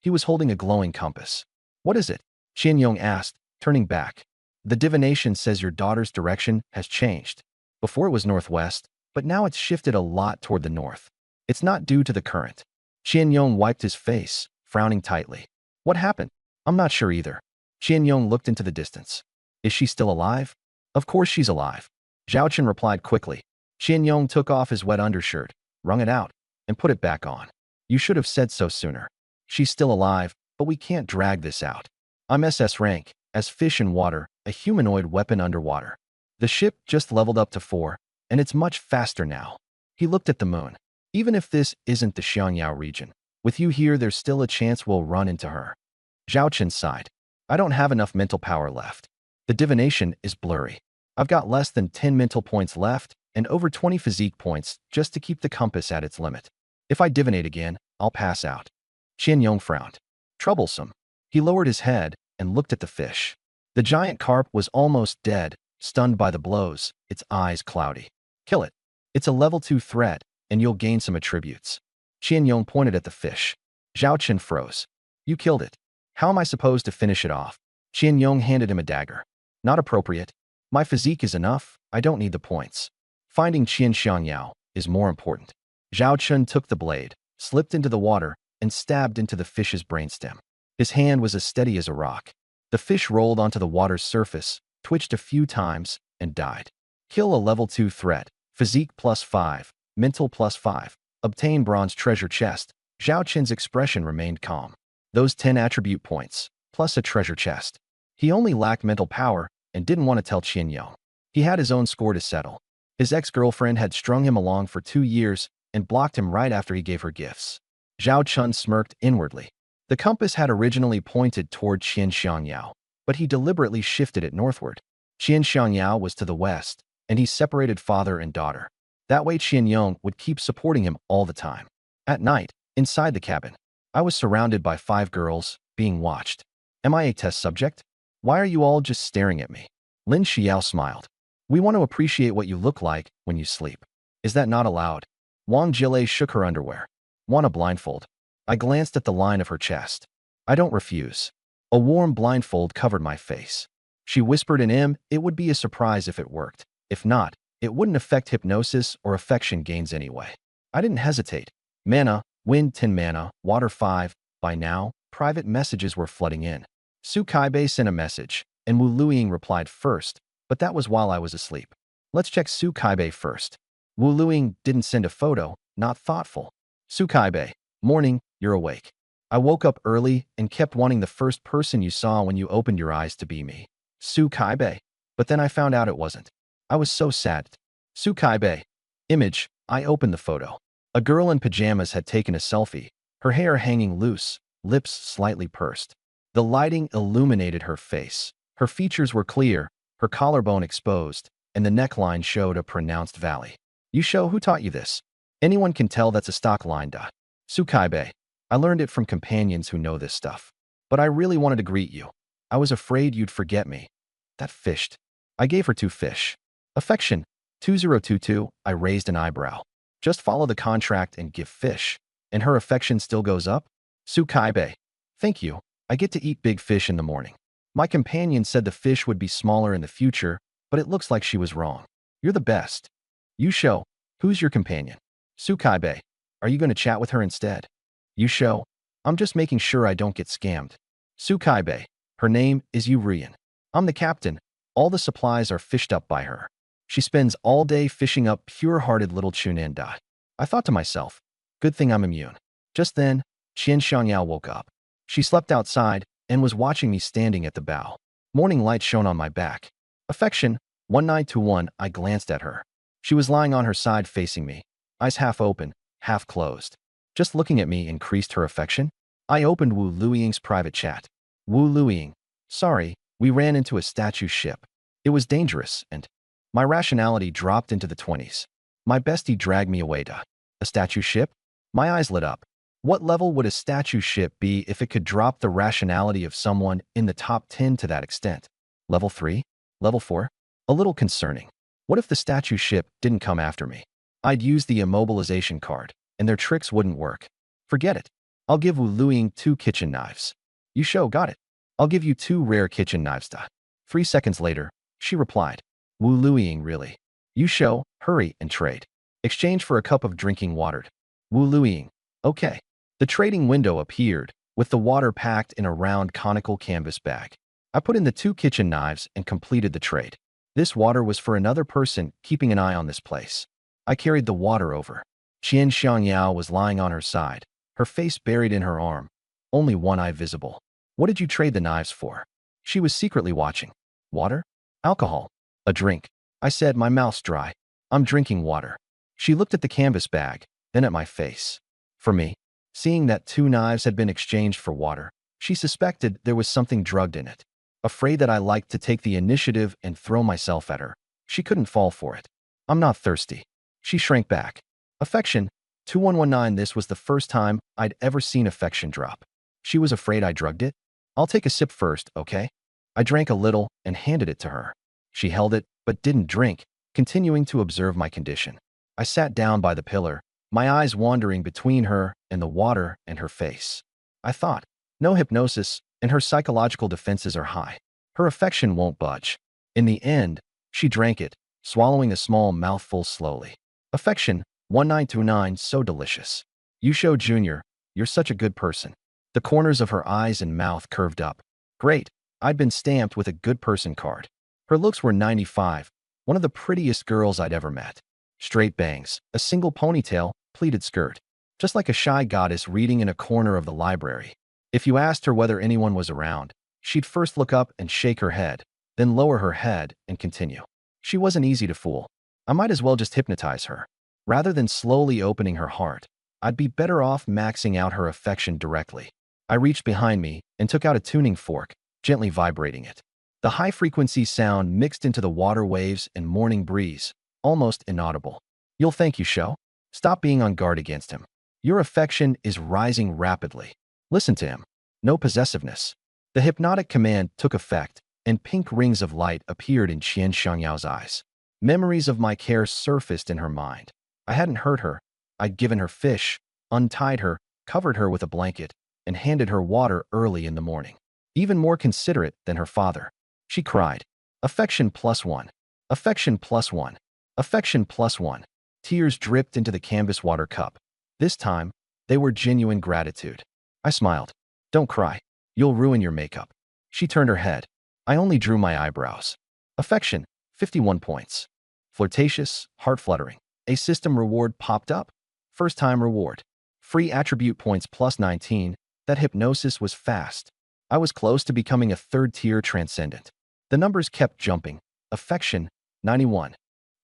S1: He was holding a glowing compass. "What is it?" Qian Yong asked, turning back. "The divination says your daughter's direction has changed. Before it was northwest, but now it's shifted a lot toward the north. It's not due to the current." Qian Yong wiped his face, frowning tightly. "What happened?" "I'm not sure either." Qian Yong looked into the distance. "Is she still alive?" "Of course she's alive." Zhao Chen replied quickly. Qian Yong took off his wet undershirt, wrung it out, and put it back on. "You should have said so sooner. She's still alive, but we can't drag this out. I'm SS rank, as fish in water, a humanoid weapon underwater. The ship just leveled up to 4, and it's much faster now." He looked at the moon. "Even if this isn't the Xiangyao region, with you here there's still a chance we'll run into her." Zhao Chen sighed. "I don't have enough mental power left. The divination is blurry. I've got less than 10 mental points left, and over 20 physique points just to keep the compass at its limit. If I divinate again, I'll pass out." Qian Yong frowned. Troublesome. He lowered his head and looked at the fish. The giant carp was almost dead, stunned by the blows, its eyes cloudy. "Kill it. It's a level 2 threat, and you'll gain some attributes." Qian Yong pointed at the fish. Zhao Chen froze. "You killed it. How am I supposed to finish it off?" Qian Yong handed him a dagger. "Not appropriate. My physique is enough, I don't need the points. Finding Qian Xiangyao is more important." Zhao Chen took the blade, slipped into the water, and stabbed into the fish's brainstem. His hand was as steady as a rock. The fish rolled onto the water's surface, twitched a few times, and died. Kill a level 2 threat, physique +5, mental +5, obtain bronze treasure chest. Zhao Chen's expression remained calm. Those 10 attribute points, plus a treasure chest. He only lacked mental power and didn't want to tell Qian Yong. He had his own score to settle. His ex-girlfriend had strung him along for 2 years and blocked him right after he gave her gifts. Zhao Chen smirked inwardly. The compass had originally pointed toward Qian Xiangyao, but he deliberately shifted it northward. Qian Xiangyao was to the west, and he separated father and daughter. That way Qian Yong would keep supporting him all the time. At night, inside the cabin, I was surrounded by 5 girls, being watched. Am I a test subject? Why are you all just staring at me? Lin Xiao smiled. We want to appreciate what you look like when you sleep. Is that not allowed? Wang Jilei shook her underwear. Want a blindfold? I glanced at the line of her chest. I don't refuse. A warm blindfold covered my face. She whispered in him, it would be a surprise if it worked. If not, it wouldn't affect hypnosis or affection gains anyway. I didn't hesitate. Mana, wind 10 mana, water 5. By now, private messages were flooding in. Su Kaibei sent a message, and Wu Luiying replied first, but that was while I was asleep. Let's check Su Kaibei first. Wu Luiying didn't send a photo, not thoughtful. Su Kaibei, morning, you're awake. I woke up early and kept wanting the first person you saw when you opened your eyes to be me. Su Kaibei. But then I found out it wasn't. I was so sad. Su Kaibei. Image, I opened the photo. A girl in pajamas had taken a selfie, her hair hanging loose, lips slightly pursed. The lighting illuminated her face. Her features were clear, her collarbone exposed, and the neckline showed a pronounced valley. You show who taught you this? Anyone can tell that's a stock line. Su Kaibei. I learned it from companions who know this stuff. But I really wanted to greet you. I was afraid you'd forget me. That fished. I gave her 2 fish. Affection. 2022, I raised an eyebrow. Just follow the contract and give fish. And her affection still goes up? Su Kaibei. Thank you. I get to eat big fish in the morning. My companion said the fish would be smaller in the future, but it looks like she was wrong. You're the best. You show. Who's your companion? Su Kaibei. Are you going to chat with her instead? You show. I'm just making sure I don't get scammed. Su Kaibei. Her name is Yu Rian. I'm the captain. All the supplies are fished up by her. She spends all day fishing up pure-hearted little Chunan Da. I thought to myself, good thing I'm immune. Just then, Qian Xiangyao woke up. She slept outside and was watching me standing at the bow. Morning light shone on my back. Affection, 1921, I glanced at her. She was lying on her side facing me, eyes half open, half closed. Just looking at me increased her affection. I opened Wu Luiying's private chat. Wu Luiying. Sorry, we ran into a statue ship. It was dangerous, and my rationality dropped into the 20s. My bestie dragged me away to a statue ship? My eyes lit up. What level would a statue ship be if it could drop the rationality of someone in the top 10 to that extent? Level 3? Level 4? A little concerning. What if the statue ship didn't come after me? I'd use the immobilization card, and their tricks wouldn't work. Forget it. I'll give Wu Luiying 2 kitchen knives. You show, got it. I'll give you 2 rare kitchen knives. 3 seconds later, she replied. Wu Luiying, really? You show, hurry and trade. Exchange for a cup of drinking water. Wu Luiying. Okay. The trading window appeared, with the water packed in a round conical canvas bag. I put in the 2 kitchen knives and completed the trade. This water was for another person keeping an eye on this place. I carried the water over. Qian Xiangyao was lying on her side, her face buried in her arm, only one eye visible. What did you trade the knives for? She was secretly watching. Water? Alcohol. A drink. I said, my mouth's dry. I'm drinking water. She looked at the canvas bag, then at my face. For me, seeing that 2 knives had been exchanged for water, she suspected there was something drugged in it. Afraid that I liked to take the initiative and throw myself at her, she couldn't fall for it. I'm not thirsty. She shrank back. Affection, 2119. This was the first time I'd ever seen affection drop. She was afraid I drugged it. I'll take a sip first, okay? I drank a little and handed it to her. She held it, but didn't drink, continuing to observe my condition. I sat down by the pillar, my eyes wandering between her and the water and her face. I thought, no hypnosis, and her psychological defenses are high. Her affection won't budge. In the end, she drank it, swallowing a small mouthful slowly. Affection, 1929, so delicious. Yusho Jr., you're such a good person. The corners of her eyes and mouth curved up. Great, I'd been stamped with a good person card. Her looks were 95, one of the prettiest girls I'd ever met. Straight bangs, a single ponytail, pleated skirt. Just like a shy goddess reading in a corner of the library. If you asked her whether anyone was around, she'd first look up and shake her head, then lower her head and continue. She wasn't easy to fool. I might as well just hypnotize her. Rather than slowly opening her heart, I'd be better off maxing out her affection directly. I reached behind me and took out a tuning fork, gently vibrating it. The high-frequency sound mixed into the water waves and morning breeze, almost inaudible. You'll thank you, Shou. Stop being on guard against him. Your affection is rising rapidly. Listen to him. No possessiveness. The hypnotic command took effect, and pink rings of light appeared in Qian Shangyao's eyes. Memories of my care surfaced in her mind. I hadn't hurt her. I'd given her fish, untied her, covered her with a blanket, and handed her water early in the morning. Even more considerate than her father. She cried, "Affection plus one. Affection plus one. Affection plus one." Tears dripped into the canvas water cup. This time, they were genuine gratitude. I smiled. "Don't cry. You'll ruin your makeup." She turned her head. I only drew my eyebrows. Affection, 51 points. Flirtatious, heart-fluttering. A system reward popped up. First-time reward. Free attribute points plus 19. That hypnosis was fast. I was close to becoming a third-tier transcendent. The numbers kept jumping. Affection, 91.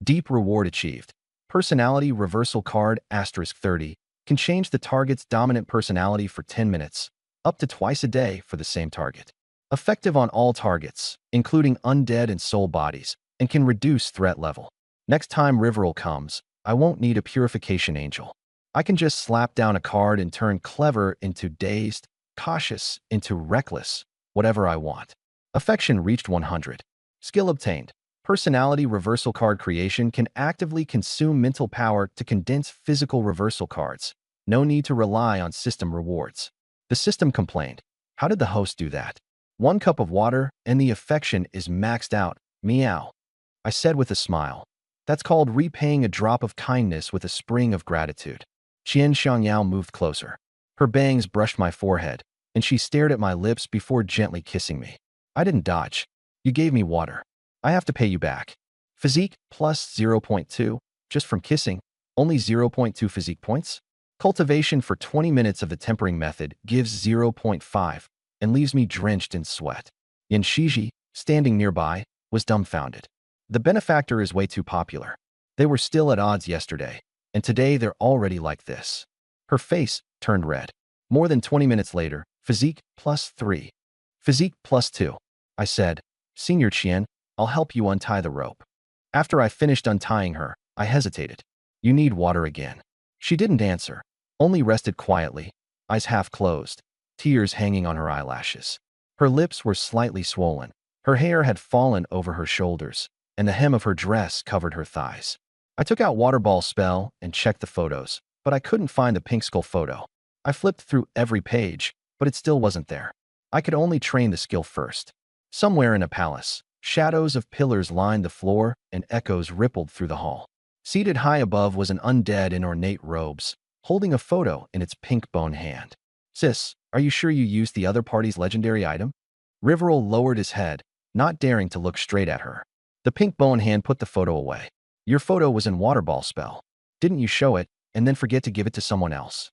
S1: Deep reward achieved. Personality reversal card, *30, can change the target's dominant personality for 10 minutes, up to twice a day for the same target. Effective on all targets, including undead and soul bodies, and can reduce threat level. Next time Riverol comes, I won't need a purification angel. I can just slap down a card and turn clever into dazed, cautious into reckless, whatever I want. Affection reached 100. Skill obtained. Personality reversal card creation can actively consume mental power to condense physical reversal cards. No need to rely on system rewards. The system complained. How did the host do that? 1 cup of water and the affection is maxed out. Meow. I said with a smile. That's called repaying a drop of kindness with a spring of gratitude. Qian Shangyao moved closer. Her bangs brushed my forehead, and she stared at my lips before gently kissing me. I didn't dodge. You gave me water. I have to pay you back. Physique plus 0.2, just from kissing, only 0.2 physique points? Cultivation for 20 minutes of the tempering method gives 0.5 and leaves me drenched in sweat. Yan Shiji, standing nearby, was dumbfounded. The benefactor is way too popular. They were still at odds yesterday, and today they're already like this. Her face turned red. More than 20 minutes later, physique plus 3. Physique plus 2. I said, Senior Qian, I'll help you untie the rope. After I finished untying her, I hesitated. You need water again. She didn't answer, only rested quietly, eyes half closed, tears hanging on her eyelashes. Her lips were slightly swollen. Her hair had fallen over her shoulders, and the hem of her dress covered her thighs. I took out Water Ball spell and checked the photos, but I couldn't find the pink skull photo. I flipped through every page, but it still wasn't there. I could only train the skill first. Somewhere in a palace, shadows of pillars lined the floor and echoes rippled through the hall. Seated high above was an undead in ornate robes, holding a photo in its pink bone hand. Sis, are you sure you used the other party's legendary item? Riverol lowered his head, not daring to look straight at her. The pink bone hand put the photo away. Your photo was in Water Ball spell. Didn't you show it and then forget to give it to someone else?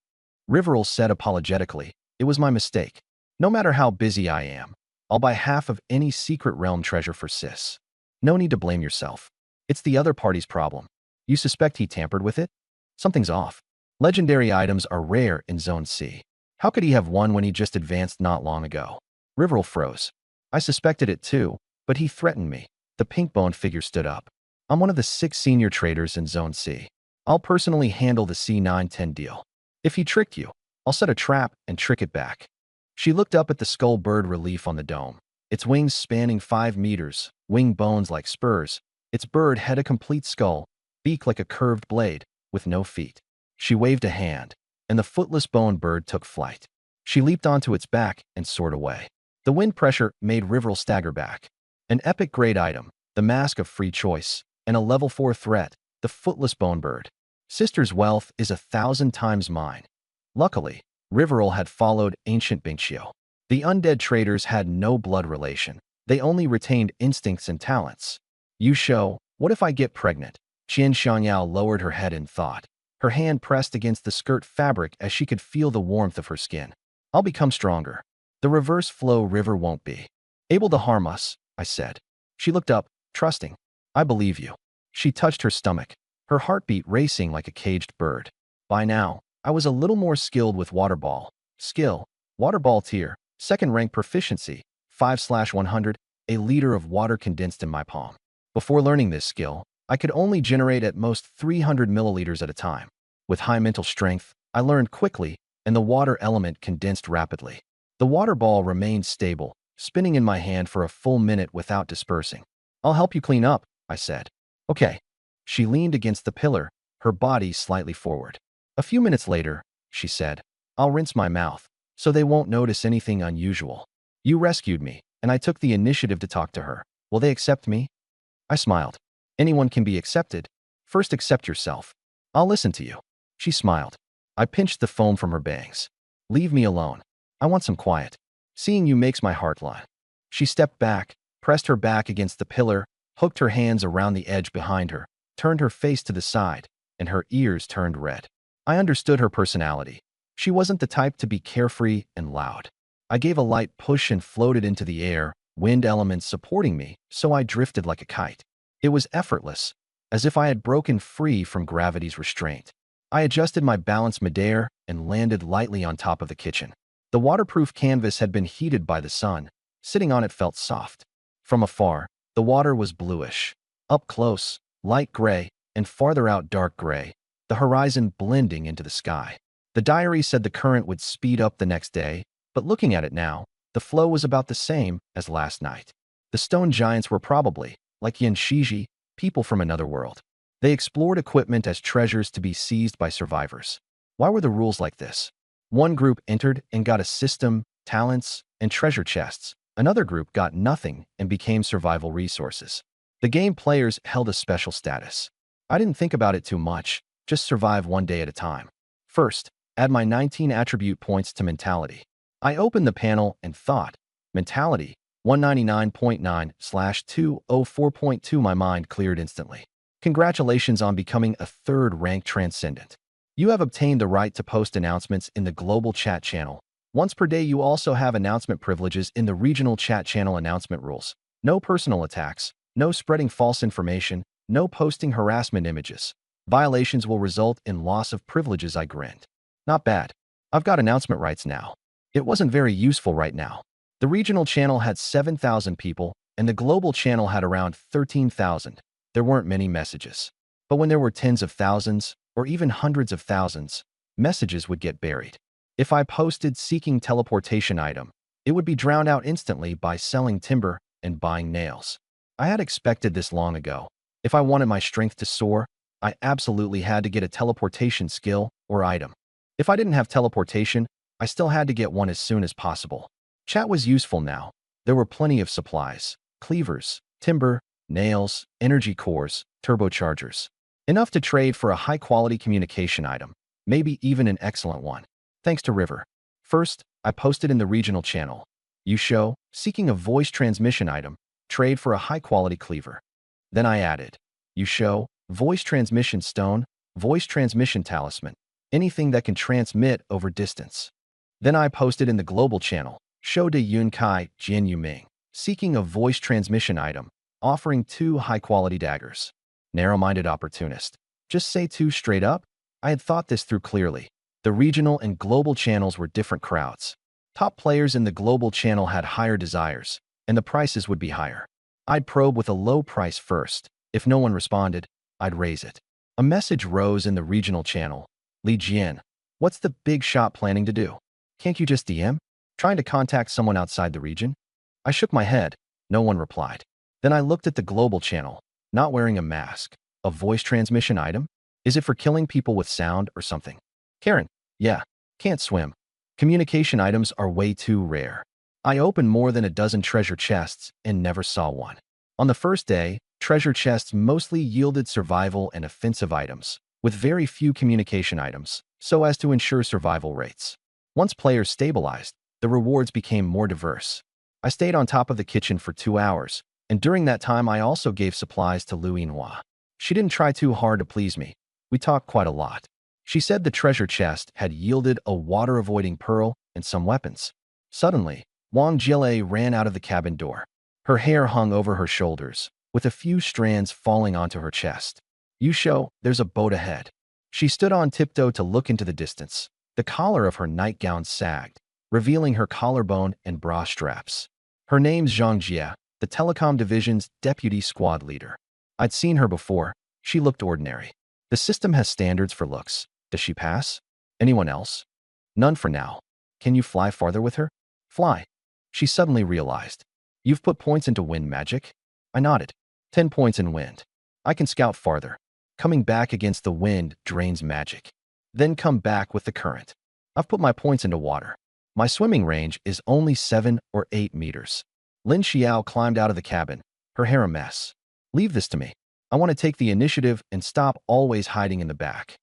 S1: Riverol said apologetically, it was my mistake. No matter how busy I am, I'll buy half of any secret realm treasure for Sis. No need to blame yourself. It's the other party's problem. You suspect he tampered with it? Something's off. Legendary items are rare in Zone C. How could he have one when he just advanced not long ago? Riverol froze. I suspected it too, but he threatened me. The pink-boned figure stood up. I'm one of the 6 senior traders in Zone C. I'll personally handle the C910 deal. If he tricked you, I'll set a trap and trick it back. She looked up at the skull bird relief on the dome. Its wings spanning 5 meters, wing bones like spurs. Its bird had a complete skull, beak like a curved blade, with no feet. She waved a hand, and the footless bone bird took flight. She leaped onto its back and soared away. The wind pressure made Riverol stagger back. An epic grade item, the Mask of Free Choice, and a level 4 threat, the footless bone bird. Sister's wealth is 1,000 times mine. Luckily, Riverol had followed ancient Bingqiu. The undead traders had no blood relation. They only retained instincts and talents. You show, what if I get pregnant? Qian Shangyao lowered her head in thought. Her hand pressed against the skirt fabric as she could feel the warmth of her skin. I'll become stronger. The reverse flow river won't be able to harm us, I said. She looked up, trusting. I believe you. She touched her stomach, her heartbeat racing like a caged bird. By now, I was a little more skilled with Water Ball. Skill, Water Ball tier, 2nd rank proficiency, 5/100, a liter of water condensed in my palm. Before learning this skill, I could only generate at most 300 milliliters at a time. With high mental strength, I learned quickly, and the water element condensed rapidly. The water ball remained stable, spinning in my hand for a full minute without dispersing. "I'll help you clean up," I said. "Okay." She leaned against the pillar, her body slightly forward. A few minutes later, she said, "I'll rinse my mouth, so they won't notice anything unusual. You rescued me, and I took the initiative to talk to her. Will they accept me?" I smiled. "Anyone can be accepted. First accept yourself. I'll listen to you." She smiled. I pinched the foam from her bangs. "Leave me alone. I want some quiet. Seeing you makes my heart lie." She stepped back, pressed her back against the pillar, hooked her hands around the edge behind her, turned her face to the side, and her ears turned red. I understood her personality. She wasn't the type to be carefree and loud. I gave a light push and floated into the air, wind elements supporting me, so I drifted like a kite. It was effortless, as if I had broken free from gravity's restraint. I adjusted my balance midair and landed lightly on top of the kitchen. The waterproof canvas had been heated by the sun. Sitting on it felt soft. From afar, the water was bluish. Up close, light gray, and farther out dark gray, the horizon blending into the sky. The diary said the current would speed up the next day, but looking at it now, the flow was about the same as last night. The stone giants were probably, like Yin Shiji, people from another world. They explored equipment as treasures to be seized by survivors. Why were the rules like this? One group entered and got a system, talents, and treasure chests. Another group got nothing and became survival resources. The game players held a special status. I didn't think about it too much, just survive one day at a time. First, add my 19 attribute points to mentality. I opened the panel and thought, mentality, 199.9/204.2. My mind cleared instantly. Congratulations on becoming a third-rank transcendent. You have obtained the right to post announcements in the global chat channel. Once per day, you also have announcement privileges in the regional chat channel announcement rules. No personal attacks, no spreading false information, no posting harassment images. Violations will result in loss of privileges. I grinned. Not bad. I've got announcement rights now. It wasn't very useful right now. The regional channel had 7,000 people, and the global channel had around 13,000. There weren't many messages. But when there were tens of thousands, or even hundreds of thousands, messages would get buried. If I posted seeking teleportation item, it would be drowned out instantly by selling timber and buying nails. I had expected this long ago. If I wanted my strength to soar, I absolutely had to get a teleportation skill or item. If I didn't have teleportation, I still had to get one as soon as possible. Chat was useful now. There were plenty of supplies, cleavers, timber, nails, energy cores, turbochargers. Enough to trade for a high-quality communication item, maybe even an excellent one. Thanks to River. First, I posted in the regional channel. You show, seeking a voice transmission item, trade for a high-quality cleaver. Then I added, you show, voice transmission stone, voice transmission talisman, anything that can transmit over distance. Then I posted in the global channel, show de Yun Kai Jian Yuming, seeking a voice transmission item, offering 2 high-quality daggers. Narrow-minded opportunist. Just say 2 straight up? I had thought this through clearly. The regional and global channels were different crowds. Top players in the global channel had higher desires, and the prices would be higher. I'd probe with a low price first. If no one responded, I'd raise it. A message rose in the regional channel. Li Jian, what's the big shot planning to do? Can't you just DM? Trying to contact someone outside the region? I shook my head. No one replied. Then I looked at the global channel. Not wearing a mask. A voice transmission item? Is it for killing people with sound or something? Karen, yeah. Can't swim. Communication items are way too rare. I opened more than a dozen treasure chests and never saw one. On the first day, treasure chests mostly yielded survival and offensive items, with very few communication items, so as to ensure survival rates. Once players stabilized, the rewards became more diverse. I stayed on top of the kitchen for 2 hours, and during that time I also gave supplies to Lu Yinhua. She didn't try too hard to please me. We talked quite a lot. She said the treasure chest had yielded a water-avoiding pearl and some weapons. Suddenly, Wang Jile ran out of the cabin door. Her hair hung over her shoulders, with a few strands falling onto her chest. You show, there's a boat ahead. She stood on tiptoe to look into the distance. The collar of her nightgown sagged, revealing her collarbone and bra straps. Her name's Zhang Jie, the telecom division's deputy squad leader. I'd seen her before. She looked ordinary. The system has standards for looks. Does she pass? Anyone else? None for now. Can you fly farther with her? Fly. She suddenly realized. You've put points into wind magic? I nodded. 10 points in wind. I can scout farther. Coming back against the wind drains magic. Then come back with the current. I've put my points into water. My swimming range is only 7 or 8 meters. Lin Xiao climbed out of the cabin, her hair a mess. Leave this to me. I want to take the initiative and stop always hiding in the back.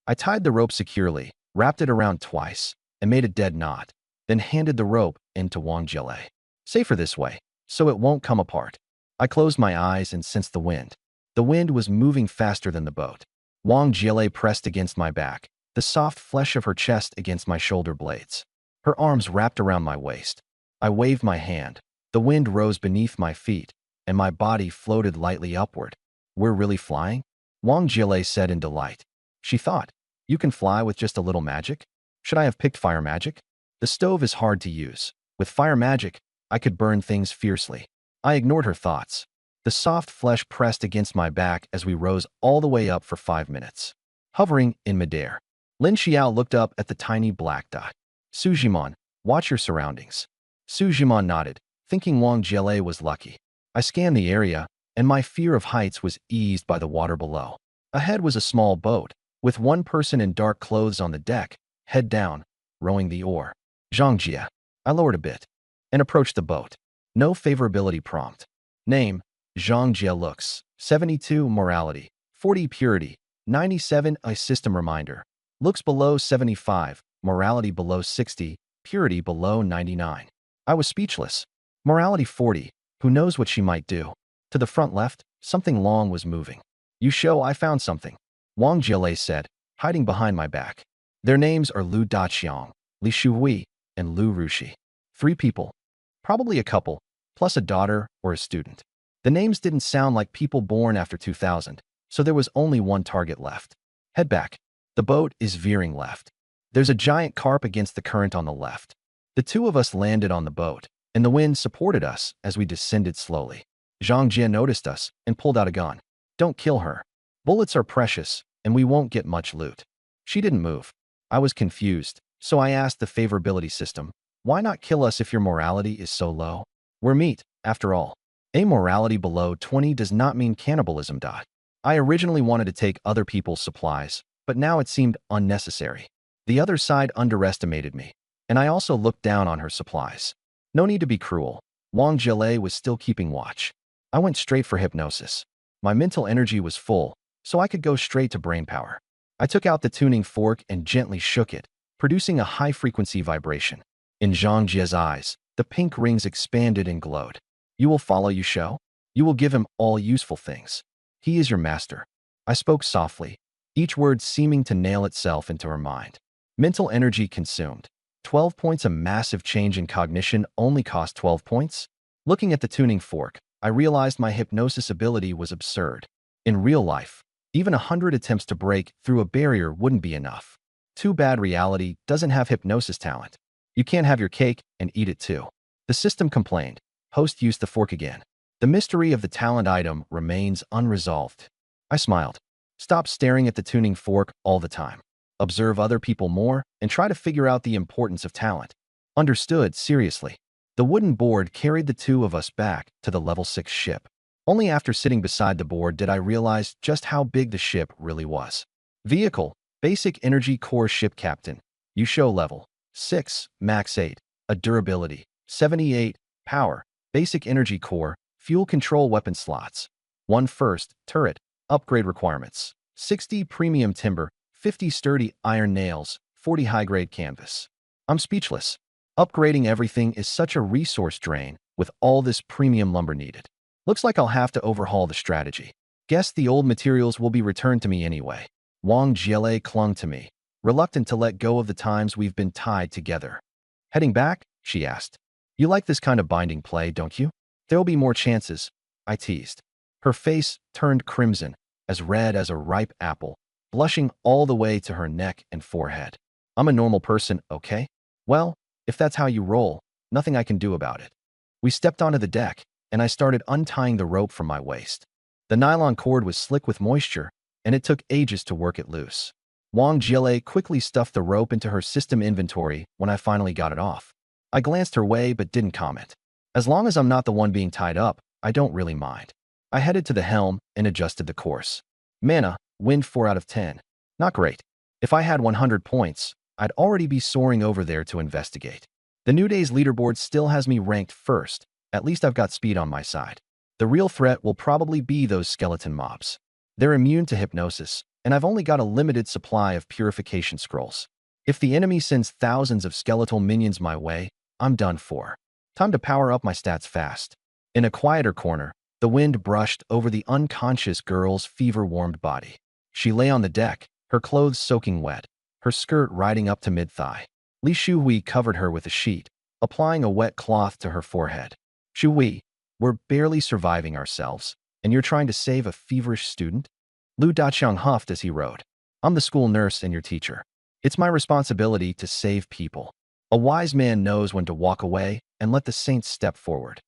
S1: I tied the rope securely, wrapped it around twice, and made a dead knot, then handed the rope into Wang Jielei. Safer this way, so it won't come apart. I closed my eyes and sensed the wind. The wind was moving faster than the boat. Wang Jielei pressed against my back, the soft flesh of her chest against my shoulder blades. Her arms wrapped around my waist. I waved my hand. The wind rose beneath my feet, and my body floated lightly upward. We're really flying? Wang Jielei said in delight. She thought, you can fly with just a little magic? Should I have picked fire magic? The stove is hard to use. With fire magic, I could burn things fiercely. I ignored her thoughts. The soft flesh pressed against my back as we rose all the way up for 5 minutes. Hovering in midair, Lin Xiao looked up at the tiny black dot. Sujimon, watch your surroundings. Sujimon nodded, thinking Wang Jielei was lucky. I scanned the area, and my fear of heights was eased by the water below. Ahead was a small boat, with one person in dark clothes on the deck, head down, rowing the oar. Zhangjie. I lowered a bit and approached the boat. No favorability prompt. Name, Zhangjie. Looks, 72 morality, 40 purity, 97 a system reminder. Looks below 75, morality below 60, purity below 99. I was speechless. Morality 40, who knows what she might do? To the front left, something long was moving. You show I found something, Wang Jielei said, hiding behind my back. Their names are Lu Daqiang, Li Shuhui, and Lu Rushi. 3 people. Probably a couple, plus a daughter or a student. The names didn't sound like people born after 2000, so there was only one target left. Head back. The boat is veering left. There's a giant carp against the current on the left. The 2 of us landed on the boat, and the wind supported us as we descended slowly. Zhangjie noticed us and pulled out a gun. Don't kill her. Bullets are precious, and we won't get much loot. She didn't move. I was confused, so I asked the favorability system, why not kill us if your morality is so low? We're meat, after all. A morality below 20 does not mean cannibalism. I originally wanted to take other people's supplies, but now it seemed unnecessary. The other side underestimated me, and I also looked down on her supplies. No need to be cruel. Wang Jielei was still keeping watch. I went straight for hypnosis. My mental energy was full, so I could go straight to brain power. I took out the tuning fork and gently shook it, producing a high-frequency vibration. In Zhangjie's eyes, the pink rings expanded and glowed. You will follow you show? You will give him all useful things. He is your master. I spoke softly, each word seeming to nail itself into her mind. Mental energy consumed. 12 points. A massive change in cognition only cost 12 points? Looking at the tuning fork, I realized my hypnosis ability was absurd. In real life, even 100 attempts to break through a barrier wouldn't be enough. Too bad reality doesn't have hypnosis talent. You can't have your cake and eat it too. The system complained. Host used the fork again. The mystery of the talent item remains unresolved. I smiled. Stop staring at the tuning fork all the time. Observe other people more and try to figure out the importance of talent. Understood, seriously. The wooden board carried the 2 of us back to the level 6 ship. Only after sitting beside the board did I realize just how big the ship really was. Vehicle, Basic Energy Core Ship Captain. You show level 6, max 8. A durability, 78. Power, Basic Energy Core, Fuel Control Weapon Slots. 1 first, turret, upgrade requirements. 60 premium timber, 50 sturdy iron nails, 40 high-grade canvas. I'm speechless. Upgrading everything is such a resource drain with all this premium lumber needed. Looks like I'll have to overhaul the strategy. Guess the old materials will be returned to me anyway. Wang Jielei clung to me, reluctant to let go of the times we've been tied together. Heading back? She asked. You like this kind of binding play, don't you? There'll be more chances, I teased. Her face turned crimson, as red as a ripe apple, blushing all the way to her neck and forehead. I'm a normal person, okay? Well, if that's how you roll, nothing I can do about it. We stepped onto the deck, and I started untying the rope from my waist. The nylon cord was slick with moisture, and it took ages to work it loose. Wang Jiele quickly stuffed the rope into her system inventory when I finally got it off. I glanced her way but didn't comment. As long as I'm not the one being tied up, I don't really mind. I headed to the helm and adjusted the course. Mana, wind 4 out of 10. Not great. If I had 100 points, I'd already be soaring over there to investigate. The New Day's leaderboard still has me ranked first. At least I've got speed on my side. The real threat will probably be those skeleton mobs. They're immune to hypnosis, and I've only got a limited supply of purification scrolls. If the enemy sends thousands of skeletal minions my way, I'm done for. Time to power up my stats fast. In a quieter corner, the wind brushed over the unconscious girl's fever-warmed body. She lay on the deck, her clothes soaking wet, her skirt riding up to mid-thigh. Li Shuhui covered her with a sheet, applying a wet cloth to her forehead. Shuhui, we're barely surviving ourselves, and you're trying to save a feverish student? Lu Daqiang huffed as he rode. I'm the school nurse and your teacher. It's my responsibility to save people. A wise man knows when to walk away and let the saints step forward.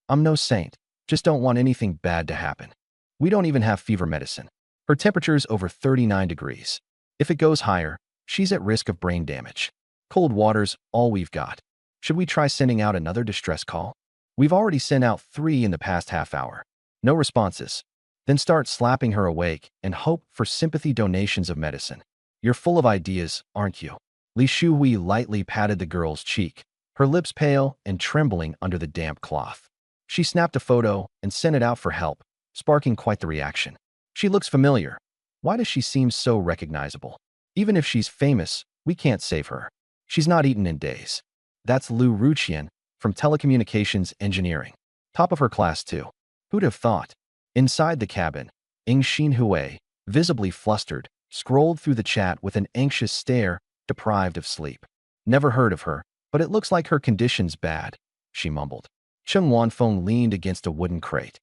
S1: I'm no saint, just don't want anything bad to happen. We don't even have fever medicine. Her temperature's over 39 degrees. If it goes higher, she's at risk of brain damage. Cold water's all we've got. Should we try sending out another distress call? We've already sent out 3 in the past half hour. No responses. Then start slapping her awake and hope for sympathy donations of medicine. You're full of ideas, aren't you? Li Shuhui lightly patted the girl's cheek, her lips pale and trembling under the damp cloth. She snapped a photo and sent it out for help, sparking quite the reaction. She looks familiar. Why does she seem so recognizable? Even if she's famous, we can't save her. She's not eaten in days. That's Lu Ruqian from Telecommunications Engineering. Top of her class too. Who'd have thought? Inside the cabin, Ing Xinhui, visibly flustered, scrolled through the chat with an anxious stare, deprived of sleep. Never heard of her, but it looks like her condition's bad, she mumbled. Cheng Wanfeng leaned against a wooden crate.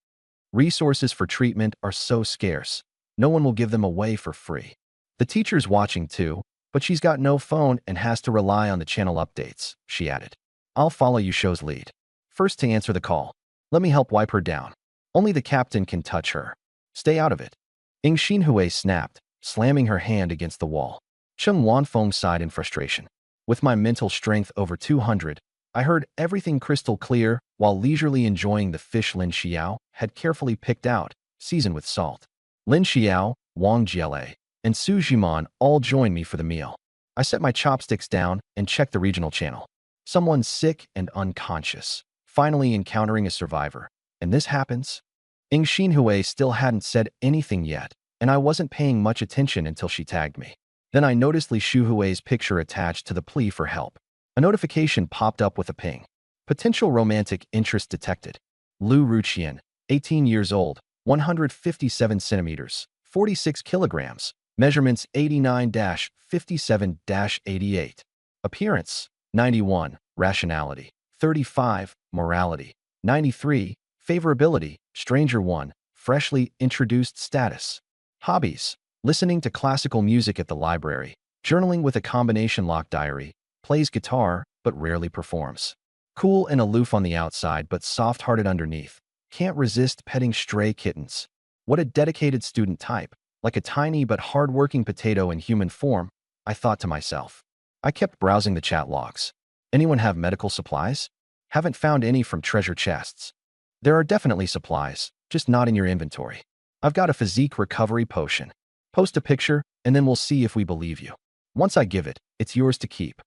S1: Resources for treatment are so scarce. No one will give them away for free. The teacher's watching too, but she's got no phone and has to rely on the channel updates, she added. I'll follow Yusho's lead. First to answer the call. Let me help wipe her down. Only the captain can touch her. Stay out of it. Ing Xinhui snapped, slamming her hand against the wall. Cheng Wanfeng sighed in frustration. With my mental strength over 200, I heard everything crystal clear while leisurely enjoying the fish Lin Xiao had carefully picked out, seasoned with salt. Lin Xiao, Wang Jiele, and Su Jiman all joined me for the meal. I set my chopsticks down and checked the regional channel. Someone sick and unconscious, finally encountering a survivor. And this happens? Ing Xinhui still hadn't said anything yet, and I wasn't paying much attention until she tagged me. Then I noticed Li Shuhui's picture attached to the plea for help. A notification popped up with a ping. Potential romantic interest detected. Lu Ruqian, 18 years old, 157 centimeters, 46 kilograms, measurements 89-57-88. Appearance, 91, rationality, 35, morality, 93, favorability, stranger 1, freshly introduced status. Hobbies, listening to classical music at the library, journaling with a combination lock diary, plays guitar but rarely performs. Cool and aloof on the outside but soft-hearted underneath. Can't resist petting stray kittens. What a dedicated student type, like a tiny but hard-working potato in human form, I thought to myself. I kept browsing the chat logs. Anyone have medical supplies? Haven't found any from treasure chests. There are definitely supplies, just not in your inventory. I've got a physique recovery potion. Post a picture, and then we'll see if we believe you. Once I give it, it's yours to keep.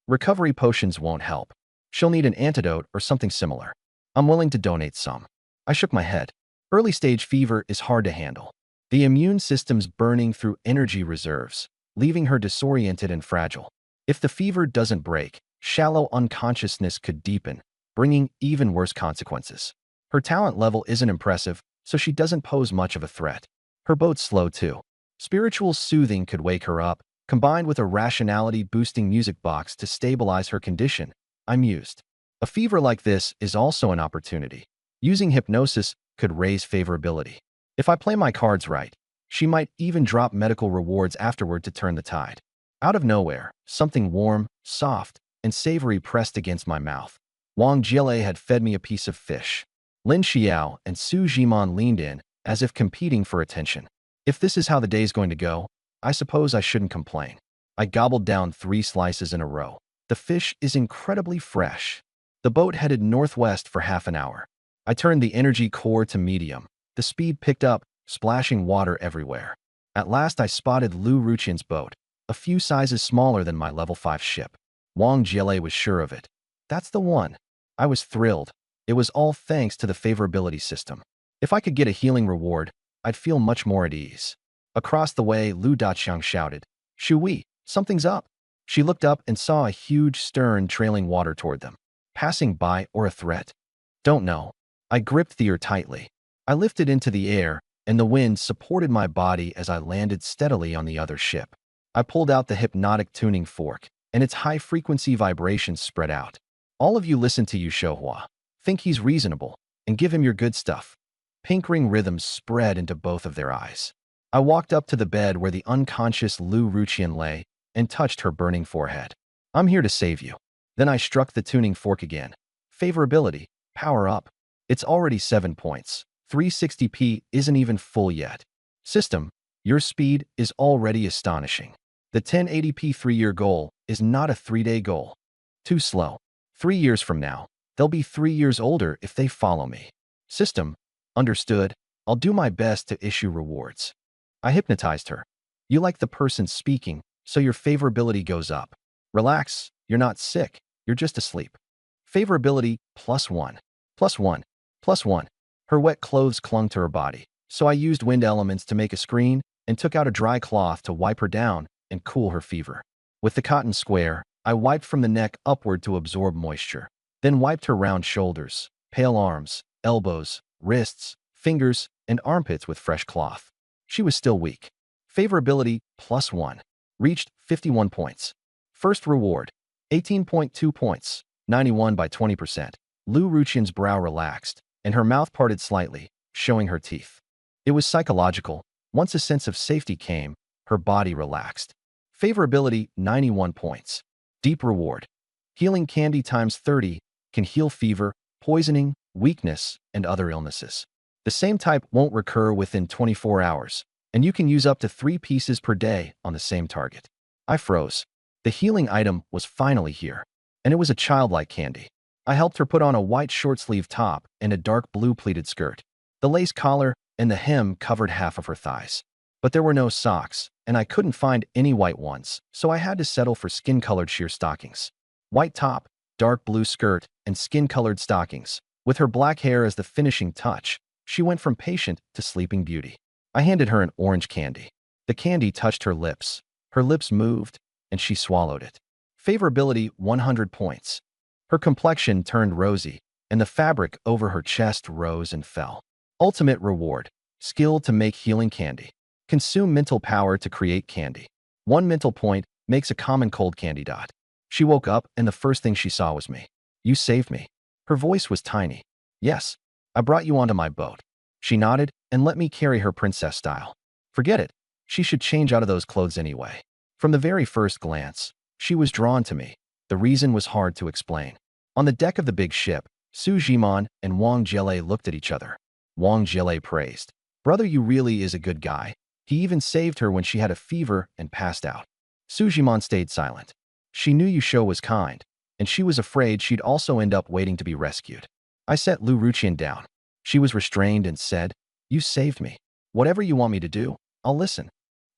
S1: Recovery potions won't help. She'll need an antidote or something similar. I'm willing to donate some. I shook my head. Early-stage fever is hard to handle. The immune system's burning through energy reserves, leaving her disoriented and fragile. If the fever doesn't break, shallow unconsciousness could deepen, bringing even worse consequences. Her talent level isn't impressive, so she doesn't pose much of a threat. Her boat's slow too. Spiritual soothing could wake her up, combined with a rationality-boosting music box to stabilize her condition. I mused. A fever like this is also an opportunity. Using hypnosis could raise favorability. If I play my cards right, she might even drop medical rewards afterward to turn the tide. Out of nowhere, something warm, soft, and savory pressed against my mouth. Wang Jiele had fed me a piece of fish. Lin Xiao and Su Jiman leaned in, as if competing for attention. If this is how the day's going to go, I suppose I shouldn't complain. I gobbled down 3 slices in a row. The fish is incredibly fresh. The boat headed northwest for half an hour. I turned the energy core to medium. The speed picked up, splashing water everywhere. At last I spotted Lu Ruqian's boat, a few sizes smaller than my level 5 ship. Wang Jiele was sure of it. That's the one. I was thrilled. It was all thanks to the favorability system. If I could get a healing reward, I'd feel much more at ease. Across the way, Lu Daqiang shouted, "Shu Wei, something's up." She looked up and saw a huge stern trailing water toward them. Passing by or a threat? Don't know. I gripped the oar tightly. I lifted into the air, and the wind supported my body as I landed steadily on the other ship. I pulled out the hypnotic tuning fork, and its high-frequency vibrations spread out. All of you listen to Yu Shouhua. Think he's reasonable, and give him your good stuff. Pink ring rhythms spread into both of their eyes. I walked up to the bed where the unconscious Lu Ruqian lay and touched her burning forehead. I'm here to save you. Then I struck the tuning fork again. Favorability, power up. It's already 7 points. 360p isn't even full yet. System, your speed is already astonishing. The 1080p 3-year goal is not a 3-day goal. Too slow. 3 years from now, they'll be 3 years older if they follow me. System, understood. I'll do my best to issue rewards. I hypnotized her. You like the person speaking, so your favorability goes up. Relax, you're not sick, you're just asleep. Favorability +1. +1. +1. Her wet clothes clung to her body, so I used wind elements to make a screen and took out a dry cloth to wipe her down and cool her fever. With the cotton square, I wiped from the neck upward to absorb moisture, then wiped her round shoulders, pale arms, elbows, wrists, fingers, and armpits with fresh cloth. She was still weak. Favorability +1. Reached 51 points. First reward, 18.2 points, 91 by 20%. Lu Ruqian's brow relaxed, and her mouth parted slightly, showing her teeth. It was psychological. Once a sense of safety came, her body relaxed. Favorability 91 points. Deep reward. Healing candy times 30 can heal fever, poisoning, weakness, and other illnesses. The same type won't recur within 24 hours, and you can use up to 3 pieces per day on the same target. I froze. The healing item was finally here, and it was a childlike candy. I helped her put on a white short-sleeve top and a dark blue pleated skirt. The lace collar and the hem covered half of her thighs. But there were no socks, and I couldn't find any white ones, so I had to settle for skin-colored sheer stockings. White top, dark blue skirt, and skin-colored stockings. With her black hair as the finishing touch, she went from patient to sleeping beauty. I handed her an orange candy. The candy touched her lips. Her lips moved, and she swallowed it. Favorability 100 points. Her complexion turned rosy, and the fabric over her chest rose and fell. Ultimate reward. Skill to make healing candy. Consume mental power to create candy. 1 mental point makes a common cold candy dot. She woke up, and the first thing she saw was me. You saved me. Her voice was tiny. Yes, I brought you onto my boat. She nodded and let me carry her princess style. Forget it. She should change out of those clothes anyway. From the very first glance, she was drawn to me. The reason was hard to explain. On the deck of the big ship, Su Jiman and Wang Jiele looked at each other. Wang Jiele praised. Brother Yu really is a good guy. He even saved her when she had a fever and passed out. Su Jiman stayed silent. She knew Yu Shou was kind, and she was afraid she'd also end up waiting to be rescued. I set Lu Ruqian down. She was restrained and said, You saved me. Whatever you want me to do, I'll listen.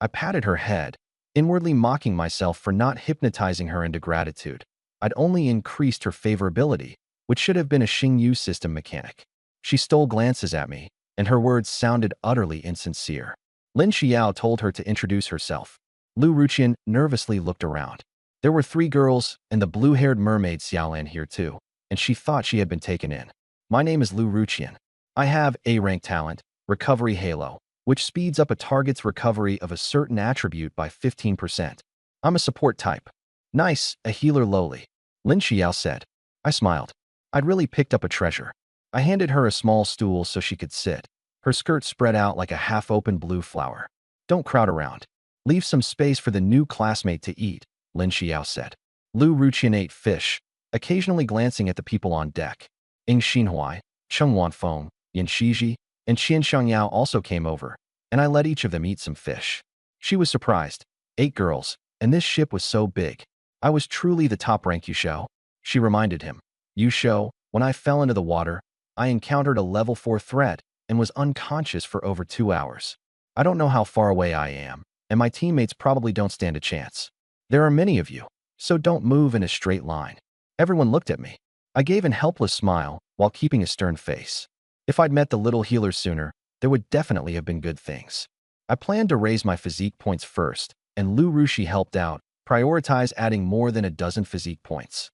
S1: I patted her head, inwardly mocking myself for not hypnotizing her into gratitude. I'd only increased her favorability, which should have been a Xingyu system mechanic. She stole glances at me, and her words sounded utterly insincere. Lin Xiao told her to introduce herself. Lu Ruqian nervously looked around. There were 3 girls and the blue-haired mermaid Xiaolan here too, and she thought she had been taken in. My name is Lu Ruqian. I have A-rank talent, Recovery Halo, which speeds up a target's recovery of a certain attribute by 15%. I'm a support type. Nice, a healer lowly. Lin Xiao said. I smiled. I'd really picked up a treasure. I handed her a small stool so she could sit. Her skirt spread out like a half-open blue flower. Don't crowd around. Leave some space for the new classmate to eat, Lin Xiao said. Lu Ruqian ate fish, occasionally glancing at the people on deck. Ing Xinhuai, Cheng Wanfeng, Yin Shiji, And Xian Shangyao also came over, and I let each of them eat some fish. She was surprised. 8 girls, and this ship was so big. I was truly the top rank, Yushou. She reminded him. Yushou, when I fell into the water, I encountered a level 4 threat and was unconscious for over 2 hours. I don't know how far away I am, and my teammates probably don't stand a chance. There are many of you, so don't move in a straight line. Everyone looked at me. I gave an helpless smile while keeping a stern face. If I'd met the little healer sooner, there would definitely have been good things. I planned to raise my physique points first, and Lu Rushi helped out, prioritize adding more than a dozen physique points.